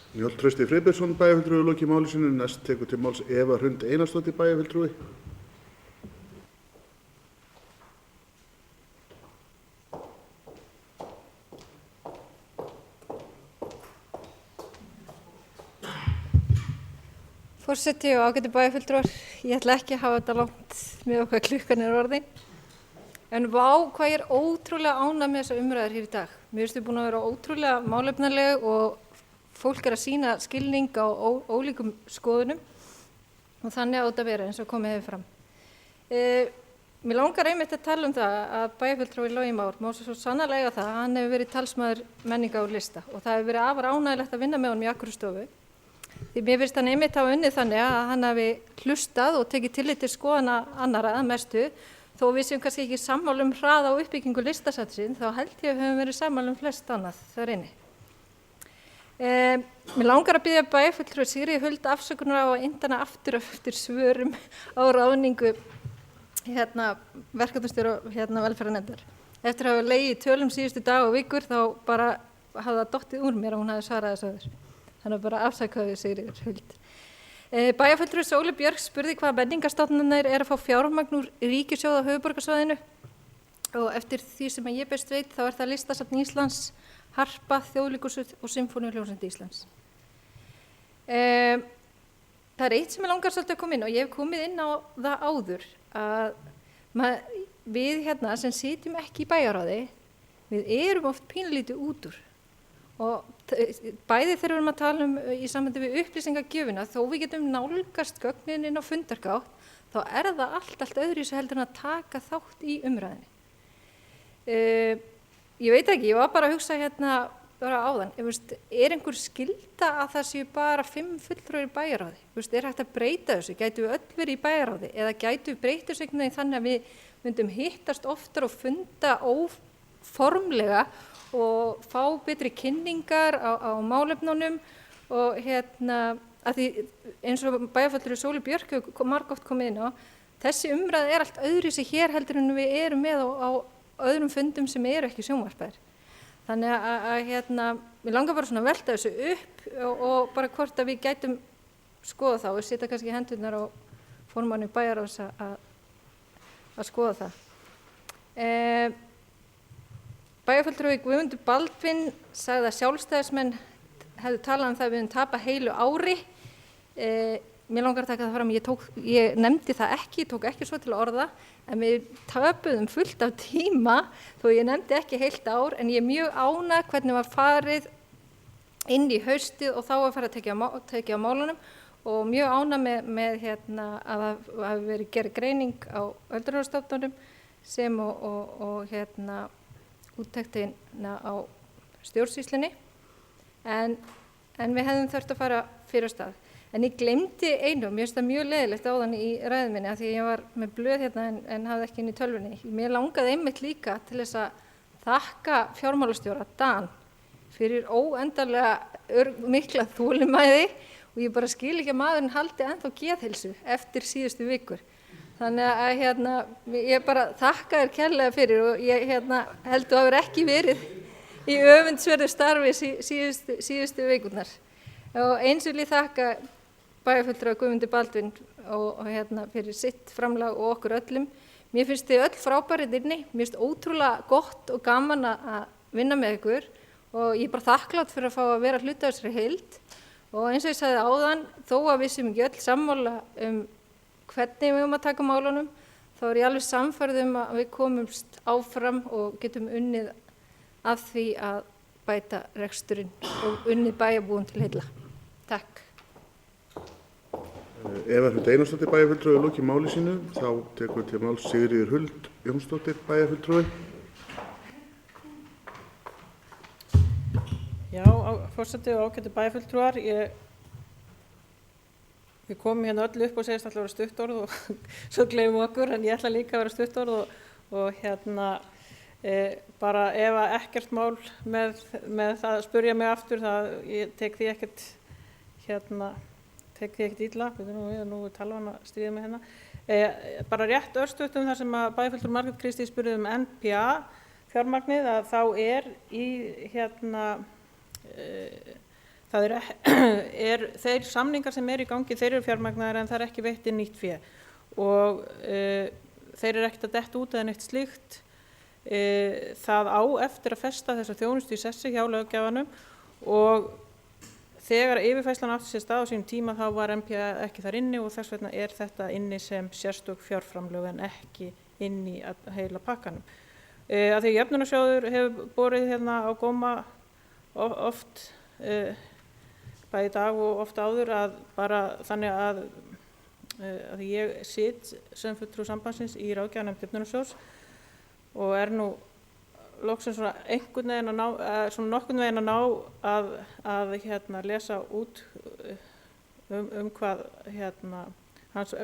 Njáll Trausti Friðbertsson, bæjarfulltrúi, lokið máli sínu. Næst tekur til máls Eva Hrund Einarsdóttir, bæjarfulltrúi. Forseti og ágætu bæjarfulltrúar, ég ætla ekki að hafa þetta langt með okkar klukkan orðin. En vá, hvað ég ótrúlega ánægð með þessar umræður hér í dag. Mér finnst þau búin að vera ótrúlega málefnaleg og fólk að sýna skilning á ólíkum skoðunum og þannig átt að vera eins og komið hefur fram. Mér langar einmitt að tala það að bæjarfulltrúi Logi Már má svo sannarlega það að hann hefur verið talsmaður menninga og lista og það hefur verið afar ánægilegt að vinna með honum í Akureyarstofu. Því mér finnst hann einmitt hafa unnið þannig að hann hafi hlustað og tekið tillit til skoðana annarra að mestu, þó við séum kannski ekki sammála hraða og uppbyggingu listasatsins, þá held ég að við höfum verið sammála flest annað þar inni. Mér langar að biðja bæjarfulltrúi Sigríði Huld afsökunar á að indana aftur svörum á ráðningu verkefnastjóra velferðarnefndar. Eftir að hafa legið í tölum síðustu dag og vikur þá bara hafði það dottið úr mér að hún hafi svarað þessu öður. Þannig bara afsakaðu Sigríður Huld. Bæjarfulltrúi Sóli Björk spurði hvað menningarstofnanir að fá fjármagn úr ríkissjóði á höfuðborgarsvæðinu og eftir því sem ég best veit þá það Listasafn Íslands, Harpa, Þjóðleikhúsið og Sinfóníuhljómsveit Íslands. Það eitt sem ég langar svolítið að koma inn og ég hef komið inn á það áður að við sem sitjum ekki í bæjarráði, við erum oft pínlítið út úr. Og bæði þegar við erum að tala í sambandi við upplýsingagjöfina, þó við getum nálgast gögnin inn á fundargátt, þá það allt öðruvísi heldur en að taka þátt í umræðinni. Ég veit ekki, ég var bara að hugsa bara áðan, einhver skylda að það séu bara 5 fulltrúar í bæjarráði? Hægt að breyta þessu? Gætu við öll verið í bæjarráði? Eða gætu við breyta þessu einhvern veginn þannig að við myndum hittast oftar og funda óformlega og fá betri kynningar á málefnunum og að því eins og bæjarfulltrúi Sóli Björk hefur margoft komið inn á, þessi umræða allt öðruvísi hér heldur en við erum með á öðrum fundum sem eru ekki sjónvarpaðir. Þannig að við langar bara svona að velta þessu upp og bara hvort að við gætum skoða það og setja kannski hendurnar á formanni bæjarráðs að skoða það. Bæjarfulltrúi Guðmundur Baldvin sagði að sjálfstæðismenn hefðu talað það að við höfum tapað heilu ári. Mér langar að taka það fram, ég nefndi það ekki, ég tók ekki svo til orða, en við töpuðum fullt af tíma, þó ég nefndi ekki heilt ár, en ég mjög ánægð hvernig var farið inn í haustið og þá var farið að tekja á málunum og mjög ánægð með að það hafi verið gerð greining á öldrunarstofnunum sem og úttektina á stjórnsýslunni, en við hefðum þurft að fara fyrir stað. En ég glemdi einu, mér finnst það mjög leiðilegt áðan í ræðu minni af því ég var með blöð en hafði ekki inn í tölvunni. Mér langaði einmitt líka til þess að þakka fjármálastjóra Dan fyrir óendanlega mikla þolinmæði og ég bara skil ekki að maðurinn haldi ennþá geðheilsu eftir síðustu vikur. Þannig að ég bara þakka þér kærlega fyrir og ég held þú hafir ekki verið í öfundsverðu starfi síðustu vikurnar. Og eins vil ég þakka bæjarfulltrúa Guðmundi Baldvin og fyrir sitt framlag og okkur öllum. Mér finnst þið öll frábærið inni, mér finnst ótrúlega gott og gaman að vinna með ykkur og ég er bara þakklátt fyrir að fá að vera hluti af þessari heild. Og eins og ég sagði áðan, þó að við séum ekki öll sammála hvernig við höfum að taka málunum, þá er ég alveg sannfærð að við komumst áfram og getum unnið af því að bæta reksturinn og unnið bæjarbúum til heilla. Takk. Eva Hrund Einarsdóttir bæjarfulltrúi lokið máli sínu, þá tekur til máls Sigríður Huld Jónsdóttir bæjarfulltrúi. Já, forseti og ágætu bæjarfulltrúar, við komum hérna öll upp og segist alltaf að vera stuttorð og svo gleymum okkur, en ég ætla líka að vera stuttorð og bara ef ekkert mál með það að spurja mig aftur, ég tek því ekkert illa, nú er talvan að stríða mig hérna. Bara rétt örstutt það sem að bæjarfulltrúi Margrét Kristý spurði NPA fjármagnið, að þá í það þeir samningar sem í gangi, þeir eru fjármagnaðir en það ekki veitt inn nýtt fé og þeir eru ekkert að detta út eða neitt slíkt. Það á eftir að festa þessa þjónustu í sessi hjá löggjafanum og þegar yfirfærslan átti sér stað á sínum tíma þá var NPA ekki þar inni og þess vegna er þetta inni sem sérstök fjárframlög en ekki inni í heila pakkanum. Að því jöfnunarsjóður hefur borið hérna á góma oft, bæði í dag og oft áður, að bara þannig að ég sit sem fulltrúi sambandsins í ráðgjafarnefnd jöfnunarsjóðs og er nú loksins svona einhvern veginn að ná, svona nokkurn veginn að ná að lesa út hvað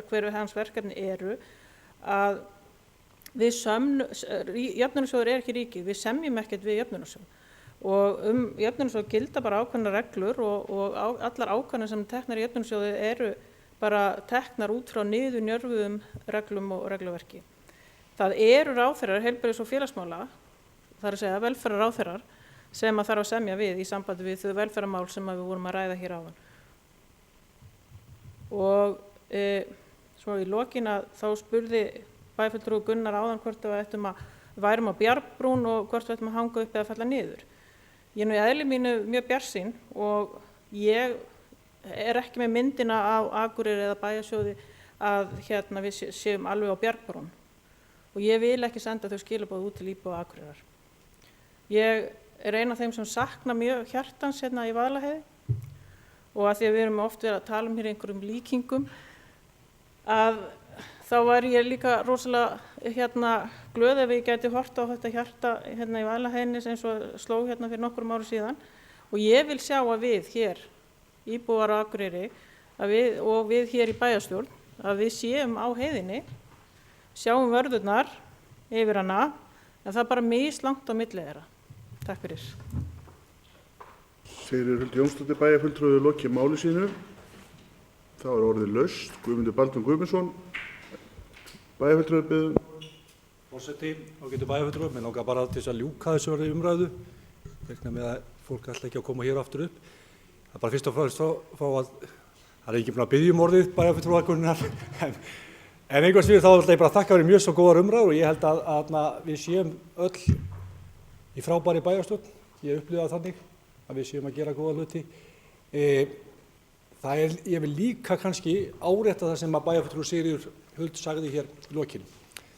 hver hans verkefni eru, að jöfnunarsjóður er ekki ríkið, við semjum ekkert við jöfnunarsjóð og jöfnunarsjóð gilda bara ákveðnar reglur og allar ákveðnar sem teknar í jöfnunarsjóði eru bara teknar út frá niðurnjörfuðum reglum og regluverki. Það eru ráðherrar heilbrigðis- og félagsmála, það er að segja velferðarráðherrar, sem að þarf að semja við í sambandi við þau velferðarmál sem við vorum að ræða hér áðan. Og svo í lokin að þá spurði bæjarfulltrúi Gunnar áðan hvort við værum á Bjargbrún og hvort við ættum að hanga upp eða falla niður. Ég er nú í eðli mínu mjög bjartsýn og ég er ekki með myndina á Akureyri eða Bæjarsjóði að við séum alveg á Bjargbrún og ég vil ekki senda þau skilaboð út til íbúa Akureyrar. Ég er ein af þeim sem sakna mjög hjartans hérna í Vaðlaheiði og að því að við erum oft verið að tala hér einhverjum líkingum, að þá var ég líka rosalega glöð ef ég gæti hort á þetta hjarta hérna í Vaðlaheiðinni eins og sló hérna fyrir nokkrum árum síðan og ég vil sjá að við hér, íbúar á Akureyri, og við hér í bæjarstjórn, að við séum á heiðinni, sjáum vörðurnar yfir hana, en það er bara mislangt á milli þeirra. Takk fyrir. Sigríður Huld Jónsdóttir bæjarfulltrúi lokið máli sínu. Þá er orðið laust. Guðmundur Baldvin Guðmundsson bæjarfulltrúi biður. Forseti, ágætu bæjarfulltrúi, mig langar bara til þess að ljúka þessu umræðu, vegna með að fólk ætla ekki að koma hér aftur upp. Það er bara fyrst og fremst fá að það er ekki búin að biðja orðið bæjarfulltrúakunnar, en einhvers veginn þá ætla ég bara að þakka fyrir mjög svo góðar umræður og ég held að við séum öll í frábæri bæjarstjórn. Ég upplifa þannig að við séum að gera góða hluti. Ég vil líka kannski árétta það sem að bæjarfulltrúi Sigríður Huld sagði hér í lokin.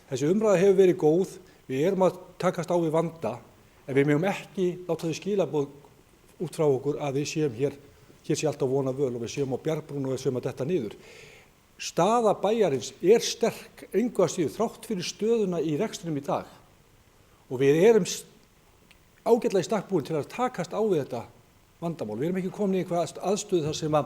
Þessi umræða hefur verið góð, við erum að takast á við vanda, en við megum ekki láta þau skilaboð út frá okkur að við séum hér sé alltaf vona völ og við séum á Bjargbrún og við séum að detta niður. Staða bæjarins er sterk, engu að síður, þrátt fyrir stöðuna í rekstrinum í dag. Og við erum ágætlega í stakk búin til að takast á við þetta vandamál. Við erum ekki komin í einhverja aðstöðu þar sem að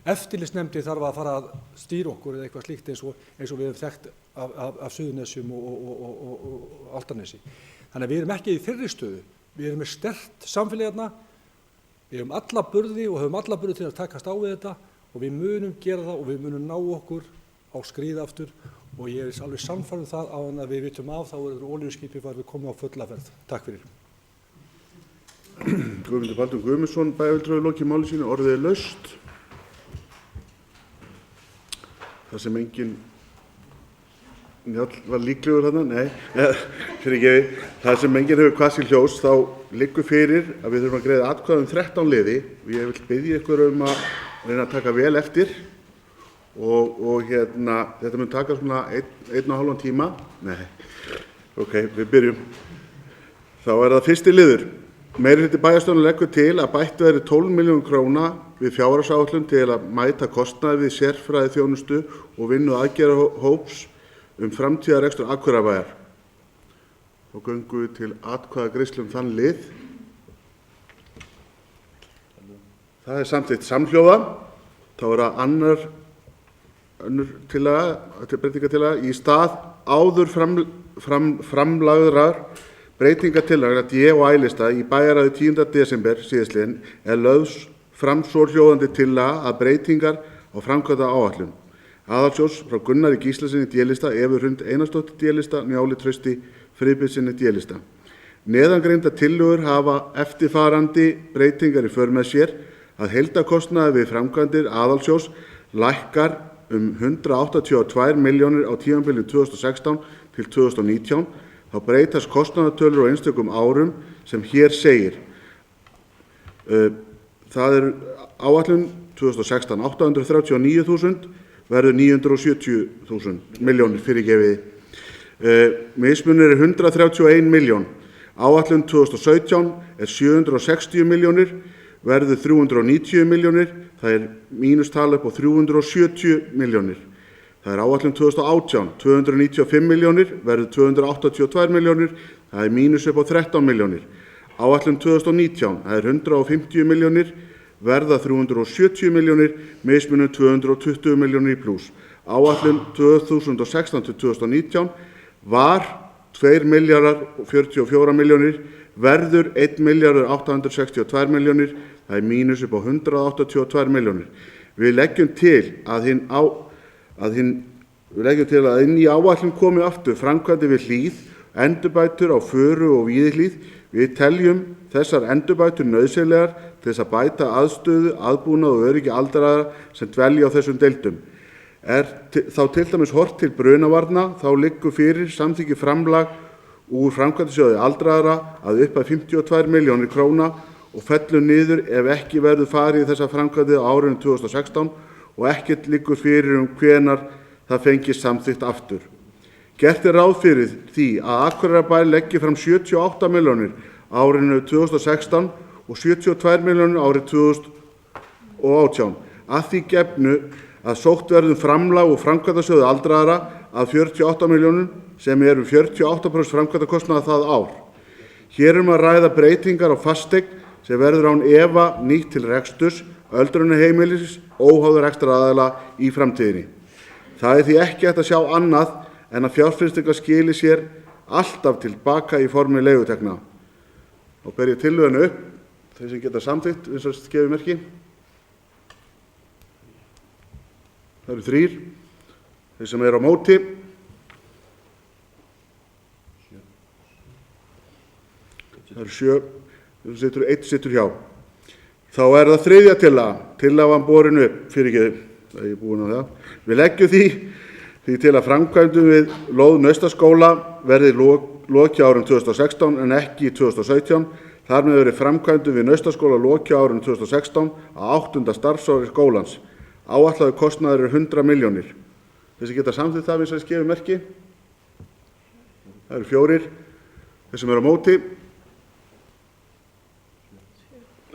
eftirlitsnefndin þarf að fara að stýra okkur eða eitthvað slíkt eins og við höfum þekkt af Suðurnesjum og Álftanesi. Þannig að við erum ekki í þeirri stöðu. Við erum með sterkt samfélag hérna, við höfum alla burði og höfum alla burði til að takast á við þetta og við munum gera það og við munum ná okkur á skrið aftur og ég er alveg sannfærður það á að við vitum af þá er olíuskipið var við komum á fulla ferð. Takk fyrir. Guðmundur Baldur Guðmundsson, bæjarfulltrúi, lokið máli sínu, orðið er laust. Það sem enginn Njáll var líklegur þarna, nei, fyrirgefi, það sem enginn hefur hvað sér ljós, þá liggur fyrir að við þurfum að greiða atkvæði 13 liði og ég vil biðja ykkur að reyna að taka vel eftir og þetta mun taka svona 1,5 tíma. Nei, ok, við byrjum. Þá það fyrsti liður. Meirihluti bæjarstjórnar leggur til að bætt verði 12 milljónir króna við fjárhagsáætlun til að mæta kostnaði við sérfræðiþjónustu og vinnu aðgerðahóps framtíðarrekstur Akureyrarbæjar. Og göngum við til atkvæðagreiðslu þann lið. Það samþykkt samhljóða. Þá það önnur tillaga, breytingatillaga í stað áður framlagðrar breytingatillaga D og I-lista í bæjarráði 10. desember síðastliðinn lögð fram svohljóðandi tillaga að breytingar á framkvæmdaáætlun aðalsjós frá Gunnari Gíslasyni D-lista, Evu Hrund Einarsdóttur D-lista, Njáli Trausti Friðbjörnssyni D-lista. Neðangreinda tillögur hafa eftirfarandi breytingar í för með sér að heildarkostnaður við framkvæmdir aðalsjós lækkar 182 milljónir á tímabilinu 2016 til 2019. Þá breytast kostnaðartölur á einstökum árum sem hér segir. Það áætlun 2016 839.000 verður 970.000 milljónir fyrirgefiði. Mismunur 131 milljón. Áætlun 2017 760 milljónir verður 390 milljónir. Það mínustala upp á 370 milljónir. Það áætlun 2018 295 milljónir verður 282 milljónir. Það mínus upp á 13 milljónir. Áætlun 2019 það 150 milljónir verða 370 milljónir, mismunum 220 milljónir í pluss. Áætlun 2016 til 2019 var 2 milljarðar 44 milljónir, verður 1 milljarður 862 milljónir, það mínus upp á 182 milljónir. Við leggjum til að inn í áætlun komi aftur framkvæmdir við hlíð, endurbætur á Föru og Víðihlíð. Við teljum þessar endurbætur nauðsynlegar til þess að bæta aðstöðu, aðbúnað og öryggi aldraðra sem dvelja á þessum deildum. Þá til dæmis horft til brunavarna, þá liggur fyrir samþykki framlag úr framkvæmdasjóði aldraðra að upphæð 52 milljónir króna og fellur niður ef ekki verður farið í þessa framkvæmdir á árinu 2016 og ekkert liggur fyrir hvenær það fengist samþykkt aftur. Gert ráð fyrir því að Akureyrarbær leggi fram 78 milljónir árinu 2016 og 72 milljónir árið 2018. Að því gefnu að sótt verður framlag og framkvæmdasjóði aldraðra að 48 milljónum sem eru 48% framkvæmdakostnaðar það ár. Hér að ræða breytingar á fasteign sem verður án efa nýtt til reksturs öldrunarheimilis óháður rekstraraðila í framtíðinni. Það því ekki hægt að sjá annað en að fjárfestingar skili sér alltaf tilbaka í formi leigutekna. Og ber ég tillöguna upp, þeir sem geta samþykkt, vinsælst gefi merki. Það eru 3, þeir sem eru á móti. Það eru 7, einn situr hjá. Þá það þriðja tillagan borin upp, fyrirgeðu, það ég búin á það. Við leggjum því til að framkvæmdum við lóð Naustaskóla verði lokið árið 2016 en ekki 2017. Þar með verið framkvæmdum við Naustaskóla lokið árið 2016 á 8. starfsári skólans. Áætlaður kostnaður 100 milljónir. Þessi geta samþykkt það vinsælst gefi merki. Það eru 4. Þeir sem eru á móti.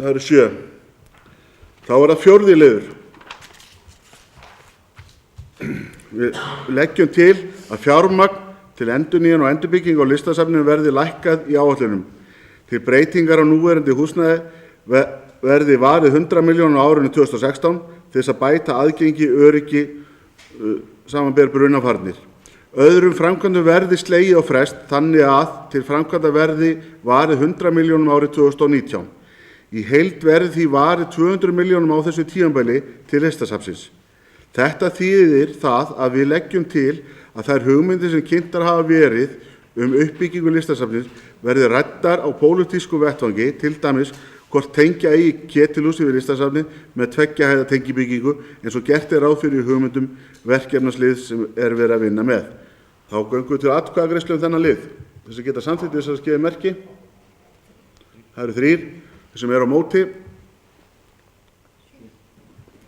Það eru 7. Þá það 4. liður. Við leggjum til að fjármagn til endurnýjun og endurbyggingu á listasafninu verði lækkað í áætlunum. Til breytingar á núverandi húsnæði verði varið 100 milljónir á árinu 2016 til þess að bæta aðgengi öryggi samanber brunavarnir. Öðrum framkvæmdum verði slegið á frest þannig að til framkvæmda verði varið 100 milljónum árið 2019. Í heild verði því varið 200 milljónum á þessu tímabili til listasafnsins. Þetta þýðir það að við leggjum til að þær hugmyndir sem kynntar hafa verið uppbyggingu listasafnsins verði ræddar á pólitískum vettvangi, til dæmis hvort tengja eigi Ketilhúsið við listasafnið með 2 hæða tengibyggingu eins og gert ráð fyrir hugmyndum verkefnaslið sem verið að vinna með. Þá göngum við til atkvæðagreiðslu þennan lið. Þeir sem geta samþykkt þess að gefa merki. Það eru 3. Þeir sem eru á móti.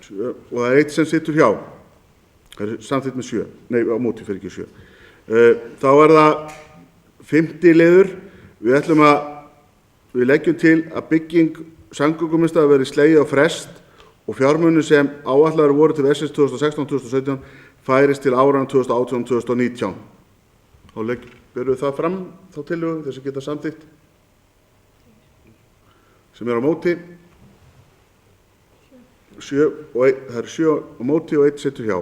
7. Og það er 1 sem situr hjá. Það er samþykkt með 7. Nei, á móti fyrir ekki 7. Þá er það 5. liður. Við leggjum til að bygging samgöngumiðstöðvar verði slegið á frest og fjármunir sem áætlaðir voru til verksins 2016-2017 færist til áranna 2018-2019. Þá berum við það fram, þá tillögu, þess að geta samþykkt. Sem er á móti. 7 og 1, það eru 7 á móti og 1 situr hjá.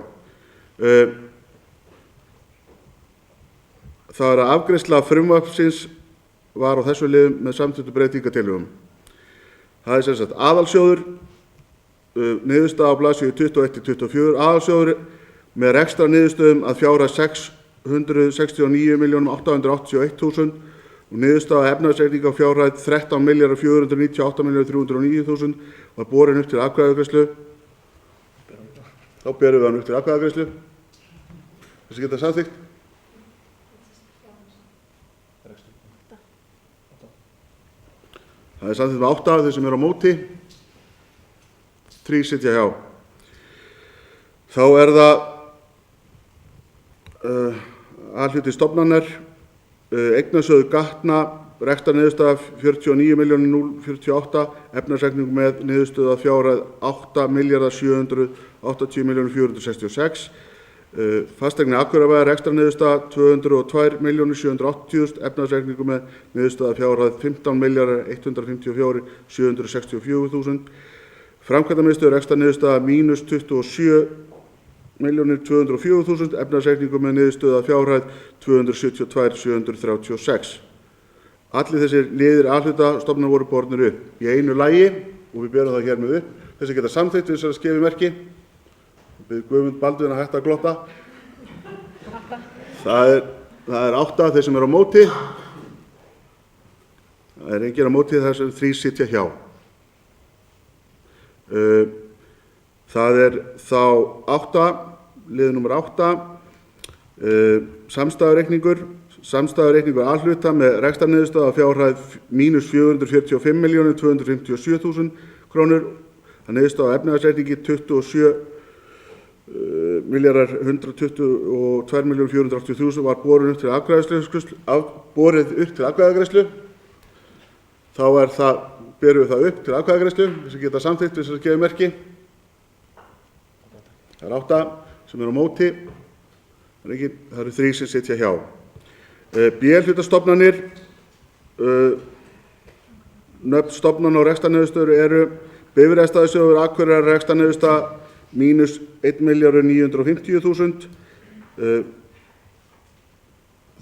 Það er að afgreiðsla frumvarpsins var á þessu liðum með samþykktu breytingatillögum. Það er sem sagt aðalsjóður, niðurstaða á blaðsíðu 21-24, aðalsjóður með rekstrar niðurstöðum að fjárhæð 669.881.000 og niðurstaða efnahagsreikninga á fjárhæð 13.498.309.000 var borin upp til atkvæðagreiðslu. Þá berum við hann upp til atkvæðagreiðslu. Þessi geta samþykkt. Það er samþykkt með 8 þeir sem eru á móti. 3 sitja hjá. Þá er það A-hluti stofnanir, eignasjóður Gatna, rekstrarniðurstaða 49.048, efnahagsreikningur með niðurstöðu að fjárhæð 8.780.466, fasteigna Akureyrarbæjar, rekstrarniðurstaða 202.780.000, efnahagsreikningur með niðurstöðu að fjárhæð 15.154.764.000, framkvæmdamiðstöð rekstrarniðurstaða mínus 27.204.000, efnahagsreikningur með niðurstöðu að fjárhæð 272.736. Allir þessir liðir A-hluta stofnunar voru bornir upp í einu lagi og við berum það hér með upp. Þessi geta samþykkt við þessari skefimerki. Við Guðmund Baldvin að hætta að glotta. Það er 8 þeir sem eru á móti. Það er enginn á móti, þar sem 3 sitja hjá. Það er þá 8, liður nummer 8, samstæðureikningur A-hluta með rekstrarniðurstöðu að fjárhæð mínus 445.257.000 krónur. Það niðurstöðu efnahagsreikningi 27.122.480.000 var borið upp til atkvæðagreiðslu. Þá berum við það upp til atkvæðagreiðslu, þess að geta samþykkt við þess að gefa merki. Það er 8 sem eru á móti. Það eru 3 sem sitja hjá. B-hlutastofnanir, nöfn stofnana og rekstrarniðurstöður eru Bifreiðastæðasjóður Akureyrar, rekstrarniðurstaða mínus 1.950.000.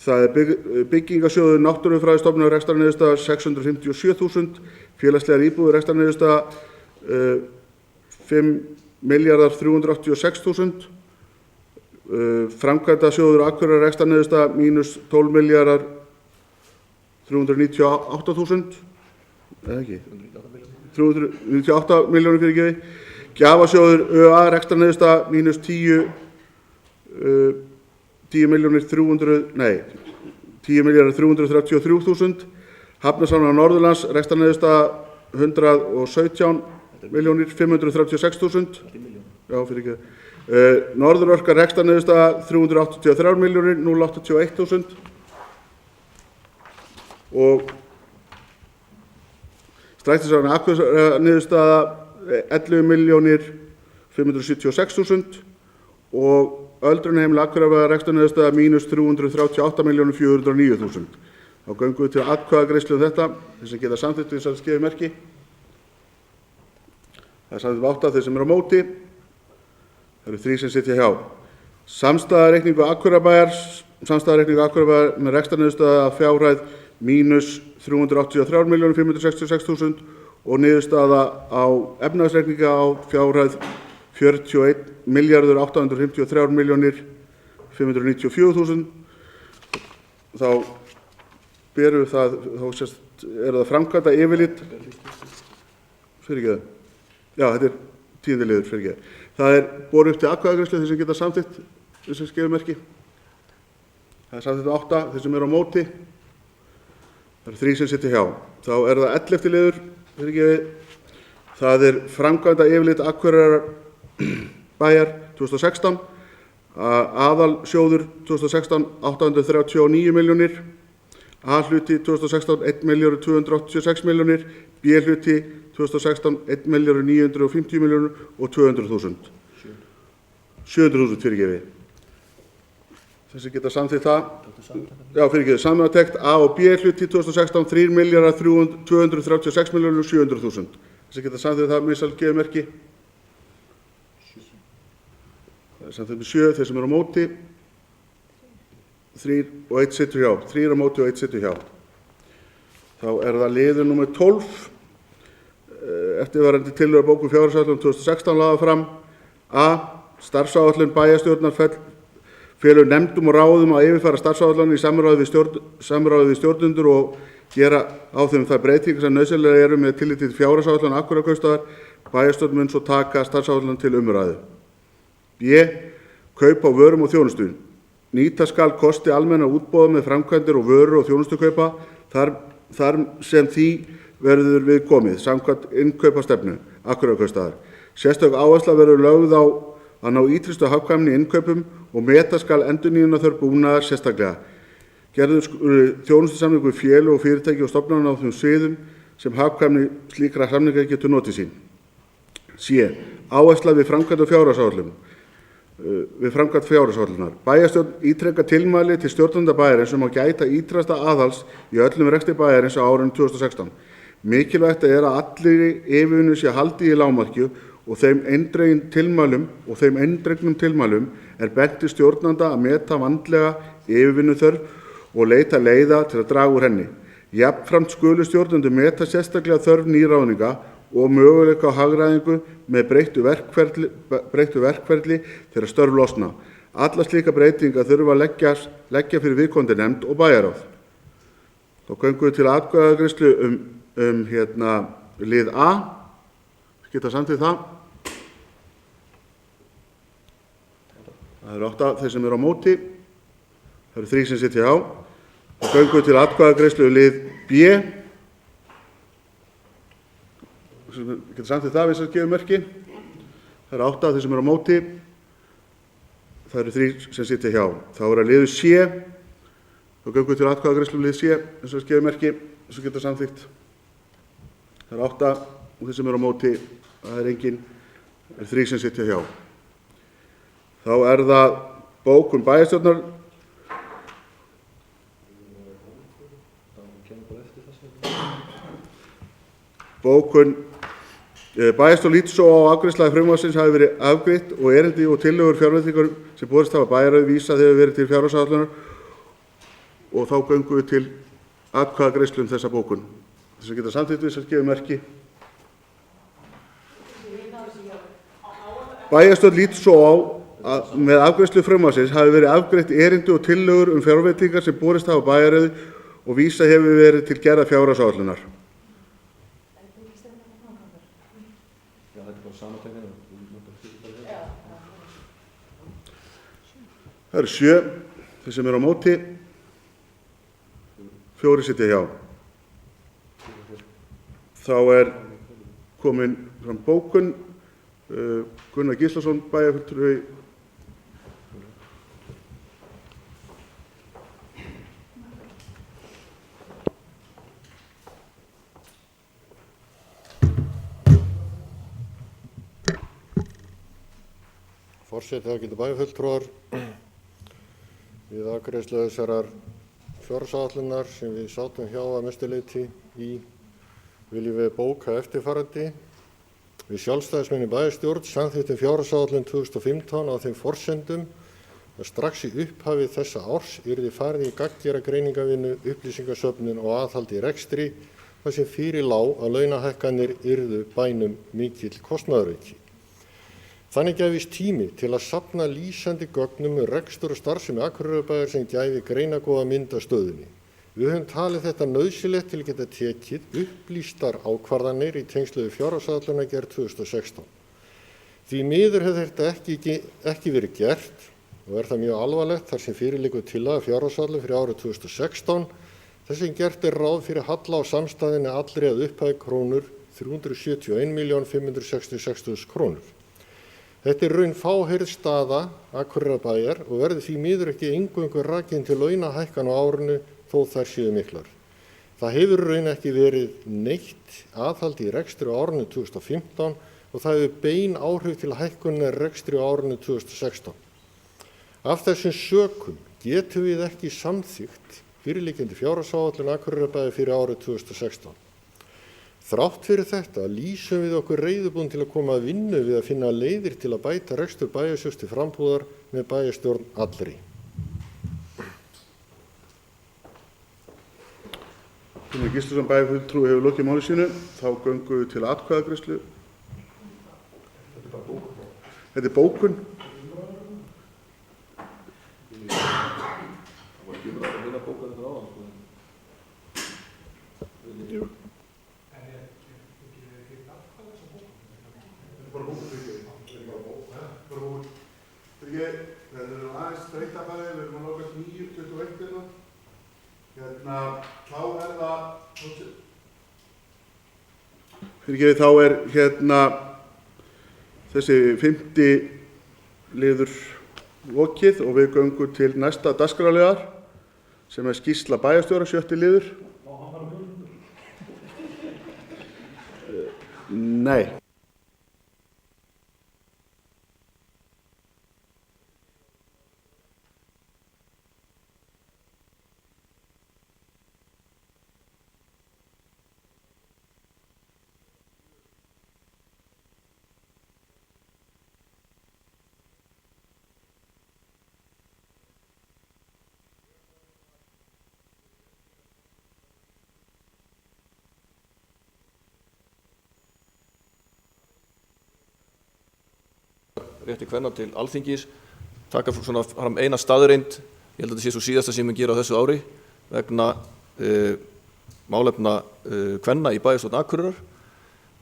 Það er byggingasjóður Náttúrufræðistofnunar, rekstrarniðurstaða 657.000, félagslegar íbúðir, rekstrarniðurstaða 5.386.000. Framkvæmdasjóður Akureyrar, rekstrarniðurstaða mínus 12.398.000, eða ekki, 398 milljónir fyrirgefi. Gjafasjóður ÖA, rekstrarniðurstaða mínus 10.333.000. Hafnasamlag Norðurlands, rekstrarniðurstaða 117.536.000. Já, fyrirgefi. Norðurorka, rekstrarniðurstaða 383.081.000 og Strætisvagnar Akureyrar niðurstaða 11.576.000 og öldrunarheimili Akureyrarbæjar, rekstrarniðurstaða mínus 338.409.000. Þá göngum við til atkvæðagreiðslu þetta, þeir sem geta samþykkt við þess að gefa merki. Það er samþykkt 8 þeir sem eru á móti. Það eru 3 sem sitja hjá. Samstæðureikningur Akureyrarbæjar með rekstrarniðurstöðu að fjárhæð mínus 383.566.000 og niðurstaða á efnahagsreikninga á fjárhæð 41.853.594.000. Þá berum við það, þá er það framkvæmda yfirlit, fyrirgeðu, já, þetta er 10. liður, fyrirgeðu. Það er borið upp til atkvæðagreiðslu þeir sem geta samþykkt þessi skefumerki. Það er samþykkt 8, þeir sem eru á móti. Það eru 3 sem sitja hjá. Þá er það 11. liður, fyrirgeðu. Það er framkvæmda yfirlit Akureyrarbæjar 2016. Aðalsjóður 2016 839 milljónir. A-hluti 2016 1.286 milljónir, B-hluti 2016 1.950 milljónir og 200.000. 700.000 fyrirgefi. Þessi geta samþykkt það. Já, fyrirgefi, samantekt A og B-hluti 2016 3.236 milljónir og 700.000. Þessi geta samþykkt það, misal gefumerki. Það er samþykkt með 7, þeir sem eru á móti. 3 og 1 situr hjá, 3 á móti og 1 situr hjá. Þá er það liður númer 12. Eftirfarandi tillögur bókun fjárhagsáætlun 2016 lagðar fram. A. Starfsáætlun bæjarstjórnar felur nefndum og ráðum að yfirfara starfsáætlun í samráði við stjórnendur og gera á þeim þær breytingar sem nauðsynlegar eru með tilliti til fjárhagsáætlun Akureyrarkaupstaðar. Bæjarstjórn mun svo taka starfsáætlun til umræðu. B. Kaup á vörum og þjónustu. Nýta skal kosti almenna útboða með framkvæmdir og vöru og þjónustukaupa þar sem því verður við komið samkvæmt innkaupastefnu Akureyrarkaupstaðar. Sérstök áhersla verður lögð á að ná ýtrustu hagkvæmni í innkaupum og meta skal endurnýjunarþörf búnaðar sérstaklega. Gerður þjónustusamningur við félög og fyrirtæki og stofnanir á þeim sviðum sem hagkvæmni slíkra samninga getur notið sín. C. Áhersla við framkvæmd og fjárhagsáætlun. Við framkvæmd fjárhagsáætlunar. Bæjarstjórn ítrekar tilmæli til stjórnenda bæjarins um að gæta ýtrasta aðhalds í öllum rekstri bæjarins á árinu 2016. Mikilvægt er að allir yfirvinnu sé haldið í lágmarki og þeim eindregnum tilmælum er bent til stjórnanda að meta vandlega yfirvinnuþörf og leita leiða til að draga úr henni. Jafnframt skulu stjórnendur meta sérstaklega þörf nýráðninga og möguleika á hagræðingu með breyttu verkferli þegar störf losna. Alla slíka breytingar þurfa að leggja fyrir viðkomandi nefnd og bæjarráð. Þá göngum við til atkvæðagreiðslu lið A. Geta samþykkt það. Það eru 8 þeir sem eru á móti. Það eru 3 sem sitja hjá. Þá göngum við til atkvæðagreiðslu lið B. Geta samþykkt það við þessar gefumerki. Það eru 8 þeir sem eru á móti. Það eru 3 sem sitja hjá. Þá er að liður C. Þá göngum við til atkvæðagreiðslu lið C. Þessar gefumerki sem geta samþykkt. Það eru 8 og þeir sem eru á móti. Það er engin. Það eru 3 sem sitja hjá. Þá er það bókun bæjarstjórnar. Bókun bæjarstjórn lítur svo á afgreiðsla frumvarpsins hafi verið afgreitt og erindi og tillögur fjárveitingar sem borist hafa bæjarráði vísað hefur verið til fjárhagsáætlunar og þá göngum við til atkvæðagreiðslu þessa bókun. Þess að geta samþykkt við þess að gefa merki. Bæjarstjórn lítur svo á að með afgreiðslu frumvarpsins hafi verið afgreitt erindi og tillögur fjárveitingar sem borist hafa bæjarráði og vísað hefur verið til gerðar fjárhagsáætlunar. Það eru 7, þeir sem eru á móti, 4 sitja hjá. Þá er komin fram bókun, Gunnar Gíslason, bæjarfulltrúi. Forseti, það getur bæjarfulltrúar. Við afgreiðslu þessarar fjárhagsáætlunar sem við sátum hjá að mestu leyti í viljum við bóka eftirfarandi. Við sjálfstæðismenn í bæjarstjórn samþykktum fjárhagsáætlun 2015 á þeim forsendum að strax í upphafi þessa árs yrði farið í gagngera greiningavinnu, upplýsingasöfnun og aðhald í rekstri þar sem fyrir lá að launahækkanir yrðu bænum mikill kostnaðarauki. Þannig gæfist tími til að safna lýsandi gögnum rekstur og starfsemi Akureyrarbæjar sem gæfi greinargóða mynd af stöðunni. Við höfum talið þetta nauðsynlegt til að geta tekið upplýstar ákvarðanir í tengslu við fjárhagsáætlunargerð 2016. Því miður hefur þetta ekki verið gert og er það mjög alvarlegt þar sem fyrir liggur tillaga fjárhagsáætlun fyrir árið 2016 þar sem gert er ráð fyrir halla á samstæðinni allri að upphæð krónur 371.566.000 krónur. Þetta er raun fáheyrð staða Akureyrarbæjar og verður því miður ekki eingöngu rakin til launahækkana á árinu þó þær séu miklar. Það hefur raun ekki verið neitt aðhald í rekstri á árinu 2015 og það hefur bein áhrif til hækkunar rekstri á árinu 2016. Af þessum sökum getum við ekki samþykkt fyrirliggjandi fjárhagsáætlun Akureyrarbæjar fyrir árið 2016. Þrátt fyrir þetta lýsum við okkur reiðubúin til að koma að vinnu við að finna leiðir til að bæta rekstur bæjarsjóðs til frambúðar með bæjarstjórn allri. Gunnar Gíslason bæjarfulltrúi hefur lokið máli sínu. Þá göngum við til atkvæðagreiðslu. Þetta er bókun. Þetta er aðeins þreytafæri, við erum að lokast 9:21 þá er það þá er þessi 5. liður lokið og við göngum til næsta dagskrárliðar sem er skýrsla bæjarstjóra 7. liður. Nei. Rétti kvenna til Alþingis, taka svona fram eina staðreind, ég held að þetta sé svo síðasta sem ég gera á þessu ári vegna málefna kvenna í bæjarstjórn Akureyrar,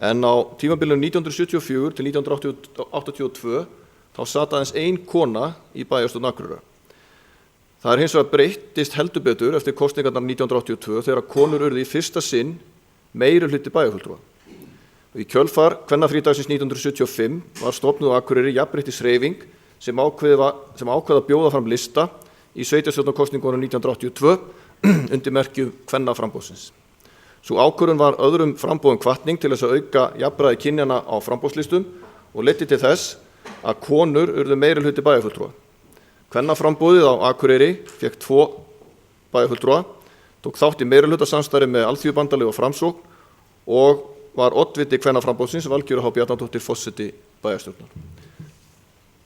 en á tímabilinu 1974 til 1982 þá sat aðeins ein kona í bæjarstjórn Akureyrar. Það er hins vegar breyttist heldur betur eftir kosningarnar 1982 þegar konur urðu í fyrsta sinn meirihluti bæjarfulltrúa. Í kjölfar kvennafrídagsins 1975 var stofnuð á Akureyri jafnréttishreyfing sem ákvað að bjóða fram lista í sveitarstjórnarkosningunum 1982 undir merkjum kvennaframboðsins. Sú ákvörðun var öðrum framboðum hvatning til þess að auka jafnræði kynjanna á framboðslistum og leiddi til þess að konur urðu meirihluti bæjarfulltrúa. Kvennaframboðið á Akureyri fékk 2 bæjarfulltrúa, tók þátt í meirihlutasamstarfi með Alþýðubandalagið og Framsókn og var oddviti kvennaframboðsins Valgerður H. Bjarnadóttir forseti bæjarstjórnar.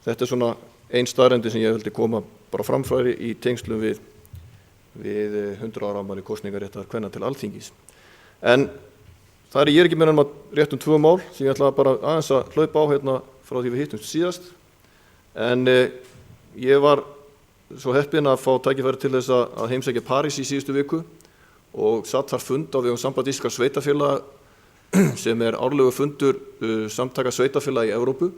Þetta er svona ein staðreyndi sem ég vildi koma bara framfæri í tengslum við 100 ára afmæli kosningaréttar kvenna til Alþingis. En ég er ekki meira en rétt 2 mál sem ég ætla bara aðeins að hlaupa á hérna frá því við hittumst síðast. En ég var svo heppinn að fá tækifæri til þess að heimsækja París í síðustu viku og satt þar fund á vegum Samband íslenskra sveitarfélaga sem er árlegur fundur samtaka sveitarfélaga í Evrópu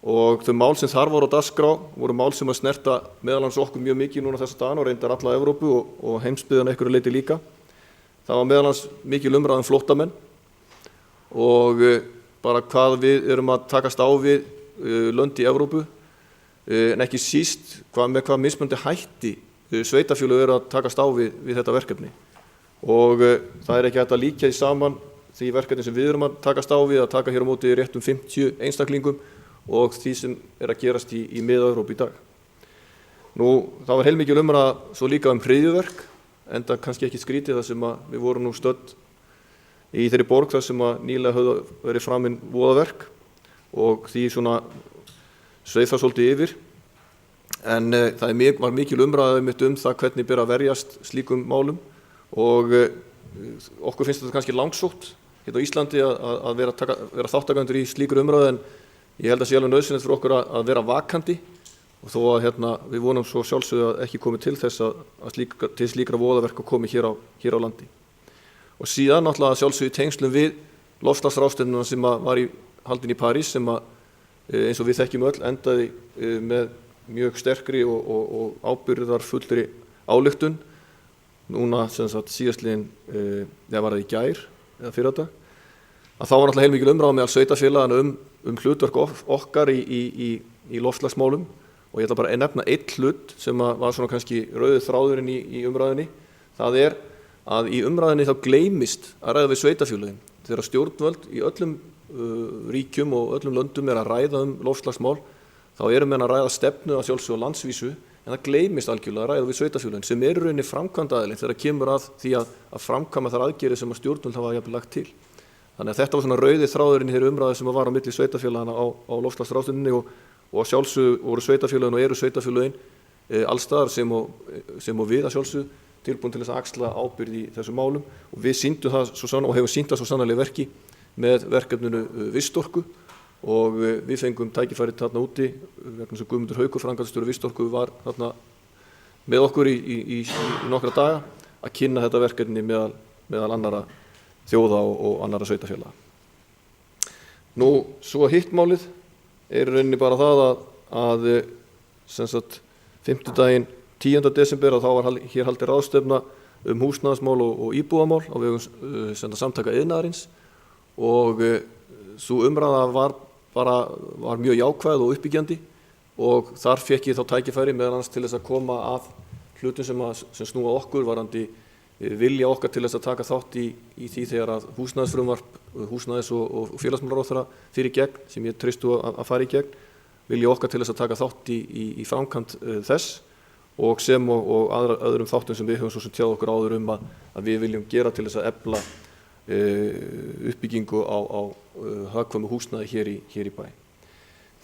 og þau mál sem þar voru á dagskrá voru mál sem að snerta meðal annars okkur mjög mikið núna þessa dagana og reyndar alla Evrópu og heimsbyggðina einhverju leyti líka. Það var meðal annars mikil umræða um flóttamenn og bara hvað við erum að takast á við lönd í Evrópu en ekki síst með hvað mismunandi hætti sveitarfélög eru að takast á við þetta verkefni. Og það er ekki hægt að líkja því saman því verkefni sem við erum að takast á við að taka hér á móti réttum 50 einstaklingum og því sem er að gerast í Mið-Evrópu í dag. Það var heilmikil umræða svo líka um hryðjuverk, enda kannski ekki skrítið þar sem við vorum nú stödd í þeirri borg þar sem nýlega höfðu verið framinn voðaverk og því svona sveif það svolítið yfir. En það var mikil umræða um það hvernig ber að verjast slíkum málum og okkur finnst þetta kannski langsótt hérna á Íslandi að vera þáttakandur í slíkur umræðu en ég held að sé alveg nauðsynlegt fyrir okkur að vera vakandi og þó að við vonum svo sjálfsögðu að ekki komi til þess til slíkra voðaverka komi hér á landi. Og síðan náttúrulega sjálfsögðu í tengslum við loftslagsráðstefnuna sem var haldin í París, sem eins og við þekkjum öll endaði með mjög sterkri og ábyrgðarfullri ályktun núna síðastliðin, var það í gær eða fyrradag, að þá var náttúrulega heilmikil umræða meðal sveitarfélagana um hlutverk okkar í loftslagsmálum, og ég ætla bara að nefna einn hlut sem var svona kannski rauði þráðurinn í umræðinni. Það að í umræðinni þá gleymist að ræða við sveitarfélögin. Þegar stjórnvöld í öllum ríkjum og öllum löndum að ræða loftslagsmál, þá menn að ræða stefnu að sjálfsögðu á landsvísu, en það gleymist algjörlega að ræða við sveitarfélögin sem rauninni framkvæmdaaðilinn þegar kemur að því að framkvæma þær aðgerðir sem stjórnvöld hafa jafnvel lagt til. Þannig að þetta var svona rauði þráðurinn í þeirri umræðu sem var á milli sveitarfélagana á loftslagsráðstefnunni, og að sjálfsögðu voru sveitarfélögin og sveitarfélögin allstaðar sem og við að sjálfsögðu tilbúin til þess að axla ábyrgð í þessum málum, og við sýndum það svo sannarlega og hefum sýnt það svo sannarlega í verki með verkefninu Vistorku, og við fengum tækifæri þarna úti vegna þess að Guðmundur Haukur, framkvæmdastjóri Vistorku, var þarna með okkur í nokkra daga að kynna þetta verkefni meðal annarra þjóða og annarra sveitarfélaga. Nú, svo hitt málið rauninni bara það að fimmtudaginn 10. desember þá var hér haldið ráðstefna húsnæðismál og íbúðamál á vegum samtaka iðnaðarins, og sú umræða var mjög jákvæð og uppbyggjandi, og þar fékk ég þá tækifæri meðal annars til þess að koma að hlutum sem snúa okkur varðandi vilja okkar til þess að taka þátt í því þegar að húsnæðisfrumvarp húsnæðis og félagsmálaráðherra fyrir gegn, sem ég treystu að fara í gegn, vilja okkar til þess að taka þátt í framkvæmd þess, og sem og öðrum þáttum sem við höfum svo sem tjáð okkur áður að við viljum gera til þess að efla uppbyggingu á hagkvæmu húsnæði hér í bæ.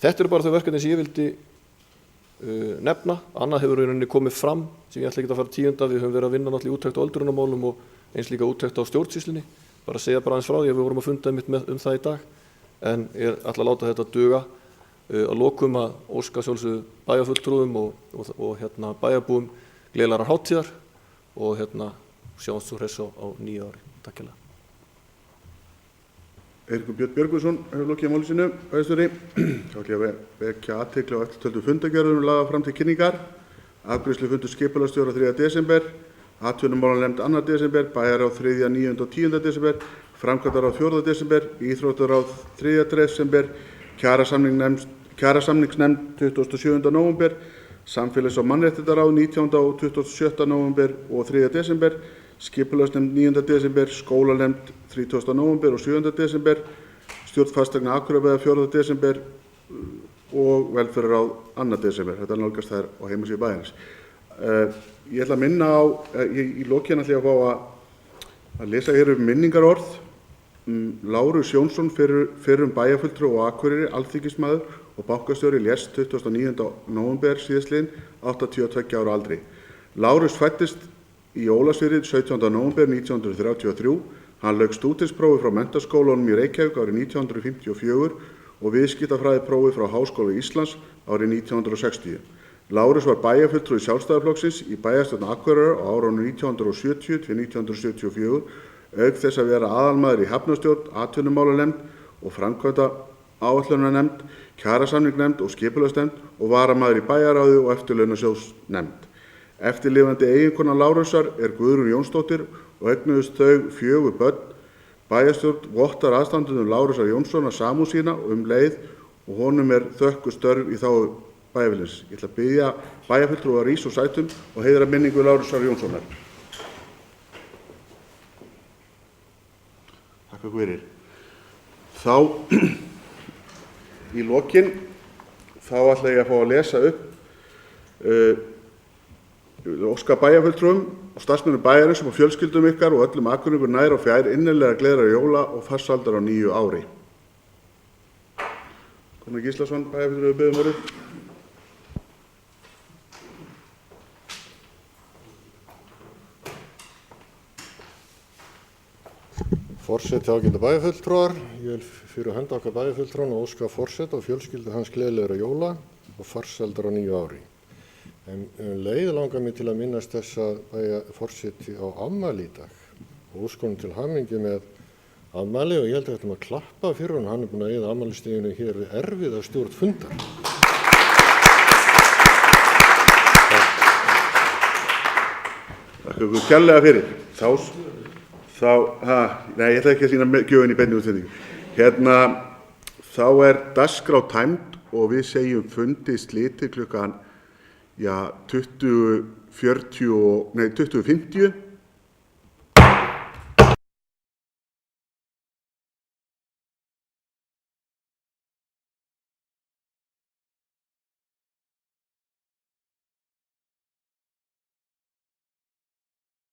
Þetta bara þau verkefni sem ég vildi nefna. Annað hefur í rauninni komið fram sem ég ætla ekki að fara tíunda. Við höfum verið að vinna náttúrulega úttekt á öldrunarmálum og eins líka úttekt á stjórnsýslunni. Bara að segja aðeins frá því að við vorum að funda það í dag, en ég ætla að láta þetta duga. Að lokum að óska sjálfsögðu bæjarfulltrúum og bæjarbúum gleðilegrar hátíðar, og sjáumst svo hress á nýja ári. Takk hérlega. Eiríkur Björn Björgvinsson hefur lokið máli sínu, bæjarstjóri. Þá ætla ég að vekja athygli á eftirtöldum fundargerðum lagðar fram til kynningar. Afgreiðslufundur skipulagsstjóra 3. desember, atvinnumálanefnd 2. desember, bæjarráð 3., 9. og 10. desember, framkvæmdaráð 4. desember, íþróttaráð 3. desember, kjarasamningsnefnd 27. nóvember, samfélags- og mannréttindaráð 19. og 27. nóvember og 3. desember, skipulagsnefnd 9. desember, skólanefnd 30. nóvember og 7. desember, stjórn fasteigna Akureyrarbæjar 4. desember og velferðarráð 2. desember. Þetta nálgast þær á heimasíðu bæjarins. Ég ætla að minna á, í lokin ætla ég að fá að lesa hér minningarorð. Lárus Jónsson, fyrrum bæjarfulltrúi á Akureyri, alþingismaður og bankastjóri, lést 29. nóvember síðastliðinn, 82 ára aldri. Lárus fæddist í Ólafsfirði 17. nóvember 1933. Hann lauk stúdentsprófi frá Menntaskólanum í Reykjavík árið 1954 og viðskiptafræðiprófi frá Háskóla Íslands árið 1960. Lárus var bæjarfulltrúi Sjálfstæðisflokksins í bæjarstjórn Akureyrar á árunum 1970 til 1974, auk þess að vera aðalmaður í hafnarstjórn, atvinnumálanefnd og framkvæmdaáætlunarnefnd, kjarasamningnefnd og skipulagsnefnd og varamaður í bæjarráði og eftirlaunasjóðsnefnd. Eftirlifandi eiginkona Lárusar Guðrún Jónsdóttir og eignuðust þau 4 börn. Bæjarstjórn vottar aðstandendum Lárusar Jónssonar samúð sína leið og honum þökkuð störf í þágu bæjarfélagsins. Ég ætla að biðja bæjarfulltrúa að rísa úr sætum og heiðra minningu Lárusar Jónssonar. Takk fyrir. Þá í lokin ætla ég að fá að lesa upp óska bæjarfulltrúum og starfsmönnum bæjarins og fjölskyldum ykkar og öllum Akureyringum nær og fjær innilega gleðilegra jóla og farsaldar á nýju ári. Gunnar Gíslason, bæjarfulltrúi, biðjum orðið. Forseti ágætu bæjarfulltrúar, ég vil fyrir hönd okkar bæjarfulltrúan og óska forseta og fjölskyldu hans gleðilegra jóla og farsældar á nýju ári. En leið langar mig til að minnast þess að forseti á afmæli í dag og óskonum til hamingju með afmæli og ég held að við ætlum að klappa fyrir hann. Hann er búinn að eyða afmælisdeginu hér við erfiða stjórn fundar. Þakka ykkur kærlega fyrir. Nei, ég ætla ekki að sýna gjöfin í beinni útsendingu. Þá er dagskrá tæmd og við segjum fundi slitið klukkan 20:50